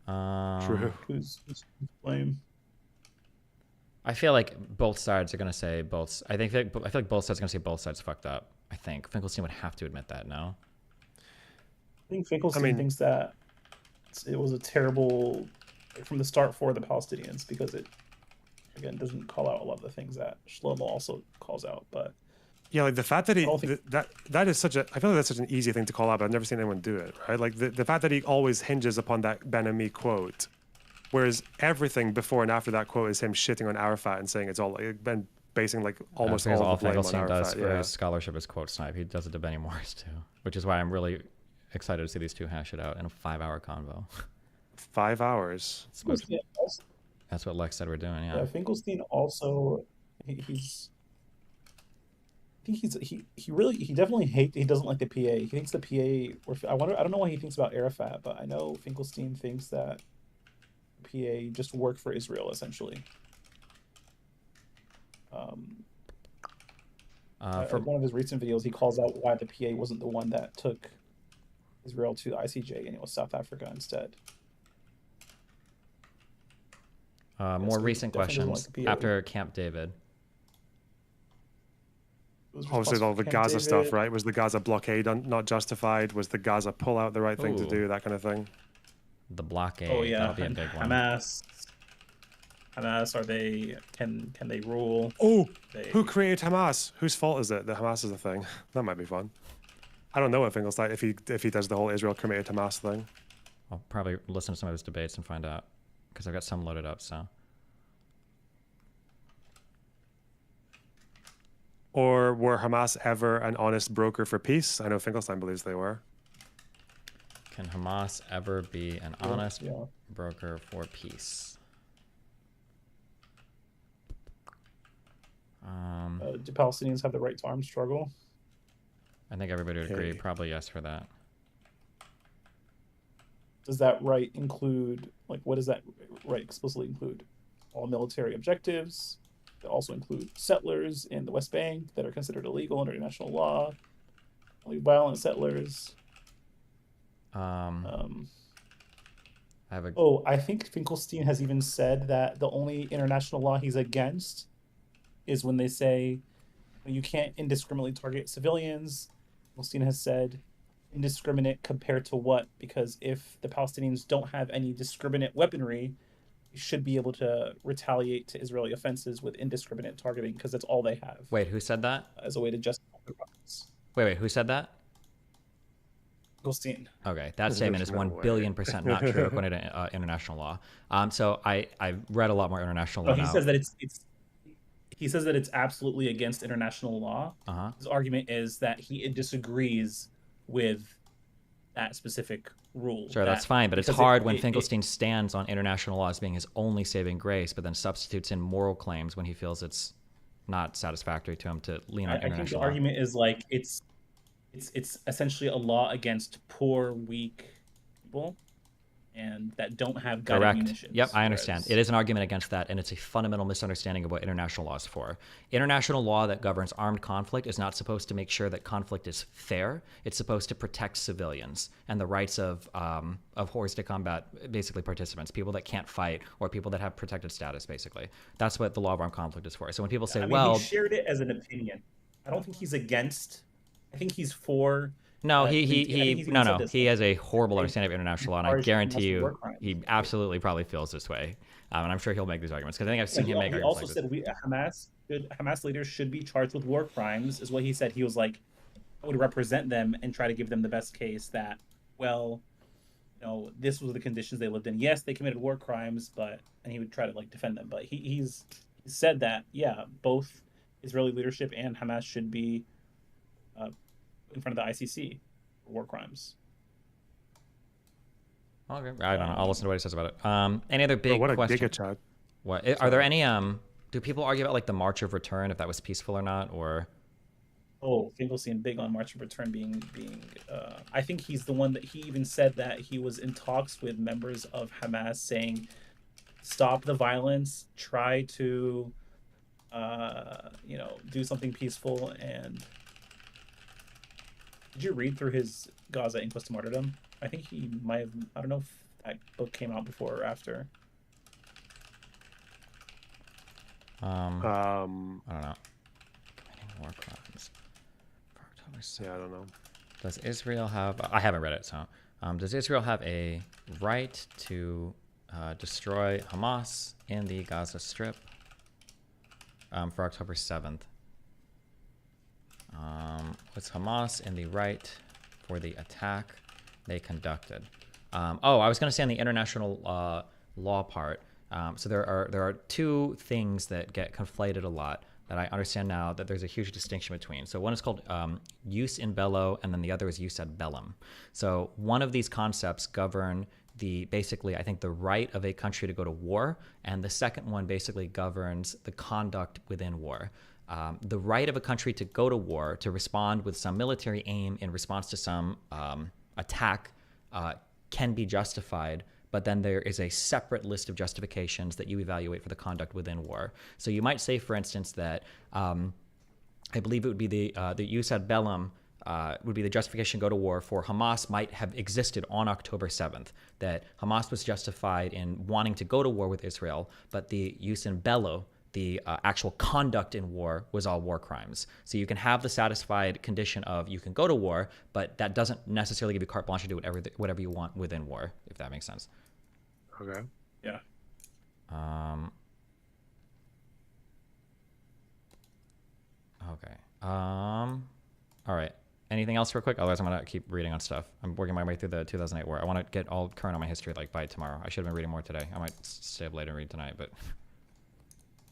True. Who's to blame? I feel like both sides are gonna say both. I feel like both sides are gonna say both sides fucked up. I think Finkelstein would have to admit that. No. I think Finkelstein thinks that it was a terrible from the start for the Palestinians because it again doesn't call out a lot of the things that Shlomo also calls out. But Yeah, like the fact that that is such a, I feel like that's such an easy thing to call out, but I've never seen anyone do it, right? Like the fact that he always hinges upon that Ben Ami quote, whereas everything before and after that quote is him shitting on Arafat and saying it's all like been basing like almost Because all all the blame on Finkelstein does Arafat. for Yeah. his scholarship is quote snipe. He does it to Benny Morris too, which is why I'm really excited to see these two hash it out in a 5-hour convo. 5 hours. That's what Lex said we're doing. yeah, Yeah. Finkelstein also think he definitely he doesn't like the PA. He thinks the PA. I don't know what he thinks about Arafat, but I know Finkelstein thinks that PA just worked for Israel essentially. For one of his recent videos, he calls out why the PA wasn't the one that took Israel to the ICJ and it was South Africa instead. More recent questions after Camp David. Obviously, all the Gaza stuff, right? Was the Gaza blockade not justified? Was the Gaza pullout the right thing to do? That kind of thing. The blockade. Oh yeah, that'll be a big one. Hamas. Are they? Can they rule? Oh, who created Hamas? Whose fault is it that Hamas is a thing? That might be fun. I don't know what Finkelstein if he does the whole Israel created Hamas thing. I'll probably listen to some of his debates and find out because I've got some loaded up. So. Or were Hamas ever an honest broker for peace? I know Finkelstein believes they were. Can Hamas ever be an honest broker for peace? Do Palestinians have the right to armed struggle? I think everybody would agree. Probably yes for that. Does that right include, like, what does that right explicitly include? All military objectives? It also include settlers in the West Bank that are considered illegal under international law, only violent settlers. I think Finkelstein has even said that the only international law he's against is when they say you can't indiscriminately target civilians. Finkelstein has said indiscriminate compared to what? Because if the Palestinians don't have any discriminate weaponry, should be able to retaliate to Israeli offenses with indiscriminate targeting because that's all they have. Wait, who said that? As a way to justify the violence. Wait, who said that? Goldstein. Okay, that statement is 1 billion% not true according to international law. So I've read a lot more international law. He now. says that he says that it's absolutely against international law. His argument is that he disagrees with that specific rule. Sure, that's fine, but it's hard when Finkelstein stands on international law as being his only saving grace, but then substitutes in moral claims when he feels it's not satisfactory to him to lean on international I think the law. argument is like it's essentially a law against poor, weak people, and that don't have guided Correct. munitions. Yep, I understand. It is an argument against that, and it's a fundamental misunderstanding of what international law is for. International law that governs armed conflict is not supposed to make sure that conflict is fair. It's supposed to protect civilians and the rights of horse to combat, basically participants, people that can't fight or people that have protected status, basically. That's what the law of armed conflict is for. So when people say, he shared it as an opinion. I don't think he's against. I think he's for. No, he has a horrible understanding of international law, and I guarantee you he absolutely probably feels this way. And I'm sure he'll make these arguments, because I think I've seen him make arguments also like this. said Hamas leaders should be charged with war crimes, is what he said. He was like, I would represent them and try to give them the best case that, well, this was the conditions they lived in. Yes, they committed war crimes, and he would try to defend them. But he's said that, both Israeli leadership and Hamas should be in front of the ICC for war crimes. Okay, I don't know. I'll listen to what he says about it. Any other big what a questions? giga chat. What are there any? Do people argue about the March of Return, if that was peaceful or not, or? Oh, Finkelstein big on March of Return being. I think he's the one that he even said that he was in talks with members of Hamas saying, stop the violence, try to, do something peaceful. And did you read through his Gaza Inquest to Martyrdom? I think he might have. I don't know if that book came out before or after. I don't know. War crimes. Yeah, I don't know. Does Israel have? I haven't read it, so does Israel have a right to destroy Hamas in the Gaza Strip for October 7th? Was Hamas in the right for the attack they conducted? I was going to say on the international law part. So there are two things that get conflated a lot that I understand now that there's a huge distinction between. So one is called jus in bello, and then the other is jus ad bellum. So one of these concepts govern basically, I think, the right of a country to go to war, and the second one basically governs the conduct within war. the right of a country to go to war, to respond with some military aim in response to some attack, can be justified, but then there is a separate list of justifications that you evaluate for the conduct within war. So you might say, for instance, that I believe it would be the jus ad bellum would be the justification to go to war for Hamas might have existed on October 7th, that Hamas was justified in wanting to go to war with Israel, but the jus in bello, the actual conduct in war, was all war crimes. So you can have the satisfied condition of you can go to war, but that doesn't necessarily give you carte blanche to do whatever you want within war, if that makes sense. Okay. Yeah. Okay. All right. Anything else real quick? Otherwise, I'm going to keep reading on stuff. I'm working my way through the 2008 war. I want to get all current on my history like by tomorrow. I should have been reading more today. I might stay up later and read tonight, but...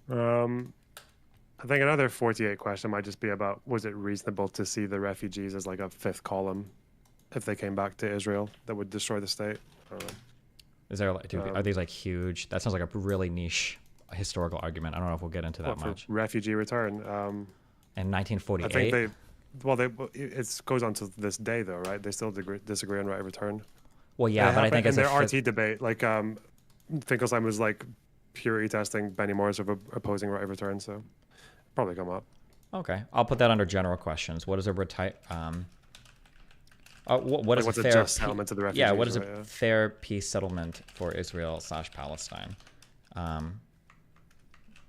I think another 48 question might just be about, was it reasonable to see the refugees as like a fifth column if they came back to Israel that would destroy the state? Is there like, are these like huge? That sounds like a really niche historical argument. I don't know if we'll get into that much. Refugee return. In 1948? I think it goes on to this day though, right? They still disagree on right of return. Well, yeah, but I think in their RT debate, like Finkelstein was like purity testing Benny Morris of opposing right of return, so probably come up. Okay, I'll put that under general questions. What is a what is what's a a fair just settlement to the refugees? Yeah, what is right, a fair peace settlement for Israel/Palestine?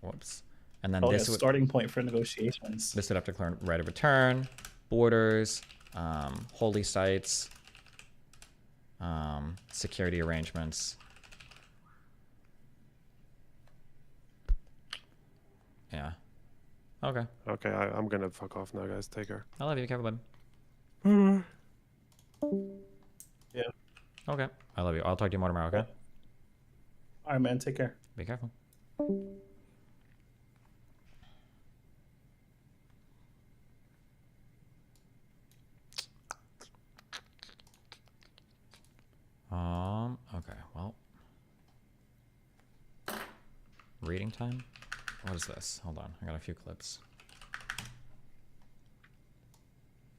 Whoops. And then this would, starting point for negotiations. This would have to declare right of return, borders, holy sites, security arrangements. Yeah. Okay. Okay, I'm gonna fuck off now, guys. Take care. I love you. Careful, bud. Yeah. Okay. I love you. I'll talk to you more tomorrow, okay? All right, man. Take care. Be careful. Okay, well. Reading time? What is this? Hold on. I got a few clips.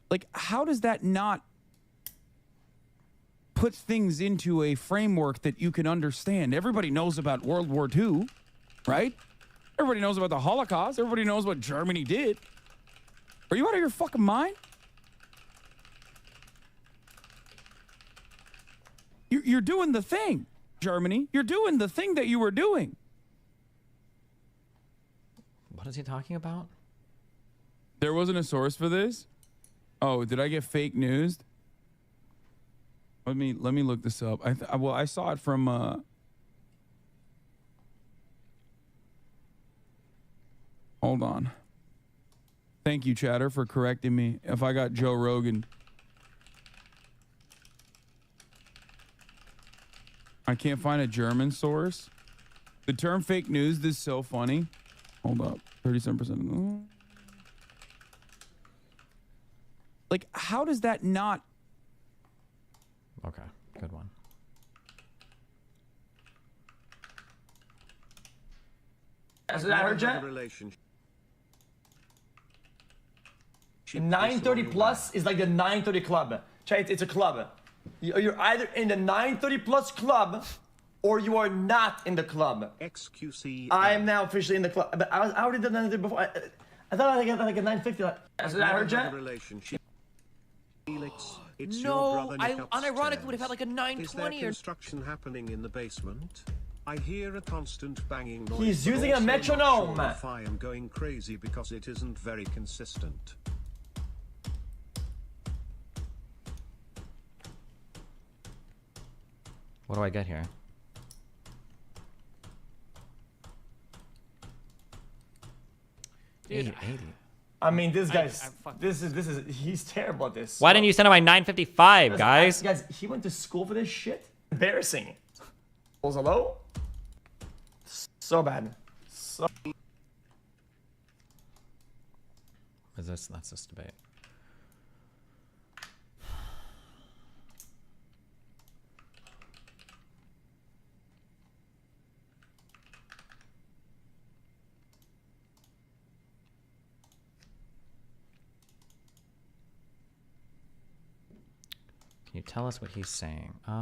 Like, how does that not put things into a framework that you can understand? Everybody knows about World War II, right? Everybody knows about the Holocaust. Everybody knows what Germany did. Are you out of your fucking mind? You're doing the thing, Germany. You're doing the thing that you were doing. What is he talking about? There wasn't a source for this? Oh, did I get fake news? Let me look this up. I saw it from hold on. Thank you, Chatter, for correcting me if I got Joe Rogan. I can't find a German source. The term fake news is so funny. Hold up. 37%. Like, how does that not... Okay, good one. Has that heard yet? 930 plus is like the 930 club. It's a club. You're either in the 930 plus club or you are not in the club. XQC. I am now officially in the club. But I already did 930 before. I thought I got like a 950. Has that heard yet? Felix, it's No, your brother I Nick unironically would have had upstairs. like a 920 Is there or- construction happening in the basement? I hear a constant banging noise. He's but using a also not metronome. Sure if I am going crazy because it isn't very consistent. What do I get here? Dude, 880. I mean, this guy's. He's terrible at this. Why didn't you send him my 955, Listen, guys? Guys, he went to school for this shit? Embarrassing. Was hello? So bad. So. Is this? That's this debate. you tell us what he's saying? Yeah,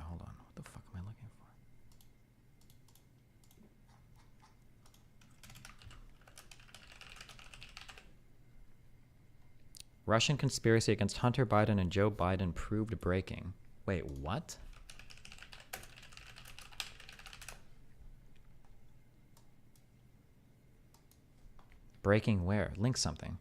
hold on. What the fuck am I looking for? Russian conspiracy against Hunter Biden and Joe Biden proved breaking. Wait, what? Breaking where? Link something.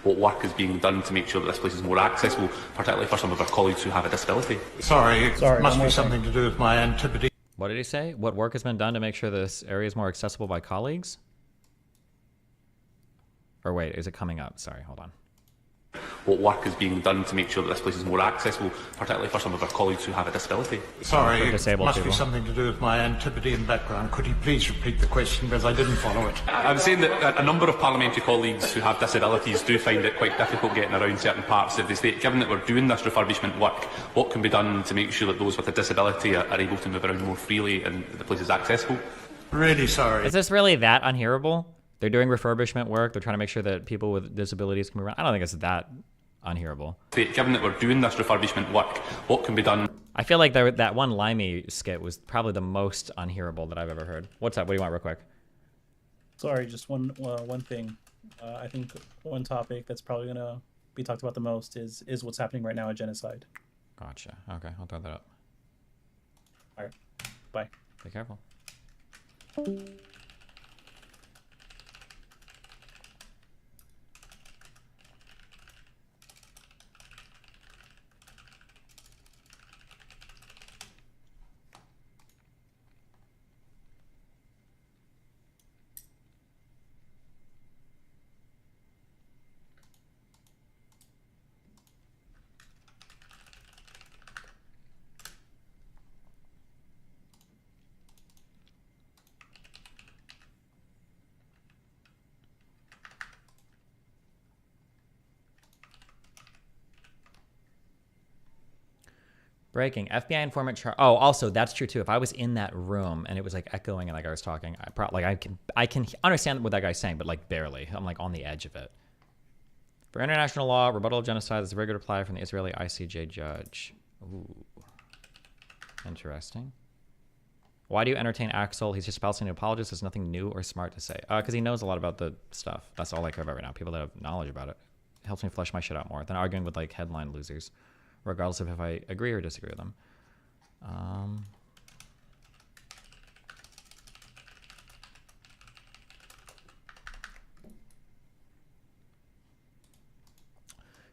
What work is being done to make sure that this place is more accessible, particularly for some of our colleagues who have a disability? Sorry, it must be something to do with my antipathy. What did he say? What work has been done to make sure this area is more accessible by colleagues? Or wait, is it coming up? Sorry, hold on. What work is being done to make sure that this place is more accessible, particularly for some of our colleagues who have a disability? Sorry, it must people. be something to do with my antipathy and background. Could you please repeat the question, because I didn't follow it? I'm saying that a number of parliamentary colleagues who have disabilities do find it quite difficult getting around certain parts of the state. Given that we're doing this refurbishment work, what can be done to make sure that those with a disability are able to move around more freely and the place is accessible? Really sorry. Is this really that unhearable? They're doing refurbishment work. They're trying to make sure that people with disabilities can move around. I don't think it's that unhearable. Given that we're doing this refurbishment work, what can be done? I feel like that one Limey skit was probably the most unhearable that I've ever heard. What's up? What do you want real quick? Sorry, just one thing. I think one topic that's probably going to be talked about the most is what's happening right now at genocide. Gotcha. Okay, I'll throw that up. All right. Bye. Be careful. Breaking. FBI informant oh, also that's true too. If I was in that room and it was like echoing and like I was talking, I can understand what that guy's saying, but like barely. I'm like on the edge of it. For international law, rebuttal of genocide is a very good reply from the Israeli ICJ judge. Ooh. Interesting. Why do you entertain Axel? He's just a Palestinian apologist. There's nothing new or smart to say. Because he knows a lot about the stuff. That's all I care about right now. People that have knowledge about it. It helps me flesh my shit out more than arguing with like headline losers, regardless of if I agree or disagree with them.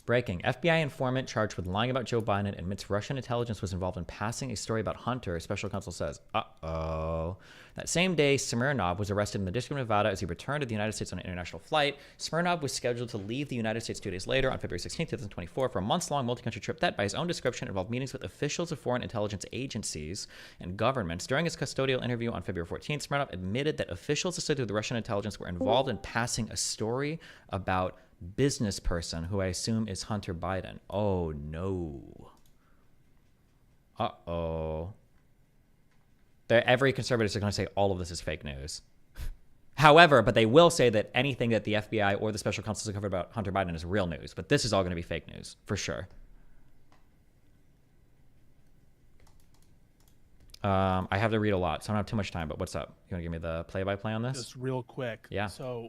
Breaking. FBI informant charged with lying about Joe Biden admits Russian intelligence was involved in passing a story about Hunter, special counsel says. Uh-oh. That same day, Smirnov was arrested in the District of Nevada as he returned to the United States on an international flight. Smirnov was scheduled to leave the United States 2 days later on February 16, 2024 for a months-long multi-country trip that, by his own description, involved meetings with officials of foreign intelligence agencies and governments. During his custodial interview on February 14, Smirnov admitted that officials associated with the Russian intelligence were involved in passing a story about business person who I assume is Hunter Biden. Oh no. Uh-oh. Every conservative is going to say all of this is fake news. However, but they will say that anything that the FBI or the special counsel has covered about Hunter Biden is real news. But this is all going to be fake news, for sure. I have to read a lot, so I don't have too much time, but what's up? You want to give me the play-by-play on this? Just real quick. Yeah. So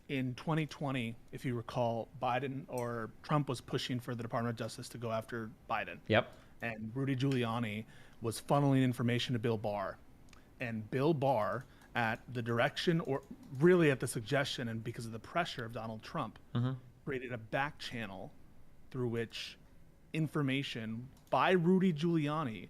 in 2020, if you recall, Biden or Trump was pushing for the Department of Justice to go after Biden. Yep. And Rudy Giuliani was funneling information to Bill Barr. And Bill Barr, at the direction or really at the suggestion and because of the pressure of Donald Trump, created a back channel through which information by Rudy Giuliani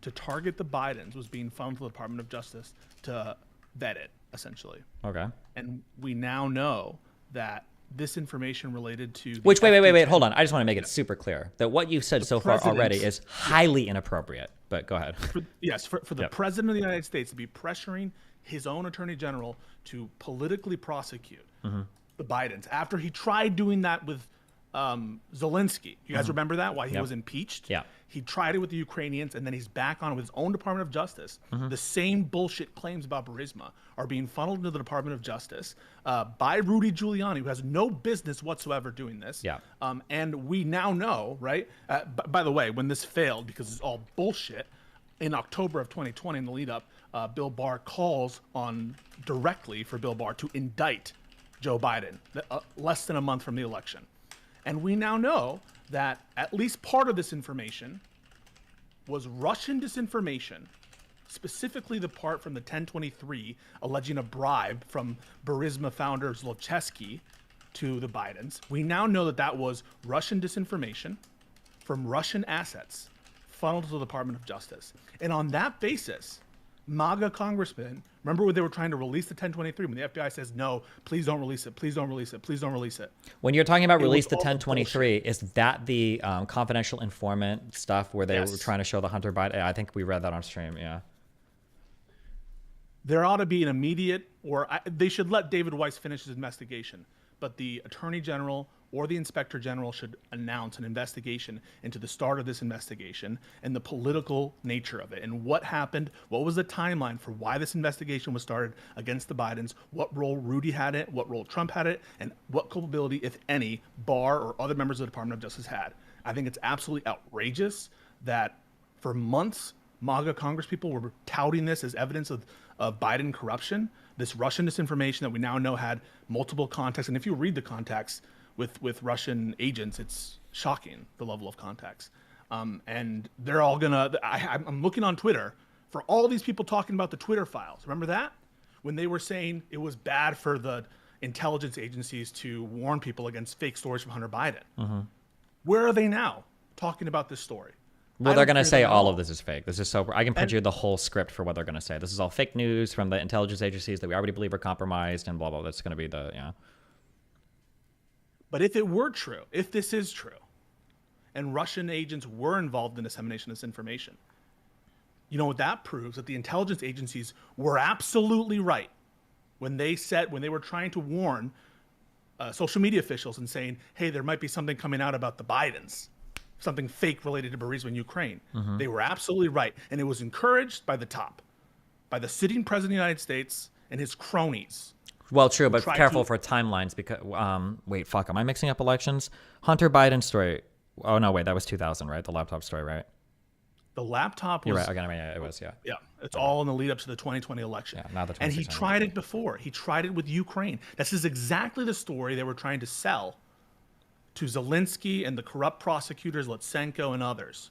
to target the Bidens was being funneled to the Department of Justice to vet it, essentially. Okay. And we now know that this information related to Which, wait, hold on. I just want to make it super clear that what you've said so far already is highly inappropriate. But go ahead. For the President of the United States to be pressuring his own Attorney General to politically prosecute the Bidens after he tried doing that with Zelensky. You guys remember that? Why he was impeached? Yeah. He tried it with the Ukrainians, and then he's back on with his own Department of Justice. The same bullshit claims about Burisma are being funneled into the Department of Justice by Rudy Giuliani, who has no business whatsoever doing this. Yeah. And we now know, right? By the way, when this failed, because it's all bullshit, in October of 2020, in the lead up, Bill Barr calls on directly for Bill Barr to indict Joe Biden less than a month from the election. And we now know that at least part of this information was Russian disinformation, specifically the part from the 1023 alleging a bribe from Burisma founder Zlochevsky to the Bidens. We now know that that was Russian disinformation from Russian assets funneled to the Department of Justice. And on that basis, MAGA congressmen, remember when they were trying to release the 1023, when the FBI says, no, please don't release it, please don't release it, please don't release it. When you're talking about release the 1023, is that the confidential informant stuff where they were trying to show the Hunter Biden? I think we read that on stream, yeah. There ought to be an immediate, they should let David Weiss finish his investigation, but the Attorney General or the Inspector General should announce an investigation into the start of this investigation and the political nature of it and what happened, what was the timeline for why this investigation was started against the Bidens, what role Rudy had in it, what role Trump had in it, and what culpability, if any, Barr or other members of the Department of Justice had. I think it's absolutely outrageous that for months, MAGA congresspeople were touting this as evidence of Biden corruption, this Russian disinformation that we now know had multiple contacts. And if you read the contacts with Russian agents, it's shocking, the level of contacts. And they're all gonna, I'm looking on Twitter for all these people talking about the Twitter files. Remember that? When they were saying it was bad for the intelligence agencies to warn people against fake stories from Hunter Biden. Where are they now talking about this story? Well, they're going to say all of this is fake. This is so. I can print you the whole script for what they're going to say. This is all fake news from the intelligence agencies that we already believe are compromised and blah, blah. That's going to be the, But if it were true, if this is true, and Russian agents were involved in dissemination of this information, you know what that proves? That the intelligence agencies were absolutely right when they were trying to warn social media officials and saying, hey, there might be something coming out about the Bidens, something fake related to Burisma in Ukraine. They were absolutely right. And it was encouraged by the top, by the sitting president of the United States and his cronies. Well, true, but careful for timelines because, wait, fuck, am I mixing up elections? Hunter Biden story. Oh, no, wait, that was 2000, right? The laptop story, right? The laptop was... You're right, okay, yeah, it was, yeah. Yeah, it's all in the lead up to the 2020 election. Yeah, not the 2016 And he tried it before. He tried it with Ukraine. This is exactly the story they were trying to sell to Zelensky and the corrupt prosecutors, Lutsenko and others.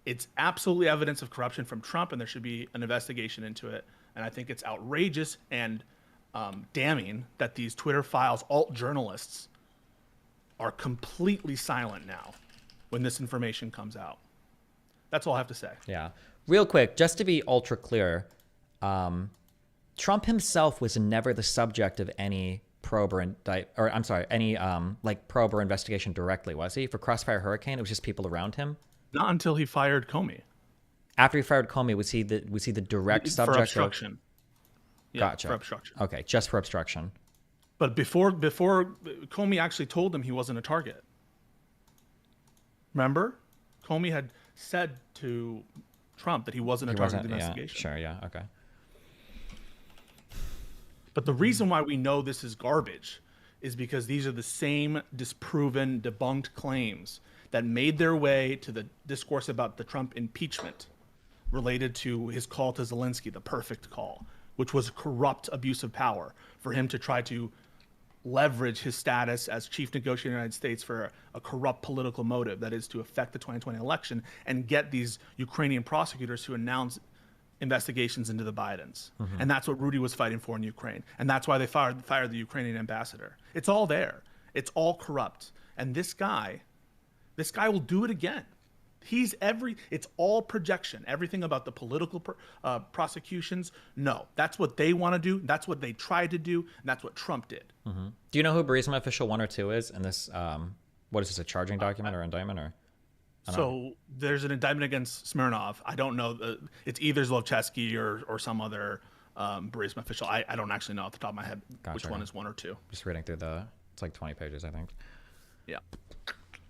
It's absolutely evidence of corruption from Trump, and there should be an investigation into it. And I think it's outrageous and damning that these Twitter files, alt journalists, are completely silent now when this information comes out. That's all I have to say. Yeah. Real quick, just to be ultra clear, Trump himself was never the subject of any probe or probe or investigation directly, was he? For Crossfire Hurricane, it was just people around him? Not until he fired Comey. After he fired Comey, was he the direct subject? For obstruction. Gotcha. For obstruction. Okay, just for obstruction. But before Comey actually told him he wasn't a target. Remember? Comey had said to Trump that he wasn't a target of the investigation. Sure, yeah, okay. But the reason why we know this is garbage is because these are the same disproven, debunked claims that made their way to the discourse about the Trump impeachment related to his call to Zelensky, the perfect call, which was corrupt abuse of power for him to try to leverage his status as chief negotiator in the United States for a corrupt political motive, that is to affect the 2020 election and get these Ukrainian prosecutors to announce investigations into the Bidens. And that's what Rudy was fighting for in Ukraine. And that's why they fired the Ukrainian ambassador. It's all there. It's all corrupt. And this guy will do it again. It's all projection. Everything about the political prosecutions. No, that's what they want to do. That's what they tried to do. And that's what Trump did. Mm-hmm. Do you know who Burisma official 1 or 2 is in this? What is this, a charging document or indictment or? So there's an indictment against Smirnov. I don't know. It's either Zlochevsky or some other Burisma official. I don't actually know off the top of my head which one is 1 or 2. Just reading through it's like 20 pages, I think. Yeah.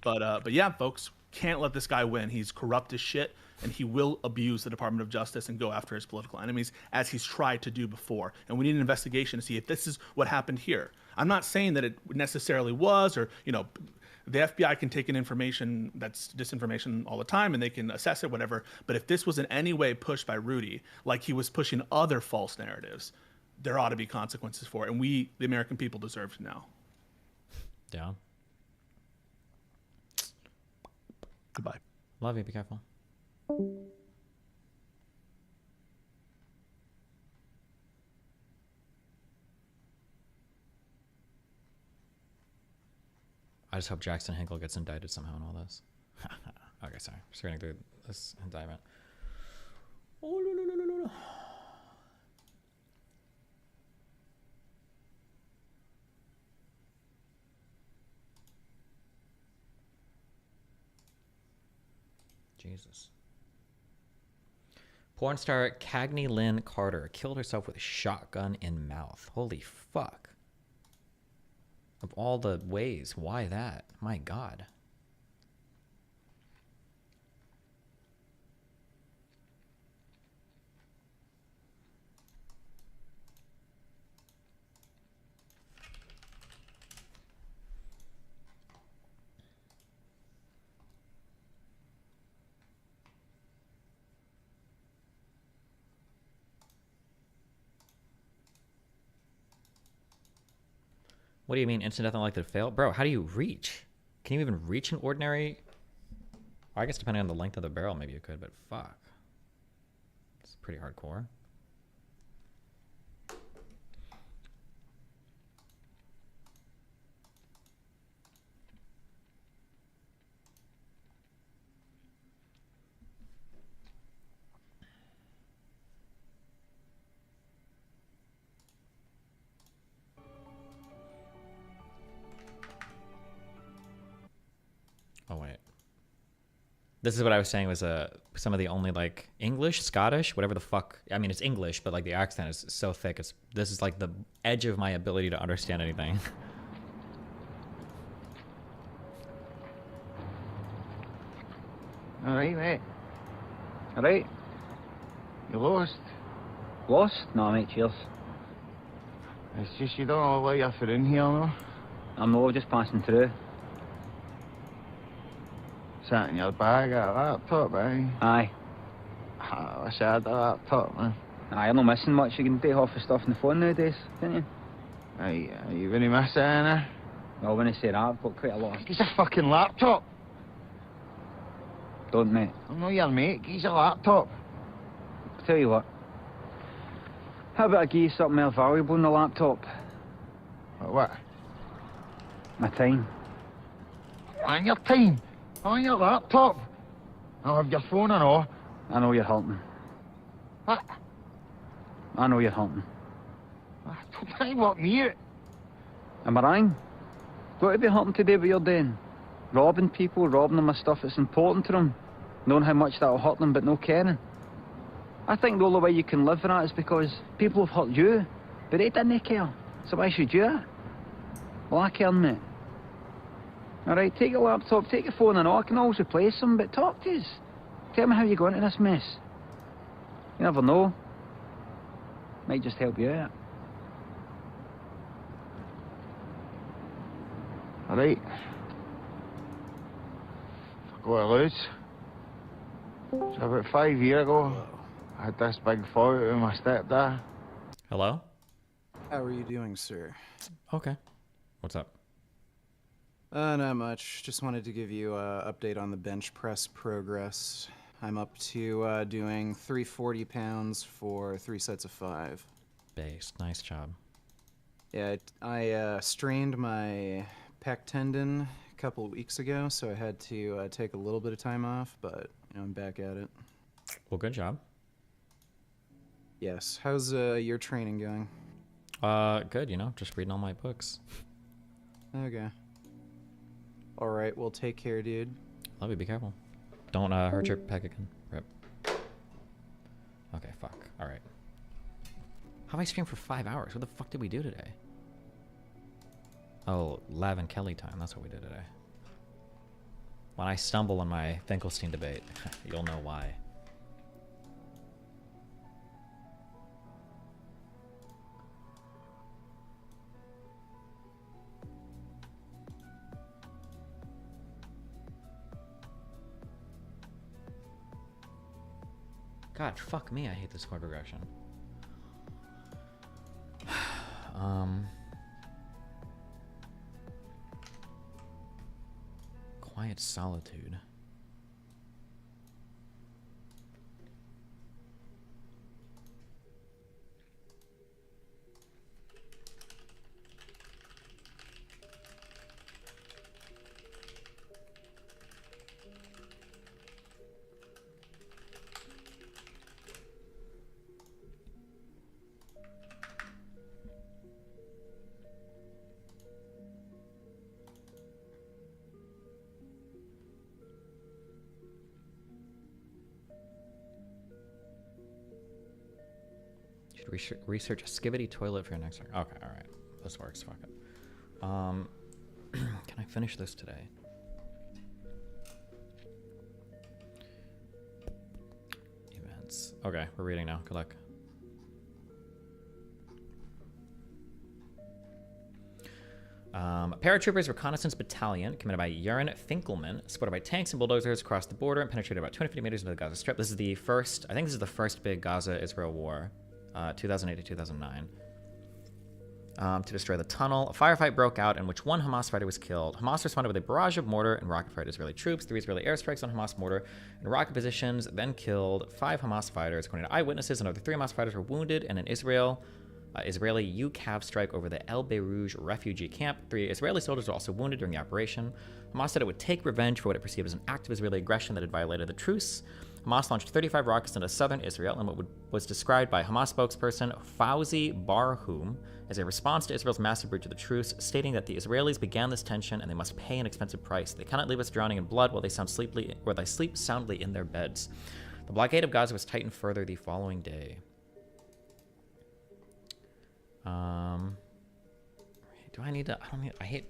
But yeah, folks, can't let this guy win. He's corrupt as shit, and he will abuse the Department of Justice and go after his political enemies, as he's tried to do before. And we need an investigation to see if this is what happened here. I'm not saying that it necessarily was, or, the FBI can take in information that's disinformation all the time and they can assess it, whatever. But if this was in any way pushed by Rudy, like he was pushing other false narratives, there ought to be consequences for it. And we, the American people, deserve to know. Yeah. Goodbye. Love you. Be careful. I just hope Jackson Hinkle gets indicted somehow in all this. Okay, sorry. Just reading through this indictment. Oh, no. Jesus. Porn star Cagney Lynn Carter killed herself with a shotgun in mouth. Holy fuck. Of all the ways, why that? My God. What do you mean instant death unlikely to fail? Bro, how do you reach? Can you even reach an ordinary? I guess depending on the length of the barrel, maybe you could, but fuck. It's pretty hardcore. Oh wait, this is what I was saying was some of the only like English, Scottish, whatever the fuck. I mean, it's English, but like the accent is so thick. This is like the edge of my ability to understand anything. All right, mate. All right. You lost? Lost? No, mate. Cheers. It's just you don't know why you're for in here, no? I'm not just passing through. Sat in your bag, a laptop, eh? Aye. I wish I had a laptop, man. Aye, you're not missing much. You can take off the stuff on the phone nowadays, can't you? Aye, you wouldn't miss it, innit? Well, when I say that, I've got quite a lot. It's a fucking laptop. Don't, mate. I'm not your mate. He's a laptop. I'll tell you what. How about I give you something more valuable than a laptop? What? My time. And your time? On your laptop? I'll have your phone and all. I know you're hunting. What? I know you're hunting. Don't want me out. Am I wrong? What have you hunting today what you're doing? Robbing people, robbing them of stuff that's important to them. Knowing how much that'll hurt them but no caring. I think the only way you can live for that is because people have hurt you, but they didn't care. So why should you? Well, I care, mate. Alright, take your laptop, take your phone and all. I can always replace them, but talk to us. Tell me how you got into this mess. You never know. Might just help you out. Alright. I got to lose. So about 5 years ago, I had this big fallout with my stepdad. Hello? How are you doing, sir? Okay. What's up? Not much. Just wanted to give you an update on the bench press progress. I'm up to doing 340 pounds for 3 sets of 5. Base. Nice job. Yeah, I strained my pec tendon couple weeks ago, so I had to take a little bit of time off, but I'm back at it. Well, good job. Yes. How's your training going? Good. Just reading all my books. Okay. All right. Well, take care, dude. Love you. Be careful. Don't hurt your peg again. Rip. Okay. Fuck. All right. How have I streamed for 5 hours? What the fuck did we do today? Oh, Lav and Kelly time. That's what we did today. When I stumble on my Finkelstein debate, you'll know why. God, fuck me, I hate this chord progression. Quiet solitude. Research a skivvy toilet for your next. Okay, all right, this works. Fuck it. Can I finish this today? Events. Okay, we're reading now. Good luck. Paratroopers Reconnaissance Battalion, commanded by Yaron Finkelman, supported by tanks and bulldozers, crossed the border and penetrated about 250 meters into the Gaza Strip. This is the first, I think this is the first big Gaza-Israel war, 2008 to 2009. To destroy the tunnel, a firefight broke out in which one Hamas fighter was killed. Hamas responded with a barrage of mortar and rocket-fired Israeli troops. 3 Israeli airstrikes on Hamas mortar and rocket positions, then killed 5 Hamas fighters. According to eyewitnesses, another 3 Hamas fighters were wounded in an Israeli UCAV strike over the El Berouj refugee camp. 3 Israeli soldiers were also wounded during the operation. Hamas said it would take revenge for what it perceived as an act of Israeli aggression that had violated the truce. Hamas launched 35 rockets into southern Israel in what was described by Hamas spokesperson Fauzi Barhoum as a response to Israel's massive breach of the truce, stating that the Israelis began this tension and they must pay an expensive price. They cannot leave us drowning in blood while they sleep soundly in their beds. The blockade of Gaza was tightened further the following day. Do I need to? I hate.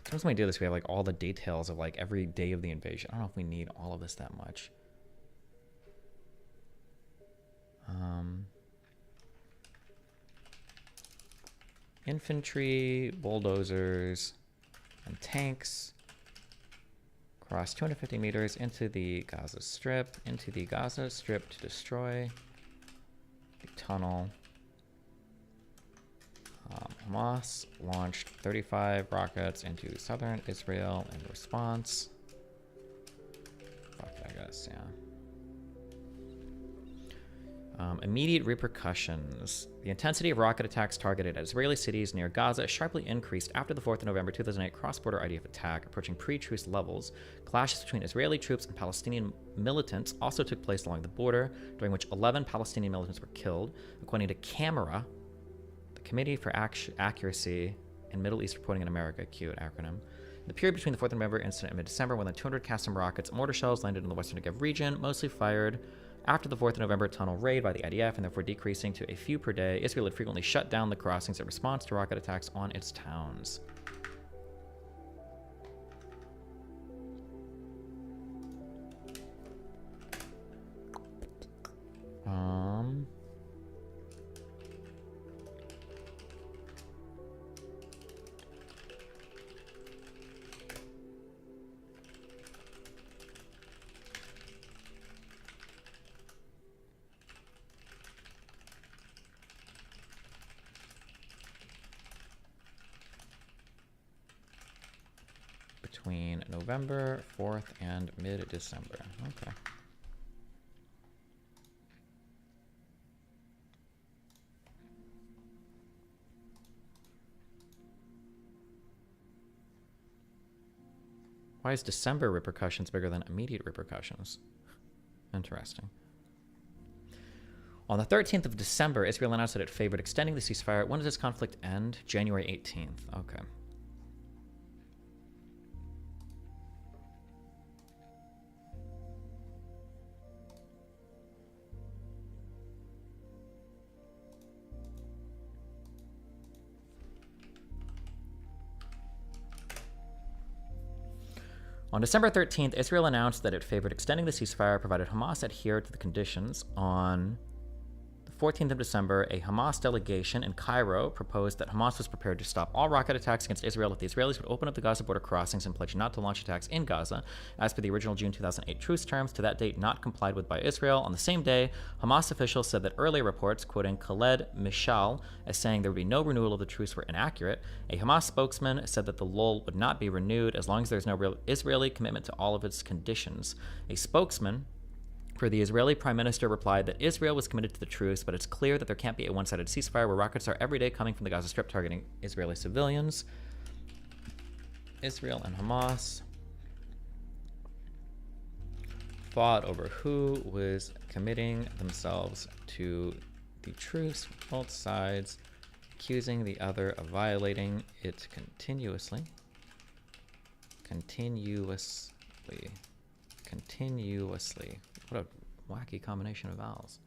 Sometimes when we do this, we have like all the details of like every day of the invasion. I don't know if we need all of this that much. Infantry, bulldozers, and tanks cross 250 meters into the Gaza Strip, to destroy the tunnel. Hamas launched 35 rockets into southern Israel in response. Fuck it, I guess, yeah. Immediate repercussions. The intensity of rocket attacks targeted at Israeli cities near Gaza sharply increased after the 4th of November 2008 cross-border IDF attack, approaching pre-truce levels. Clashes between Israeli troops and Palestinian militants also took place along the border, during which 11 Palestinian militants were killed. According to CAMERA, the Committee for Accuracy in Middle East Reporting in America, cute acronym. The period between the 4th of November incident and mid-December, when the 200 Qassam rockets and mortar shells landed in the western Negev region, mostly fired after the 4th of November tunnel raid by the IDF, and therefore decreasing to a few per day. Israel had frequently shut down the crossings in response to rocket attacks on its towns. Between November 4th and mid-December. Okay. Why is December repercussions bigger than immediate repercussions? Interesting. On the 13th of December, Israel announced that it favored extending the ceasefire. When does this conflict end? January 18th. Okay. On December 13th, Israel announced that it favored extending the ceasefire provided Hamas adhered to the conditions. On the 14th of December, a Hamas delegation in Cairo proposed that Hamas was prepared to stop all rocket attacks against Israel if the Israelis would open up the Gaza border crossings and pledge not to launch attacks in Gaza, as per the original June 2008 truce terms, to that date not complied with by Israel. On the same day, Hamas officials said that earlier reports, quoting Khaled Mishal as saying there would be no renewal of the truce, were inaccurate. A Hamas spokesman said that the lull would not be renewed as long as there's no real Israeli commitment to all of its conditions. A spokesman for the Israeli Prime Minister replied that Israel was committed to the truce, but it's clear that there can't be a one-sided ceasefire where rockets are every day coming from the Gaza Strip targeting Israeli civilians. Israel and Hamas fought over who was committing themselves to the truce, both sides accusing the other of violating it continuously. What a wacky combination of vowels.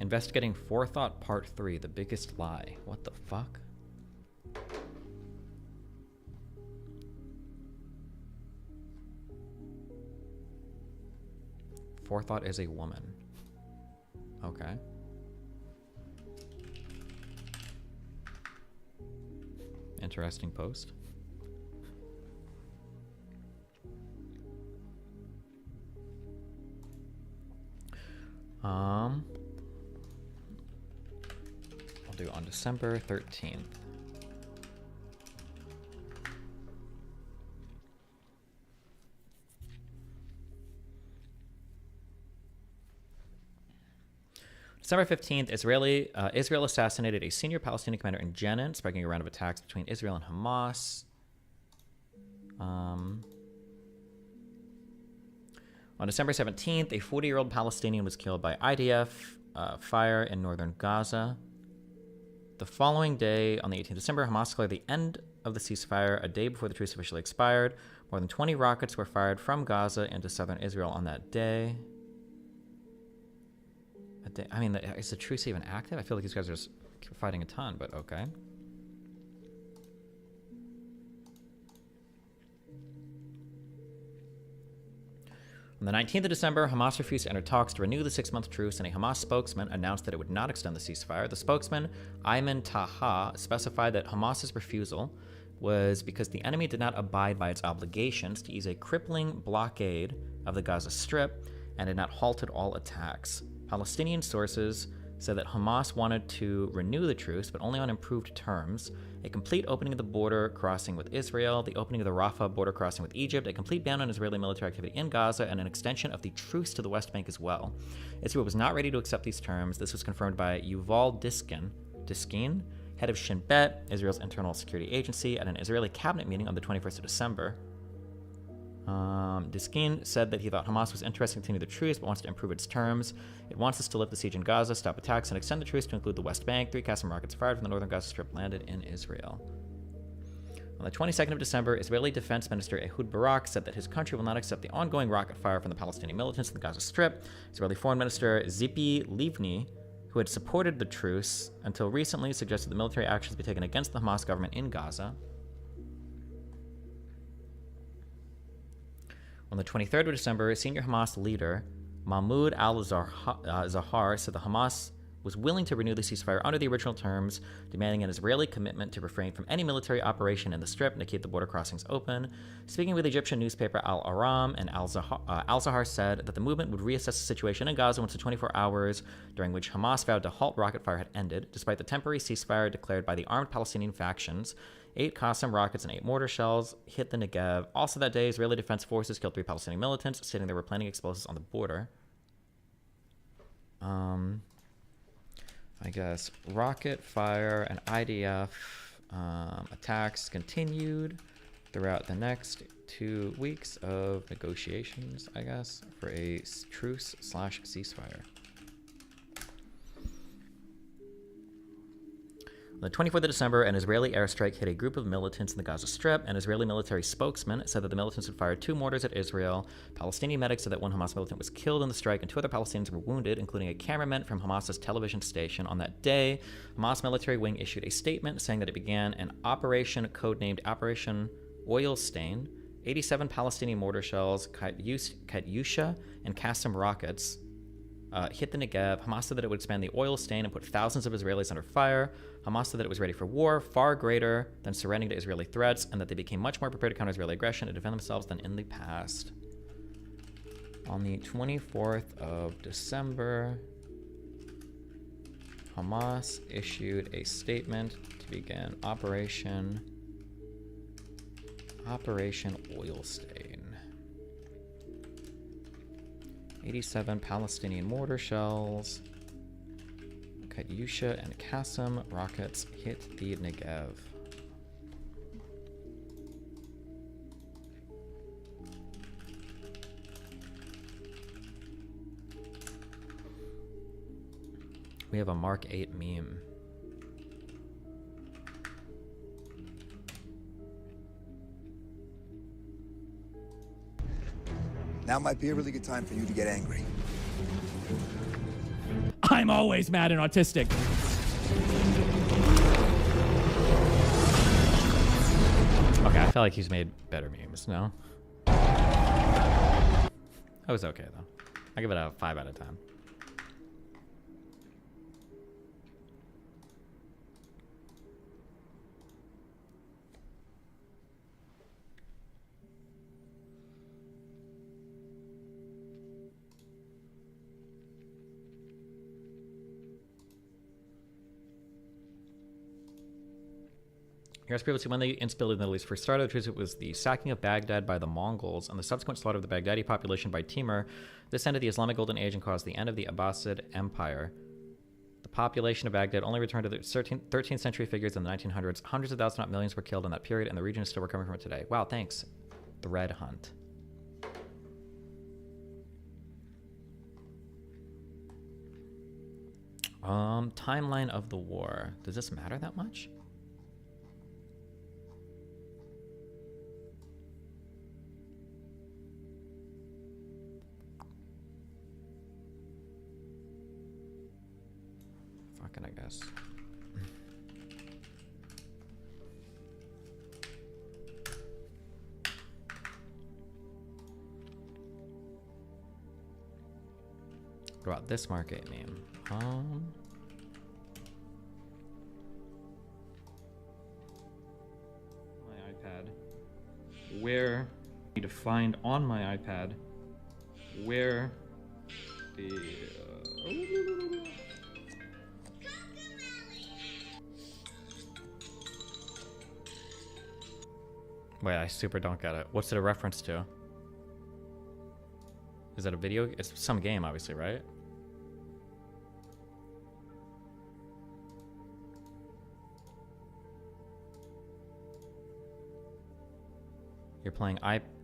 Investigating Forethought Part 3, The Biggest Lie. What the fuck? Forethought is a woman. Okay. Interesting post. I'll do on December 13th. December 15th, Israel assassinated a senior Palestinian commander in Jenin, sparking a round of attacks between Israel and Hamas. On December 17th, a 40-year-old Palestinian was killed by IDF fire in northern Gaza. The following day, on the 18th of December, Hamas declared the end of the ceasefire a day before the truce officially expired. More than 20 rockets were fired from Gaza into southern Israel on that day. I mean, is the truce even active? I feel like these guys are just fighting a ton, but okay. On the 19th of December, Hamas refused to enter talks to renew the 6-month truce, and a Hamas spokesman announced that it would not extend the ceasefire. The spokesman, Ayman Taha, specified that Hamas's refusal was because the enemy did not abide by its obligations to ease a crippling blockade of the Gaza Strip and had not halted all attacks. Palestinian sources said that Hamas wanted to renew the truce, but only on improved terms. A complete opening of the border crossing with Israel, the opening of the Rafah border crossing with Egypt, a complete ban on Israeli military activity in Gaza, and an extension of the truce to the West Bank as well. Israel was not ready to accept these terms. This was confirmed by Yuval Diskin, head of Shin Bet, Israel's internal security agency, at an Israeli cabinet meeting on the 21st of December. Diskin said that he thought Hamas was interested in continuing the truce, but wants to improve its terms. It wants us to lift the siege in Gaza, stop attacks, and extend the truce to include the West Bank. 3 Qassam rockets fired from the northern Gaza Strip landed in Israel. On the 22nd of December, Israeli Defense Minister Ehud Barak said that his country will not accept the ongoing rocket fire from the Palestinian militants in the Gaza Strip. Israeli Foreign Minister Tzipi Livni, who had supported the truce until recently, suggested that military actions be taken against the Hamas government in Gaza. On the 23rd of December, senior Hamas leader Mahmoud al-Zahar said the Hamas was willing to renew the ceasefire under the original terms, demanding an Israeli commitment to refrain from any military operation in the Strip and to keep the border crossings open. Speaking with the Egyptian newspaper Al Aram, and Al-Zahar said that the movement would reassess the situation in Gaza once the 24 hours during which Hamas vowed to halt rocket fire had ended, despite the temporary ceasefire declared by the armed Palestinian factions. 8 Qassam rockets and 8 mortar shells hit the Negev. Also that day, Israeli Defense Forces killed 3 Palestinian militants, stating they were planting explosives on the border. I guess rocket fire and IDF attacks continued throughout the next 2 weeks of negotiations, I guess, for a truce/ceasefire. On the 24th of December, an Israeli airstrike hit a group of militants in the Gaza Strip. An Israeli military spokesman said that the militants had fired 2 mortars at Israel. Palestinian medics said that one Hamas militant was killed in the strike and 2 other Palestinians were wounded, including a cameraman from Hamas's television station. On that day, Hamas military wing issued a statement saying that it began an operation codenamed Operation Oil Stain. 87 Palestinian mortar shells, Katyusha, and Qassam rockets hit the Negev. Hamas said that it would expand the oil stain and put thousands of Israelis under fire. Hamas said that it was ready for war, far greater than surrendering to Israeli threats, and that they became much more prepared to counter Israeli aggression and defend themselves than in the past. On the 24th of December, Hamas issued a statement to begin Operation Oil Stain. 87 Palestinian mortar shells, Katyusha and Qassam rockets hit the Negev. We have a Mark 8 meme. Now might be a really good time for you to get angry. I'm always mad and autistic. Okay, I feel like he's made better memes, no? That was okay, though. I give it a 5 out of 10. Here's previously when the instability in the Middle East first started, it was the sacking of Baghdad by the Mongols and the subsequent slaughter of the Baghdadi population by Timur. This ended the Islamic Golden Age and caused the end of the Abbasid Empire. The population of Baghdad only returned to the 13th century figures in the 1900s. Hundreds of thousands, not millions, were killed in that period, and the region is still recovering from it today. Wow, thanks. The Red Hunt. Timeline of the war. Does this matter that much? Fucking, I guess. What about this Mark 8 meme? My iPad. Where I need to find on my iPad where the wait, I super don't get it. What's it a reference to? Is that a video? It's some game, obviously, right? You're playing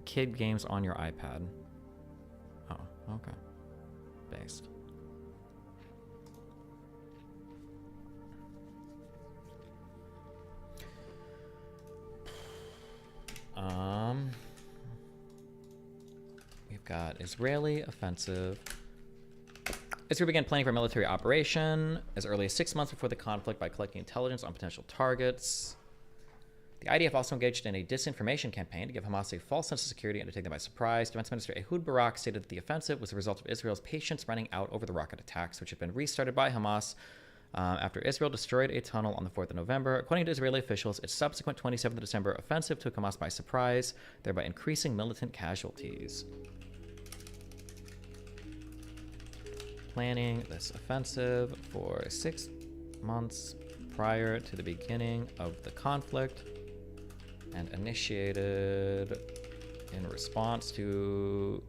kid games on your iPad. Oh, okay. Based. We've got Israeli offensive. Israel began planning for a military operation as early as 6 months before the conflict by collecting intelligence on potential targets. The IDF also engaged in a disinformation campaign to give Hamas a false sense of security and to take them by surprise. Defense Minister Ehud Barak stated that the offensive was the result of Israel's patience running out over the rocket attacks, which had been restarted by Hamas after Israel destroyed a tunnel on the 4th of November. According to Israeli officials, its subsequent 27th of December offensive took Hamas by surprise, thereby increasing militant casualties. Planning this offensive for 6 months prior to the beginning of the conflict and initiated in response to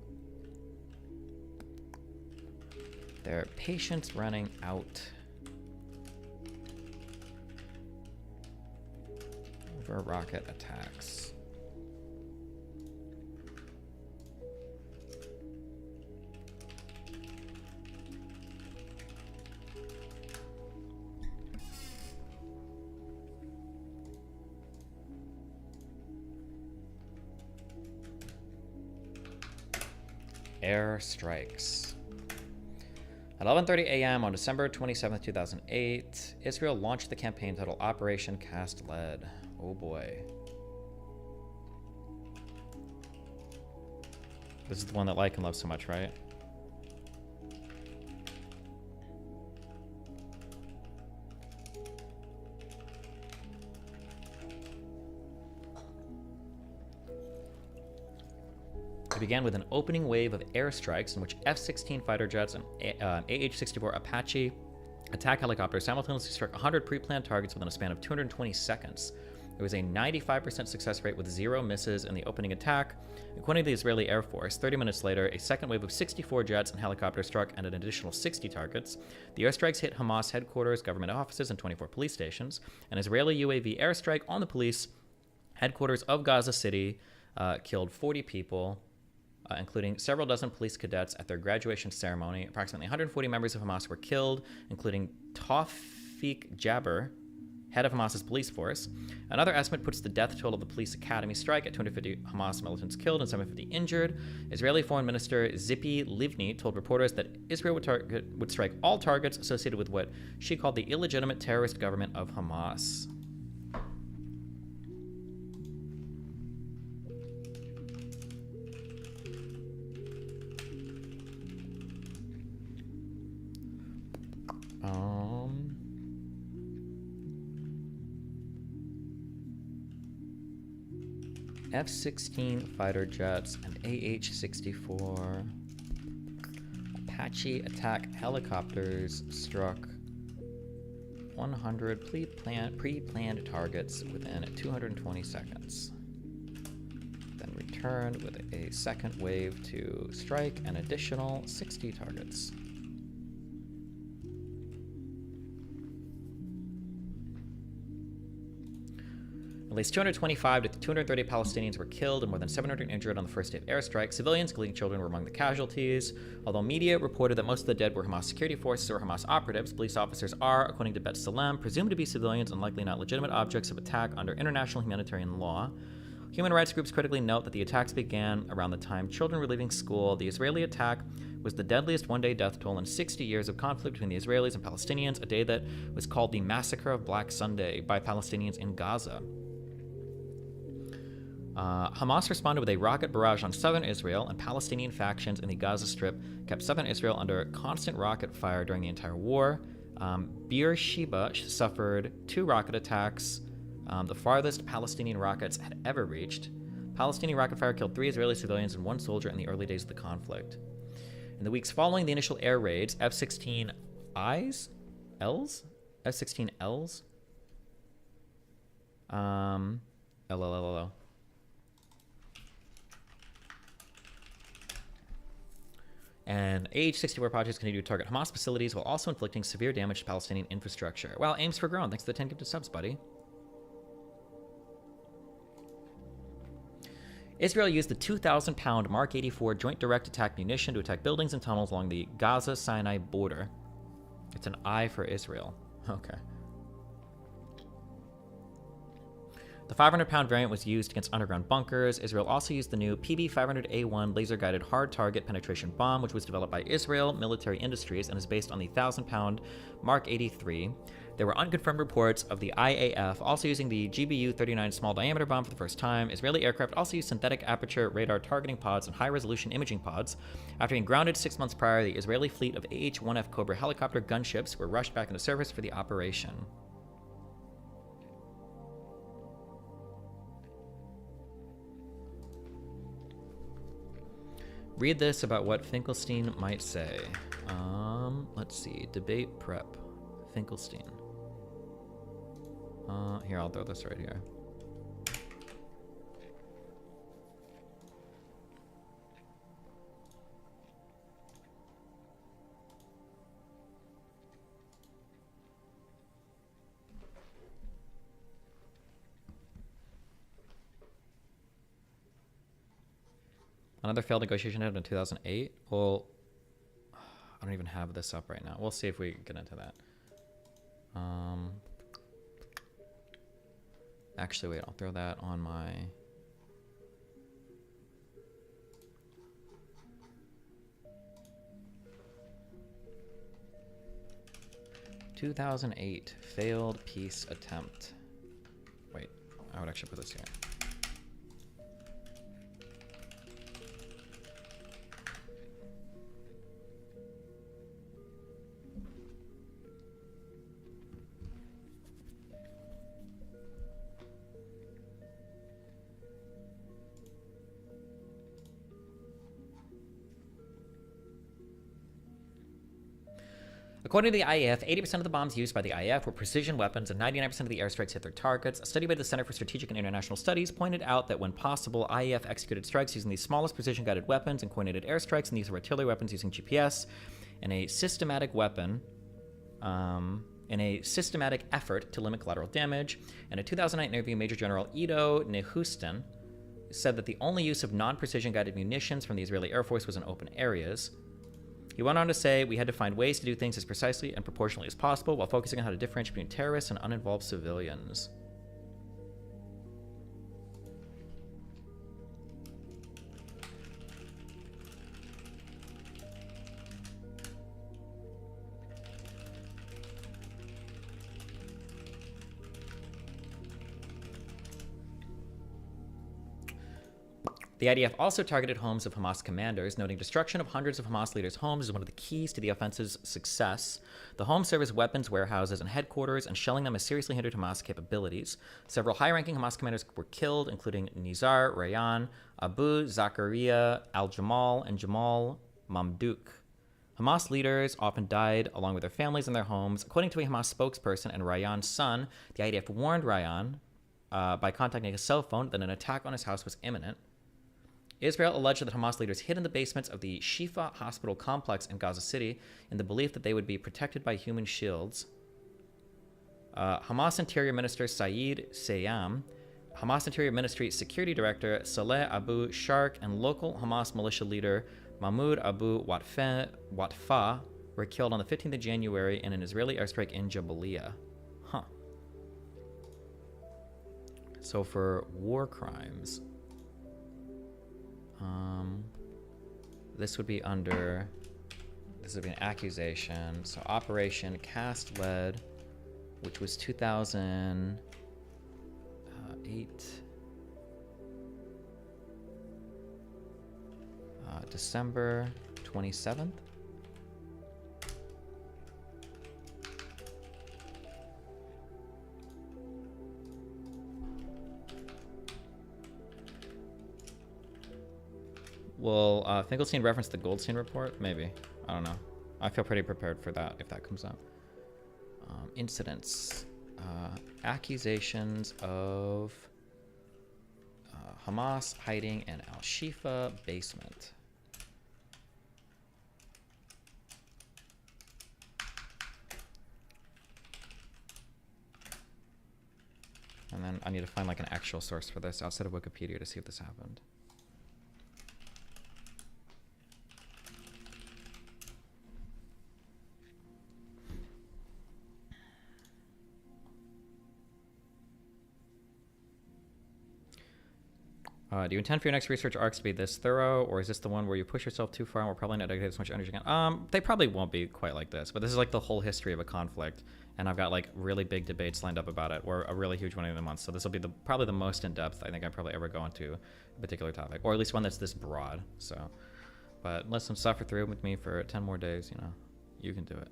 their patience running out over rocket attacks. Air strikes. At 11:30 a.m. on December 27, 2008, Israel launched the campaign titled Operation Cast Lead. Oh boy. This is the one that Lycan loves so much, right? It began with an opening wave of airstrikes in which F-16 fighter jets and AH-64 Apache attack helicopters simultaneously struck 100 pre-planned targets within a span of 220 seconds. There was a 95% success rate with 0 misses in the opening attack. According to the Israeli Air Force, 30 minutes later, a second wave of 64 jets and helicopters struck at an additional 60 targets. The airstrikes hit Hamas headquarters, government offices, and 24 police stations. An Israeli UAV airstrike on the police headquarters of Gaza City killed 40 people, including several dozen police cadets at their graduation ceremony. Approximately 140 members of Hamas were killed, including Tawfiq Jabber, head of Hamas's police force. Another estimate puts the death toll of the police academy strike at 250 Hamas militants killed and 750 injured. Israeli Foreign Minister Tzipi Livni told reporters that Israel would strike all targets associated with what she called the illegitimate terrorist government of Hamas. F-16 fighter jets and AH-64 Apache attack helicopters struck 100 pre-planned targets within 220 seconds. Then returned with a second wave to strike an additional 60 targets. At least 225 to 230 Palestinians were killed and more than 700 injured on the first day of airstrikes. Civilians, including children, were among the casualties. Although media reported that most of the dead were Hamas security forces or Hamas operatives, police officers are, according to Bet Salem, presumed to be civilians and likely not legitimate objects of attack under international humanitarian law. Human rights groups critically note that the attacks began around the time children were leaving school. The Israeli attack was the deadliest one-day death toll in 60 years of conflict between the Israelis and Palestinians, a day that was called the Massacre of Black Sunday by Palestinians in Gaza. Hamas responded with a rocket barrage on southern Israel, and Palestinian factions in the Gaza Strip kept southern Israel under constant rocket fire during the entire war. Beersheba suffered 2 rocket attacks, the farthest Palestinian rockets had ever reached. Palestinian rocket fire killed 3 Israeli civilians and 1 soldier in the early days of the conflict. In the weeks following the initial air raids, F-16Ls? F-16Ls? LLLO. And AH-64 projects continue to target Hamas facilities while also inflicting severe damage to Palestinian infrastructure. Well, aims for grown. Thanks to the 10 gifted subs, buddy. Israel used the 2,000-pound Mark 84 Joint Direct Attack munition to attack buildings and tunnels along the Gaza-Sinai border. It's an I for Israel. Okay. The 500-pound variant was used against underground bunkers. Israel also used the new PB-500A1 laser-guided hard target penetration bomb, which was developed by Israel Military Industries and is based on the 1,000-pound Mark 83. There were unconfirmed reports of the IAF also using the GBU-39 small diameter bomb for the first time. Israeli aircraft also used synthetic aperture radar targeting pods and high-resolution imaging pods. After being grounded 6 months prior, the Israeli fleet of AH-1F Cobra helicopter gunships were rushed back into service for the operation. Read this about what Finkelstein might say. Let's see. Debate prep. Finkelstein. Here, I'll throw this right here. Another failed negotiation happened in 2008. Well, I don't even have this up right now. We'll see if we get into that. Actually, wait, I'll throw that on my... ...2008 failed peace attempt. Wait, I would actually put this here. According to the IAF, 80% of the bombs used by the IAF were precision weapons and 99% of the airstrikes hit their targets. A study by the Center for Strategic and International Studies pointed out that when possible, IAF executed strikes using the smallest precision-guided weapons and coordinated airstrikes and the use of artillery weapons using GPS in a systematic effort to limit collateral damage. In a 2009 interview, Major General Ido Nehusten said that the only use of non-precision guided munitions from the Israeli Air Force was in open areas. He went on to say, we had to find ways to do things as precisely and proportionally as possible while focusing on how to differentiate between terrorists and uninvolved civilians. The IDF also targeted homes of Hamas commanders, noting destruction of hundreds of Hamas leaders' homes is one of the keys to the offensive's success. The homes serve as weapons warehouses and headquarters, and shelling them has seriously hindered Hamas capabilities. Several high-ranking Hamas commanders were killed, including Nizar Rayan, Abu Zakaria al-Jamal, and Jamal Mamduk. Hamas leaders often died along with their families in their homes. According to a Hamas spokesperson and Rayan's son, the IDF warned Rayan by contacting his cell phone that an attack on his house was imminent. Israel alleged that Hamas leaders hid in the basements of the Shifa hospital complex in Gaza City in the belief that they would be protected by human shields. Hamas Interior Minister Saeed Sayam, Hamas Interior Ministry Security Director Saleh Abu Shark, and local Hamas militia leader Mahmoud Abu Watfa were killed on the 15th of January in an Israeli airstrike in Jabalia. Huh. So for war crimes... this would be an accusation. So Operation Cast Lead, which was 2008, December 27th. Will Finkelstein reference the Goldstein report? Maybe. I don't know. I feel pretty prepared for that if that comes up. Incidents. Accusations of Hamas hiding in Al-Shifa basement. And then I need to find like an actual source for this outside of Wikipedia to see if this happened. Do you intend for your next research arcs to be this thorough, or is this the one where you push yourself too far and we're probably not dedicated as much energy again? They probably won't be quite like this, but this is like the whole history of a conflict, and I've got like really big debates lined up about it, or a really huge one in the month. So this will be probably the most in depth I think I probably ever go into a particular topic, or at least one that's this broad. So, but listen, suffer through with me for 10 more days. You know, you can do it.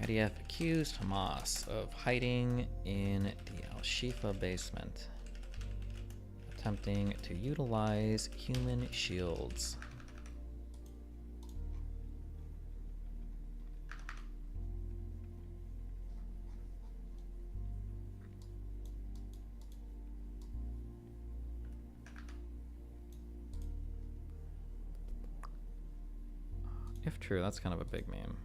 IDF accused Hamas of hiding in the Al-Shifa basement, attempting to utilize human shields. If true, that's kind of a big meme.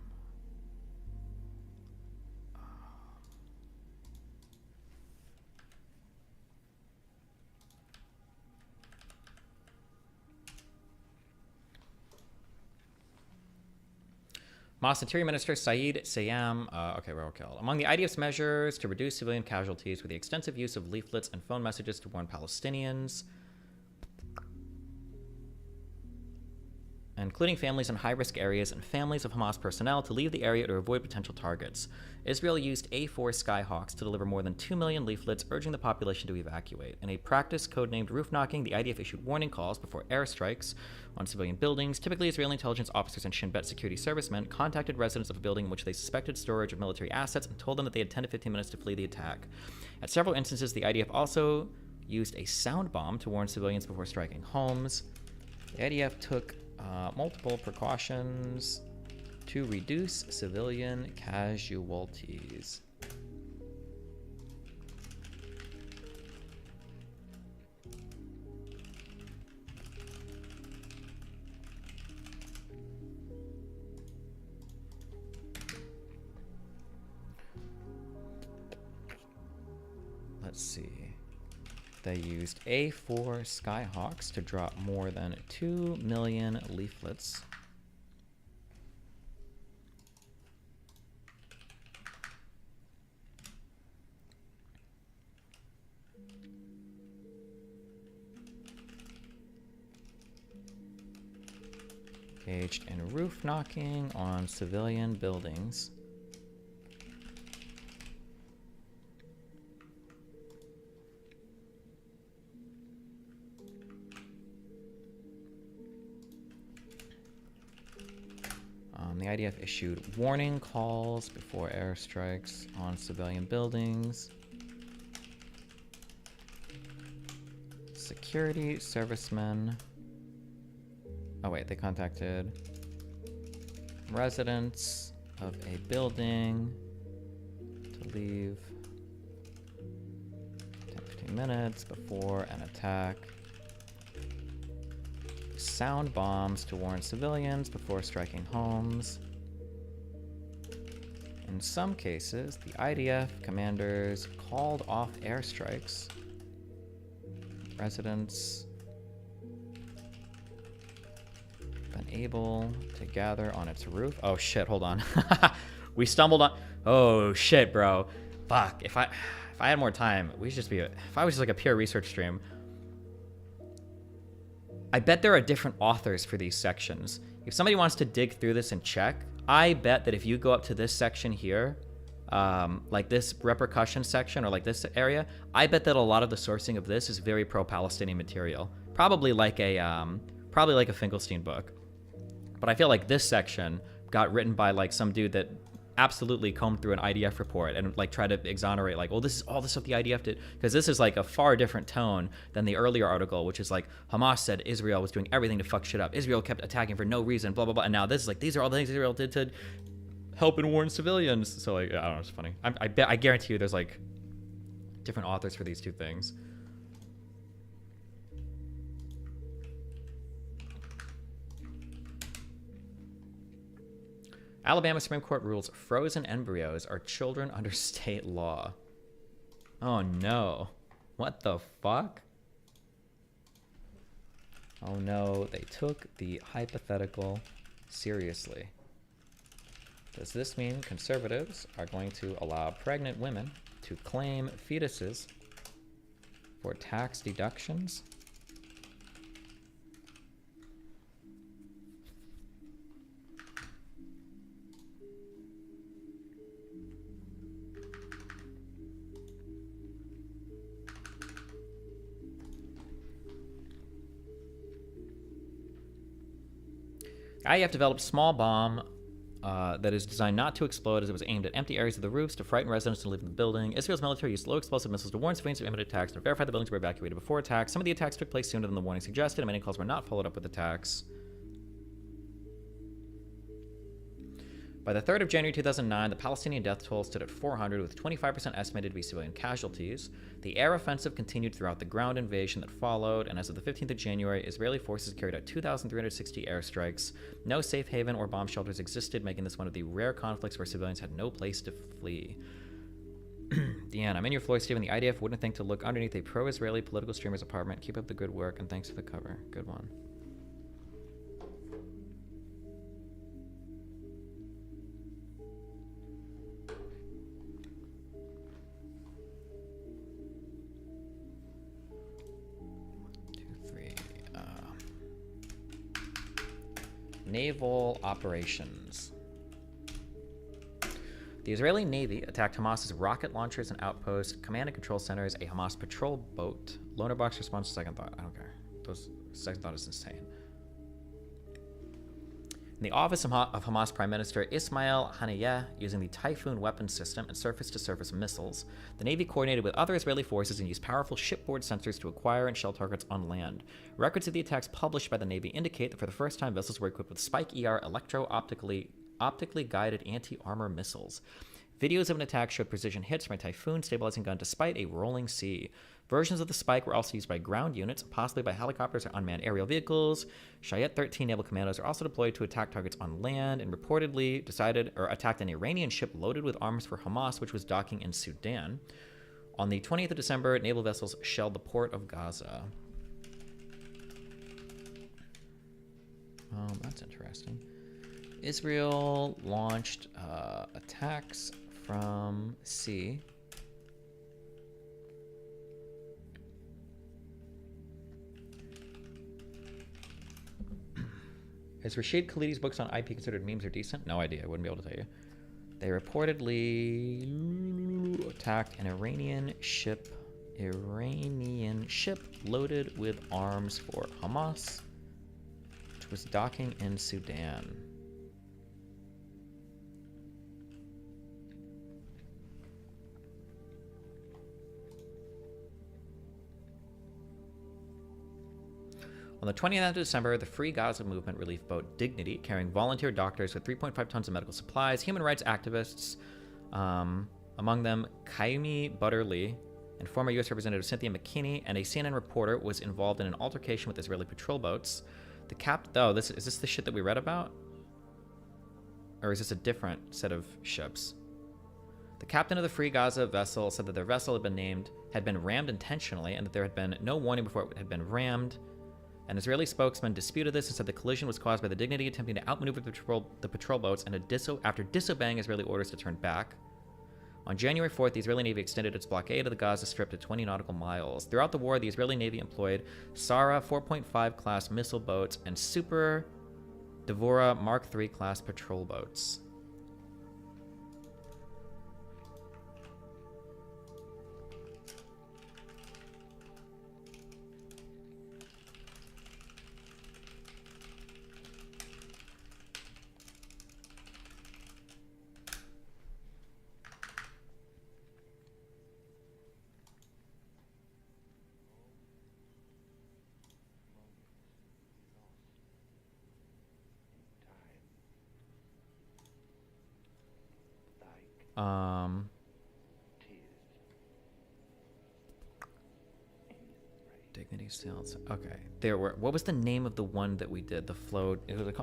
Hamas Interior Minister Saeed Sayam, okay, we're all killed. Among the IDF's measures to reduce civilian casualties were the extensive use of leaflets and phone messages to warn Palestinians, including families in high-risk areas and families of Hamas personnel, to leave the area to avoid potential targets. Israel used A-4 Skyhawks to deliver more than 2 million leaflets urging the population to evacuate. In a practice codenamed roof knocking, the IDF issued warning calls before airstrikes on civilian buildings. Typically, Israeli intelligence officers and Shin Bet security servicemen contacted residents of a building in which they suspected storage of military assets and told them that they had 10 to 15 minutes to flee the attack. At several instances, the IDF also used a sound bomb to warn civilians before striking homes. The IDF took multiple precautions to reduce civilian casualties. Let's see. They used A-4 Skyhawks to drop more than 2 million leaflets. Engaged in roof knocking on civilian buildings. The IDF issued warning calls before airstrikes on civilian buildings. Security servicemen. Oh wait, they contacted residents of a building to leave 10-15 minutes before an attack. Sound bombs to warn civilians before striking homes. In some cases, the IDF commanders called off airstrikes. Residents been able to gather on its roof. Oh shit, hold on. We stumbled on. Oh shit, bro. Fuck. If I had more time, we should just be. If I was just like a pure research stream. I bet there are different authors for these sections. If somebody wants to dig through this and check, I bet that if you go up to this section here, like this repercussion section or like this area, I bet that a lot of the sourcing of this is very pro-Palestinian material. Probably like a Finkelstein book. But I feel like this section got written by like some dude that absolutely combed through an IDF report and like tried to exonerate like, oh, this is all the stuff the IDF did, because this is like a far different tone than the earlier article, which is like Hamas said Israel was doing everything to fuck shit up. Israel kept attacking for no reason, blah blah blah. And now this is like, these are all the things Israel did to help and warn civilians. So like, I don't know, it's funny. I guarantee you there's like different authors for these two things. Alabama Supreme Court rules frozen embryos are children under state law. Oh no. What the fuck? Oh no, they took the hypothetical seriously. Does this mean conservatives are going to allow pregnant women to claim fetuses for tax deductions? IEF developed small bomb that is designed not to explode, as it was aimed at empty areas of the roofs to frighten residents to leave the building. Israel's military used low explosive missiles to warn civilians of imminent attacks and verify the buildings were evacuated before attacks. Some of the attacks took place sooner than the warning suggested, and many calls were not followed up with attacks. By the 3rd of January 2009, the Palestinian death toll stood at 400, with 25% estimated to be civilian casualties. The air offensive continued throughout the ground invasion that followed, and as of the 15th of January, Israeli forces carried out 2,360 airstrikes. No safe haven or bomb shelters existed, making this one of the rare conflicts where civilians had no place to flee. Deanne, I'm in your floor, Stephen. The IDF wouldn't think to look underneath a pro-Israeli political streamer's apartment. Keep up the good work, and thanks for the cover. Good one. Naval operations. The Israeli Navy attacked Hamas's rocket launchers and outposts, command and control centers, a Hamas patrol boat. Loner box response to second thought. I don't care. Second thought is insane. In the office of Hamas Prime Minister Ismail Haniyeh, using the Typhoon weapon system and surface-to-surface missiles, the Navy coordinated with other Israeli forces and used powerful shipboard sensors to acquire and shell targets on land. Records of the attacks published by the Navy indicate that for the first time, vessels were equipped with Spike-ER electro-optically guided anti-armor missiles. Videos of an attack showed precision hits from a Typhoon stabilizing gun despite a rolling sea. Versions of the Spike were also used by ground units, possibly by helicopters or unmanned aerial vehicles. Shayet 13 naval commandos are also deployed to attack targets on land and reportedly attacked an Iranian ship loaded with arms for Hamas, which was docking in Sudan. On the 20th of December, naval vessels shelled the port of Gaza. That's interesting. Israel launched attacks from sea. Is Rashid Khalidi's books on IP considered memes or decent? No idea. I wouldn't be able to tell you. They reportedly attacked an Iranian ship loaded with arms for Hamas, which was docking in Sudan. On the 20th of December, the Free Gaza Movement relief boat Dignity, carrying volunteer doctors with 3.5 tons of medical supplies, human rights activists, among them Kaimi Butterly and former U.S. Representative Cynthia McKinney, and a CNN reporter, was involved in an altercation with Israeli patrol boats. The is this the shit that we read about? Or is this a different set of ships? The captain of the Free Gaza vessel said that their vessel had been rammed intentionally, and that there had been no warning before it had been rammed. An Israeli spokesman disputed this and said the collision was caused by the Dignity attempting to outmaneuver the patrol boats and after disobeying Israeli orders to turn back. On January 4th, the Israeli Navy extended its blockade of the Gaza Strip to 20 nautical miles. Throughout the war, the Israeli Navy employed Sarah 4.5 class missile boats and Super Devora Mark III class patrol boats. Dignity sails. Okay, there were. What was the name of the one that we did? The float.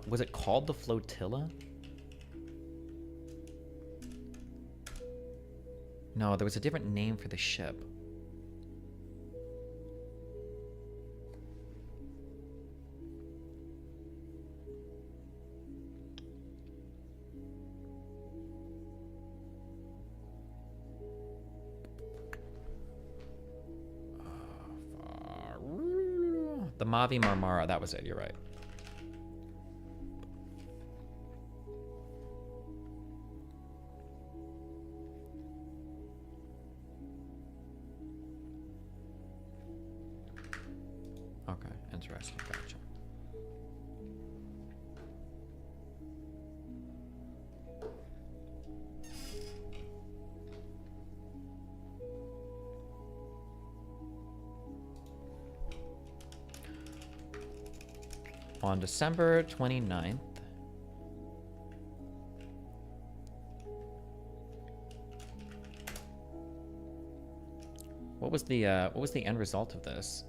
Was it called the Flotilla? No, there was a different name for the ship. The Mavi Marmara, that was it, you're right. Okay, interesting, gotcha. On December 29th, what was the end result of this?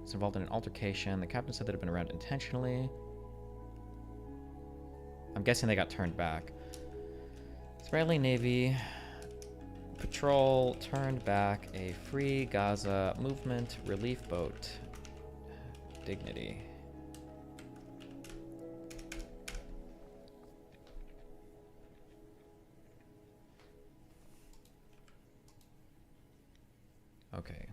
It's involved in an altercation. The captain said that it had been around intentionally. I'm guessing they got turned back. Israeli Navy patrol turned back a Free Gaza Movement relief boat. Dignity. Okay.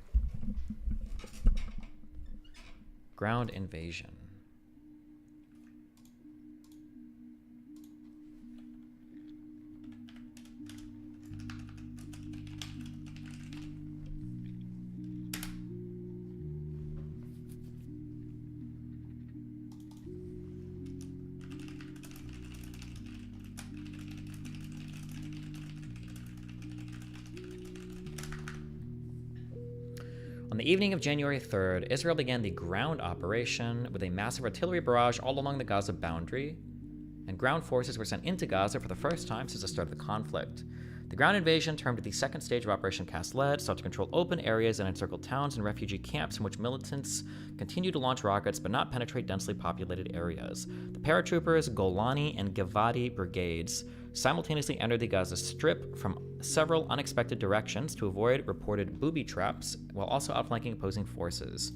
Ground invasion. On the evening of January 3rd, Israel began the ground operation with a massive artillery barrage all along the Gaza boundary, and ground forces were sent into Gaza for the first time since the start of the conflict. The ground invasion, termed the second stage of Operation Cast Lead, sought to control open areas and encircle towns and refugee camps in which militants continued to launch rockets but not penetrate densely populated areas. The paratroopers, Golani and Givati brigades simultaneously entered the Gaza Strip from several unexpected directions to avoid reported booby traps, while also outflanking opposing forces.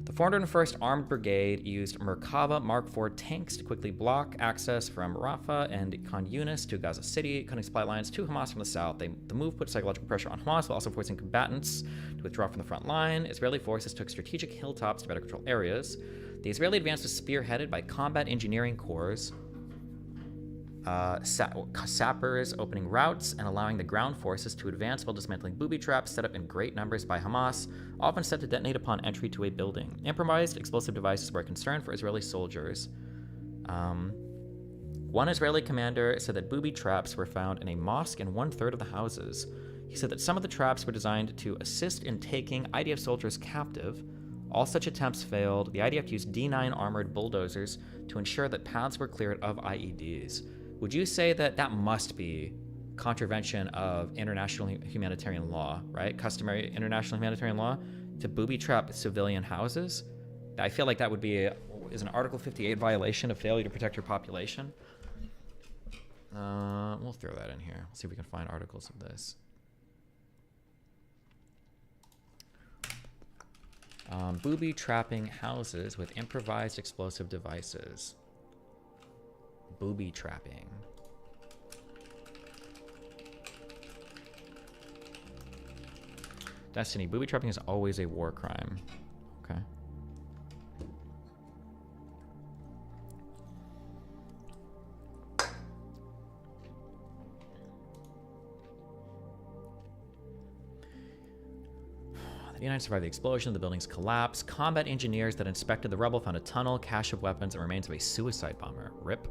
The 401st Armored Brigade used Merkava Mark IV tanks to quickly block access from Rafah and Khan Yunis to Gaza City, cutting supply lines to Hamas from the south. The move put psychological pressure on Hamas while also forcing combatants to withdraw from the front line. Israeli forces took strategic hilltops to better control areas. The Israeli advance was spearheaded by combat engineering corps, sappers opening routes and allowing the ground forces to advance while dismantling booby traps set up in great numbers by Hamas, often set to detonate upon entry to a building. Improvised explosive devices were a concern for Israeli soldiers. One Israeli commander said that booby traps were found in a mosque in 1/3 of the houses. He said that some of the traps were designed to assist in taking IDF soldiers captive. All such attempts failed. The IDF used D9 armored bulldozers to ensure that paths were cleared of IEDs. Would you say that that must be contravention of international humanitarian law, right? Customary international humanitarian law to booby trap civilian houses? I feel like that would be is an Article 58 violation of failure to protect your population. We'll throw that in here. Let's see if we can find articles of this. Booby trapping houses with improvised explosive devices. Booby trapping. Destiny, booby trapping is always a war crime. Okay. The United survived the explosion, the building's collapse. Combat engineers that inspected the rubble found a tunnel, cache of weapons, and remains of a suicide bomber. RIP.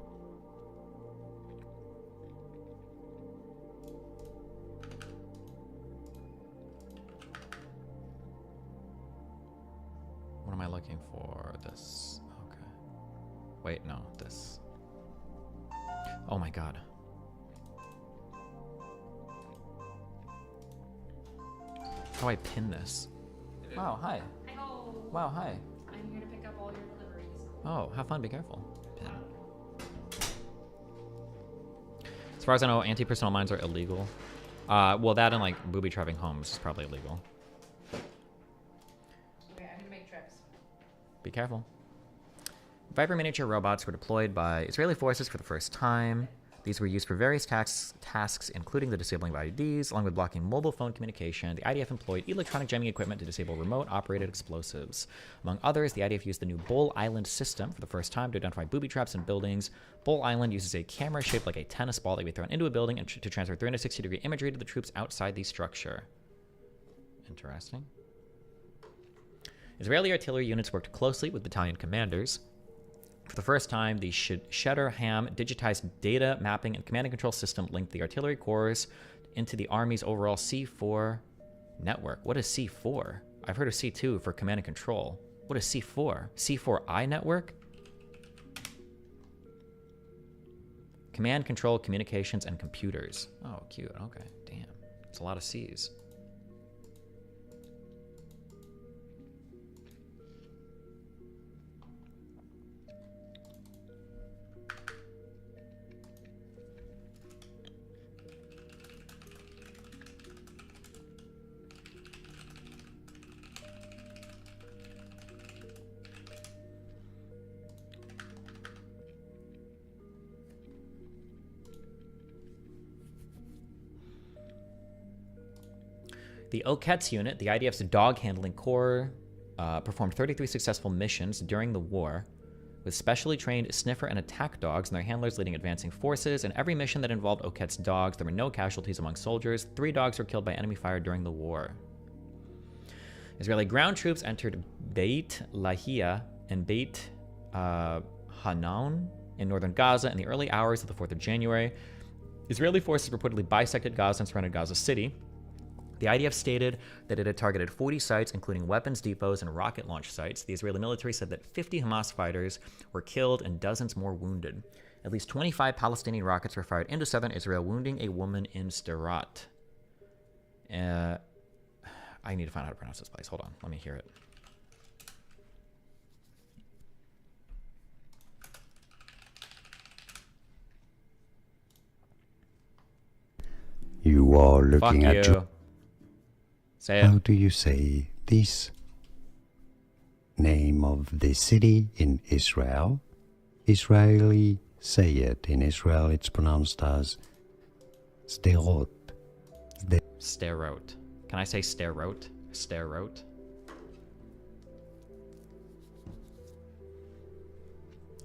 What am I looking for? This. Okay. Wait, no, this. Oh my god. How do I pin this? Wow, hi. Wow, hi. I'm here to pick up all your deliveries. Oh, have fun, be careful. Pin. As far as I know, anti-personnel mines are illegal. Well, that and like booby-trapping homes is probably illegal. Okay, I need to make trips. Be careful. Viper miniature robots were deployed by Israeli forces for the first time. These were used for various tasks, including the disabling of IEDs, along with blocking mobile phone communication. The IDF employed electronic jamming equipment to disable remote-operated explosives. Among others, the IDF used the new Bull Island system for the first time to identify booby traps in buildings. Bull Island uses a camera shaped like a tennis ball that can be thrown into a building and to transfer 360-degree imagery to the troops outside the structure. Interesting. Israeli artillery units worked closely with battalion commanders. For the first time, the Shedder-Ham digitized data mapping and command and control system linked the artillery corps into the Army's overall C4 network. What is C4? I've heard of C2 for command and control. What is C4? C4I network? Command, control, communications, and computers. Oh, cute. Okay, damn. It's a lot of C's. The Okets unit, the IDF's dog handling corps, performed 33 successful missions during the war, with specially trained sniffer and attack dogs and their handlers leading advancing forces. In every mission that involved Okets dogs, there were no casualties among soldiers. 3 dogs were killed by enemy fire during the war. Israeli ground troops entered Beit Lahia and Beit Hanaun in northern Gaza in the early hours of the 4th of January. Israeli forces reportedly bisected Gaza and surrounded Gaza City. The IDF stated that it had targeted 40 sites, including weapons depots and rocket launch sites. The Israeli military said that 50 Hamas fighters were killed and dozens more wounded. At least 25 Palestinian rockets were fired into southern Israel, wounding a woman in Sderot. I need to find out how to pronounce this place. Hold on, let me hear it. You are looking Fuck at you. Say it. How do you say this? Name of the city in Israel? Israeli say it. In Israel it's pronounced as Sderot. Sderot. Can I say Sderot? Sderot.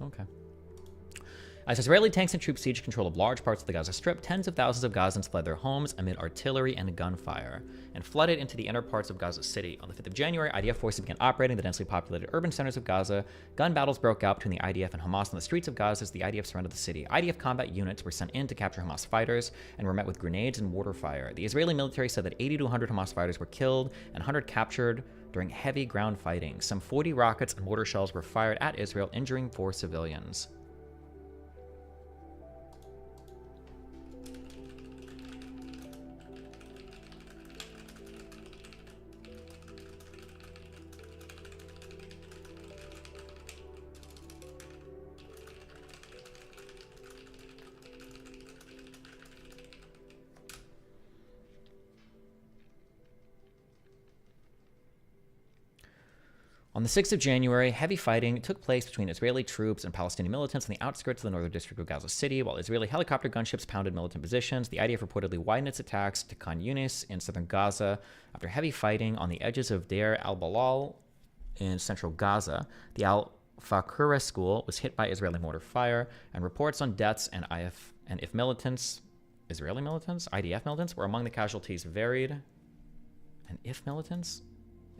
Okay. As Israeli tanks and troops sieged control of large parts of the Gaza Strip, tens of thousands of Gazans fled their homes amid artillery and gunfire and flooded into the inner parts of Gaza City. On the 5th of January, IDF forces began operating the densely populated urban centers of Gaza. Gun battles broke out between the IDF and Hamas on the streets of Gaza as the IDF surrounded the city. IDF combat units were sent in to capture Hamas fighters and were met with grenades and mortar fire. The Israeli military said that 80 to 100 Hamas fighters were killed and 100 captured during heavy ground fighting. Some 40 rockets and mortar shells were fired at Israel, injuring 4 civilians. On the 6th of January, heavy fighting took place between Israeli troops and Palestinian militants in the outskirts of the northern district of Gaza City. While Israeli helicopter gunships pounded militant positions, the IDF reportedly widened its attacks to Khan Yunis in southern Gaza. After heavy fighting on the edges of Deir al-Balal in central Gaza, the Al-Fakura school was hit by Israeli mortar fire, and reports on deaths and if militants, Israeli militants, IDF militants, were among the casualties varied. And if militants?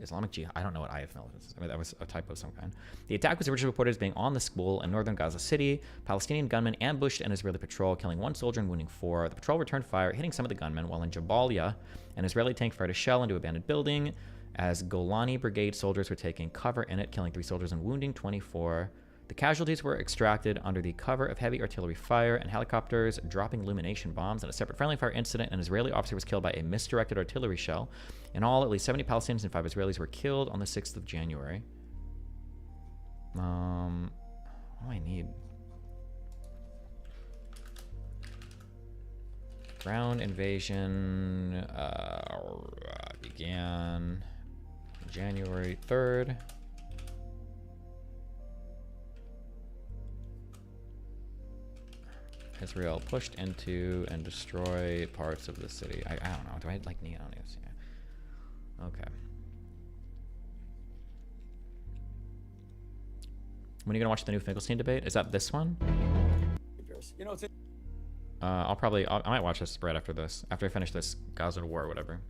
Islamic Jihad. I don't know what IF militants is. I mean, that was a typo of some kind. The attack was originally reported as being on the school in northern Gaza City. Palestinian gunmen ambushed an Israeli patrol, killing 1 soldier and wounding 4. The patrol returned fire, hitting some of the gunmen, while in Jabalia, an Israeli tank fired a shell into an abandoned building as Golani Brigade soldiers were taking cover in it, killing 3 soldiers and wounding 24. The casualties were extracted under the cover of heavy artillery fire and helicopters dropping illumination bombs. In a separate friendly fire incident, an Israeli officer was killed by a misdirected artillery shell. In all, at least 70 Palestinians and 5 Israelis were killed on the 6th of January. What do I need? Ground invasion began January 3rd. Israel pushed into and destroyed parts of the city. I don't know. Do I like neon news? Yeah. Okay. When are you gonna watch the new Finkelstein debate? Is that this one? You know, it's I might watch this right after this. After I finish this Gaza war or whatever.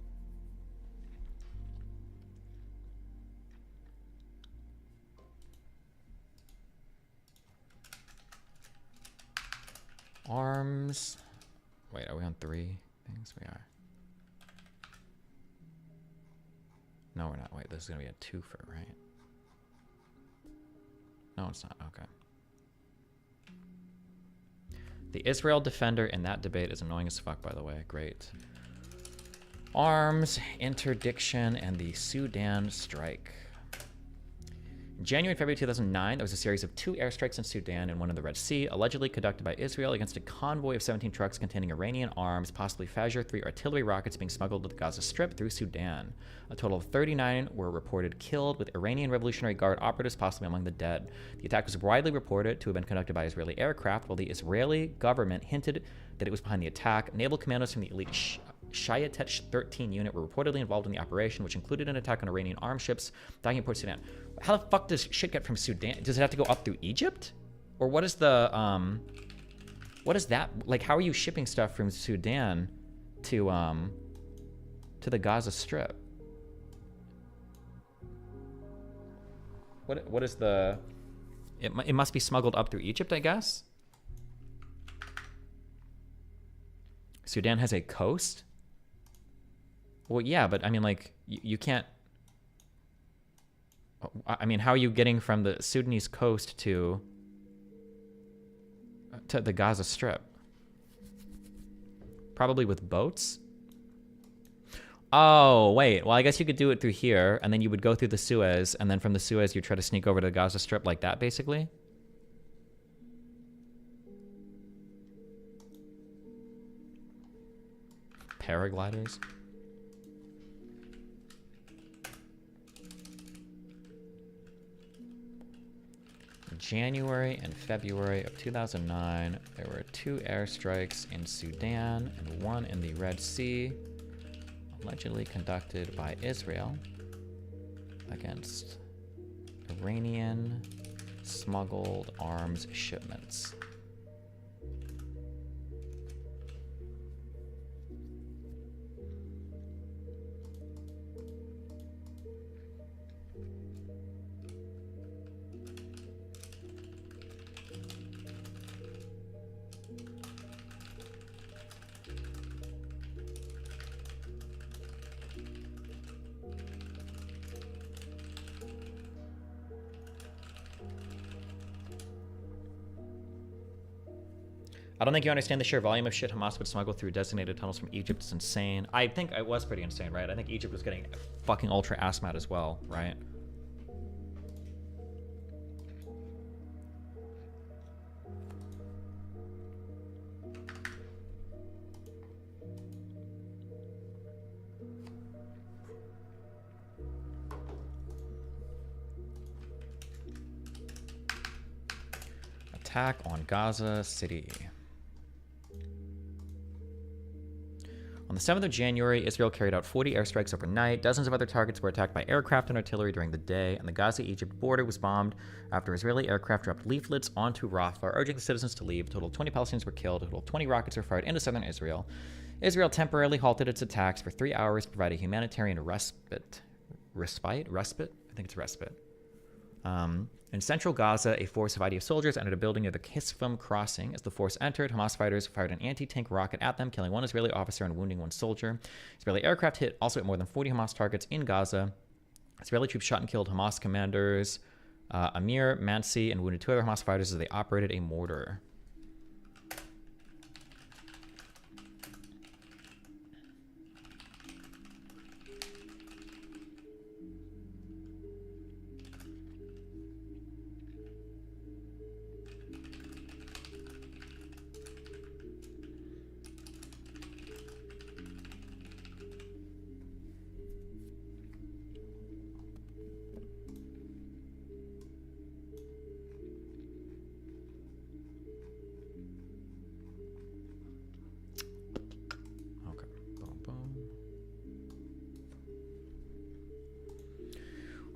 Arms. Wait, are we on 3 things? We are. No, we're not. Wait, this is gonna be a twofer, right? No, it's not. Okay. The Israel defender in that debate is annoying as fuck, by the way. Great. Arms, interdiction, and the Sudan strike. In January and February 2009, there was a series of 2 airstrikes in Sudan and one in the Red Sea, allegedly conducted by Israel against a convoy of 17 trucks containing Iranian arms, possibly Fajr-3 artillery rockets being smuggled to the Gaza Strip through Sudan. A total of 39 were reported killed, with Iranian Revolutionary Guard operatives possibly among the dead. The attack was widely reported to have been conducted by Israeli aircraft, while the Israeli government hinted that it was behind the attack. Naval commandos from the elite Shayatet 13 unit were reportedly involved in the operation, which included an attack on Iranian arms ships docking in Port Sudan. How the fuck does shit get from Sudan? Does it have to go up through Egypt? Or what is the, what is that? Like, how are you shipping stuff from Sudan to the Gaza Strip? What is the, it must be smuggled up through Egypt, I guess? Sudan has a coast? Well, yeah, but I mean, like, you can't... I mean, how are you getting from the Sudanese coast to the Gaza Strip? Probably with boats? Oh, wait. Well, I guess you could do it through here, and then you would go through the Suez, and then from the Suez you try to sneak over to the Gaza Strip like that, basically? Paragliders? January and February of 2009, there were 2 airstrikes in Sudan and 1 in the Red Sea, allegedly conducted by Israel against Iranian smuggled arms shipments. I don't think you understand the sheer volume of shit Hamas would smuggle through designated tunnels from Egypt. It's insane. I think it was pretty insane, right? I think Egypt was getting fucking ultra ass mad as well, right? Attack on Gaza City. On the 7th of January, Israel carried out 40 airstrikes overnight. Dozens of other targets were attacked by aircraft and artillery during the day, and the Gaza-Egypt border was bombed after Israeli aircraft dropped leaflets onto Rafah, urging the citizens to leave. A total of 20 Palestinians were killed. A total of 20 rockets were fired into southern Israel. Israel temporarily halted its attacks for 3 hours to provide a humanitarian respite? I think it's respite. In central Gaza, a force of IDF soldiers entered a building near the Kisfim crossing. As the force entered, Hamas fighters fired an anti-tank rocket at them, killing 1 Israeli officer and wounding 1 soldier. Israeli aircraft also hit more than 40 Hamas targets in Gaza. Israeli troops shot and killed Hamas commanders Amir Mansi and wounded 2 other Hamas fighters as they operated a mortar.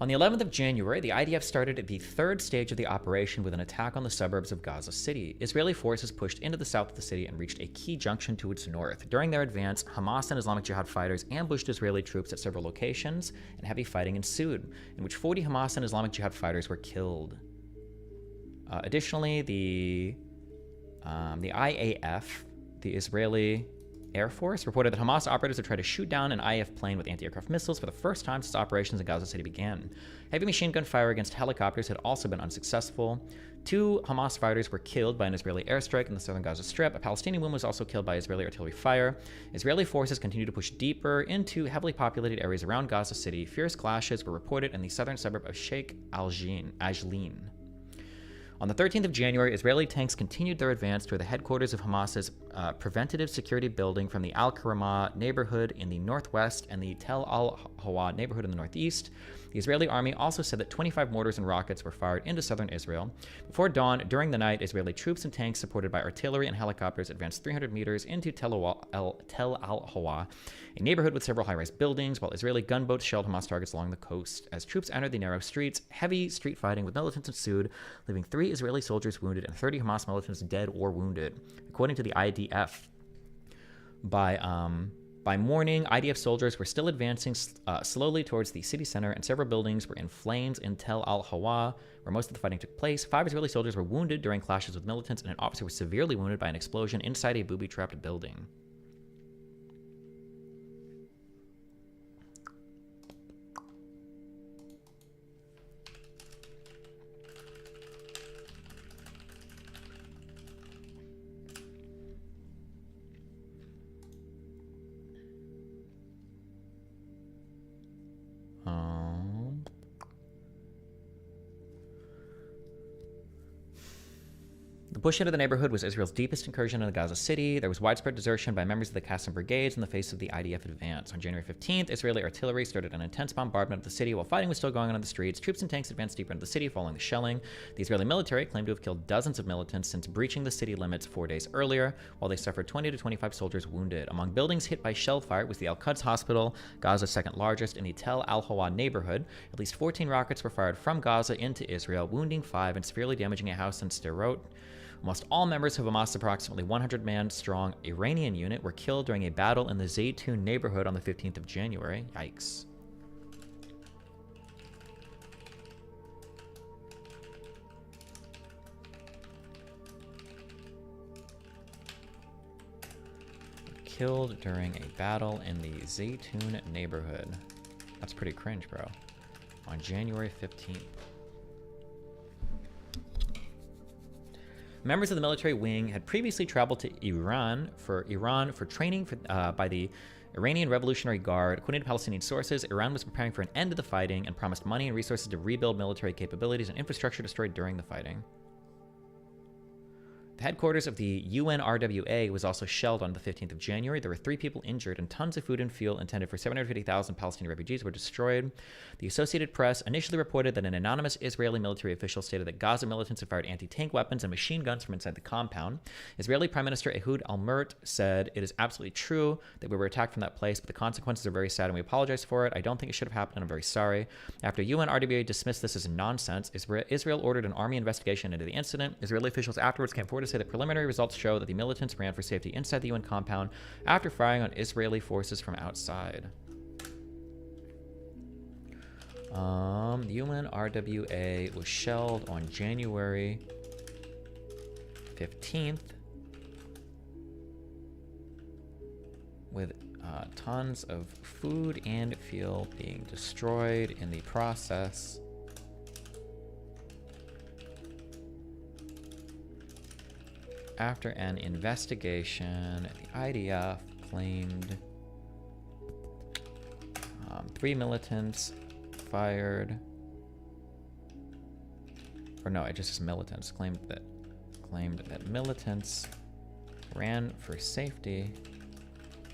On the 11th of January, the IDF started the third stage of the operation with an attack on the suburbs of Gaza City. Israeli forces pushed into the south of the city and reached a key junction to its north. During their advance, Hamas and Islamic Jihad fighters ambushed Israeli troops at several locations, and heavy fighting ensued, in which 40 Hamas and Islamic Jihad fighters were killed. Additionally, the IAF, the Israeli Air Force, reported that Hamas operators had tried to shoot down an IAF plane with anti-aircraft missiles for the first time since operations in Gaza City began. Heavy machine gun fire against helicopters had also been unsuccessful. 2 Hamas fighters were killed by an Israeli airstrike in the southern Gaza Strip. A Palestinian woman was also killed by Israeli artillery fire. Israeli forces continued to push deeper into heavily populated areas around Gaza City. Fierce clashes were reported in the southern suburb of Sheikh Ajlin. On the 13th of January, Israeli tanks continued their advance toward the headquarters of Hamas's preventative security building from the Al-Karama neighborhood in the northwest and the Tel Al-Hawa neighborhood in the northeast. The Israeli army also said that 25 mortars and rockets were fired into southern Israel. Before dawn, during the night, Israeli troops and tanks supported by artillery and helicopters advanced 300 meters into Tel Al-Hawa, a neighborhood with several high-rise buildings, while Israeli gunboats shelled Hamas targets along the coast. As troops entered the narrow streets, heavy street fighting with militants ensued, leaving 3 Israeli soldiers wounded and 30 Hamas militants dead or wounded, according to the IDF. By morning, IDF soldiers were still advancing slowly towards the city center, and several buildings were in flames in Tel Al-Hawa, where most of the fighting took place. 5 Israeli soldiers were wounded during clashes with militants, and an officer was severely wounded by an explosion inside a booby-trapped building. The push into the neighborhood was Israel's deepest incursion into Gaza City. There was widespread desertion by members of the Qassam brigades in the face of the IDF advance. On January 15th, Israeli artillery started an intense bombardment of the city while fighting was still going on in the streets. Troops and tanks advanced deeper into the city following the shelling. The Israeli military claimed to have killed dozens of militants since breaching the city limits 4 days earlier, while they suffered 20 to 25 soldiers wounded. Among buildings hit by shell fire was the Al-Quds Hospital, Gaza's second largest, in the Tel Al-Hawa neighborhood. At least 14 rockets were fired from Gaza into Israel, wounding 5 and severely damaging a house in Sderot. Almost all members of Hamas' approximately 100-man strong Iranian unit were killed during a battle in the Zaytun neighborhood on the 15th of January. Yikes. Killed during a battle in the Zaytun neighborhood. That's pretty cringe, bro. On January 15th. Members of the military wing had previously traveled to Iran for training by the Iranian Revolutionary Guard. According to Palestinian sources, Iran was preparing for an end to the fighting and promised money and resources to rebuild military capabilities and infrastructure destroyed during the fighting. The headquarters of the UNRWA was also shelled on the 15th of January. There were 3 people injured, and tons of food and fuel intended for 750,000 Palestinian refugees were destroyed. The Associated Press initially reported that an anonymous Israeli military official stated that Gaza militants had fired anti-tank weapons and machine guns from inside the compound. Israeli Prime Minister Ehud Olmert said, "It is absolutely true that we were attacked from that place, but the consequences are very sad and we apologize for it. I don't think it should have happened and I'm very sorry." After UNRWA dismissed this as nonsense, Israel ordered an army investigation into the incident. Israeli officials afterwards came forward to say that preliminary results show that the militants ran for safety inside the UN compound after firing on Israeli forces from outside. The UNRWA was shelled on January 15th with tons of food and fuel being destroyed in the process. After an investigation, the IDF claimed 3 militants fired, or no, it just says militants claimed that militants ran for safety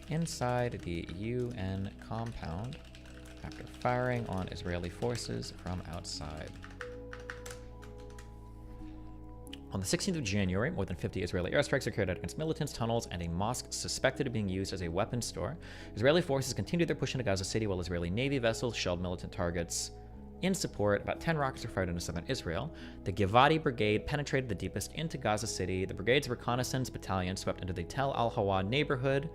inside the UN compound after firing on Israeli forces from outside. On the 16th of January, more than 50 Israeli airstrikes were carried out against militants, tunnels, and a mosque suspected of being used as a weapons store. Israeli forces continued their push into Gaza City while Israeli Navy vessels shelled militant targets. In support, about 10 rockets were fired into southern Israel. The Givati Brigade penetrated the deepest into Gaza City. The brigade's reconnaissance battalion swept into the Tel Al-Hawa neighborhood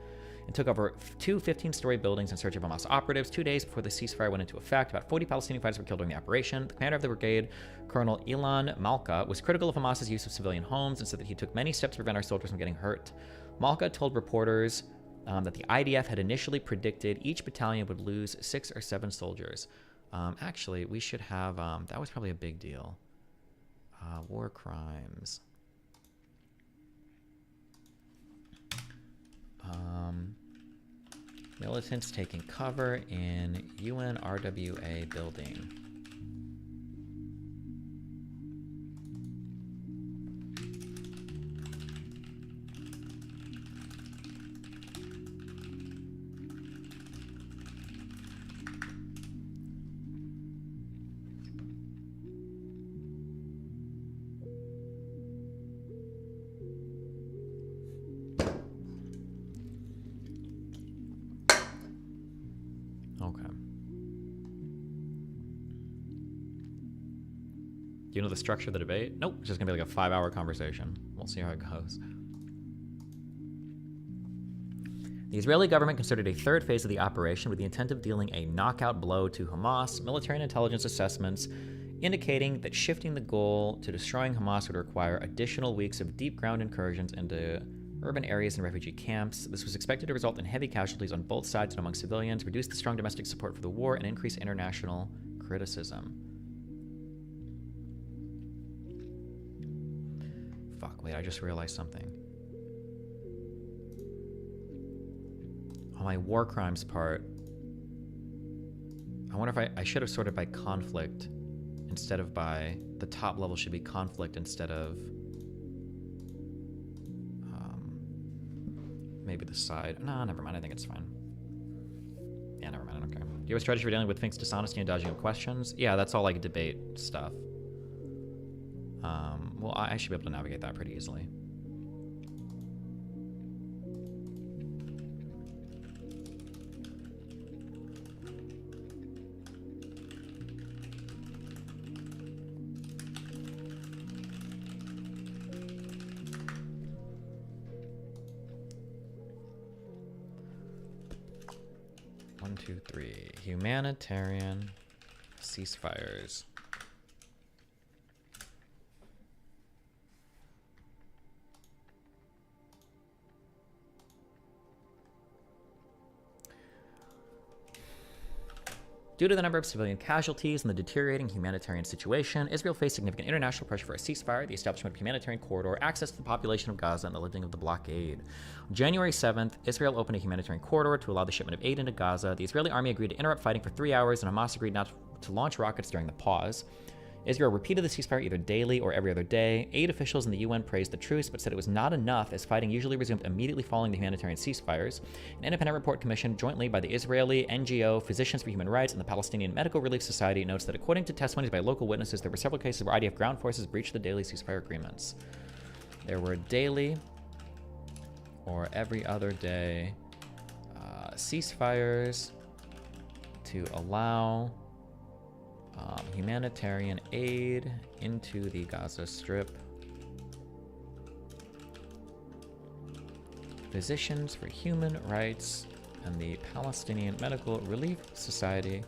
and took over two 15-story buildings in search of Hamas operatives. 2 days before the ceasefire went into effect, about 40 Palestinian fighters were killed during the operation. The commander of the brigade, Colonel Ilan Malka, was critical of Hamas's use of civilian homes and said that he took many steps to prevent our soldiers from getting hurt. Malka told reporters that the IDF had initially predicted each battalion would lose 6 or 7 soldiers. Actually, we should have, that was probably a big deal. War crimes. Militants taking cover in UNRWA building. Do you know the structure of the debate? Nope, it's just gonna be like a 5-hour conversation. We'll see how it goes. The Israeli government considered a third phase of the operation with the intent of dealing a knockout blow to Hamas. Military and intelligence assessments indicating that shifting the goal to destroying Hamas would require additional weeks of deep ground incursions into urban areas and refugee camps. This was expected to result in heavy casualties on both sides and among civilians, reduce the strong domestic support for the war, and increase international criticism. Fuck, wait, I just realized something. On my war crimes part, I wonder if I should have sorted by conflict instead of by, the top level should be conflict instead of maybe the side. No, never mind, I think it's fine. Yeah, never mind, okay. Do you have a strategy for dealing with Fink's dishonesty and dodging of questions? Yeah, that's all like debate stuff. Well, I should be able to navigate that pretty easily. One, two, three. Humanitarian ceasefires. Due to the number of civilian casualties and the deteriorating humanitarian situation, Israel faced significant international pressure for a ceasefire, the establishment of a humanitarian corridor, access to the population of Gaza, and the lifting of the blockade. On January 7th, Israel opened a humanitarian corridor to allow the shipment of aid into Gaza. The Israeli army agreed to interrupt fighting for 3 hours, and Hamas agreed not to launch rockets during the pause. Israel repeated the ceasefire either daily or every other day. Aid officials in the UN praised the truce, but said it was not enough, as fighting usually resumed immediately following the humanitarian ceasefires. An independent report commissioned jointly by the Israeli NGO Physicians for Human Rights and the Palestinian Medical Relief Society notes that according to testimonies by local witnesses, there were several cases where IDF ground forces breached the daily ceasefire agreements. There were daily or every other day ceasefires to allow humanitarian aid into the Gaza Strip. Physicians for Human Rights and the Palestinian Medical Relief Society.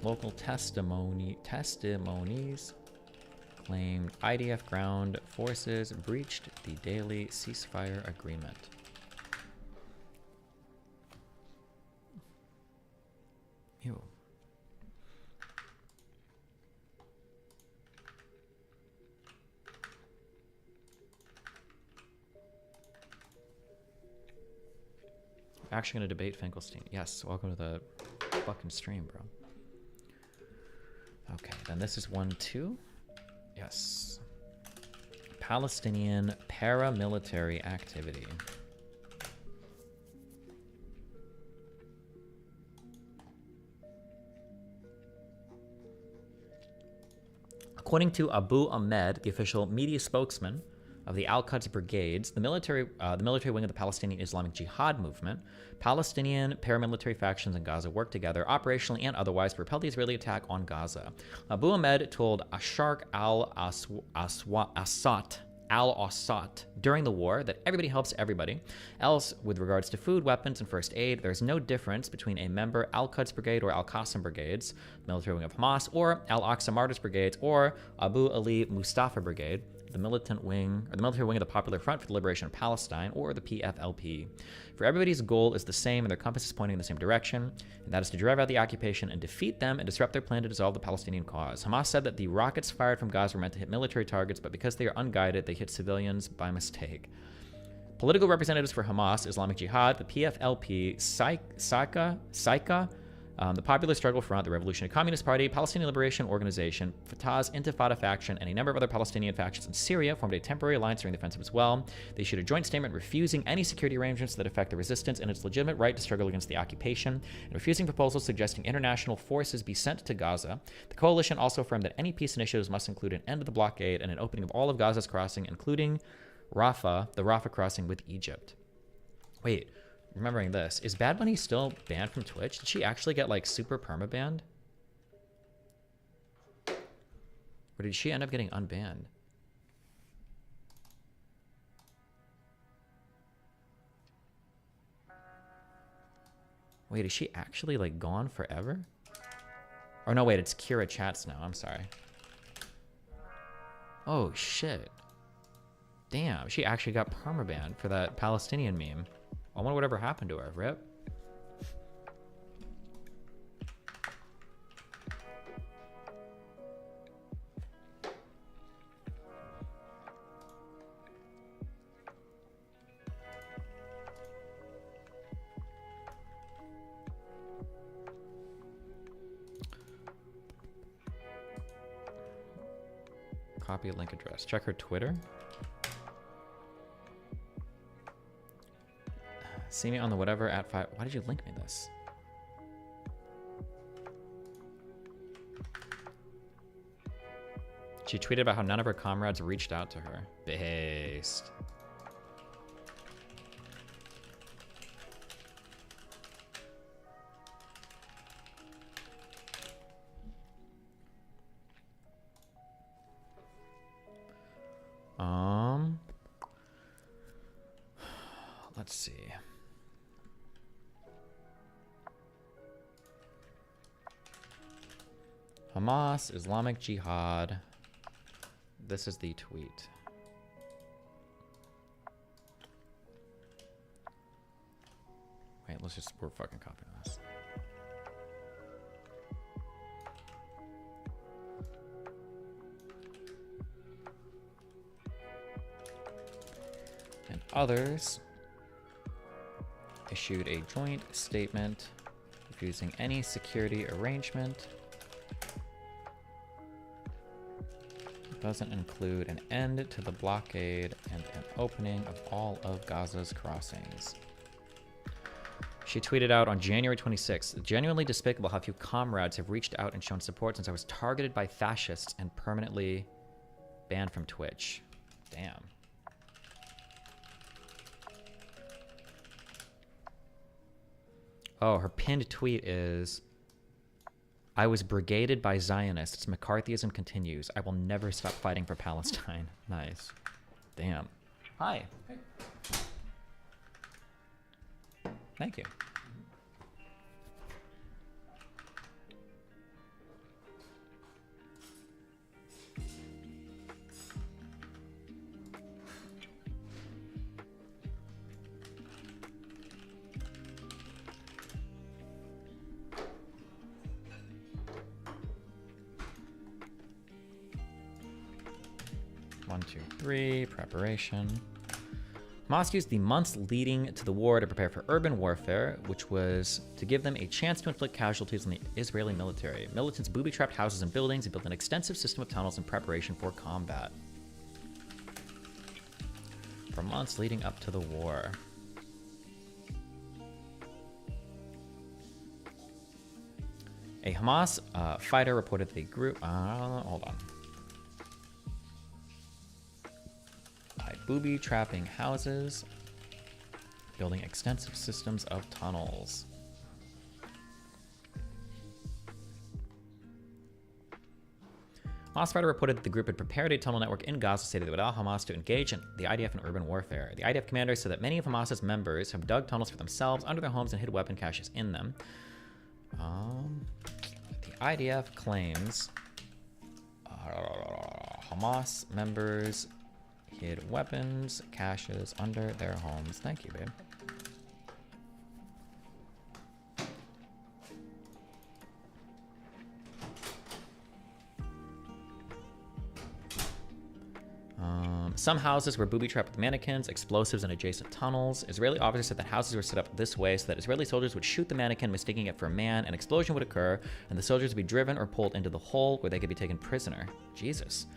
Local testimonies claimed IDF ground forces breached the daily ceasefire agreement. Ew. Actually gonna debate Finkelstein. Yes, welcome to the fucking stream, bro. Okay, then this is 1-2. Yes. Palestinian paramilitary activity. According to Abu Ahmed, the official media spokesman of the Al-Quds brigades, the military wing of the Palestinian Islamic Jihad movement. Palestinian paramilitary factions in Gaza work together, operationally and otherwise, to repel the Israeli attack on Gaza. Abu Ahmed told Asharq al-Awsat during the war that everybody helps everybody. Else, with regards to food, weapons, and first aid, there's no difference between a member Al-Quds Brigade or Al-Qassam Brigades, military wing of Hamas, or Al-Aqsa Martyrs Brigades, or Abu Ali Mustafa Brigade, the militant wing, or the military wing of the Popular Front for the Liberation of Palestine, or the PFLP. For everybody's goal is the same, and their compass is pointing in the same direction, and that is to drive out the occupation and defeat them and disrupt their plan to dissolve the Palestinian cause. Hamas said that the rockets fired from Gaza were meant to hit military targets, but because they are unguided, they hit civilians by mistake. Political representatives for Hamas, Islamic Jihad, the PFLP, SAICA, the Popular Struggle Front, the Revolutionary Communist Party, Palestinian Liberation Organization, Fatah's Intifada faction, and a number of other Palestinian factions in Syria formed a temporary alliance during the offensive as well. They issued a joint statement refusing any security arrangements that affect the resistance and its legitimate right to struggle against the occupation, and refusing proposals suggesting international forces be sent to Gaza. The coalition also affirmed that any peace initiatives must include an end to the blockade and an opening of all of Gaza's crossing, including Rafah, the Rafah crossing with Egypt. Wait. Remembering this, is Bad Bunny still banned from Twitch? Did she actually get like super perma banned? Or did she end up getting unbanned? Wait, is she actually like gone forever? Or no, wait, it's Kira Chats now. I'm sorry. Oh shit. Damn, she actually got perma banned for that Palestinian meme. I wonder whatever happened to her. Rip. Copy a link address. Check her Twitter. See me on the whatever at 5. Why did you link me this? She tweeted about how none of her comrades reached out to her. Based. Let's see. Hamas, Islamic Jihad. This is the tweet. Wait, we're fucking copying this. And others issued a joint statement refusing any security arrangement. Doesn't include an end to the blockade and an opening of all of Gaza's crossings. She tweeted out on January 26th, genuinely despicable how few comrades have reached out and shown support since I was targeted by fascists and permanently banned from Twitch. Damn. Oh, her pinned tweet is, I was brigaded by Zionists. McCarthyism continues. I will never stop fighting for Palestine. Nice. Damn. Hi. Hey. Thank you. One, two, three, preparation. Hamas used the months leading to the war to prepare for urban warfare, which was to give them a chance to inflict casualties on the Israeli military. Militants booby-trapped houses and buildings and built an extensive system of tunnels in preparation for combat. For months leading up to the war. A Hamas fighter reported the group... hold on. booby trapping houses, building extensive systems of tunnels. Hamas Fighter reported that the group had prepared a tunnel network in Gaza, stated that would allow Hamas to engage in the IDF in urban warfare. The IDF commander said that many of Hamas's members have dug tunnels for themselves under their homes and hid weapon caches in them. The IDF claims Hamas members hid weapons caches under their homes. Thank you, babe. Some houses were booby-trapped with mannequins, explosives, and adjacent tunnels. Israeli officers said that houses were set up this way so that Israeli soldiers would shoot the mannequin, mistaking it for a man. An explosion would occur, and the soldiers would be driven or pulled into the hole where they could be taken prisoner. Jesus.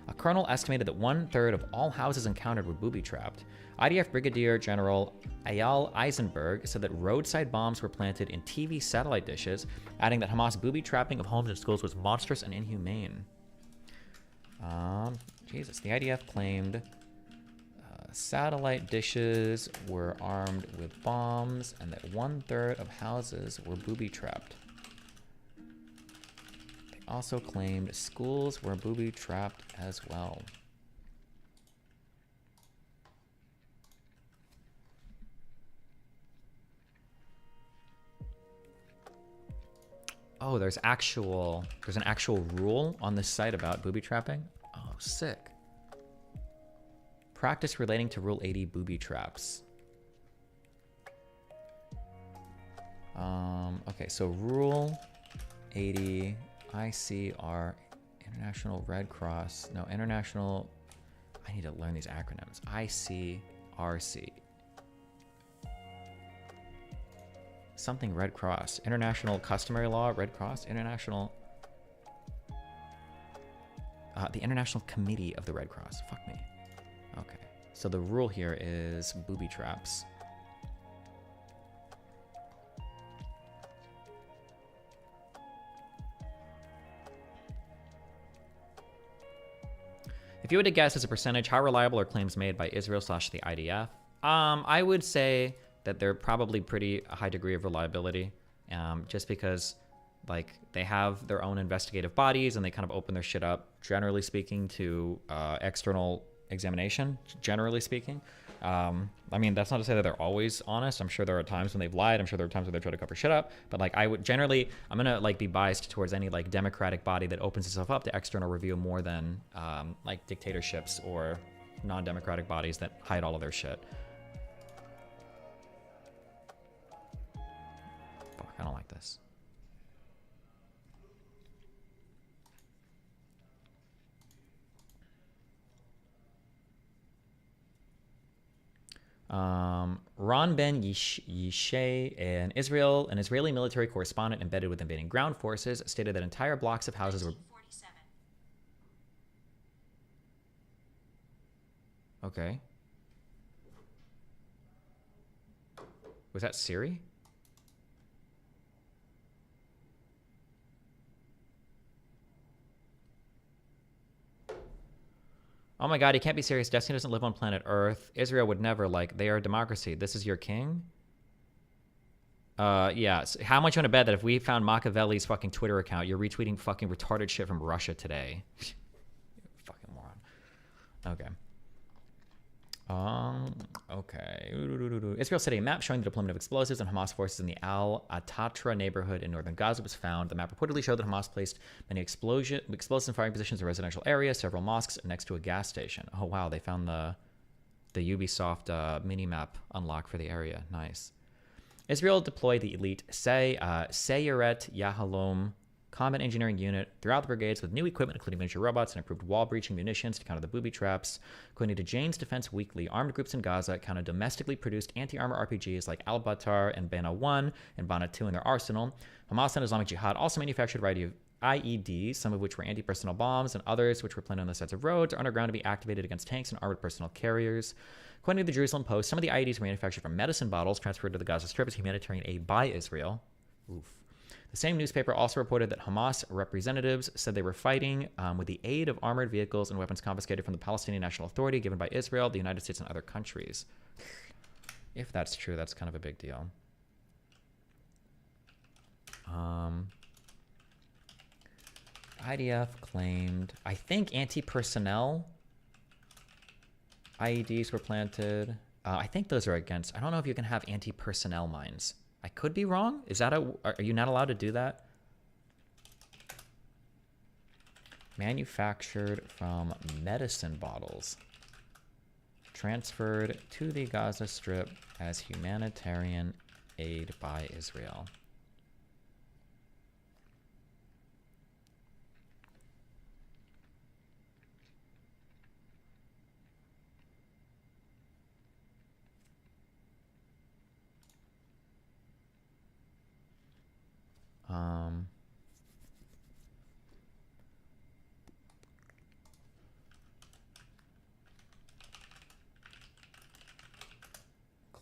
A colonel estimated that 1/3 of all houses encountered were booby-trapped. IDF Brigadier General Eyal Eisenberg said that roadside bombs were planted in TV satellite dishes, adding that Hamas booby-trapping of homes and schools was monstrous and inhumane. Jesus, the IDF claimed satellite dishes were armed with bombs and that 1/3 of houses were booby-trapped. They also claimed schools were booby-trapped as well. Oh, there's an actual rule on this site about booby trapping. Oh, sick. Practice relating to Rule 80 booby traps. Okay, so Rule 80 ICR International Red Cross. No, International. I need to learn these acronyms. ICRC. Something Red Cross. International Customary Law, Red Cross, International. The International Committee of the Red Cross. Fuck me. Okay. So the rule here is booby traps. If you were to guess as a percentage, how reliable are claims made by Israel/the IDF? I would say that they're probably pretty high degree of reliability, just because like they have their own investigative bodies and they kind of open their shit up, generally speaking, to external examination, generally speaking. I mean, that's not to say that they're always honest. I'm sure there are times when they've lied. I'm sure there are times when they try to cover shit up. But like, I would generally, I'm gonna like be biased towards any like democratic body that opens itself up to external review more than like dictatorships or non-democratic bodies that hide all of their shit. Fuck, I don't like this. Ron Ben Yishai, an Israeli military correspondent embedded with invading ground forces, stated that entire blocks of houses were... Okay. Was that Siri? Oh my god, he can't be serious. Destiny doesn't live on planet Earth. Israel would never, like, they are a democracy. This is your king? Yeah. So how much you want to bet that if we found Machiavelli's fucking Twitter account, you're retweeting fucking retarded shit from Russia today? Fucking moron. Okay. Okay. Israel said a map showing the deployment of explosives and Hamas forces in the Al-Atatra neighborhood in northern Gaza was found. The map reportedly showed that Hamas placed many explosive firing positions in residential areas, several mosques, and next to a gas station. Oh wow, they found the Ubisoft mini-map unlock for the area. Nice. Israel deployed the elite Sayeret Yahalom combat engineering unit throughout the brigades with new equipment, including miniature robots and improved wall-breaching munitions to counter the booby traps. According to Jane's Defense Weekly, armed groups in Gaza counted domestically produced anti-armor RPGs like Al-Batar and Bana 1 and Bana 2 in their arsenal. Hamas and Islamic Jihad also manufactured a variety of IEDs, some of which were anti-personnel bombs, and others which were planted on the sides of roads or underground to be activated against tanks and armored personnel carriers. According to the Jerusalem Post, some of the IEDs were manufactured from medicine bottles transferred to the Gaza Strip as humanitarian aid by Israel. Oof. The same newspaper also reported that Hamas representatives said they were fighting with the aid of armored vehicles and weapons confiscated from the Palestinian National Authority given by Israel, the United States, and other countries. If that's true, that's kind of a big deal. IDF claimed, I think, anti-personnel IEDs were planted. I think those are against. I don't know if you can have anti-personnel mines. I could be wrong. Is that are you not allowed to do that? Manufactured from medicine bottles. Transferred to the Gaza Strip as humanitarian aid by Israel.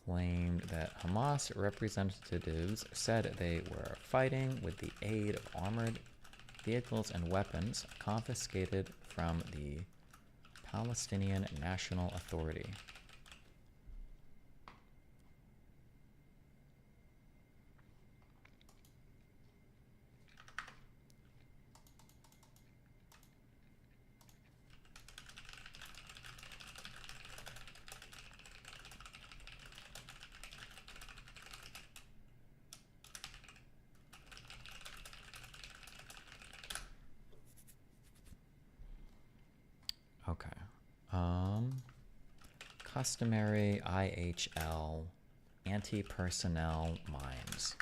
Claimed that Hamas representatives said they were fighting with the aid of armored vehicles and weapons confiscated from the Palestinian National Authority. Okay. Customary IHL anti-personnel mines.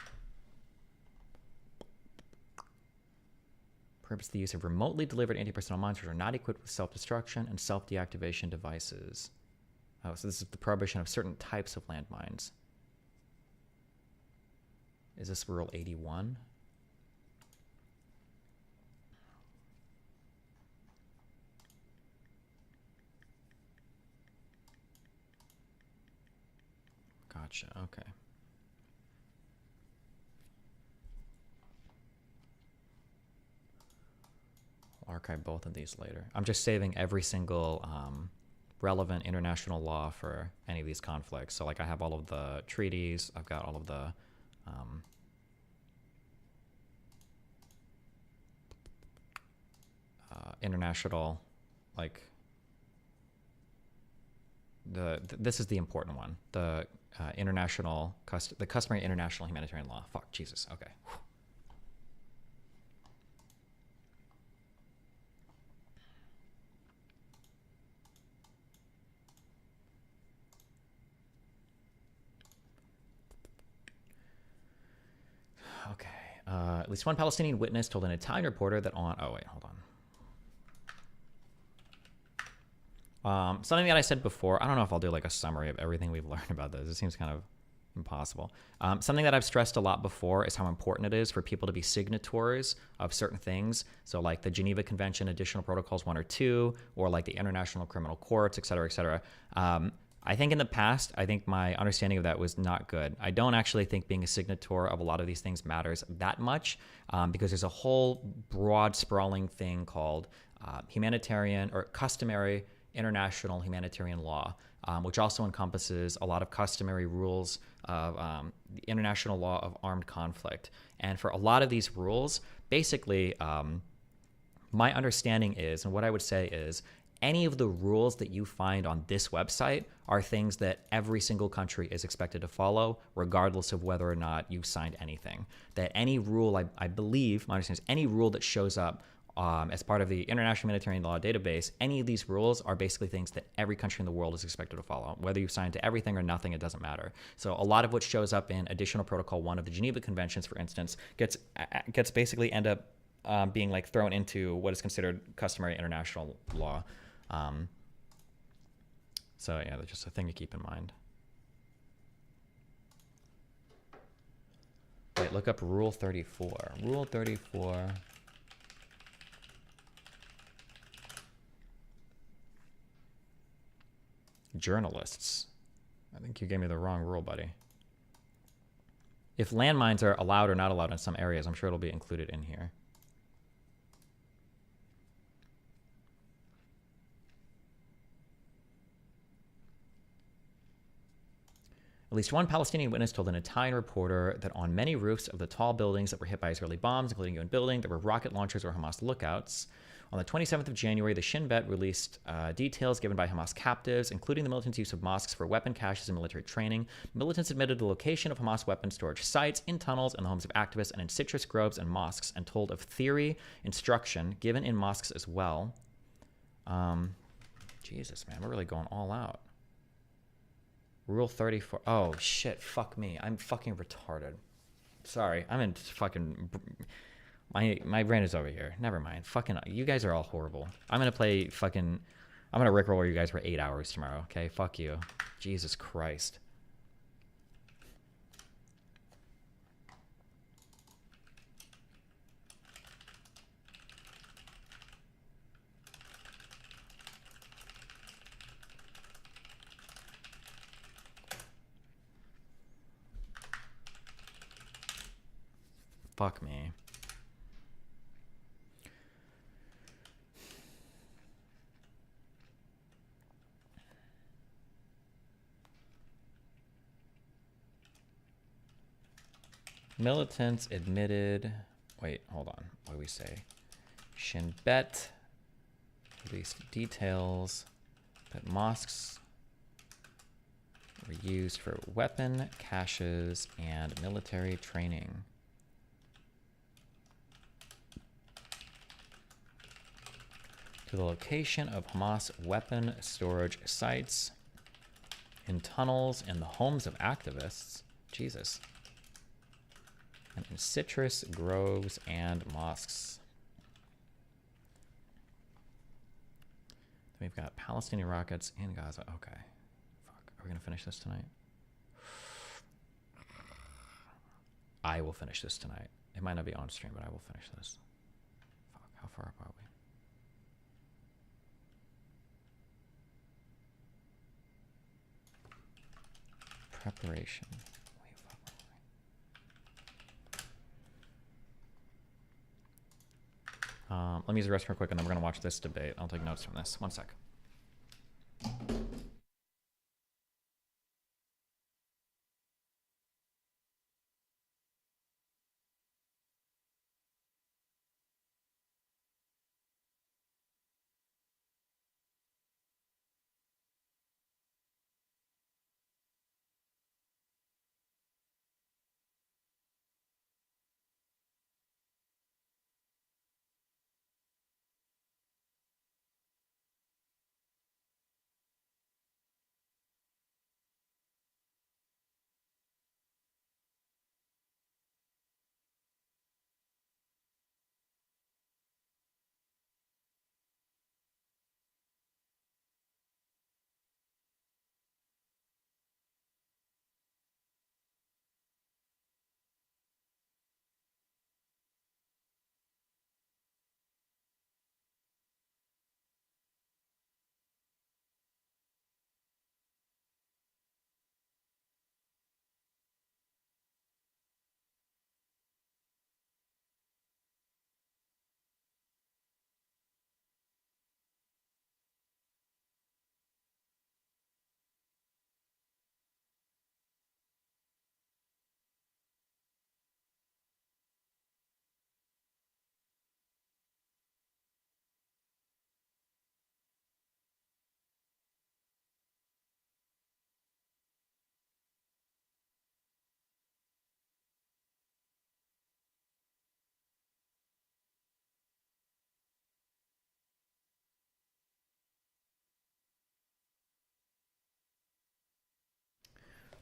Prohibits the use of remotely delivered anti-personnel mines which are not equipped with self-destruction and self-deactivation devices. Oh, so this is the prohibition of certain types of landmines. Is this Rule 81? Gotcha, okay. I'll archive both of these later. I'm just saving every single relevant international law for any of these conflicts. So like I have all of the treaties, I've got all of the international, like this is the important one. The the customary international humanitarian law. Fuck, Jesus. Okay. Whew. Okay. At least one Palestinian witness told an Italian reporter that on. Oh wait, hold on. Something that I said before, I don't know if I'll do like a summary of everything we've learned about this. It seems kind of impossible. Something that I've stressed a lot before is how important it is for people to be signatories of certain things. So like the Geneva Convention, Additional Protocols 1 or 2, or like the International Criminal Courts, et cetera, et cetera. I think in the past, I think my understanding of that was not good. I don't actually think being a signatory of a lot of these things matters that much because there's a whole broad sprawling thing called humanitarian or customary international humanitarian law, which also encompasses a lot of customary rules of the international law of armed conflict. And for a lot of these rules, basically, my understanding is, and what I would say is, any of the rules that you find on this website are things that every single country is expected to follow, regardless of whether or not you've signed anything. That any rule, I believe, my understanding is any rule that shows up as part of the International Humanitarian Law database, any of these rules are basically things that every country in the world is expected to follow. Whether you've signed to everything or nothing, it doesn't matter. So a lot of what shows up in Additional Protocol 1 of the Geneva Conventions, for instance, gets basically end up being like thrown into what is considered customary international law. So yeah, that's just a thing to keep in mind. Wait, look up Rule 34. Rule 34. Journalists. I think you gave me the wrong rule, buddy. if landmines are allowed or not allowed in some areas, I'm sure it'll be included in here. At least one Palestinian witness told an Italian reporter that on many roofs of the tall buildings that were hit by Israeli bombs, including UN building, there were rocket launchers or Hamas lookouts. On the 27th of January, the Shin Bet released details given by Hamas captives, including the militants' use of mosques for weapon caches and military training. Militants admitted the location of Hamas weapon storage sites in tunnels in the homes of activists and in citrus groves and mosques, and told of theory instruction given in mosques as well. Jesus, man, we're really going all out. Rule 34. Oh, shit. Fuck me. I'm fucking retarded. Sorry. I'm in fucking... My brain is over here. Never mind. Fucking... You guys are all horrible. I'm gonna play fucking... I'm gonna rickroll you guys for 8 hours tomorrow, okay? Fuck you. Jesus Christ. Fuck me. Militants admitted... Wait, hold on. What do we say? Shin Bet released details that mosques were used for weapon caches and military training. To the location of Hamas weapon storage sites in tunnels in the homes of activists. Jesus. And in citrus groves and mosques. We've got Palestinian rockets in Gaza. Okay. Fuck. Are we going to finish this tonight? I will finish this tonight. It might not be on stream, but I will finish this. Fuck. How far up are we? Preparation. Let me use the restroom real quick, and then we're going to watch this debate. I'll take notes from this. One sec.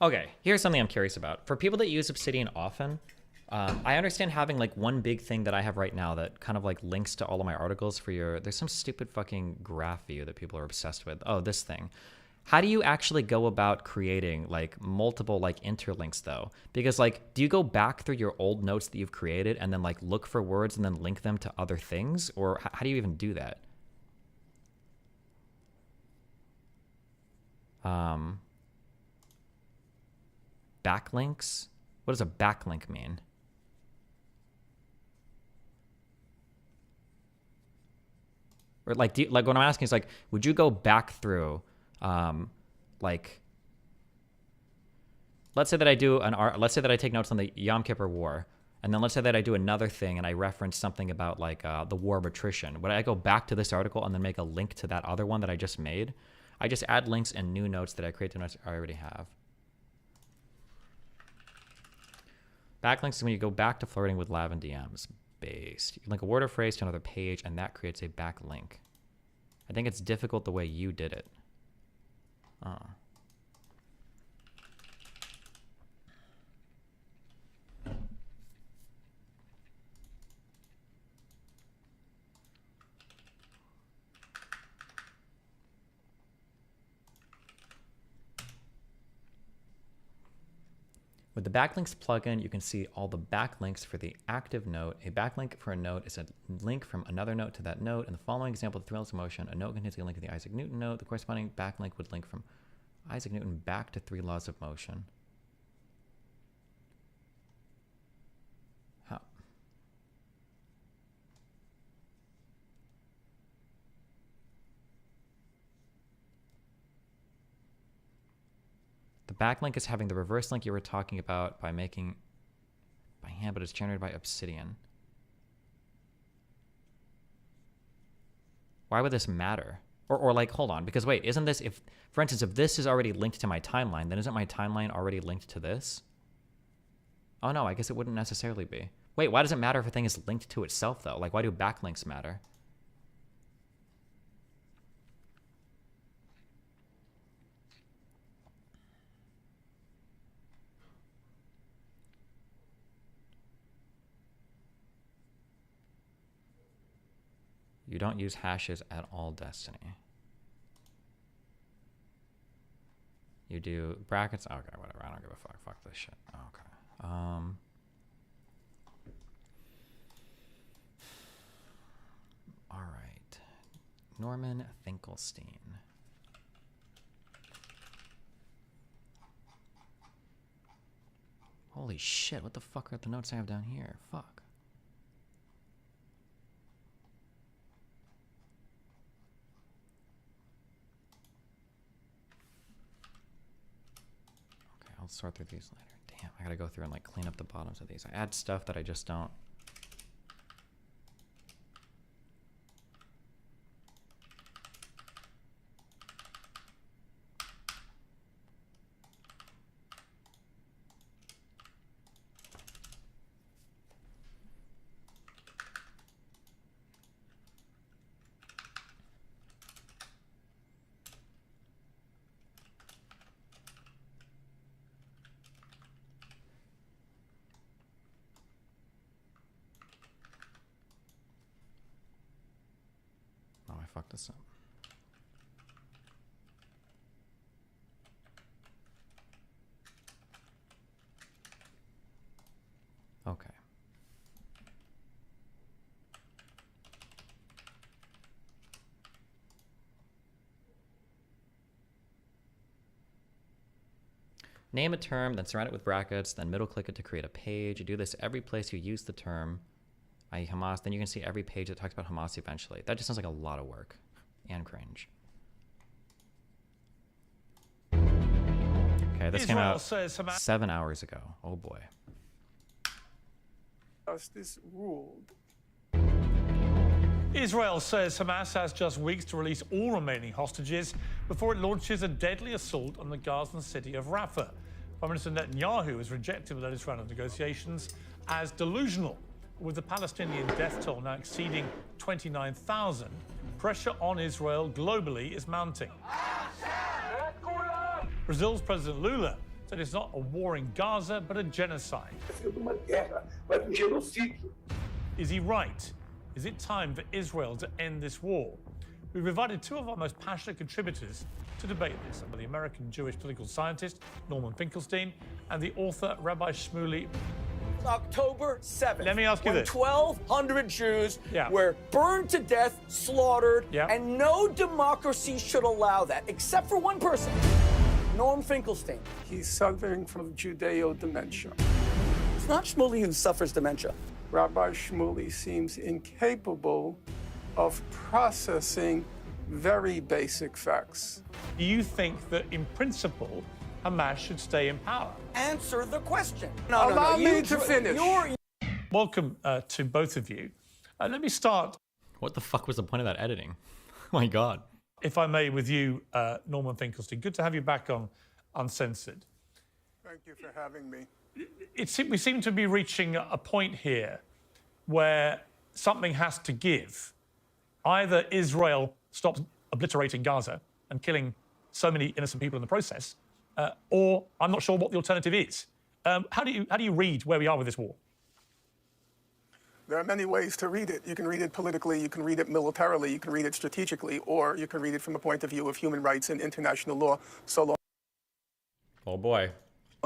Okay, here's something I'm curious about. For people that use Obsidian often, I understand having like one big thing that I have right now that kind of like links to all of my articles for your... There's some stupid fucking graph view that people are obsessed with. Oh, this thing. How do you actually go about creating like multiple like interlinks though? Because like, do you go back through your old notes that you've created and then like look for words and then link them to other things? Or how do you even do that? Backlinks? What does a backlink mean? Or like, like what I'm asking is like, would you go back through, like, let's say that I do let's say that I take notes on the Yom Kippur War, and then let's say that I do another thing and I reference something about like the War of Attrition. Would I go back to this article and then make a link to that other one that I just made? I just add links and new notes that I create the notes I already have. Backlinks is when you go back to flirting with Lav and DMs. Based. You can link a word or phrase to another page, and that creates a backlink. I think it's difficult the way you did it. Oh. With the backlinks plugin, you can see all the backlinks for the active note. A backlink for a note is a link from another note to that note. In the following example, the Three Laws of Motion, a note contains a link to the Isaac Newton note. The corresponding backlink would link from Isaac Newton back to Three Laws of Motion. How? The backlink is having the reverse link you were talking about by making by hand, but it's generated by Obsidian. Why would this matter? Or like, hold on, because wait, isn't this, if, for instance, if this is already linked to my timeline, then isn't my timeline already linked to this? Oh no, I guess it wouldn't necessarily be. Wait, why does it matter if a thing is linked to itself though? Like, why do backlinks matter? You don't use hashes at all, Destiny. You do brackets? Okay, whatever. I don't give a fuck. Fuck this shit. Okay. All right. Norman Finkelstein. Holy shit, what the fuck are the notes I have down here? Fuck. I'll sort through these later. Damn, I gotta go through and like clean up the bottoms of these. I add stuff that I just don't. Fuck this up. Okay. Name a term, then surround it with brackets, then middle click it to create a page. You do this every place you use the term, i.e. Hamas, then you can see every page that talks about Hamas eventually. That just sounds like a lot of work and cringe. Okay, this came out 7 hours ago. Oh boy. Justice ruled. Israel says Hamas has just weeks to release all remaining hostages before it launches a deadly assault on the Gazan city of Rafah. Prime Minister Netanyahu has rejected the latest round of negotiations as delusional. With the Palestinian death toll now exceeding 29,000, pressure on Israel globally is mounting. Brazil's President Lula said it's not a war in Gaza, but a genocide. Is he right? Is it time for Israel to end this war? We've invited two of our most passionate contributors to debate this, the American Jewish political scientist Norman Finkelstein and the author Rabbi Shmuley. October 7th. Let me ask you when this. 1,200 Jews were burned to death, slaughtered, and no democracy should allow that, except for one person, Norm Finkelstein. He's suffering from Judeo dementia. not Shmuley who suffers dementia. Rabbi Shmuley seems incapable of processing very basic facts. Do you think that, in principle, Hamas should stay in power? Answer the question. Allow me to finish. Welcome to both of you. Let me start. What the fuck was the point of that editing? Oh my God. If I may, with you, Norman Finkelstein. Good to have you back on Uncensored. Thank you for having me. We seem to be reaching a point here where something has to give. Either Israel stops obliterating Gaza and killing so many innocent people in the process, or I'm not sure what the alternative is. How do you read where we are with this war? There are many ways to read it. You can read it politically, you can read it militarily, you can read it strategically, or you can read it from the point of view of human rights and international law, so long Oh boy.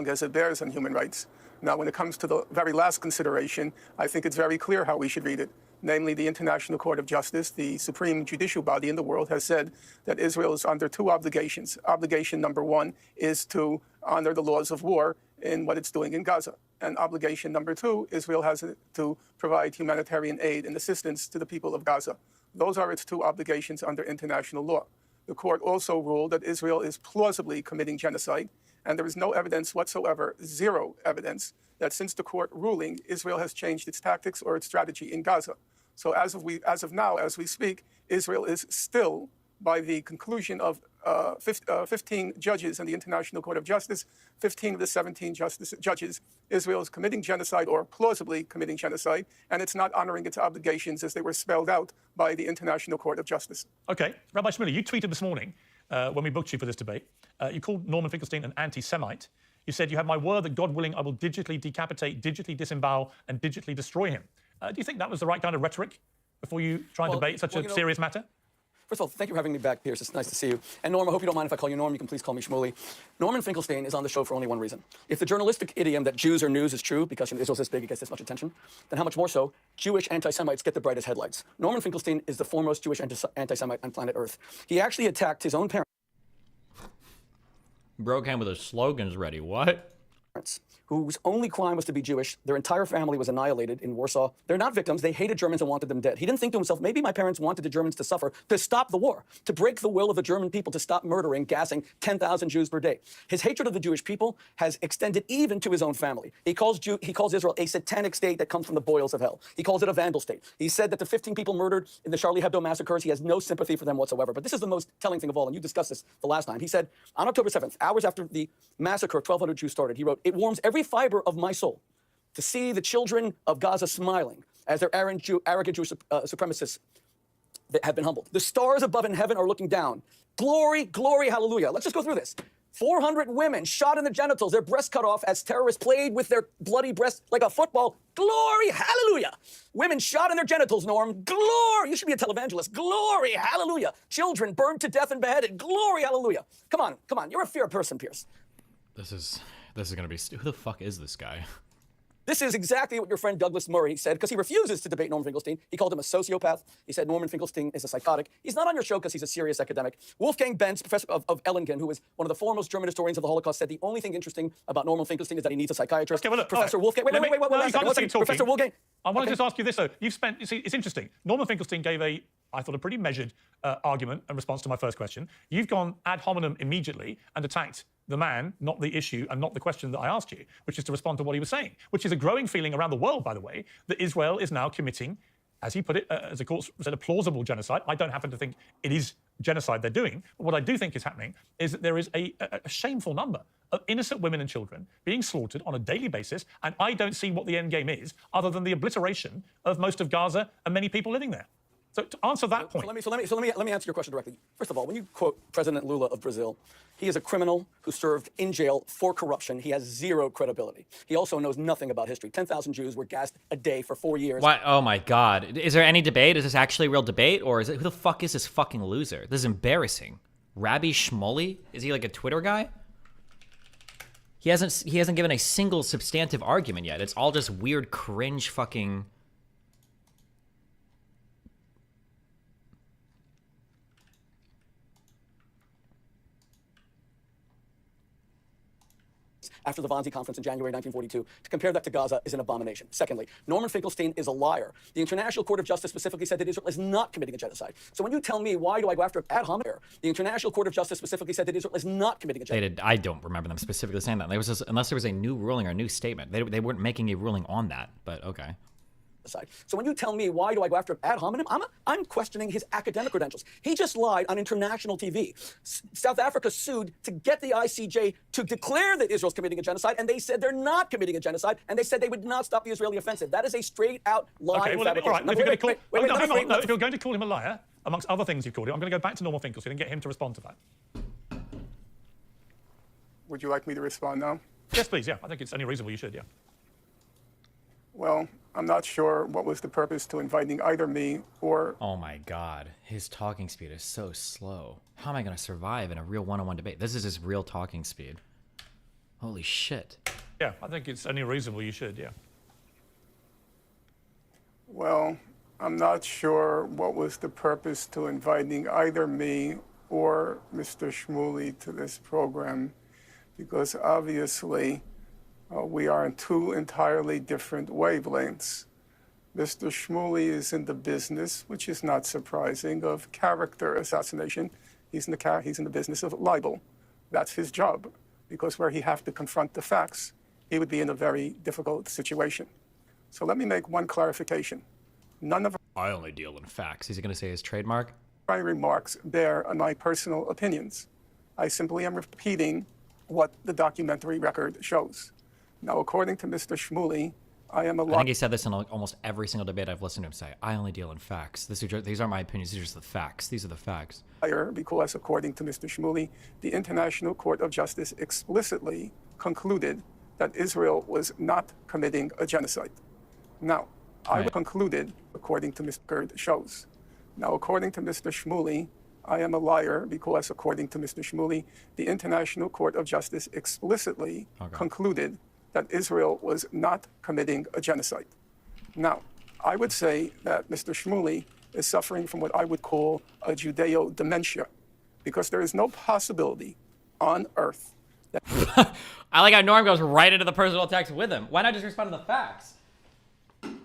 as it bears on human rights. Now, when it comes to the very last consideration, I think it's very clear how we should read it. Namely, the International Court of Justice, the supreme judicial body in the world, has said that Israel is under two obligations. Obligation number one is to honor the laws of war in what it's doing in Gaza. And obligation number two, Israel has to provide humanitarian aid and assistance to the people of Gaza. Those are its two obligations under international law. The court also ruled that Israel is plausibly committing genocide, and there is no evidence whatsoever, zero evidence, that since the court ruling, Israel has changed its tactics or its strategy in Gaza. So as of now, as we speak, Israel is still, by the conclusion of 15 judges in the International Court of Justice, 15 of the 17 judges, Israel is committing genocide or plausibly committing genocide, and it's not honoring its obligations as they were spelled out by the International Court of Justice. Okay, Rabbi Shmuley, you tweeted this morning when we booked you for this debate. You called Norman Finkelstein an anti-Semite. You said, "You have my word that, God willing, I will digitally decapitate, digitally disembowel, and digitally destroy him." Do you think that was the right kind of rhetoric before you try and debate such a serious matter? First of all, thank you for having me back, Pierce. It's nice to see you. And Norm, I hope you don't mind if I call you Norm. You can please call me Shmuley. Norman Finkelstein is on the show for only one reason. If the journalistic idiom that Jews are news is true, because Israel's this big, it gets this much attention, then how much more so, Jewish anti-Semites get the brightest headlights. Norman Finkelstein is the foremost Jewish anti-Semite on planet Earth. He actually attacked his own parents. Broke him with his slogans ready. What? Whose only crime was to be Jewish. Their entire family was annihilated in Warsaw. They're not victims. They hated Germans and wanted them dead. He didn't think to himself, maybe my parents wanted the Germans to suffer, to stop the war, to break the will of the German people, to stop murdering, gassing 10,000 Jews per day. His hatred of the Jewish people has extended even to his own family. He calls Israel a satanic state that comes from the boils of hell. He calls it a vandal state. He said that the 15 people murdered in the Charlie Hebdo massacres, he has no sympathy for them whatsoever. But this is the most telling thing of all, and you discussed this the last time. He said, on October 7th, hours after the massacre of 1,200 Jews started, he wrote, "It warms every fiber of my soul to see the children of Gaza smiling as their arrogant Jewish supremacists that have been humbled. The stars above in heaven are looking down. Glory, glory, hallelujah." Let's just go through this. 400 women shot in the genitals, their breasts cut off as terrorists played with their bloody breasts like a football. Glory, hallelujah. Women shot in their genitals, Norm. Glory. You should be a televangelist. Glory, hallelujah. Children burned to death and beheaded. Glory, hallelujah. Come on. You're a fair person, Pierce. This is gonna be. Who the fuck is this guy? This is exactly what your friend Douglas Murray said, because he refuses to debate Norman Finkelstein. He called him a sociopath. He said Norman Finkelstein is a psychotic. He's not on your show because he's a serious academic. Wolfgang Benz, professor of Ellingen, who is one of the foremost German historians of the Holocaust, said the only thing interesting about Norman Finkelstein is that he needs a psychiatrist. Okay, well, look, Professor right. Wolfgang, wait, one second. Professor Wolfgang. I wanted to just ask you this, though. You see, it's interesting. Norman Finkelstein gave I thought, a pretty measured argument in response to my first question. You've gone ad hominem immediately and attacked the man, not the issue, and not the question that I asked you, which is to respond to what he was saying, which is a growing feeling around the world, by the way, that Israel is now committing, as he put it, as the court said, a plausible genocide. I don't happen to think it is genocide they're doing, but what I do think is happening is that there is a shameful number of innocent women and children being slaughtered on a daily basis, and I don't see what the end game is other than the obliteration of most of Gaza and many people living there. So to answer that point... So let me answer your question directly. First of all, when you quote President Lula of Brazil, he is a criminal who served in jail for corruption. He has zero credibility. He also knows nothing about history. 10,000 Jews were gassed a day for 4 years. What? Oh my God. Is there any debate? Is this actually a real debate? Or is it, who the fuck is this fucking loser? This is embarrassing. Rabbi Shmuley? Is he like a Twitter guy? He hasn't given a single substantive argument yet. It's all just weird cringe fucking... after the Wannsee Conference in January 1942. To compare that to Gaza is an abomination. Secondly, Norman Finkelstein is a liar. The International Court of Justice specifically said that Israel is not committing a genocide. So when you tell me why do I go after ad hominem, the International Court of Justice specifically said that Israel is not committing a genocide. I don't remember them specifically saying that. There was unless there was a new ruling or a new statement. They weren't making a ruling on that, but okay. So when you tell me why do I go after ad hominem, I'm questioning his academic credentials. He just lied on international TV. South Africa sued to get the ICJ to declare that Israel's committing a genocide, and they said they're not committing a genocide, and they said they would not stop the Israeli offensive. That is a straight-out lie. Okay, and well, all fabrication. right. No, If you're wait, going to call, wait, if you're going to call him a liar, amongst other things you've called him, I'm going to go back to Norman Finkelstein and get him to respond to that. Would you like me to respond now? Yes, please. Yeah, I think it's only reasonable you should. Yeah. Well, I'm not sure what was the purpose to inviting either me or... Oh my god, his talking speed is so slow. How am I going to survive in a real one-on-one debate? This is his real talking speed. Holy shit. Yeah, I think it's only reasonable you should, yeah. Well, I'm not sure what was the purpose to inviting either me or Mr. Shmuley to this program, because obviously we are in two entirely different wavelengths. Mr. Shmuley is in the business, which is not surprising, of character assassination. He's in the business of libel. That's his job, because where he have to confront the facts, he would be in a very difficult situation. So let me make one clarification. None of I only deal in facts. Is he going to say his trademark? my remarks bear on my personal opinions. I simply am repeating what the documentary record shows. Now, according to Mr. Shmuley, I am a I think he said this in almost every single debate I've listened to him say. I only deal in facts. These aren't my opinions. These are just the facts. These are the facts. liar because, according to Mr. Shmuley, the International Court of Justice explicitly concluded that Israel was not committing a genocide. Now, I concluded, according to Mr. Gerd shows. Now, according to Mr. Shmuley, I am a liar because, according to Mr. Shmuley, the International Court of Justice explicitly concluded that Israel was not committing a genocide. Now, I would say that Mr. Shmuley is suffering from what I would call a Judeo dementia, because there is no possibility on earth that... I like how Norm goes right into the personal attacks with him. Why not just respond to the facts?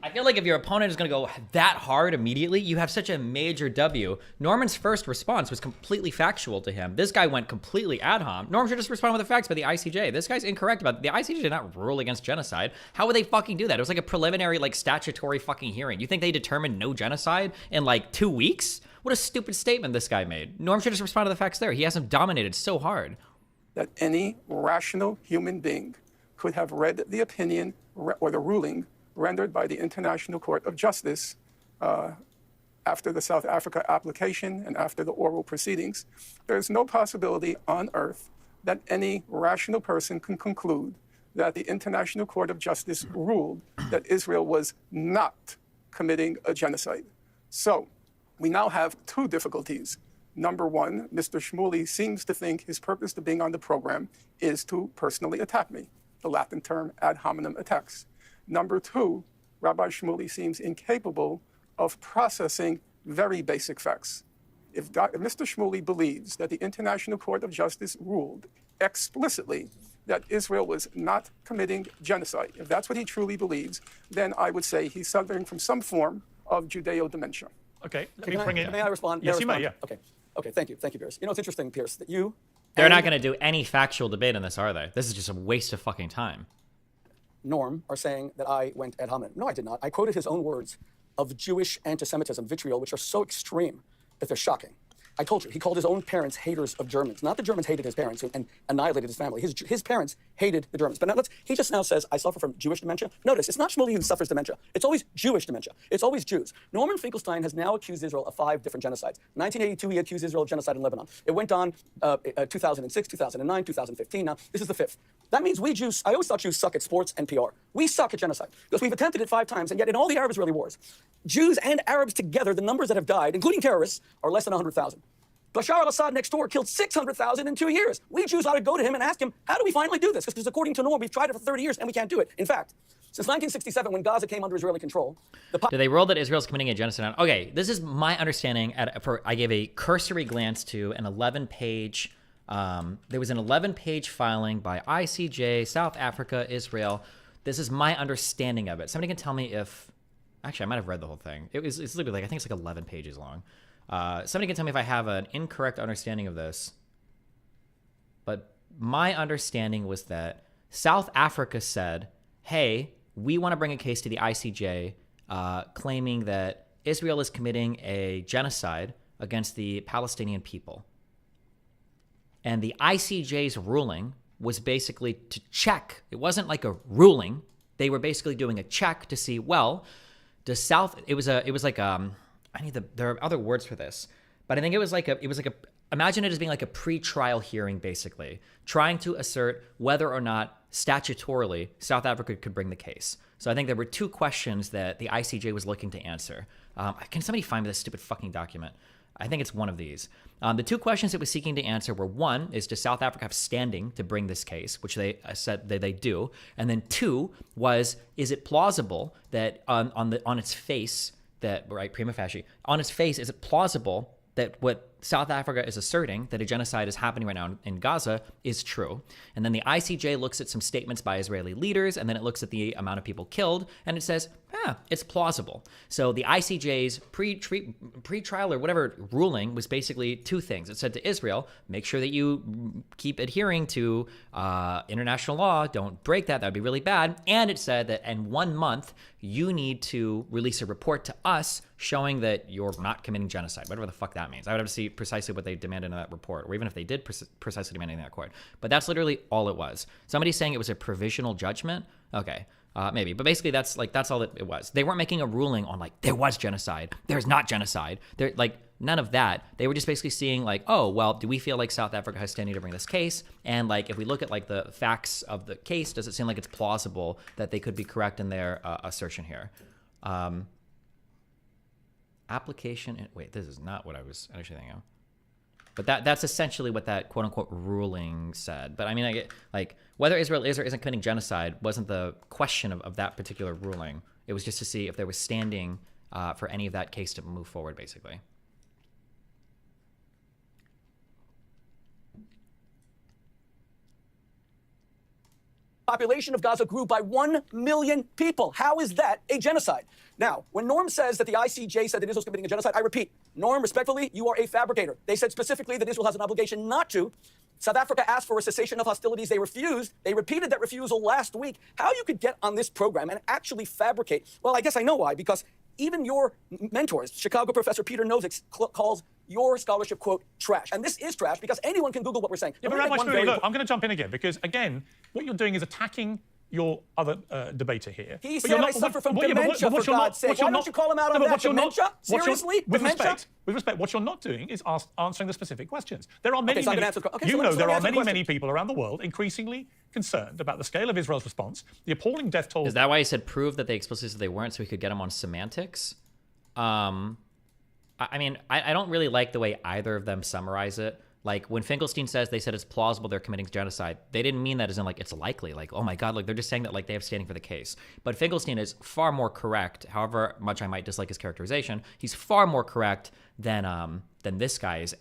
I feel like if your opponent is going to go that hard immediately, you have such a major W. Norman's first response was completely factual to him. This guy went completely ad hom. Norm should just respond with the facts by the ICJ. This guy's incorrect about it. The ICJ did not rule against genocide. How would they fucking do that? It was like a preliminary, like, statutory fucking hearing. You think they determined no genocide in, like, 2 weeks? What a stupid statement this guy made. Norm should just respond to the facts there. He has him dominated so hard. That any rational human being could have read the opinion or the ruling rendered by the International Court of Justice after the South Africa application and after the oral proceedings. There is no possibility on earth that any rational person can conclude that the International Court of Justice ruled that Israel was not committing a genocide. So we now have two difficulties. Number one, Mr. Shmuley seems to think his purpose to being on the program is to personally attack me, the Latin term ad hominem attacks. Number two, Rabbi Shmuley seems incapable of processing very basic facts. If Mr. Shmuley believes that the International Court of Justice ruled explicitly that Israel was not committing genocide, if that's what he truly believes, then I would say he's suffering from some form of Judeo dementia. Okay, May I respond? Yes, you may, yeah. Okay, thank you, Pierce. You know, it's interesting, Pierce, that you... They're not going to do any factual debate on this, are they? This is just a waste of fucking time. Norm are saying that I went ad hominem. No, I did not. I quoted his own words of Jewish anti-Semitism, vitriol, which are so extreme that they're shocking. I told you, he called his own parents haters of Germans. Not the Germans hated his parents and annihilated his family. His parents hated the Germans. But now he just now says, I suffer from Jewish dementia. Notice, it's not Shmuley who suffers dementia. It's always Jewish dementia. It's always Jews. Norman Finkelstein has now accused Israel of 5 different genocides. 1982, he accused Israel of genocide in Lebanon. It went on 2006, 2009, 2015. Now, this is the 5th. That means we Jews, I always thought Jews suck at sports and PR. We suck at genocide because we've attempted it 5 times, and yet in all the Arab-Israeli wars, Jews and Arabs together, the numbers that have died, including terrorists, are less than 100,000. Bashar al-Assad next door killed 600,000 in 2 years. We Jews ought to go to him and ask him, how do we finally do this? Because according to Norm, we've tried it for 30 years and we can't do it. In fact, since 1967, when Gaza came under Israeli control, do they rule that Israel's committing a genocide? Okay, this is my understanding. I gave a cursory glance to an 11-page There was an 11-page filing by ICJ, South Africa, Israel. This is my understanding of it. Somebody can tell me if... Actually, I might have read the whole thing. It's literally like, I think it's like 11 pages long. Somebody can tell me if I have an incorrect understanding of this. But my understanding was that South Africa said, hey, we want to bring a case to the ICJ claiming that Israel is committing a genocide against the Palestinian people. And the ICJ's ruling was basically to check. It wasn't like a ruling. They were basically doing a check to see, well, does there are other words for this, but I think imagine it as being like a pre-trial hearing, basically, trying to assert whether or not statutorily South Africa could bring the case. So I think there were two questions that the ICJ was looking to answer. Can somebody find me this stupid fucking document? I think it's one of these. The two questions it was seeking to answer were, one, is does South Africa have standing to bring this case, which they said that they do, and then two was, is it plausible that on its face, that, right, prima facie, on its face, is it plausible that what South Africa is asserting, that a genocide is happening right now in Gaza, is true? And then the ICJ looks at some statements by Israeli leaders, and then it looks at the amount of people killed, and it says, it's plausible. So the ICJ's pre-trial or whatever ruling was basically two things. It said to Israel, make sure that you keep adhering to international law, don't break that, that would be really bad. And it said that in 1 month, you need to release a report to us showing that you're not committing genocide, whatever the fuck that means. I would have to see precisely what they demanded in that report, or even if they did precisely demand in that court. But that's literally all it was. Somebody's saying it was a provisional judgment. Okay, maybe. But basically, that's all it was. They weren't making a ruling on, like, there was genocide, there's not genocide. They're like, none of that. They were just basically seeing, like, oh, well, do we feel like South Africa has standing to bring this case? And, like, if we look at, like, the facts of the case, does it seem like it's plausible that they could be correct in their assertion here? Application, wait, this is not what I was actually thinking of. But that's essentially what that quote-unquote ruling said. But I mean, I get, like, whether Israel is or isn't committing genocide wasn't the question of that particular ruling. It was just to see if there was standing for any of that case to move forward, basically. Population of Gaza grew by 1 million people. How is that a genocide? Now, when Norm says that the ICJ said that Israel's committing a genocide, I repeat, Norm, respectfully, you are a fabricator. They said specifically that Israel has an obligation not to. South Africa asked for a cessation of hostilities. They refused. They repeated that refusal last week. How you could get on this program and actually fabricate? Well, I guess I know why, because even your mentors, Chicago professor Peter Nozick, calls your scholarship, quote, trash. And this is trash because anyone can Google what we're saying. Yeah, but look, I'm going to jump in again because, again, what you're doing is attacking your other debater here. He said I suffer from dementia, for God's sake. Why don't you call him out on that? Dementia? Seriously? With Dementia? respect, what you're not doing is answering the specific questions. There are many, Okay, so I'm many, gonna answer the- okay, you so know let me there are answer the many, question. many people around the world increasingly concerned about the scale of Israel's response, the appalling death toll. Is that why he said prove that they explicitly said they weren't, so we could get them on semantics? I mean, I don't really like the way either of them summarize it. Like, when Finkelstein says they said it's plausible they're committing genocide, they didn't mean that as in, like, it's likely. Like, oh my God, like, they're just saying that, like, they have standing for the case. But Finkelstein is far more correct, however much I might dislike his characterization, he's far more correct than this guy's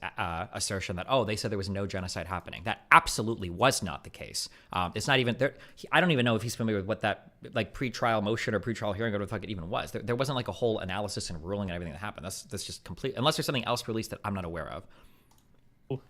assertion that, oh, they said there was no genocide happening. That absolutely was not the case. It's not even there. I don't even know if he's familiar with what that, like, pre-trial motion or pre-trial hearing or whatever the fuck it even was. There wasn't, like, a whole analysis and ruling and everything that happened. That's just complete, unless there's something else released that I'm not aware of.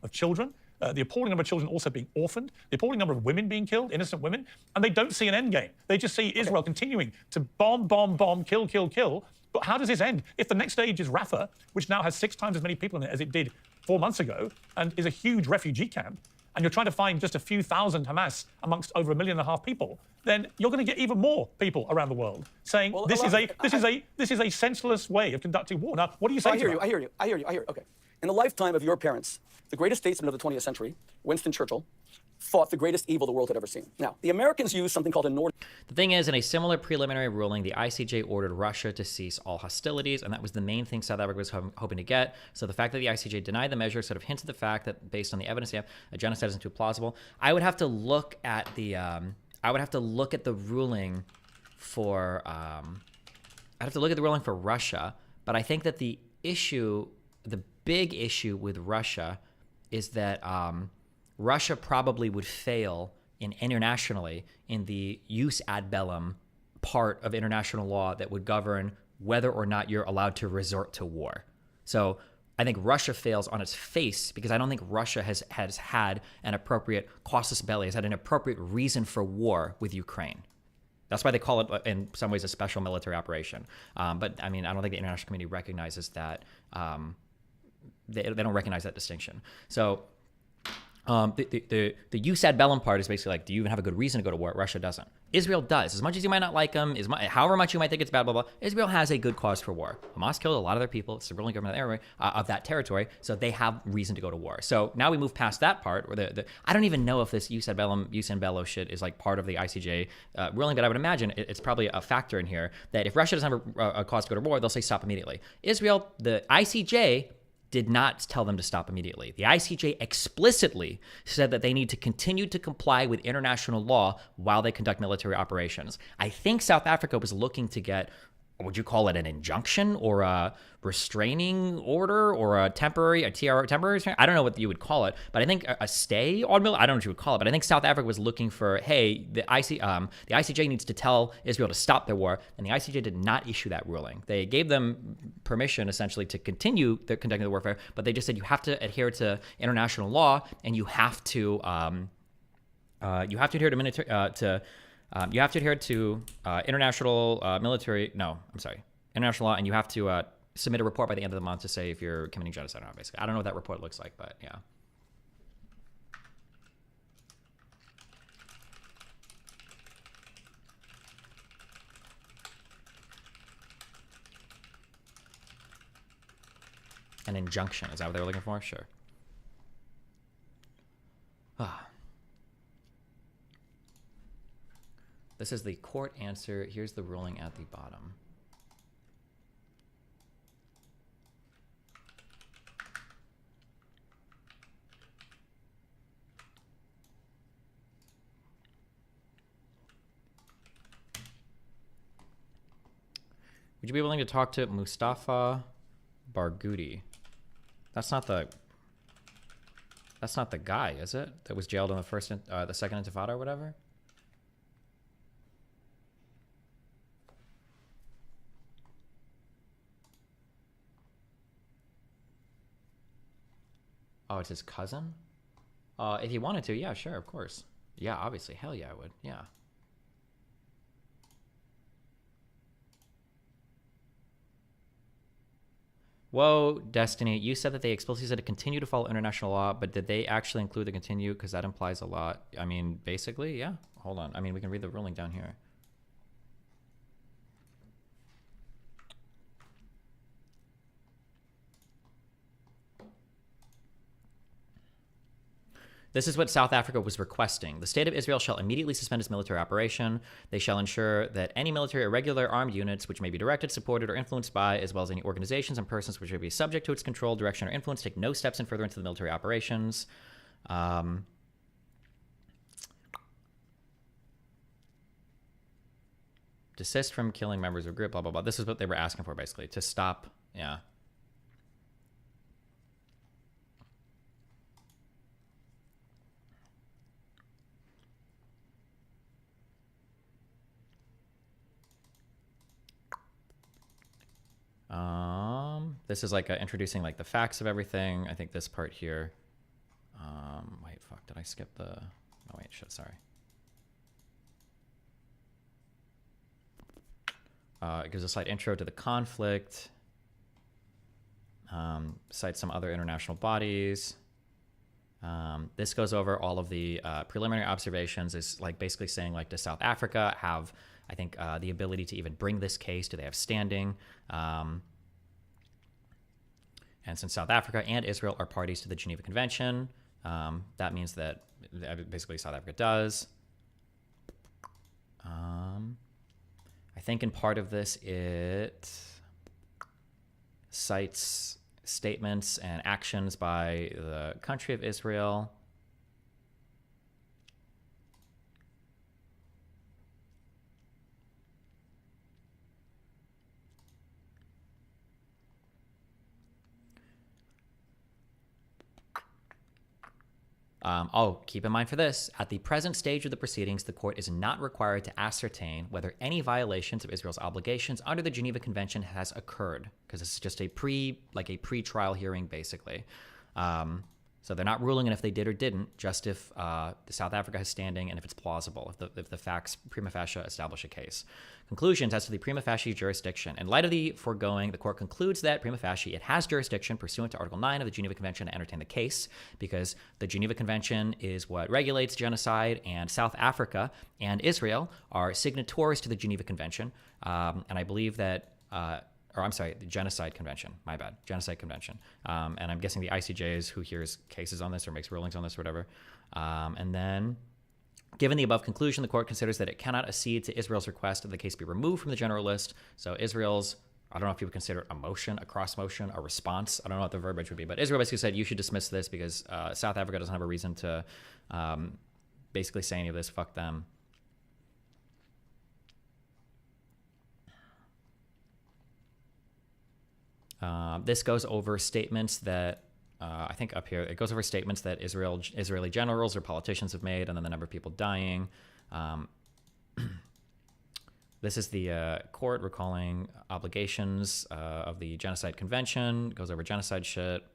Of children, the appalling number of children also being orphaned, the appalling number of women being killed, innocent women, and they don't see an end game. They just see Israel continuing to bomb, kill, kill, kill. But how does this end? If the next stage is Rafah, which now has 6 times as many people in it as it did 4 months ago, and is a huge refugee camp, and you're trying to find just a few thousand Hamas amongst over 1.5 million people, then you're going to get even more people around the world saying this is a senseless way of conducting war. Now, what do you say? I hear you. Okay. In the lifetime of your parents, the greatest statesman of the 20th century, Winston Churchill, fought the greatest evil the world had ever seen. Now, the Americans used something called a Northern... The thing is, in a similar preliminary ruling, the ICJ ordered Russia to cease all hostilities, and that was the main thing South Africa was hoping to get. So the fact that the ICJ denied the measure sort of hints at the fact that, based on the evidence they have, a genocide isn't too plausible. I would have to look at the ruling for... I'd have to look at the ruling for Russia, but I think that the big issue with Russia is that Russia probably would fail internationally in the jus ad bellum part of international law that would govern whether or not you're allowed to resort to war. So I think Russia fails on its face because I don't think Russia has had an appropriate casus belli, has had an appropriate reason for war with Ukraine. That's why they call it, in some ways, a special military operation. But I mean, I don't think the international community recognizes that. They don't recognize that distinction. So the jus ad bellum part is basically like, do you even have a good reason to go to war? Russia doesn't. Israel does. As much as you might not like them, however much you might think it's bad, blah, blah, Israel has a good cause for war. Hamas killed a lot of their people. It's the ruling government of that territory, so they have reason to go to war. So now we move past that part. Where I don't even know if this jus ad bellum, jus in bello shit is like part of the ICJ ruling, but I would imagine it's probably a factor in here that if Russia doesn't have a cause to go to war, they'll say stop immediately. Israel, the ICJ did not tell them to stop immediately. The ICJ explicitly said that they need to continue to comply with international law while they conduct military operations. I think South Africa was looking to get, would you call it an injunction or a restraining order or a temporary restraining? I don't know what you would call it, but I think a stay on military, I don't know what you would call it, but I think South Africa was looking for, hey, the ICJ needs to tell Israel to stop their war, and the ICJ did not issue that ruling. They gave them permission essentially to continue conducting the warfare, but they just said you have to adhere to international law and you have to adhere to military you have to adhere to international law, and you have to submit a report by the end of the month to say if you're committing genocide or not, basically. I don't know what that report looks like, but yeah. An injunction, is that what they were looking for? Sure. This is the court answer. Here's the ruling at the bottom. Would you be willing to talk to Mustafa Barghouti? That's not the guy, is it? That was jailed in the second Intifada or whatever? Oh, it's his cousin? If he wanted to, yeah, sure, of course. Yeah, obviously. Hell yeah, I would. Yeah. Whoa, Destiny, you said that they explicitly said to continue to follow international law, but did they actually include the continue? Because that implies a lot. I mean, basically, yeah. Hold on. I mean, we can read the ruling down here. This is what South Africa was requesting. The state of Israel shall immediately suspend its military operation. They shall ensure that any military or regular armed units which may be directed, supported, or influenced by, as well as any organizations and persons which may be subject to its control, direction, or influence, take no steps in furtherance of the military operations. Desist from killing members of a group, blah, blah, blah. This is what they were asking for, basically, to stop, yeah. This is like introducing like the facts of everything. I think this part here. Wait, fuck, did I skip the? Oh wait, shit, sorry. It gives a slight intro to the conflict. Cites some other international bodies. This goes over all of the preliminary observations. Is like basically saying like, does South Africa have, I think, the ability to even bring this case? Do they have standing? And since South Africa and Israel are parties to the Geneva Convention, that means that basically South Africa does. I think in part of this it cites statements and actions by the country of Israel. Keep in mind for this, at the present stage of the proceedings, the court is not required to ascertain whether any violations of Israel's obligations under the Geneva Convention has occurred, because it's just a pre-trial hearing, basically. So they're not ruling on if they did or didn't, just if South Africa has standing and if it's plausible, if the facts prima facie establish a case. Conclusions as to the prima facie jurisdiction. In light of the foregoing, the court concludes that prima facie it has jurisdiction pursuant to Article 9 of the Geneva Convention to entertain the case, because the Geneva Convention is what regulates genocide, and South Africa and Israel are signatories to the Geneva Convention. And I believe that... the Genocide Convention. My bad. Genocide Convention. And I'm guessing the ICJ is who hears cases on this or makes rulings on this or whatever. And then, given the above conclusion, the court considers that it cannot accede to Israel's request that the case be removed from the general list. So Israel's, I don't know if people consider it a motion, a cross motion, a response. I don't know what the verbiage would be. But Israel basically said you should dismiss this because South Africa doesn't have a reason to basically say any of this. Fuck them. This goes over statements that, I think up here, it goes over statements that Israeli generals or politicians have made, and then the number of people dying. This is the court recalling obligations of the Genocide Convention. It goes over genocide shit.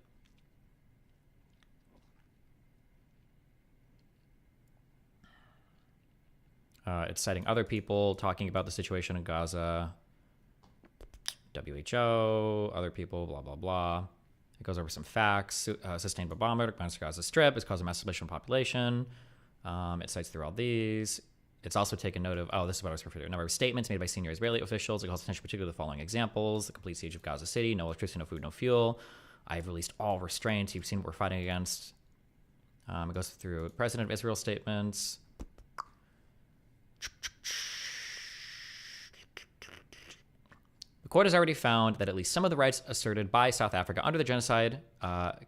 It's citing other people talking about the situation in Gaza. WHO, other people, blah, blah, blah. It goes over some facts. Sustained by bombardment against Gaza Strip has caused a massive population. It cites through all these. It's also taken note of, this is what I was referring to, a number of statements made by senior Israeli officials. It calls attention particularly to the following examples: the complete siege of Gaza City, no electricity, no food, no fuel. I've released all restraints. You've seen what we're fighting against. It goes through President of Israel statements. The court has already found that at least some of the rights asserted by South Africa under the Genocide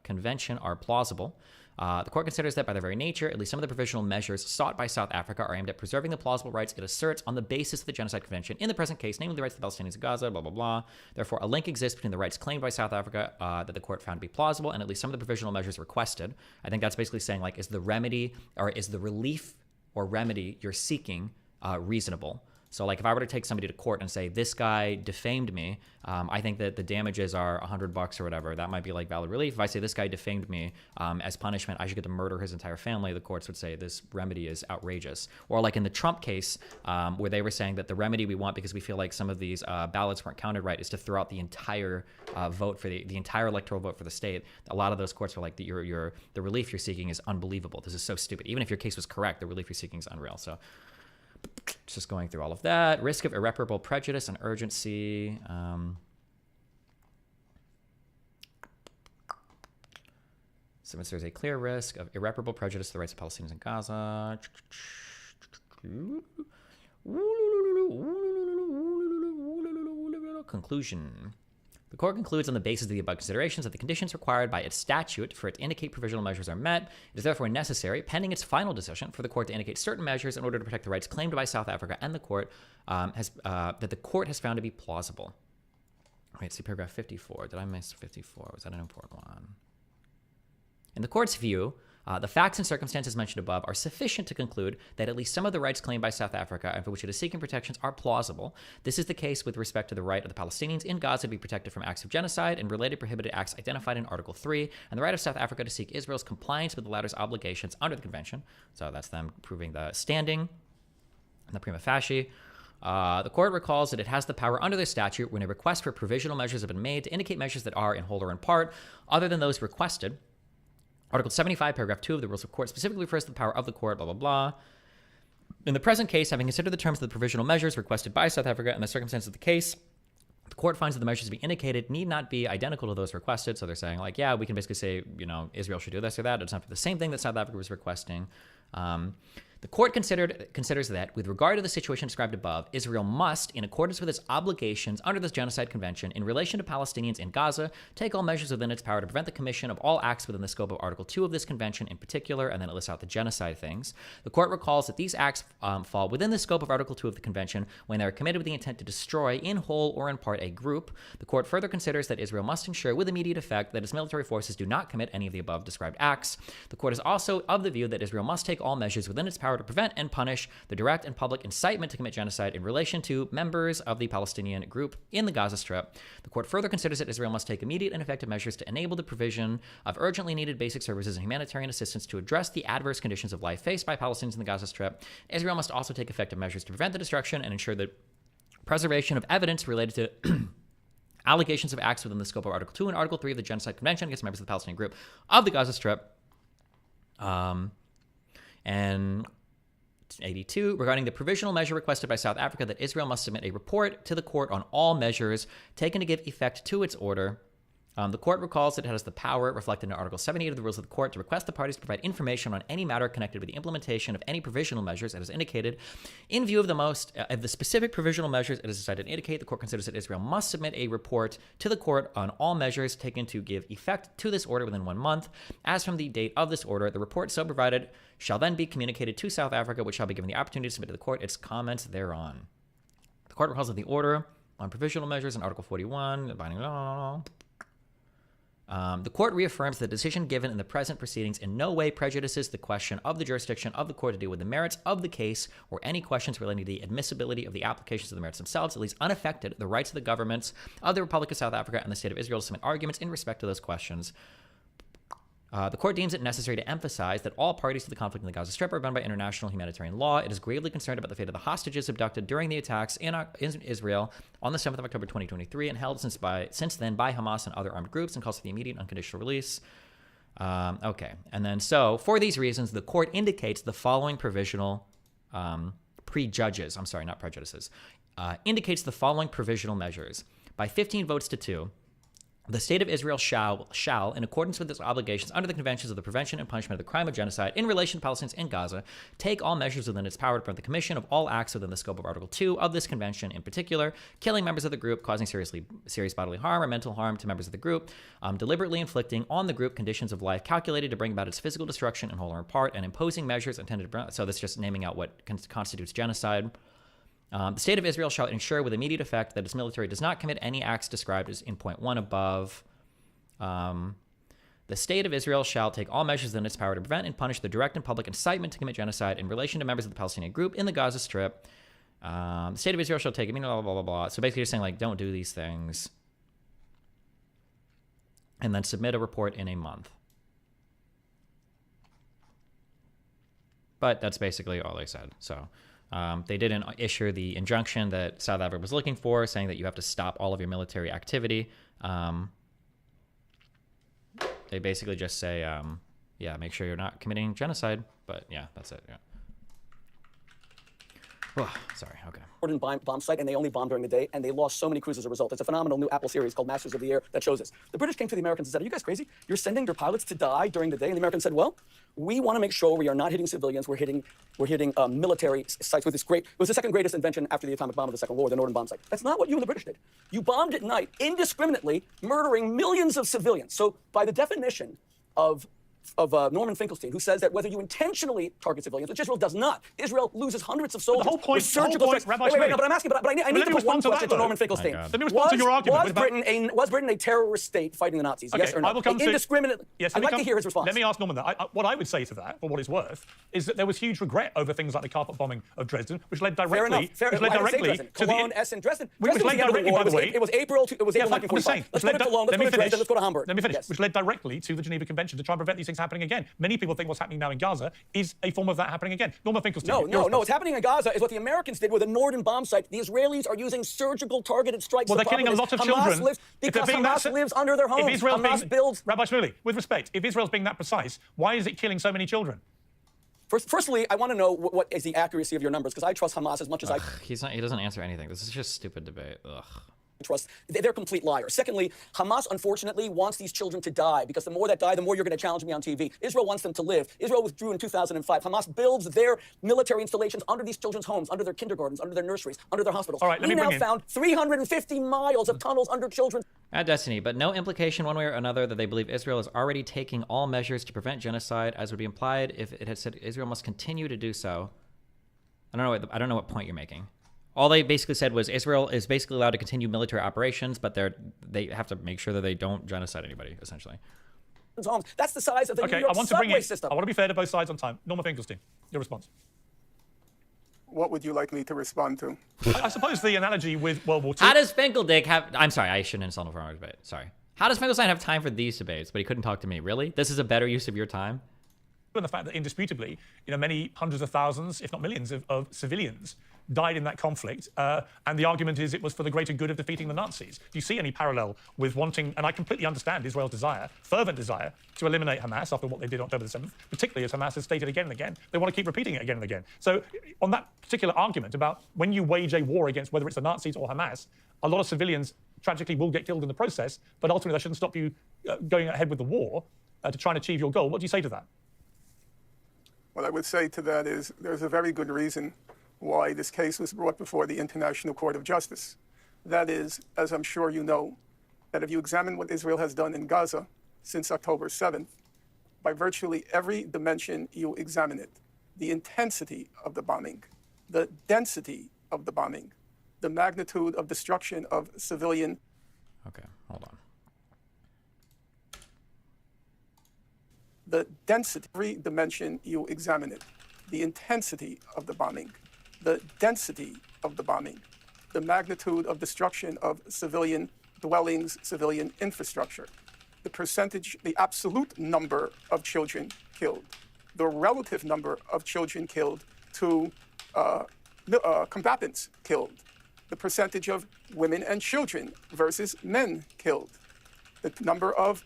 Convention are plausible. The court considers that by their very nature, at least some of the provisional measures sought by South Africa are aimed at preserving the plausible rights it asserts on the basis of the Genocide Convention in the present case, namely the rights of the Palestinians of Gaza, blah, blah, blah. Therefore, a link exists between the rights claimed by South Africa that the court found to be plausible and at least some of the provisional measures requested. I think that's basically saying, like, is the remedy or is the relief or remedy you're seeking reasonable? So, like, if I were to take somebody to court and say, this guy defamed me, I think that the damages are $100 or whatever. That might be, like, valid relief. If I say this guy defamed me as punishment, I should get to murder his entire family, the courts would say this remedy is outrageous. Or, like, in the Trump case, where they were saying that the remedy we want because we feel like some of these ballots weren't counted right is to throw out the entire vote for the entire electoral vote for the state. A lot of those courts were like, the relief you're seeking is unbelievable. This is so stupid. Even if your case was correct, the relief you're seeking is unreal. So, just going through all of that. Risk of irreparable prejudice and urgency. Since there's a clear risk of irreparable prejudice to the rights of Palestinians in Gaza. Conclusion. The court concludes on the basis of the above considerations that the conditions required by its statute for it to indicate provisional measures are met. It is therefore necessary, pending its final decision, for the court to indicate certain measures in order to protect the rights claimed by South Africa, and the court that the court has found to be plausible. Wait, see paragraph 54. Did I miss 54? Was that an important one? In the court's view, the facts and circumstances mentioned above are sufficient to conclude that at least some of the rights claimed by South Africa and for which it is seeking protections are plausible. This is the case with respect to the right of the Palestinians in Gaza to be protected from acts of genocide and related prohibited acts identified in Article 3, and the right of South Africa to seek Israel's compliance with the latter's obligations under the convention. So that's them proving the standing and the prima facie. The court recalls that it has the power under the statute when a request for provisional measures have been made to indicate measures that are, in whole or in part, other than those requested. Article 75, paragraph 2 of the Rules of Court specifically refers to the power of the court, blah, blah, blah. In the present case, having considered the terms of the provisional measures requested by South Africa and the circumstances of the case, the court finds that the measures to be indicated need not be identical to those requested. So they're saying, like, yeah, we can basically say, Israel should do this or that. It's not the same thing that South Africa was requesting. The The court considers that, with regard to the situation described above, Israel must, in accordance with its obligations under this Genocide Convention in relation to Palestinians in Gaza, take all measures within its power to prevent the commission of all acts within the scope of Article 2 of this convention in particular, and then it lists out the genocide things. The court recalls that these acts fall within the scope of Article 2 of the convention when they are committed with the intent to destroy, in whole or in part, a group. The court further considers that Israel must ensure with immediate effect that its military forces do not commit any of the above described acts. The court is also of the view that Israel must take all measures within its power to prevent and punish the direct and public incitement to commit genocide in relation to members of the Palestinian group in the Gaza Strip. The court further considers that Israel must take immediate and effective measures to enable the provision of urgently needed basic services and humanitarian assistance to address the adverse conditions of life faced by Palestinians in the Gaza Strip. Israel must also take effective measures to prevent the destruction and ensure the preservation of evidence related to allegations of acts within the scope of Article 2 and Article 3 of the Genocide Convention against members of the Palestinian group of the Gaza Strip. And 82, regarding the provisional measure requested by South Africa that Israel must submit a report to the court on all measures taken to give effect to its order. The court recalls that it has the power, reflected in Article 78 of the Rules of the Court, to request the parties to provide information on any matter connected with the implementation of any provisional measures, as indicated. In view of the specific provisional measures it has decided to indicate, the court considers that Israel must submit a report to the court on all measures taken to give effect to this order within 1 month. As from the date of this order, the report so provided shall then be communicated to South Africa, which shall be given the opportunity to submit to the court its comments thereon. The court recalls that the order on provisional measures in Article 41, binding. The court reaffirms the decision given in the present proceedings in no way prejudices the question of the jurisdiction of the court to deal with the merits of the case or any questions relating to the admissibility of the applications of the merits themselves. It leaves unaffected the rights of the governments of the Republic of South Africa and the State of Israel to submit arguments in respect to those questions. The court deems it necessary to emphasize that all parties to the conflict in the Gaza Strip are bound by international humanitarian law. It is gravely concerned about the fate of the hostages abducted during the attacks in Israel on the 7th of October 2023 and held since then by Hamas and other armed groups, and calls for the immediate unconditional release. Okay. And then so, for these reasons, the court indicates the following provisional prejudges, I'm sorry, not prejudices, indicates the following provisional measures. By 15 votes to 2, the State of Israel shall, in accordance with its obligations under the Conventions of the Prevention and Punishment of the Crime of Genocide in relation to Palestinians in Gaza, take all measures within its power to prevent the commission of all acts within the scope of Article 2 of this convention, in particular, killing members of the group, causing serious bodily harm or mental harm to members of the group, deliberately inflicting on the group conditions of life calculated to bring about its physical destruction in whole or in part, and imposing measures intended to... So that's just naming out what constitutes genocide. The State of Israel shall ensure with immediate effect that its military does not commit any acts described as in point 1 above. The State of Israel shall take all measures in its power to prevent and punish the direct and public incitement to commit genocide in relation to members of the Palestinian group in the Gaza Strip. The State of Israel shall take... blah, blah, blah, blah. So basically you're saying, like, don't do these things. And then submit a report in a month. But that's basically all they said. So... they didn't issue the injunction that South Africa was looking for, saying that you have to stop all of your military activity. They basically just say, yeah, make sure you're not committing genocide. But yeah, that's it. Yeah. Oh, sorry. Okay. Bomb site, and they only bombed during the day, and they lost so many crews as a result. It's a phenomenal new Apple series called Masters of the Air that shows this. The British came to the Americans and said, "Are you guys crazy? You're sending your pilots to die during the day?" And the Americans said, "Well, we want to make sure we are not hitting civilians. We're hitting military sites with this great. It was the second greatest invention after the atomic bomb of the Second World War, the Norden bomb site. That's not what you and the British did. You bombed at night indiscriminately, murdering millions of civilians. So by the definition of Norman Finkelstein, who says that whether you intentionally target civilians, which Israel does not, Israel loses hundreds of soldiers. The whole point, Rabbi wait, no, but I'm asking, but I need to put one question to Norman Finkelstein. Let me respond to your argument. Was Britain a terrorist state fighting the Nazis? Okay, yes or no? I will come Indiscriminately. Yes, I'd like to hear his response. Let me ask Norman that. What I would say to that, for what it's worth, is that there was huge regret over things like the carpet bombing of Dresden, which led directly to Cologne, Essen, Dresden. Which led directly, by the way, it was April 1945. Let's go to Cologne. Let's go to Dresden. Let's go to Hamburg. Let me finish. Which led directly to the Geneva Convention to try and prevent these things happening again. Many people think what's happening now in Gaza is a form of that happening again. Norman Finkelstein. No. What's happening in Gaza is what the Americans did with the Norden bomb site. The Israelis are using surgical targeted strikes. Well, they're killing a lot of children. Because Hamas lives under their homes. Hamas builds. Rabbi Shmuley, with respect, if Israel's being that precise, why is it killing so many children? Firstly, I want to know what is the accuracy of your numbers, because I trust Hamas as much as I. He doesn't answer anything. This is just stupid debate. Ugh. trust. They're complete liars. Secondly, Hamas unfortunately wants these children to die because the more that die, the more you're going to challenge me on TV. Israel wants them to live. Israel withdrew in 2005. Hamas builds their military installations under these children's homes, under their kindergartens, under their nurseries, under their hospitals. All right, let we me now bring in- found 350 miles of tunnels under children's. At Destiny, but no implication one way or another that they believe Israel is already taking all measures to prevent genocide, as would be implied if it had said Israel must continue to do so. I don't know what point you're making. All they basically said was Israel is basically allowed to continue military operations, but they have to make sure that they don't genocide anybody, essentially. Homes. That's the size of the Okay, New York I want to bring subway in. system. I want to be fair to both sides on time. Norma Finkelstein, your response. What would you like me to respond to? I suppose the analogy with World War II. How does Finkeldick have... I'm sorry, I shouldn't insult him for our debate. Sorry. How does Finkelstein have time for these debates, but he couldn't talk to me? Really? This is a better use of your time? And the fact that indisputably, many hundreds of thousands, if not millions, of civilians died in that conflict, and the argument is it was for the greater good of defeating the Nazis. Do you see any parallel with wanting, and I completely understand Israel's desire, fervent desire, to eliminate Hamas after what they did on October the 7th, particularly as Hamas has stated again and again, they want to keep repeating it again and again. So on that particular argument about when you wage a war against whether it's the Nazis or Hamas, a lot of civilians tragically will get killed in the process, but ultimately that shouldn't stop you going ahead with the war to try and achieve your goal. What do you say to that? What I would say to that is there's a very good reason why this case was brought before the International Court of Justice. That is, as I'm sure you know, that if you examine what Israel has done in Gaza since October 7th, by virtually every dimension you examine it, the intensity of the bombing, the density of the bombing, the magnitude of destruction of civilian. Okay, hold on. The density, every dimension you examine it, the intensity of the bombing, the density of the bombing, the magnitude of destruction of civilian dwellings, civilian infrastructure, the percentage, the absolute number of children killed, the relative number of children killed to combatants killed, the percentage of women and children versus men killed, the number of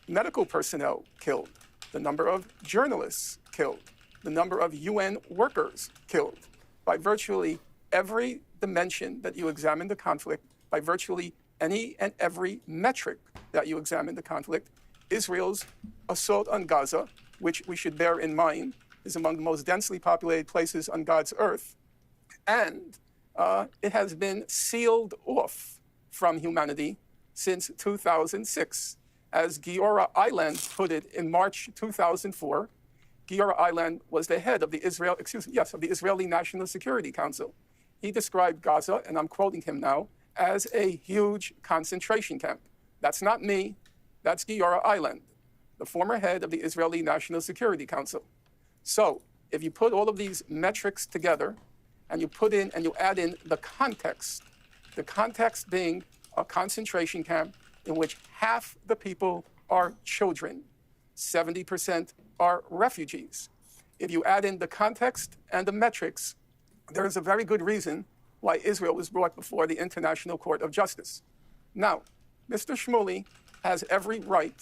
medical personnel killed, the number of journalists killed, the number of UN workers killed. By virtually every dimension that you examine the conflict, by virtually any and every metric that you examine the conflict, Israel's assault on Gaza, which we should bear in mind is among the most densely populated places on God's earth, and it has been sealed off from humanity since 2006. As Giora Eiland put it in March 2004, Giora Eiland was the head of the Israeli National Security Council. He described Gaza, and I'm quoting him now, as a huge concentration camp. That's not me, that's Giora Eiland, the former head of the Israeli National Security Council. So if you put all of these metrics together and you put in and you add in the context being a concentration camp in which half the people are children, 70% are refugees. If you add in the context and the metrics, there is a very good reason why Israel was brought before the International Court of Justice. Now, Mr. Shmuley has every right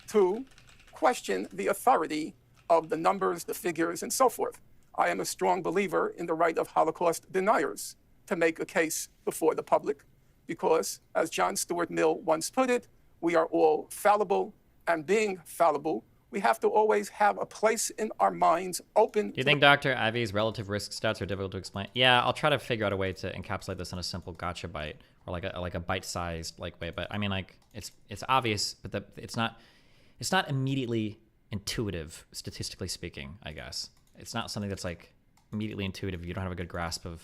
to question the authority of the numbers, the figures, and so forth. I am a strong believer in the right of Holocaust deniers to make a case before the public because, as John Stuart Mill once put it, we are all fallible, and being fallible, we have to always have a place in our minds open. Do you think Dr. Avi's relative risk stats are difficult to explain? Yeah, I'll try to figure out a way to encapsulate this in a simple gotcha bite or like a bite-sized way. But I mean, like it's obvious, but it's not immediately intuitive, statistically speaking. I guess it's not something that's like immediately intuitive. You don't have a good grasp of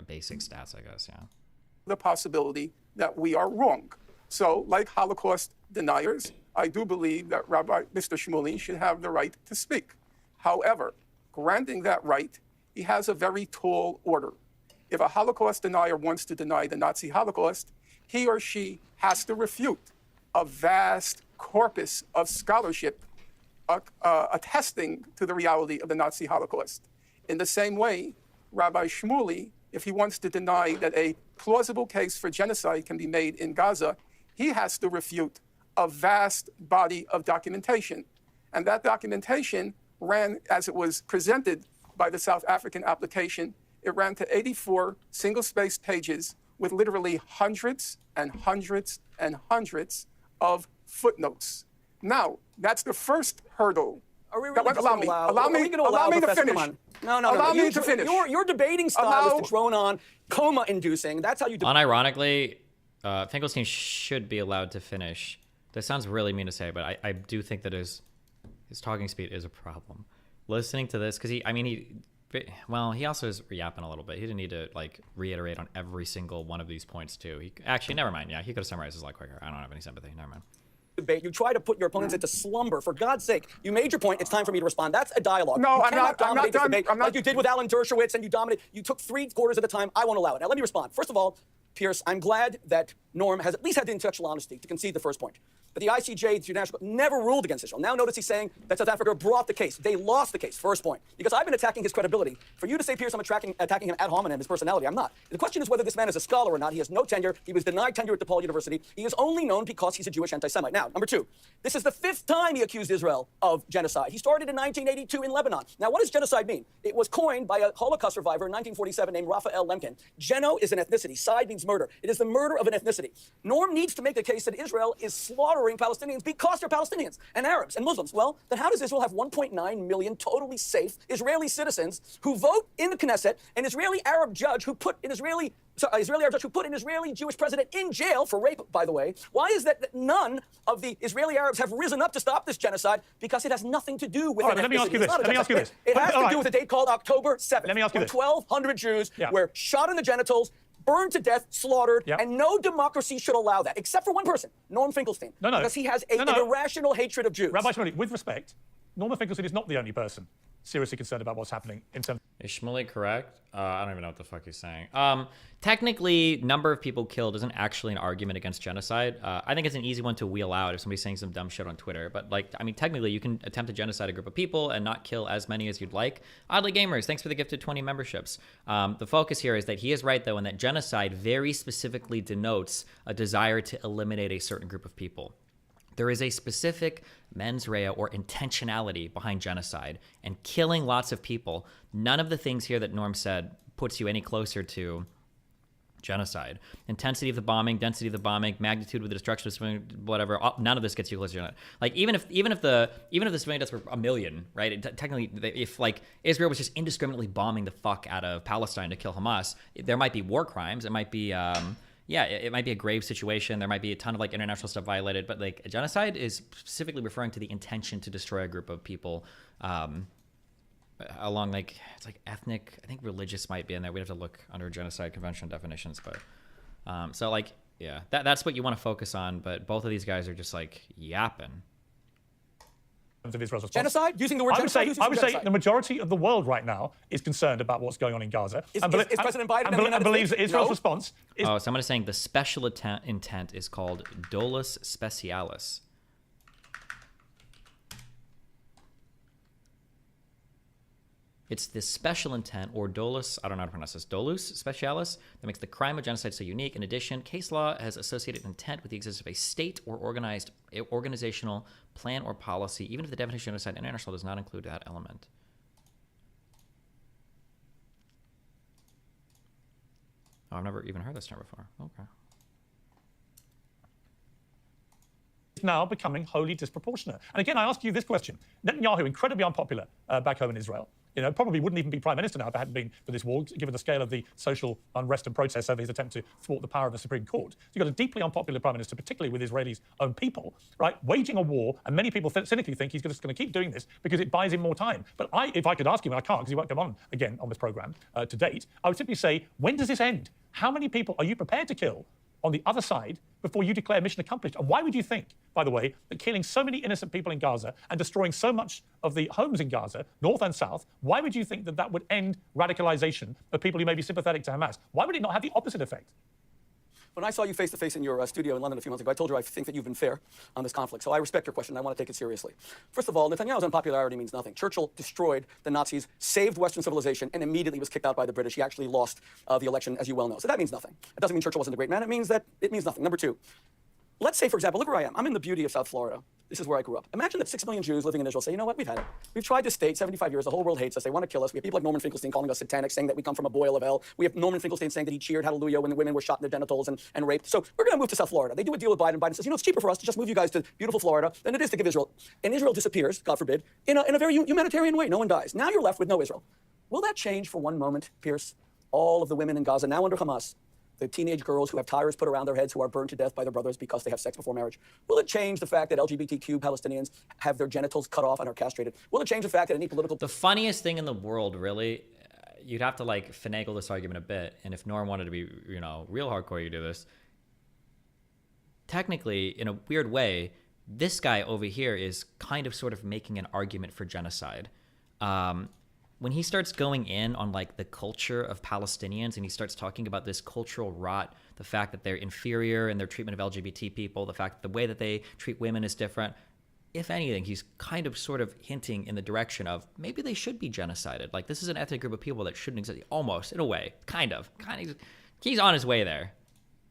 basic stats. I guess, yeah. The possibility that we are wrong. So, like Holocaust deniers, I do believe that Rabbi Mr. Shmuley should have the right to speak. However, granting that right, he has a very tall order. If a Holocaust denier wants to deny the Nazi Holocaust, he or she has to refute a vast corpus of scholarship attesting to the reality of the Nazi Holocaust. In the same way, Rabbi Shmuley, if he wants to deny that a plausible case for genocide can be made in Gaza, he has to refute a vast body of documentation. And that documentation ran, as it was presented by the South African application, it ran to 84 single-spaced pages with literally hundreds and hundreds and hundreds of footnotes. Now, that's the first hurdle. Are we really Allow just gonna me. allow? Allow are we me. gonna Allow me to Professor, finish. come on. No. Allow me to finish. Your debating style is to drone on, coma-inducing. That's how you. Unironically, Finkelstein should be allowed to finish. That sounds really mean to say, but I do think that his talking speed is a problem. Listening to this, because he also is yapping a little bit. He didn't need to like reiterate on every single one of these points too. Actually, never mind. Yeah, he could have summarized this a lot quicker. I don't have any sympathy. Never mind. Debate. You try to put your opponents into slumber. For God's sake, you made your point. It's time for me to respond. That's a dialogue. No, you I'm cannot not. I'm dominate not this debate done. like you did with Alan Dershowitz, and you dominated. You took 3 quarters of the time. I won't allow it. Now let me respond. First of all, Pierce, I'm glad that Norm has at least had the intellectual honesty to concede the first point. But the ICJ, the International Court, never ruled against Israel. Now notice he's saying that South Africa brought the case. They lost the case, first point. Because I've been attacking his credibility. For you to say, Pierce, I'm attacking him ad hominem, his personality, I'm not. The question is whether this man is a scholar or not. He has no tenure. He was denied tenure at DePaul University. He is only known because he's a Jewish anti-Semite. Now, number 2, this is the 5th time he accused Israel of genocide. He started in 1982 in Lebanon. Now, what does genocide mean? It was coined by a Holocaust survivor in 1947 named Raphael Lemkin. Geno is an ethnicity. Side means murder. It is the murder of an ethnicity. Norm needs to make the case that Israel is slaughtering Palestinians because they're Palestinians and Arabs and Muslims. Well, then how does Israel have 1.9 million totally safe Israeli citizens who vote in the Knesset, an Israeli Arab judge who put an Israeli Jewish president in jail for rape, by the way? Why is that none of the Israeli Arabs have risen up to stop this genocide? Because it has nothing to do with All right, let me ask you this. It has to do with a date called October 7th. Let me ask you this. 1,200 Jews were shot in the genitals, burned to death, slaughtered, and no democracy should allow that, except for one person, Norm Finkelstein. No. Because he has an irrational hatred of Jews. Rabbi Shmuley, with respect, Norman Finkelstein is not the only person seriously concerned about what's happening in terms. Is Shmuley correct? I don't even know what the fuck he's saying. Technically, number of people killed isn't actually an argument against genocide. I think it's an easy one to wheel out if somebody's saying some dumb shit on Twitter. But technically, you can attempt to genocide a group of people and not kill as many as you'd like. Oddly Gamers, thanks for the gifted 20 memberships. The focus here is that he is right, though, in that genocide very specifically denotes a desire to eliminate a certain group of people. There is a specific mens rea or intentionality behind genocide, and killing lots of people. None of the things here that Norm said puts you any closer to genocide. Intensity of the bombing, density of the bombing, magnitude of the destruction of civilian, whatever. None of this gets you closer to genocide. Like even if the civilian deaths were 1 million, right? Technically, if like Israel was just indiscriminately bombing the fuck out of Palestine to kill Hamas, there might be war crimes. It might be. It might be a grave situation. There might be a ton of like international stuff violated, but like genocide is specifically referring to the intention to destroy a group of people along like, it's like ethnic, I think religious might be in there. We'd have to look under genocide convention definitions, but that's what you want to focus on. But both of these guys are just like yapping. Of Israel's response. Genocide? Using the word genocide? I would say the majority of the world right now is concerned about what's going on in Gaza. Is President Biden and believes that Israel's response is... someone is saying the special intent is called dolus specialis. It's the special intent, or dolus, I don't know how to pronounce this, dolus specialis, that makes the crime of genocide so unique. In addition, case law has associated intent with the existence of a state or organizational plan or policy, even if the definition of genocide international does not include that element. Oh, I've never even heard this term before. Okay. Now becoming wholly disproportionate. And again, I ask you this question. Netanyahu, incredibly unpopular back home in Israel, probably wouldn't even be prime minister now if it hadn't been for this war, given the scale of the social unrest and protests over his attempt to thwart the power of the Supreme Court. So you've got a deeply unpopular prime minister, particularly with Israelis' own people, right, waging a war, and many people cynically think he's just going to keep doing this because it buys him more time. But if I could ask him, and I can't because he won't come on again on this program to date, I would simply say, when does this end? How many people are you prepared to kill on the other side before you declare mission accomplished? And why would you think, by the way, that killing so many innocent people in Gaza and destroying so much of the homes in Gaza, north and south, why would you think that that would end radicalization of people who may be sympathetic to Hamas? Why would it not have the opposite effect? When I saw you face-to-face in your studio in London a few months ago, I told you I think that you've been fair on this conflict. So I respect your question, and I want to take it seriously. First of all, Netanyahu's unpopularity means nothing. Churchill destroyed the Nazis, saved Western civilization, and immediately was kicked out by the British. He actually lost the election, as you well know. So that means nothing. It doesn't mean Churchill wasn't a great man. It means nothing. Number 2, let's say, for example, look where I am. I'm in the beauty of South Florida. This is where I grew up. Imagine that 6 million Jews living in Israel say, you know what, we've had it. We've tried this state 75 years. The whole world hates us. They want to kill us. We have people like Norman Finkelstein calling us satanic, saying that we come from a boil of hell. We have Norman Finkelstein saying that he cheered hallelujah when the women were shot in their genitals and raped. So we're going to move to South Florida. They do a deal with Biden. Biden says, you know, it's cheaper for us to just move you guys to beautiful Florida than it is to give Israel. And Israel disappears, God forbid, in a very humanitarian way. No one dies. Now you're left with no Israel. Will that change for one moment, Pierce? All of the women in Gaza now under Hamas, the teenage girls who have tires put around their heads who are burned to death by their brothers because they have sex before marriage. Will it change the fact that LGBTQ Palestinians have their genitals cut off and are castrated? Will it change the fact that any political... The funniest thing in the world, really, you'd have to like finagle this argument a bit. And if Norm wanted to be, you know, real hardcore, you do this. Technically, in a weird way, this guy over here is kind of sort of making an argument for genocide. When he starts going in on like the culture of Palestinians and he starts talking about this cultural rot, the fact that they're inferior in their treatment of LGBT people, the fact that the way that they treat women is different, if anything, he's kind of sort of hinting in the direction of maybe they should be genocided. Like this is an ethnic group of people that shouldn't exist, almost in a way, kind of. He's on his way there.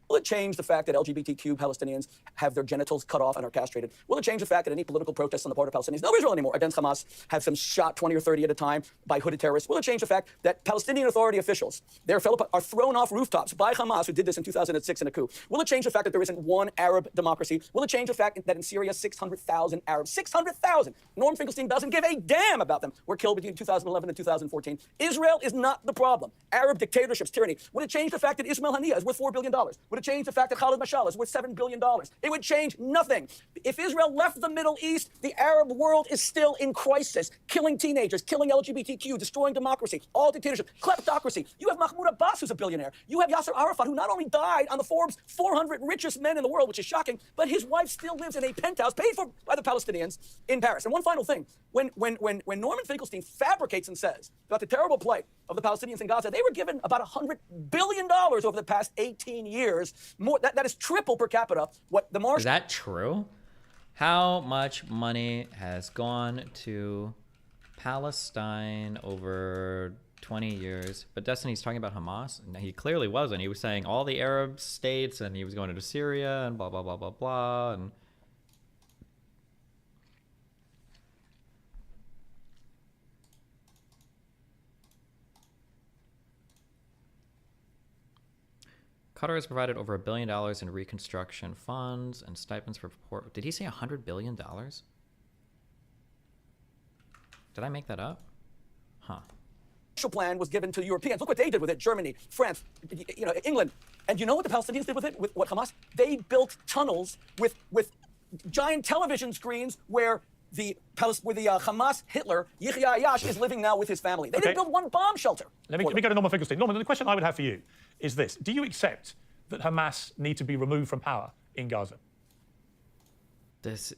Will it change the fact that LGBTQ Palestinians have their genitals cut off and are castrated? Will it change the fact that any political protests on the part of Palestinians, no Israel anymore, against Hamas, have them shot 20 or 30 at a time by hooded terrorists? Will it change the fact that Palestinian Authority officials, their fellow are thrown off rooftops by Hamas, who did this in 2006 in a coup? Will it change the fact that there isn't one Arab democracy? Will it change the fact that in Syria, 600,000 Arabs, 600,000, Norm Finkelstein doesn't give a damn about them, were killed between 2011 and 2014? Israel is not the problem. Arab dictatorships, tyranny. Would it change the fact that Ismail Haniyeh is worth $4 billion? Would it change the fact that Khalid Mashal is worth $7 billion? It would change nothing. If Israel left the Middle East, the Arab world is still in crisis, killing teenagers, killing LGBTQ, destroying democracy, all dictatorship, kleptocracy. You have Mahmoud Abbas, who's a billionaire. You have Yasser Arafat, who not only died on the Forbes 400 richest men in the world, which is shocking, but his wife still lives in a penthouse paid for by the Palestinians in Paris. And one final thing, when Norman Finkelstein fabricates and says about the terrible plight of the Palestinians in Gaza, they were given about $100 billion over the past 18 years. More, that is triple per capita what the Marshall... Is that true? How much money has gone to Palestine over 20 years? But Destiny's talking about Hamas. No, he clearly wasn't. He was saying all the Arab states, and he was going into Syria, and blah, blah, blah, blah, blah, and... Qatar has provided over $1 billion in reconstruction funds and stipends for port. Did he say $100 billion? Did I make that up? Huh. Marshall Plan was given to Europeans. Look what they did with it. Germany, France, England. And you know what the Palestinians did with it? With what Hamas? They built tunnels with giant television screens where the Hamas Hitler, Yahya Ayash, is living now with his family. They didn't build one bomb shelter. Let me go to Norman Finkelstein. Norman, the question I would have for you is this. Do you accept that Hamas need to be removed from power in Gaza?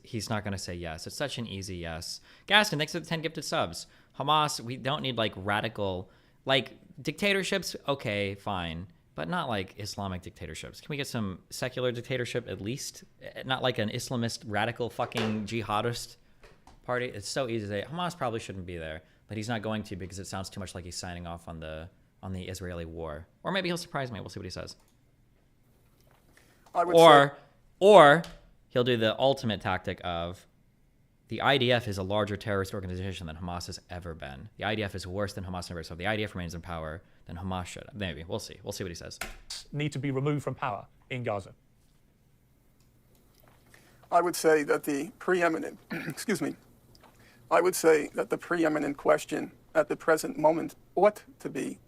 He's not going to say yes. It's such an easy yes. Gaston, thanks for the 10 gifted subs. Hamas, we don't need like radical, like dictatorships, okay, fine. But not like Islamic dictatorships. Can we get some secular dictatorship at least? Not like an Islamist, radical fucking jihadist party. It's so easy to say Hamas probably shouldn't be there, but he's not going to because it sounds too much like he's signing off on the Israeli war. Or maybe he'll surprise me. We'll see what he says. Or he'll do the ultimate tactic of the IDF is a larger terrorist organization than Hamas has ever been. The IDF is worse than Hamas ever. So if the IDF remains in power, then Hamas should. Maybe. We'll see. We'll see what he says. Need to be removed from power in Gaza. I would say that the preeminent, I would say that the preeminent question at the present moment ought to be,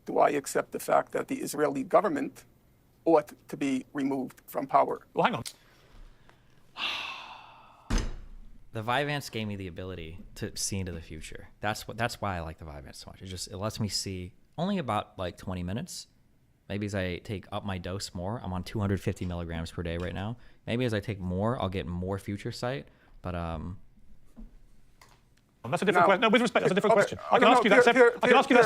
do I accept the fact that the Israeli government ought to be removed from power? Well, hang on. The Vyvanse gave me the ability to see into the future. That's why I like the Vyvanse so much. It lets me see only about like 20 minutes. Maybe as I take up my dose more, I'm on 250 milligrams per day right now. Maybe as I take more, I'll get more future sight. But that's a different question. No, with respect, that's a different question. I can ask you that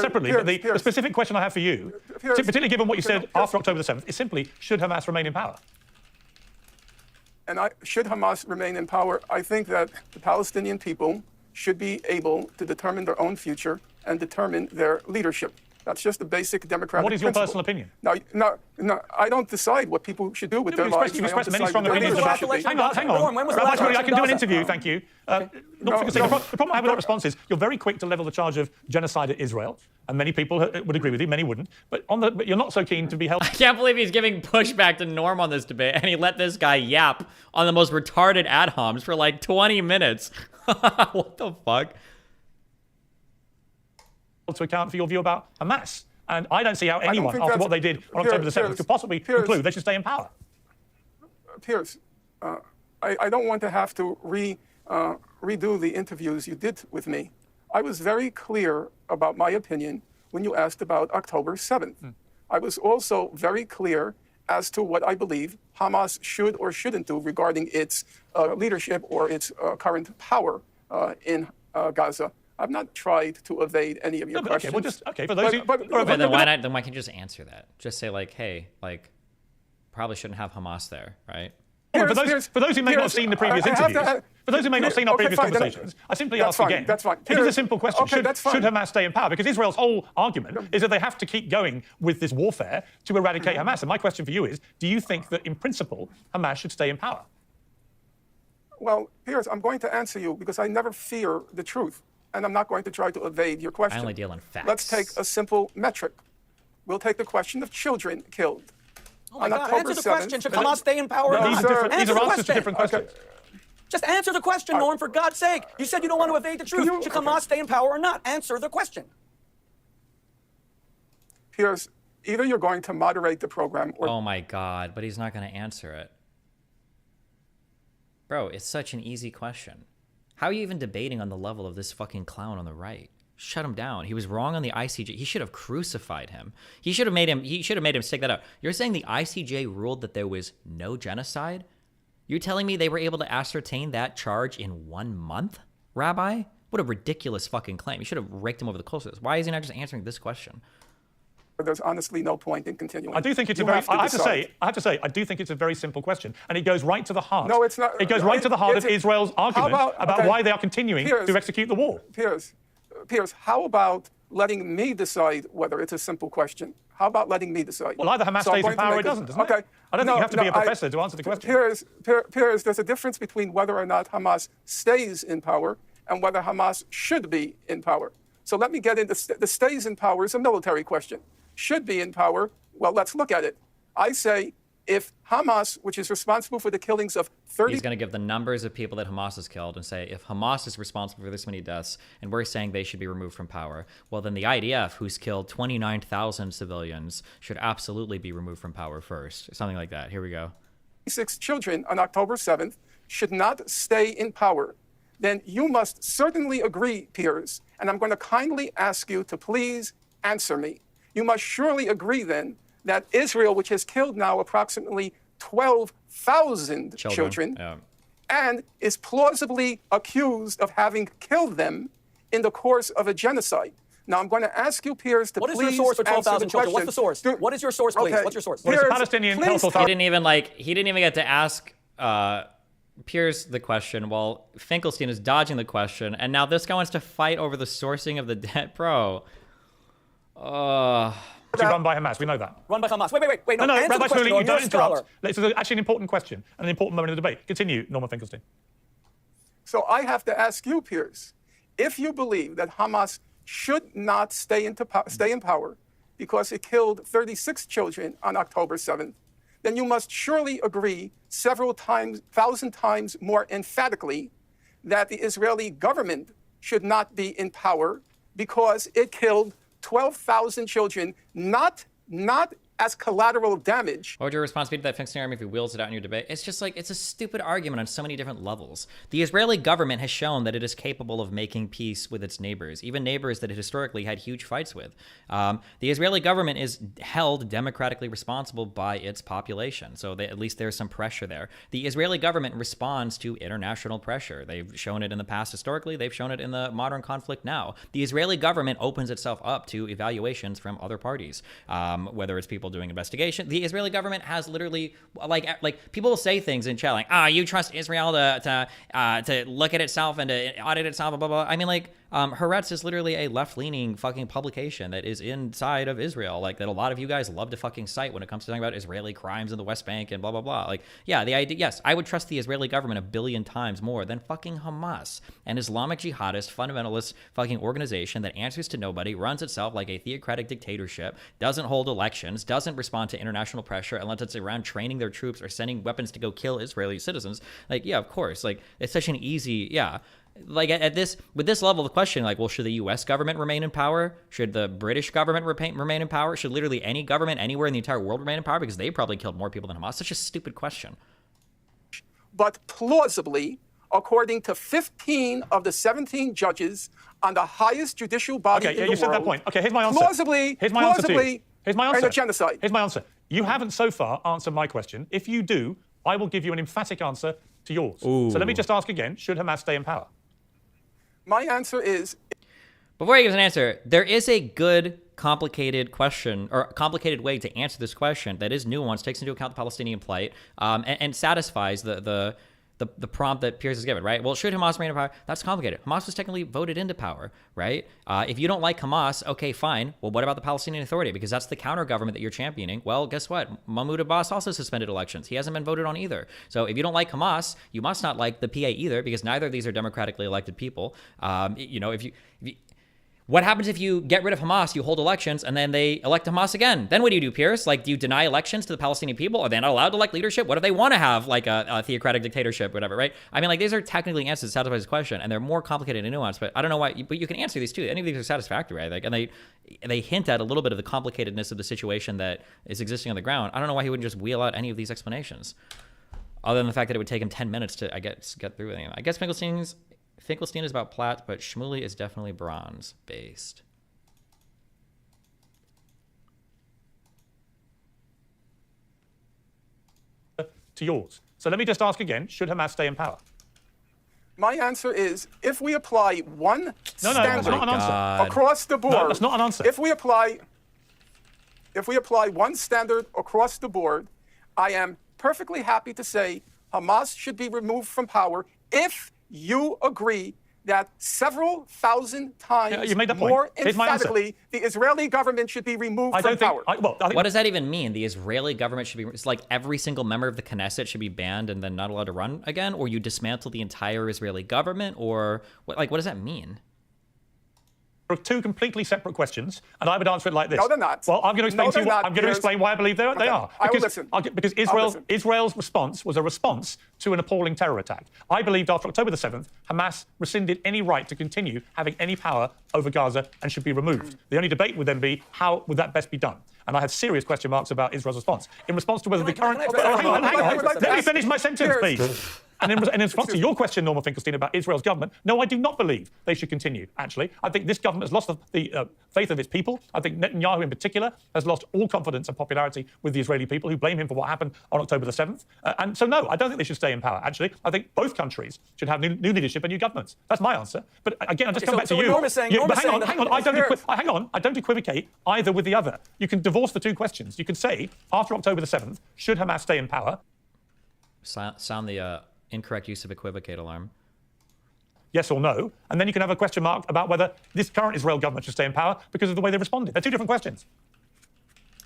separately. But the specific question I have for you, particularly given what you said after October the 7th, is simply, should Hamas remain in power? And should Hamas remain in power, I think that the Palestinian people should be able to determine their own future and determine their leadership. That's just a basic democratic What is your principle. personal opinion? No, I don't decide what people should do with their lives. You've I don't expressed many decide strong what opinions their about leadership should be. Hang on. When was the Rabbi last Shmuley, I election can do an Gaza? interview, thank you. The problem I have with that response is you're very quick to level the charge of genocide at Israel, and many people would agree with you, many wouldn't. But you're not so keen to be held. I can't believe he's giving pushback to Norm on this debate, and he let this guy yap on the most retarded ad homs for like 20 minutes. What the fuck? To account for your view about Hamas. And I don't see how anyone, think after that's- what they did on October the 7th, could possibly conclude they should stay in power. Piers, I don't want to have to redo the interviews you did with me. I was very clear about my opinion when you asked about October 7th. I was also very clear as to what I believe Hamas should or shouldn't do regarding its leadership or its current power in Gaza. I've not tried to evade any of your questions. For those who... But then why not? Then why can't you just answer that? Just say like, hey, like, probably shouldn't have Hamas there, right? For those who may not have seen the previous interviews, for those who may not have seen our previous conversations, I simply ask again. That's fine. It is a simple question. Okay, Should that's fine. Hamas stay in power? Because Israel's whole argument is that they have to keep going with this warfare to eradicate Hamas. And my question for you is, do you think that in principle Hamas should stay in power? Well, Piers, I'm going to answer you because I never fear the truth. And I'm not going to try to evade your question. I only deal in facts. Let's take a simple metric. We'll take the question of children killed. Oh my on God, October answer the 7th. question. Should Hamas stay in power or No, not? sir. These are answers to different questions. Just answer the question, Norm, for God's sake. You said you don't want to evade the truth. Should Hamas stay in power or not? Answer the question. Piers, either you're going to moderate the program or... Oh my God, but he's not going to answer it. Bro, it's such an easy question. How are you even debating on the level of this fucking clown on the right? Shut him down. He was wrong on the ICJ. He should have crucified him. He should have made him stick that out. You're saying the ICJ ruled that there was no genocide? You're telling me they were able to ascertain that charge in 1 month, Rabbi? What a ridiculous fucking claim. You should have raked him over the coals. Why is he not just answering this question? There's honestly no point in continuing. I do think it's You a very. have to I have to decide. say, I do think it's a very simple question, and it goes right to the heart. No, it's not. It goes right to the heart of Israel's argument about okay, why they are continuing Piers, to execute the war. Piers, how about letting me decide whether it's a simple question? How about letting me decide? Well, either Hamas So I'm stays in going to power or make it a- doesn't, doesn't okay. it? I don't think you have to be a professor to answer the question. Piers, there's a difference between whether or not Hamas stays in power and whether Hamas should be in power. So let me get into the stays in power is a military question. Should be in power, well, let's look at it. I say if Hamas, which is responsible for the killings of 30... He's going to give the numbers of people that Hamas has killed and say, if Hamas is responsible for this many deaths and we're saying they should be removed from power, well, then the IDF, who's killed 29,000 civilians, should absolutely be removed from power first. Something like that. Here we go. 6 children on October 7th should not stay in power, then you must certainly agree, Piers, and I'm going to kindly ask you to please answer me. You must surely agree then that Israel, which has killed now approximately 12,000 children, and is plausibly accused of having killed them in the course of a genocide. Now, I'm going to ask you, Piers, to What is please your source for answer 12,000 the children? What's the source? question. What is your source, please? Okay. What's your source? Piers, He didn't even get to ask Piers the question while Finkelstein is dodging the question, and now this guy wants to fight over the sourcing of the debt, bro. It's run by Hamas, we know that. Run by Hamas. Wait. No, answer Rabbi the question, Shmuley, Norm. you You're don't a interrupt. scholar. This is actually an important question and an important moment in the debate. Continue, Norman Finkelstein. So I have to ask you, Piers, if you believe that Hamas should not stay in power because it killed 36 children on October 7th, then you must surely agree several times, 1,000 times more emphatically that the Israeli government should not be in power because it killed 12,000 children, not as collateral damage. What would your response be to that Finkelstein army if he wheels it out in your debate? It's just like, it's a stupid argument on so many different levels. The Israeli government has shown that it is capable of making peace with its neighbors, even neighbors that it historically had huge fights with. The Israeli government is held democratically responsible by its population, so at least there's some pressure there. The Israeli government responds to international pressure. They've shown it in the past historically, they've shown it in the modern conflict now. The Israeli government opens itself up to evaluations from other parties, whether it's people doing investigation. The Israeli government has literally, like people will say things in chat like, you trust Israel to look at itself and to audit itself, blah, blah, blah. I mean, like, Haaretz is literally a left-leaning fucking publication that is inside of Israel, like that a lot of you guys love to fucking cite when it comes to talking about Israeli crimes in the West Bank and blah, blah, blah. Like, yeah, the idea, yes, I would trust the Israeli government 1 billion times more than fucking Hamas, an Islamic jihadist, fundamentalist fucking organization that answers to nobody, runs itself like a theocratic dictatorship, doesn't hold elections, doesn't respond to international pressure unless it's around training their troops or sending weapons to go kill Israeli citizens. Like, yeah, of course. Like, it's such an easy, yeah. Like at this, with this level of question, like, well, should the U.S. government remain in power? Should the British government remain in power? Should literally any government anywhere in the entire world remain in power? Because they probably killed more people than Hamas. Such a stupid question. But plausibly, according to 15 of the 17 judges on the highest judicial body in the world. Okay, you said that point. Okay, here's my answer. Plausibly, here's my answer to you. Here's my answer. And a genocide. Here's my answer. You haven't so far answered my question. If you do, I will give you an emphatic answer to yours. Ooh. So let me just ask again, should Hamas stay in power? My answer is... Before he gives an answer, there is a good, complicated question, or complicated way to answer this question that is nuanced, takes into account the Palestinian plight, and satisfies the prompt that Pierce has given, right? Well, should Hamas remain in power? That's complicated. Hamas was technically voted into power, right? If you don't like Hamas, okay, fine. Well, what about the Palestinian Authority? Because that's the counter government that you're championing. Well, guess what? Mahmoud Abbas also suspended elections. He hasn't been voted on either. So if you don't like Hamas, you must not like the PA either, because neither of these are democratically elected people. What happens if you get rid of Hamas, you hold elections, and then they elect Hamas again? Then what do you do, Pierce? Like, do you deny elections to the Palestinian people? Are they not allowed to elect leadership? What if they want to have, like, a theocratic dictatorship, whatever, right? I mean, like, these are technically answers to satisfy this question, and they're more complicated and nuanced, but I don't know why, but you can answer these too. Any of these are satisfactory, I think, and they hint at a little bit of the complicatedness of the situation that is existing on the ground. I don't know why he wouldn't just wheel out any of these explanations, other than the fact that it would take him 10 minutes to, I guess, get through anything. I guess Finkelstein is about Platt, but Shmuley is definitely bronze-based. To yours. So let me just ask again, should Hamas stay in power? My answer is, if we apply one standard that's not an answer. across the board... No, that's not an answer. If we apply one standard across the board, I am perfectly happy to say Hamas should be removed from power if you agree that several thousand times you made that point. more Here's my answer. emphatically the Israeli government should be removed from power. What does that even mean? The Israeli government should be, it's like every single member of the Knesset should be banned and then not allowed to run again? Or you dismantle the entire Israeli government? Or what does that mean? There are two completely separate questions, and I would answer it like this. No, they're not. Well, I'm going to explain No, to you. they're not, I'm going to explain why I believe they are. I will listen. Because Israel's response was a response to an appalling terror attack. I believed after October the 7th, Hamas rescinded any right to continue having any power over Gaza and should be removed. The only debate would then be how would that best be done. And I had serious question marks about Israel's response. In response to whether the current... Hang on. Let me finish my sentence, please. And in response to your question, Norman Finkelstein, about Israel's government, no, I do not believe they should continue, actually. I think this government has lost the faith of its people. I think Netanyahu, in particular, has lost all confidence and popularity with the Israeli people who blame him for what happened on October the 7th. And so, no, I don't think they should stay in power, actually. I think both countries should have new leadership and new governments. That's my answer. But again, I'll just come back to you. Hang on. I don't equivocate either with the other. You can divorce the two questions. You can say, after October the 7th, should Hamas stay in power? Sound the... incorrect use of equivocate alarm. Yes or no, and then you can have a question mark about whether this current Israel government should stay in power because of the way they responded. They're two different questions.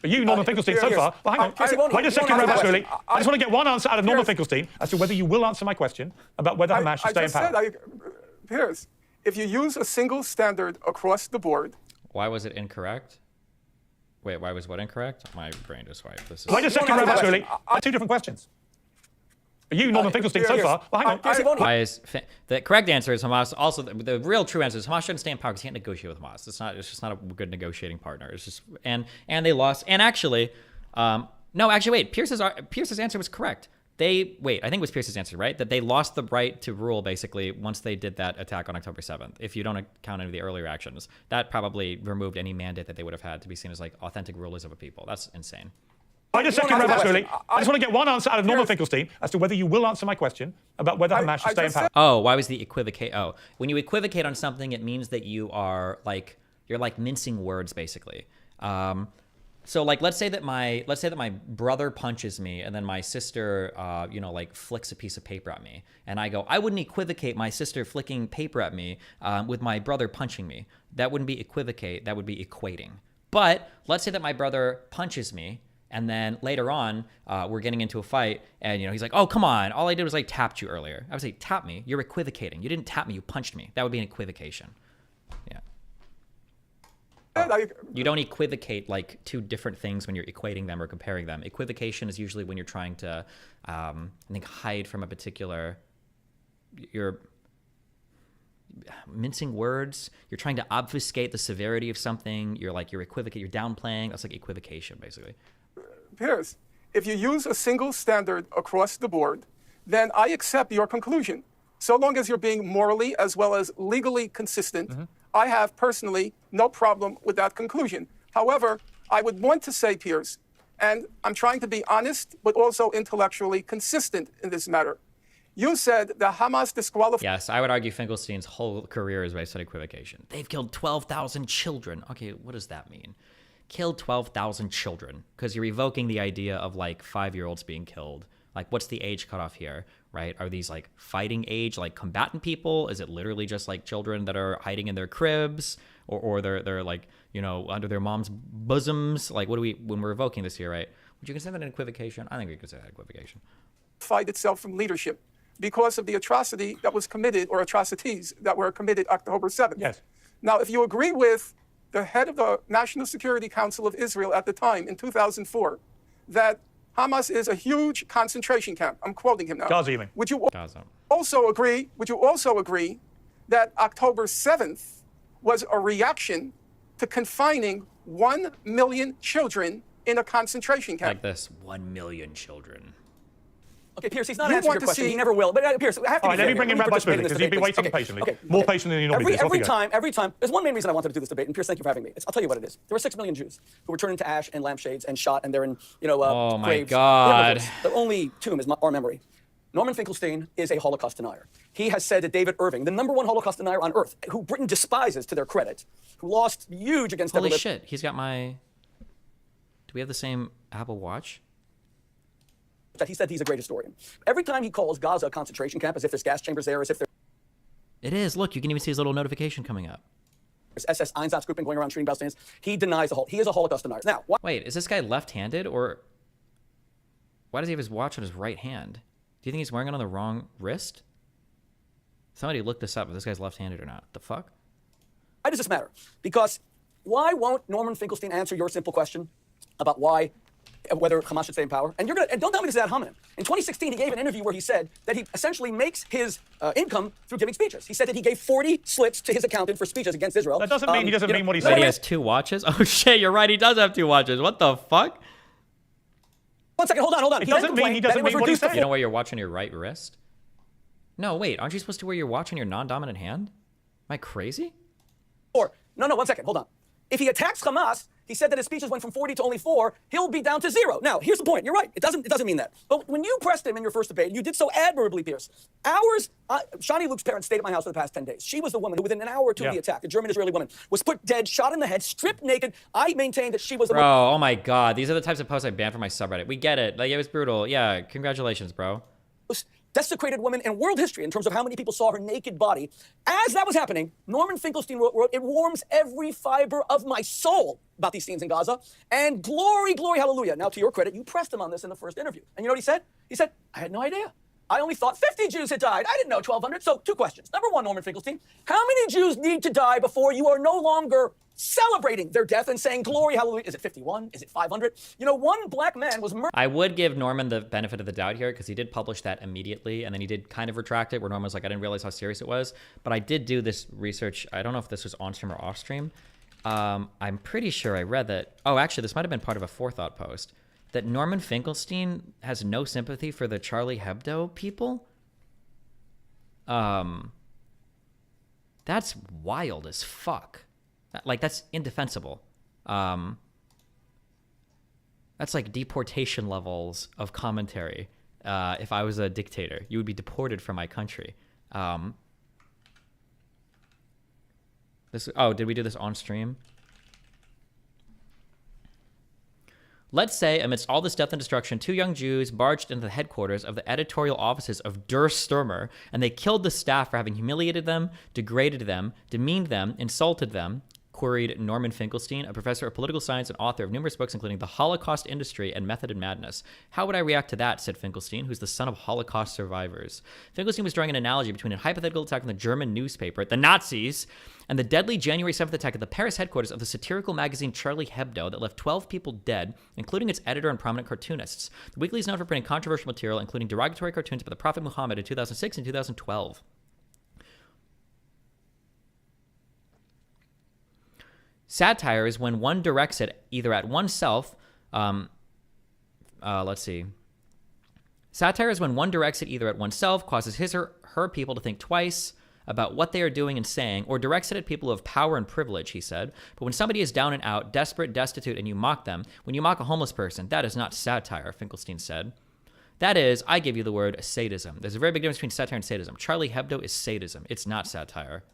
But you, Norman Finkelstein, so far... Well, hang on. Wait a second, Robert Shirley. I just want to get one answer out of Norman Finkelstein as to whether you will answer my question about whether Hamas should stay in power. Pierce, if you use a single standard across the board... Why was it incorrect? Wait, why was what incorrect? My brain just wiped. This is... Wait a second, Robert Shirley. Two different questions. You, Norman Finkelstein, so far. Well, hang on. Why is the correct answer is Hamas? Also, the real true answer is Hamas shouldn't stay in power because he can't negotiate with Hamas. It's just not a good negotiating partner. It's just and they lost. And actually, wait. Pierce's answer was correct. I think it was Pierce's answer, right? That they lost the right to rule basically once they did that attack on October 7th. If you don't count any of the earlier actions, that probably removed any mandate that they would have had to be seen as like authentic rulers of a people. That's insane. I just want to get one answer out of Norman Finkelstein as to whether you will answer my question about whether Hamas should stay in power. Oh, why was the equivocate? Oh, when you equivocate on something, it means that you're mincing words, basically. So like, let's say that my brother punches me, and then my sister, like flicks a piece of paper at me, and I go, I wouldn't equivocate my sister flicking paper at me with my brother punching me. That wouldn't be equivocate. That would be equating. But let's say that my brother punches me, and then later on, we're getting into a fight, and he's like, "Oh, come on! All I did was like tapped you earlier." I would say, "Tap me? You're equivocating. You didn't tap me. You punched me. That would be an equivocation." Yeah. You don't equivocate like two different things when you're equating them or comparing them. Equivocation is usually when you're trying to, I think, hide from a particular. You're mincing words. You're trying to obfuscate the severity of something. You're equivocate. You're downplaying. That's like equivocation, basically. Pierce, if you use a single standard across the board, then I accept your conclusion. So long as you're being morally as well as legally consistent, I have personally no problem with that conclusion. However, I would want to say, Pierce, and I'm trying to be honest, but also intellectually consistent in this matter. You said the Hamas disqualified. Yes, I would argue Finkelstein's whole career is based on equivocation. They've killed 12,000 children. Okay, what does that mean? Killed 12,000 children, because you're evoking the idea of like 5-year-olds being killed. Like, what's the age cutoff here, right? Are these like fighting age, like combatant people? Is it literally just like children that are hiding in their cribs, or they're like, under their mom's bosoms? Like, what do we, when we're evoking this here, right? Would you consider that an equivocation? I think we consider that equivocation. Fight itself from leadership because of the atrocity that was committed, or atrocities that were committed October 7th. Yes. Now, if you agree with the head of the National Security Council of Israel at the time in 2004, that Hamas is a huge concentration camp. I'm quoting him now. Gaza, you mean? Would you also agree that October 7th was a reaction to confining 1 million children in a concentration camp? Like this, 1 million children. Okay, Pierce, he's not answering your question. He never will. But Pierce, I have to All right, let me bring in Rabbi Smith, because he's been waiting patiently. More patient than you normally do. Every time, there's one main reason I wanted to do this debate, and Pierce, thank you for having me. I'll tell you what it is. There were 6 million Jews who were turned into ash and lampshades and shot, and they're in, oh my graves. God. The only tomb is our memory. Norman Finkelstein is a Holocaust denier. He has said that David Irving, the #1 Holocaust denier on earth, who Britain despises to their credit, who lost huge against Holy shit, he's got my... Do we have the same Apple Watch? That he said he's a great historian. Every time he calls Gaza a concentration camp, as if there's gas chambers there, as if there's... It is. Look, you can even see his little notification coming up. There's SS Einsatzgruppen going around shooting Palestinians. He denies the whole... He is a Holocaust denier. Now, wait, is this guy left-handed, or... Why does he have his watch on his right hand? Do you think he's wearing it on the wrong wrist? Somebody look this up, if this guy's left-handed or not. The fuck? Why does this matter? Because why won't Norman Finkelstein answer your simple question about whether Hamas should stay in power? And don't tell me this is ad hominem. In 2016, he gave an interview where he said that he essentially makes his income through giving speeches. He said that he gave 40 slips to his accountant for speeches against Israel. That doesn't mean he doesn't mean what he said. said. He has 2 watches? Oh shit, you're right, he does have 2 watches. What the fuck? 1 second, hold on. It doesn't mean he doesn't mean what he said. You know where you're watching your right wrist? No, wait, aren't you supposed to wear your watch on your non-dominant hand? Am I crazy? No, 1 second, hold on. If he attacks Hamas, he said that his speeches went from 40 to only 4, he'll be down to 0. Now, here's the point. You're right. It doesn't mean that. But when you pressed him in your first debate, you did so admirably, Pierce. Shani Luke's parents stayed at my house for the past 10 days. She was the woman who, within an hour or two of the attack, a German-Israeli woman, was put dead, shot in the head, stripped naked. I maintained that she was the Bro, oh my God. These are the types of posts I banned from my subreddit. We get it. Like, it was brutal. Yeah, congratulations, bro. Desecrated woman in world history in terms of how many people saw her naked body. As that was happening, Norman Finkelstein wrote, "It warms every fiber of my soul" about these scenes in Gaza. And glory, glory, hallelujah. Now, to your credit, you pressed him on this in the first interview. And you know what he said? He said, I had no idea. I only thought 50 Jews had died. I didn't know 1,200. So 2 questions. #1, Norman Finkelstein, how many Jews need to die before you are no longer celebrating their death and saying glory, hallelujah? Is it 51? Is it 500? 1 black man was murdered. I would give Norman the benefit of the doubt here, because he did publish that immediately, and then he did kind of retract it, where Norman was like, I didn't realize how serious it was. But I did do this research. I don't know if this was on stream or off stream. I'm pretty sure I read that. Oh, actually, this might have been part of a Forethought post, that Norman Finkelstein has no sympathy for the Charlie Hebdo people. That's wild as fuck. Like, that's indefensible. That's like deportation levels of commentary. If I was a dictator, you would be deported from my country. Did we do this on stream? Let's say, amidst all this death and destruction, 2 young Jews barged into the headquarters of the editorial offices of Der Stürmer, and they killed the staff for having humiliated them, degraded them, demeaned them, insulted them, queried Norman Finkelstein, a professor of political science and author of numerous books, including The Holocaust Industry and Method and Madness. How would I react to that, said Finkelstein, who's the son of Holocaust survivors. Finkelstein was drawing an analogy between a hypothetical attack on the German newspaper, the Nazis, and the deadly January 7th attack at the Paris headquarters of the satirical magazine Charlie Hebdo that left 12 people dead, including its editor and prominent cartoonists. The weekly is known for printing controversial material, including derogatory cartoons about the Prophet Muhammad in 2006 and 2012. Satire is when one directs it either at oneself. Let's see. Satire is when one directs it either at oneself, causes his or her people to think twice about what they are doing and saying, or directs it at people of power and privilege, he said. But when somebody is down and out, desperate, destitute, and you mock them, when you mock a homeless person, that is not satire, Finkelstein said. That is, I give you the word sadism. There's a very big difference between satire and sadism. Charlie Hebdo is sadism. It's not satire.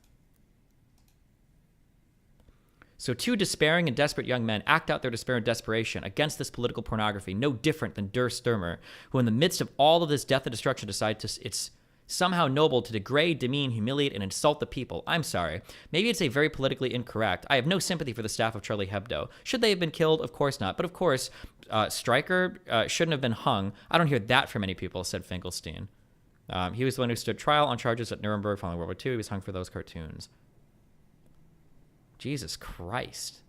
So 2 despairing and desperate young men act out their despair and desperation against this political pornography, no different than Der Stürmer, who in the midst of all of this death and destruction decide it's somehow noble to degrade, demean, humiliate, and insult the people. I'm sorry. Maybe it's a very politically incorrect. I have no sympathy for the staff of Charlie Hebdo. Should they have been killed? Of course not. But of course, Stryker shouldn't have been hung. I don't hear that from many people, said Finkelstein. He was the one who stood trial on charges at Nuremberg following World War II. He was hung for those cartoons. Jesus Christ.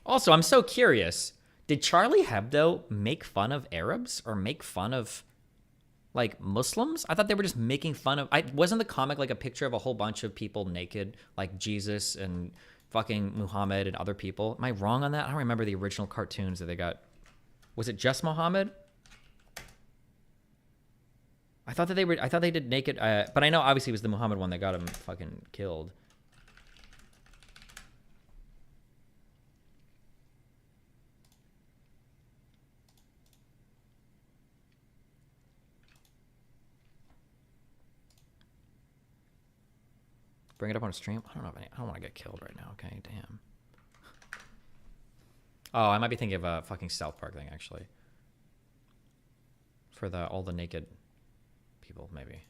Also, I'm so curious. Did Charlie Hebdo make fun of Arabs or make fun of like Muslims? I thought they were just making fun of. Wasn't the comic like a picture of a whole bunch of people naked, like Jesus and fucking Muhammad and other people? Am I wrong on that? I don't remember the original cartoons that they got. Was it just Muhammad? I thought they did naked, but I know obviously it was the Muhammad one that got him fucking killed. Bring it up on a stream? I don't know. I don't want to get killed right now. Okay, damn. Oh, I might be thinking of a fucking South Park thing, actually. For all the naked people, maybe.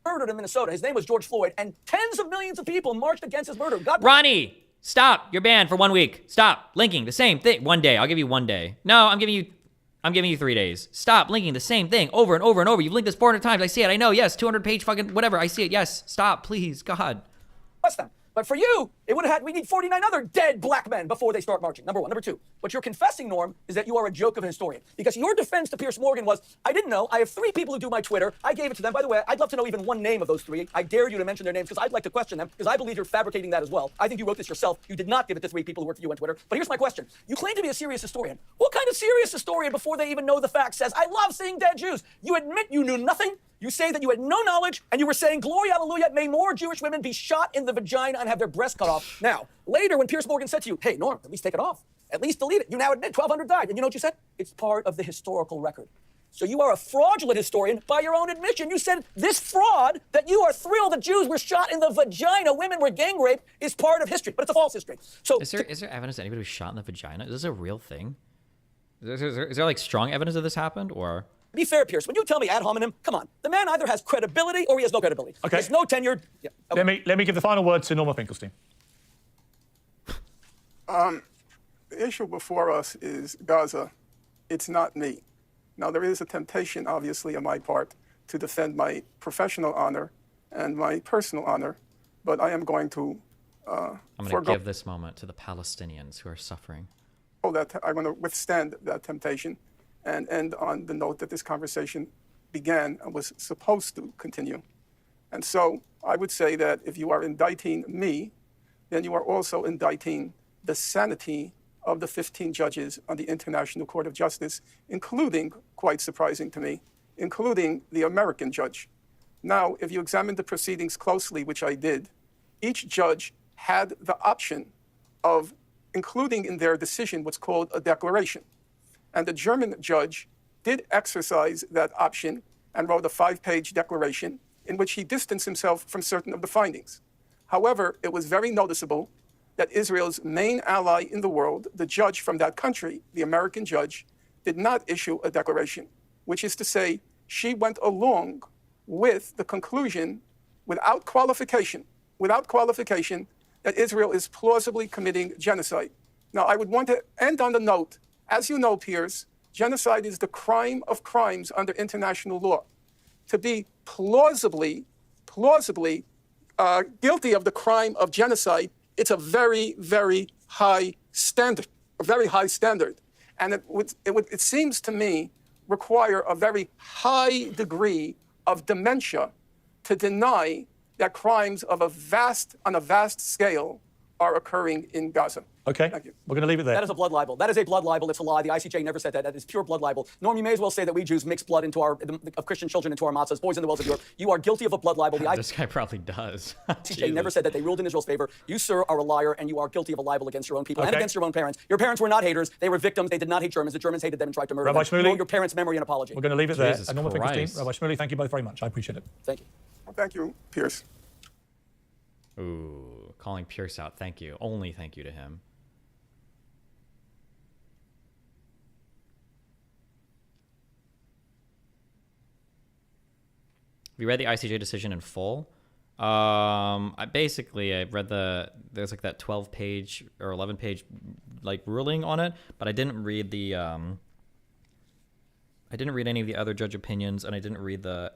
Murdered in Minnesota. His name was George Floyd, and tens of millions of people marched against his murder. Ronnie, stop! You're banned for 1 week. Stop linking the same thing. 1 day. I'll give you 1 day. No, I'm giving you 3 days. Stop linking the same thing over and over and over. You've linked this 400 times. I see it. I know. Yes, 200-page fucking whatever. I see it. Yes. Stop, please. God. Them. But for you, it would have had, we need 49 other dead black men before they start marching. Number one. Number two, what you're confessing, Norm, is that you are a joke of a historian. Because your defense to Piers Morgan was, I didn't know. I have 3 people who do my Twitter. I gave it to them. By the way, I'd love to know even one name of those 3. I dare you to mention their names because I'd like to question them because I believe you're fabricating that as well. I think you wrote this yourself. You did not give it to 3 people who work for you on Twitter. But here's my question. You claim to be a serious historian. What kind of serious historian before they even know the facts says, I love seeing dead Jews? You admit you knew nothing. You say that you had no knowledge, and you were saying, glory, hallelujah, may more Jewish women be shot in the vagina and have their breasts cut off. Now, later when Piers Morgan said to you, hey, Norm, at least take it off. At least delete it. You now admit 1,200 died. And you know what you said? It's part of the historical record. So you are a fraudulent historian by your own admission. You said this fraud that you are thrilled that Jews were shot in the vagina, women were gang raped, is part of history, but it's a false history. So is there evidence that anybody was shot in the vagina? Is this a real thing? Is there like strong evidence that this happened, or? Be fair, Pierce. When you tell me ad hominem, come on. The man either has credibility or he has no credibility. Okay. There's no tenure. Yeah. Okay. Let me give the final word to Norma Finkelstein. The issue before us is Gaza. It's not me. Now, there is a temptation, obviously, on my part to defend my professional honor and my personal honor, but I am going to I'm going to give this moment to the Palestinians who are suffering. I'm going to withstand that temptation and end on the note that this conversation began and was supposed to continue. And so I would say that if you are indicting me, then you are also indicting the sanity of the 15 judges on the International Court of Justice, including, quite surprising to me, including the American judge. Now, if you examine the proceedings closely, which I did, each judge had the option of including in their decision what's called a declaration. And the German judge did exercise that option and wrote a 5-page declaration in which he distanced himself from certain of the findings. However, it was very noticeable that Israel's main ally in the world, the judge from that country, the American judge, did not issue a declaration, which is to say, she went along with the conclusion without qualification, that Israel is plausibly committing genocide. Now, I would want to end on the note, as you know, Piers, genocide is the crime of crimes under international law. To be plausibly guilty of the crime of genocide, it's a very, very high standard, And it seems to me require a very high degree of dementia to deny that crimes of on a vast scale are occurring in Gaza. Okay, Thank you. We're going to leave it there. That is a blood libel. That is a blood libel. It's a lie. The ICJ never said that. That is pure blood libel. Norm, you may as well say that we Jews mix blood into of Christian children into our matzahs, boys in the wells of Europe. You are guilty of a blood libel. This guy probably does. ICJ never said that. They ruled in Israel's favor. You, sir, are a liar, and you are guilty of a libel against your own people and Okay. against your own parents. Your parents were not haters. They were victims. They did not hate Germans. The Germans hated them and tried to murder Rabbi them. Shmuley? You owe your parents' memory and apology. We're going to leave it there. Jesus And Norma Finkelstein, Christ. Rabbi Shmuley, thank you both very much. I appreciate it. Thank you. Well, thank you, Piers. Ooh, calling Pierce out. Thank you. Only thank you to him. Have you read the ICJ decision in full? I read there's like that 12-page or 11-page like ruling on it, but I didn't read the I didn't read any of the other judge opinions, and I didn't read the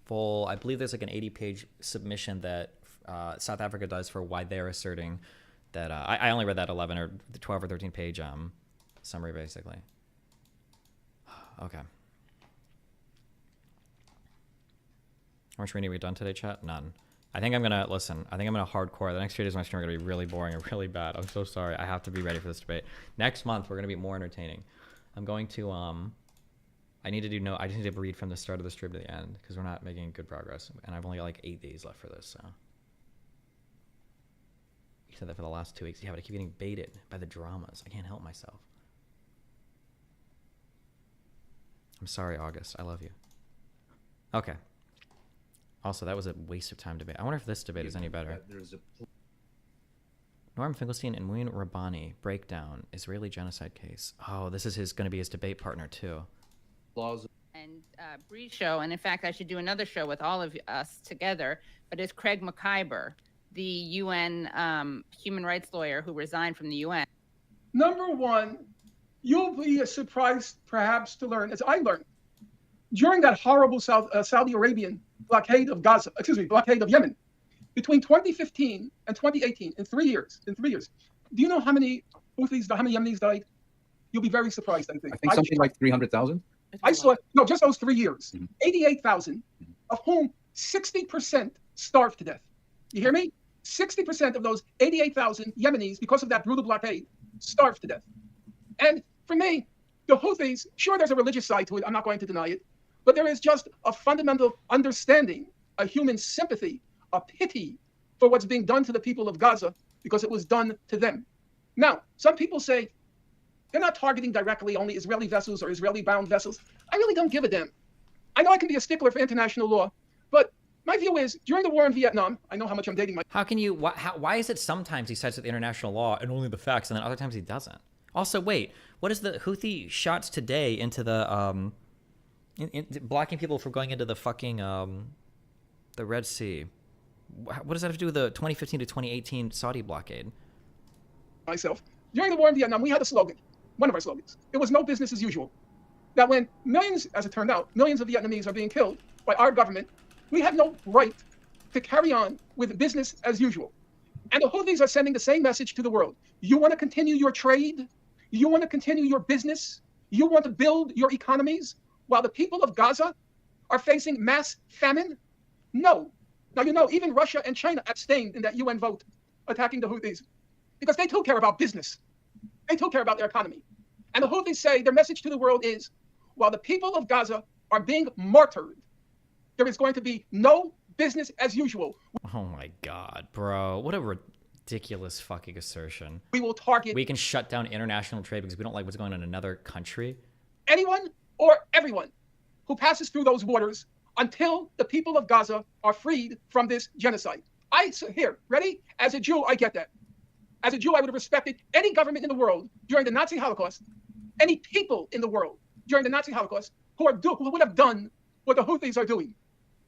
full. I believe there's like an 80-page submission that South Africa does for why they're asserting that. I only read that 11 or 12 or 13-page summary basically. Okay. How much reading have we done today, chat? None. I think I'm gonna hardcore. The next 3 days of my stream are gonna be really boring and really bad. I'm so sorry. I have to be ready for this debate. Next month we're gonna be more entertaining. I'm going to I need to read from the start of the stream to the end because we're not making good progress, and I've only got like 8 days left for this. So you said that for the last 2 weeks. Yeah, but I keep getting baited by the dramas. I can't help myself. I'm sorry, August. I love you. Okay. Also, that was a waste of time debate. I wonder if this debate is any better. Norm Finkelstein and Muin Rabbani breakdown Israeli genocide case. Oh, this is going to be his debate partner too. And Bree show, and in fact, I should do another show with all of us together. But it's Craig McIver, the UN human rights lawyer who resigned from the UN. Number one, you'll be surprised perhaps to learn, as I learned, during that horrible Saudi Arabian blockade of Yemen, between 2015 and 2018, in 3 years, do you know how many Yemenis died? You'll be very surprised, I think. I think something like 300,000. I saw, just those 3 years, 88,000, of whom 60% starved to death. You hear me? 60% of those 88,000 Yemenis, because of that brutal blockade, starved to death. And for me, the Houthis, sure, there's a religious side to it. I'm not going to deny it. But there is just a fundamental understanding, a human sympathy, a pity for what's being done to the people of Gaza because it was done to them. Now, some people say they're not targeting directly only Israeli vessels or Israeli-bound vessels. I really don't give a damn. I know I can be a stickler for international law, but my view is during the war in Vietnam, I know how much I'm dating my... How can you... Why is it sometimes he cites the international law and only the facts, and then other times he doesn't? Also, wait, what is the Houthi shots today into the... blocking people from going into the fucking the Red Sea? What does that have to do with the 2015 to 2018 Saudi blockade? Myself, during the war in Vietnam, we had a slogan, one of our slogans. It was no business as usual. That when millions, as it turned out, millions of Vietnamese are being killed by our government, we have no right to carry on with business as usual. And the Houthis are sending the same message to the world. You want to continue your trade? You want to continue your business? You want to build your economies while the people of Gaza are facing mass famine? No. Now, even Russia and China abstained in that UN vote attacking the Houthis because they too care about business. They too care about their economy. And the Houthis say their message to the world is, while the people of Gaza are being martyred, there is going to be no business as usual. Oh my God, bro. What a ridiculous fucking assertion. We will target We can shut down international trade because we don't like what's going on in another country. anyone or everyone who passes through those waters until the people of Gaza are freed from this genocide. Here, ready? As a Jew, I get that. As a Jew, I would have respected any government in the world during the Nazi Holocaust, any people in the world during the Nazi Holocaust who would have done what the Houthis are doing.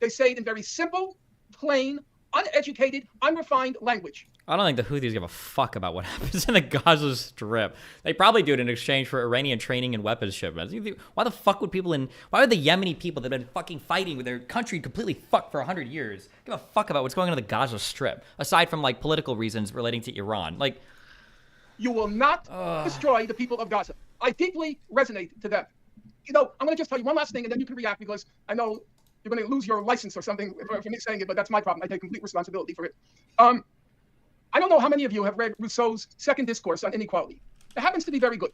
They say it in very simple, plain, uneducated, unrefined language. I don't think the Houthis give a fuck about what happens in the Gaza Strip. They probably do it in exchange for Iranian training and weapons shipments. Why the fuck would why would the Yemeni people that have been fucking fighting with their country completely fucked for 100 years give a fuck about what's going on in the Gaza Strip, aside from like political reasons relating to Iran? Like, you will not destroy the people of Gaza. I deeply resonate to them. You know, I'm going to just tell you one last thing, and then you can react, because I know you're going to lose your license or something for me saying it, but that's my problem. I take complete responsibility for it. I don't know how many of you have read Rousseau's Second Discourse on Inequality. It happens to be very good.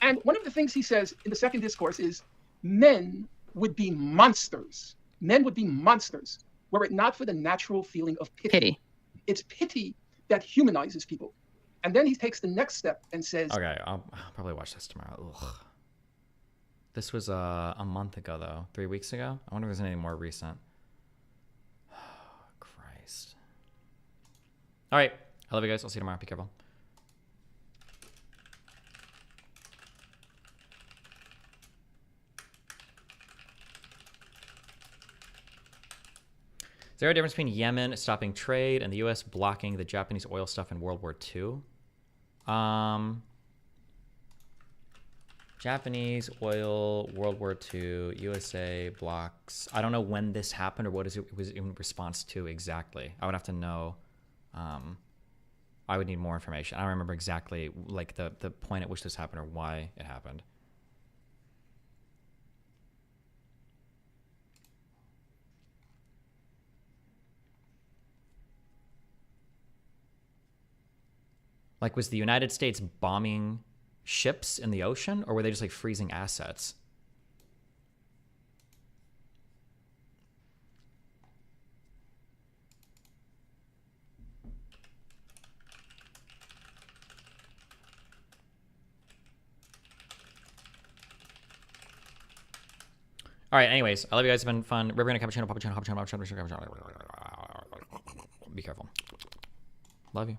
And one of the things he says in the Second Discourse is, men would be monsters. Men would be monsters were it not for the natural feeling of pity. It's pity that humanizes people. And then he takes the next step and says... Okay, I'll probably watch this tomorrow. Ugh. This was a month ago, though. 3 weeks ago? I wonder if there's anything more recent. Christ. All right. I love you guys. I'll see you tomorrow. Be careful. Is there a difference between Yemen stopping trade and the U.S. blocking the Japanese oil stuff in World War II? Japanese oil, World War II, USA blocks. I don't know when this happened or what it was in response to exactly. I would have to know. I would need more information. I don't remember exactly like the point at which this happened or why it happened. Like, was the United States bombing ships in the ocean, or were they just like freezing assets? All right, anyways, I love you guys. It's been fun. River gonna cappuccino, papa channel. Be careful. Love you.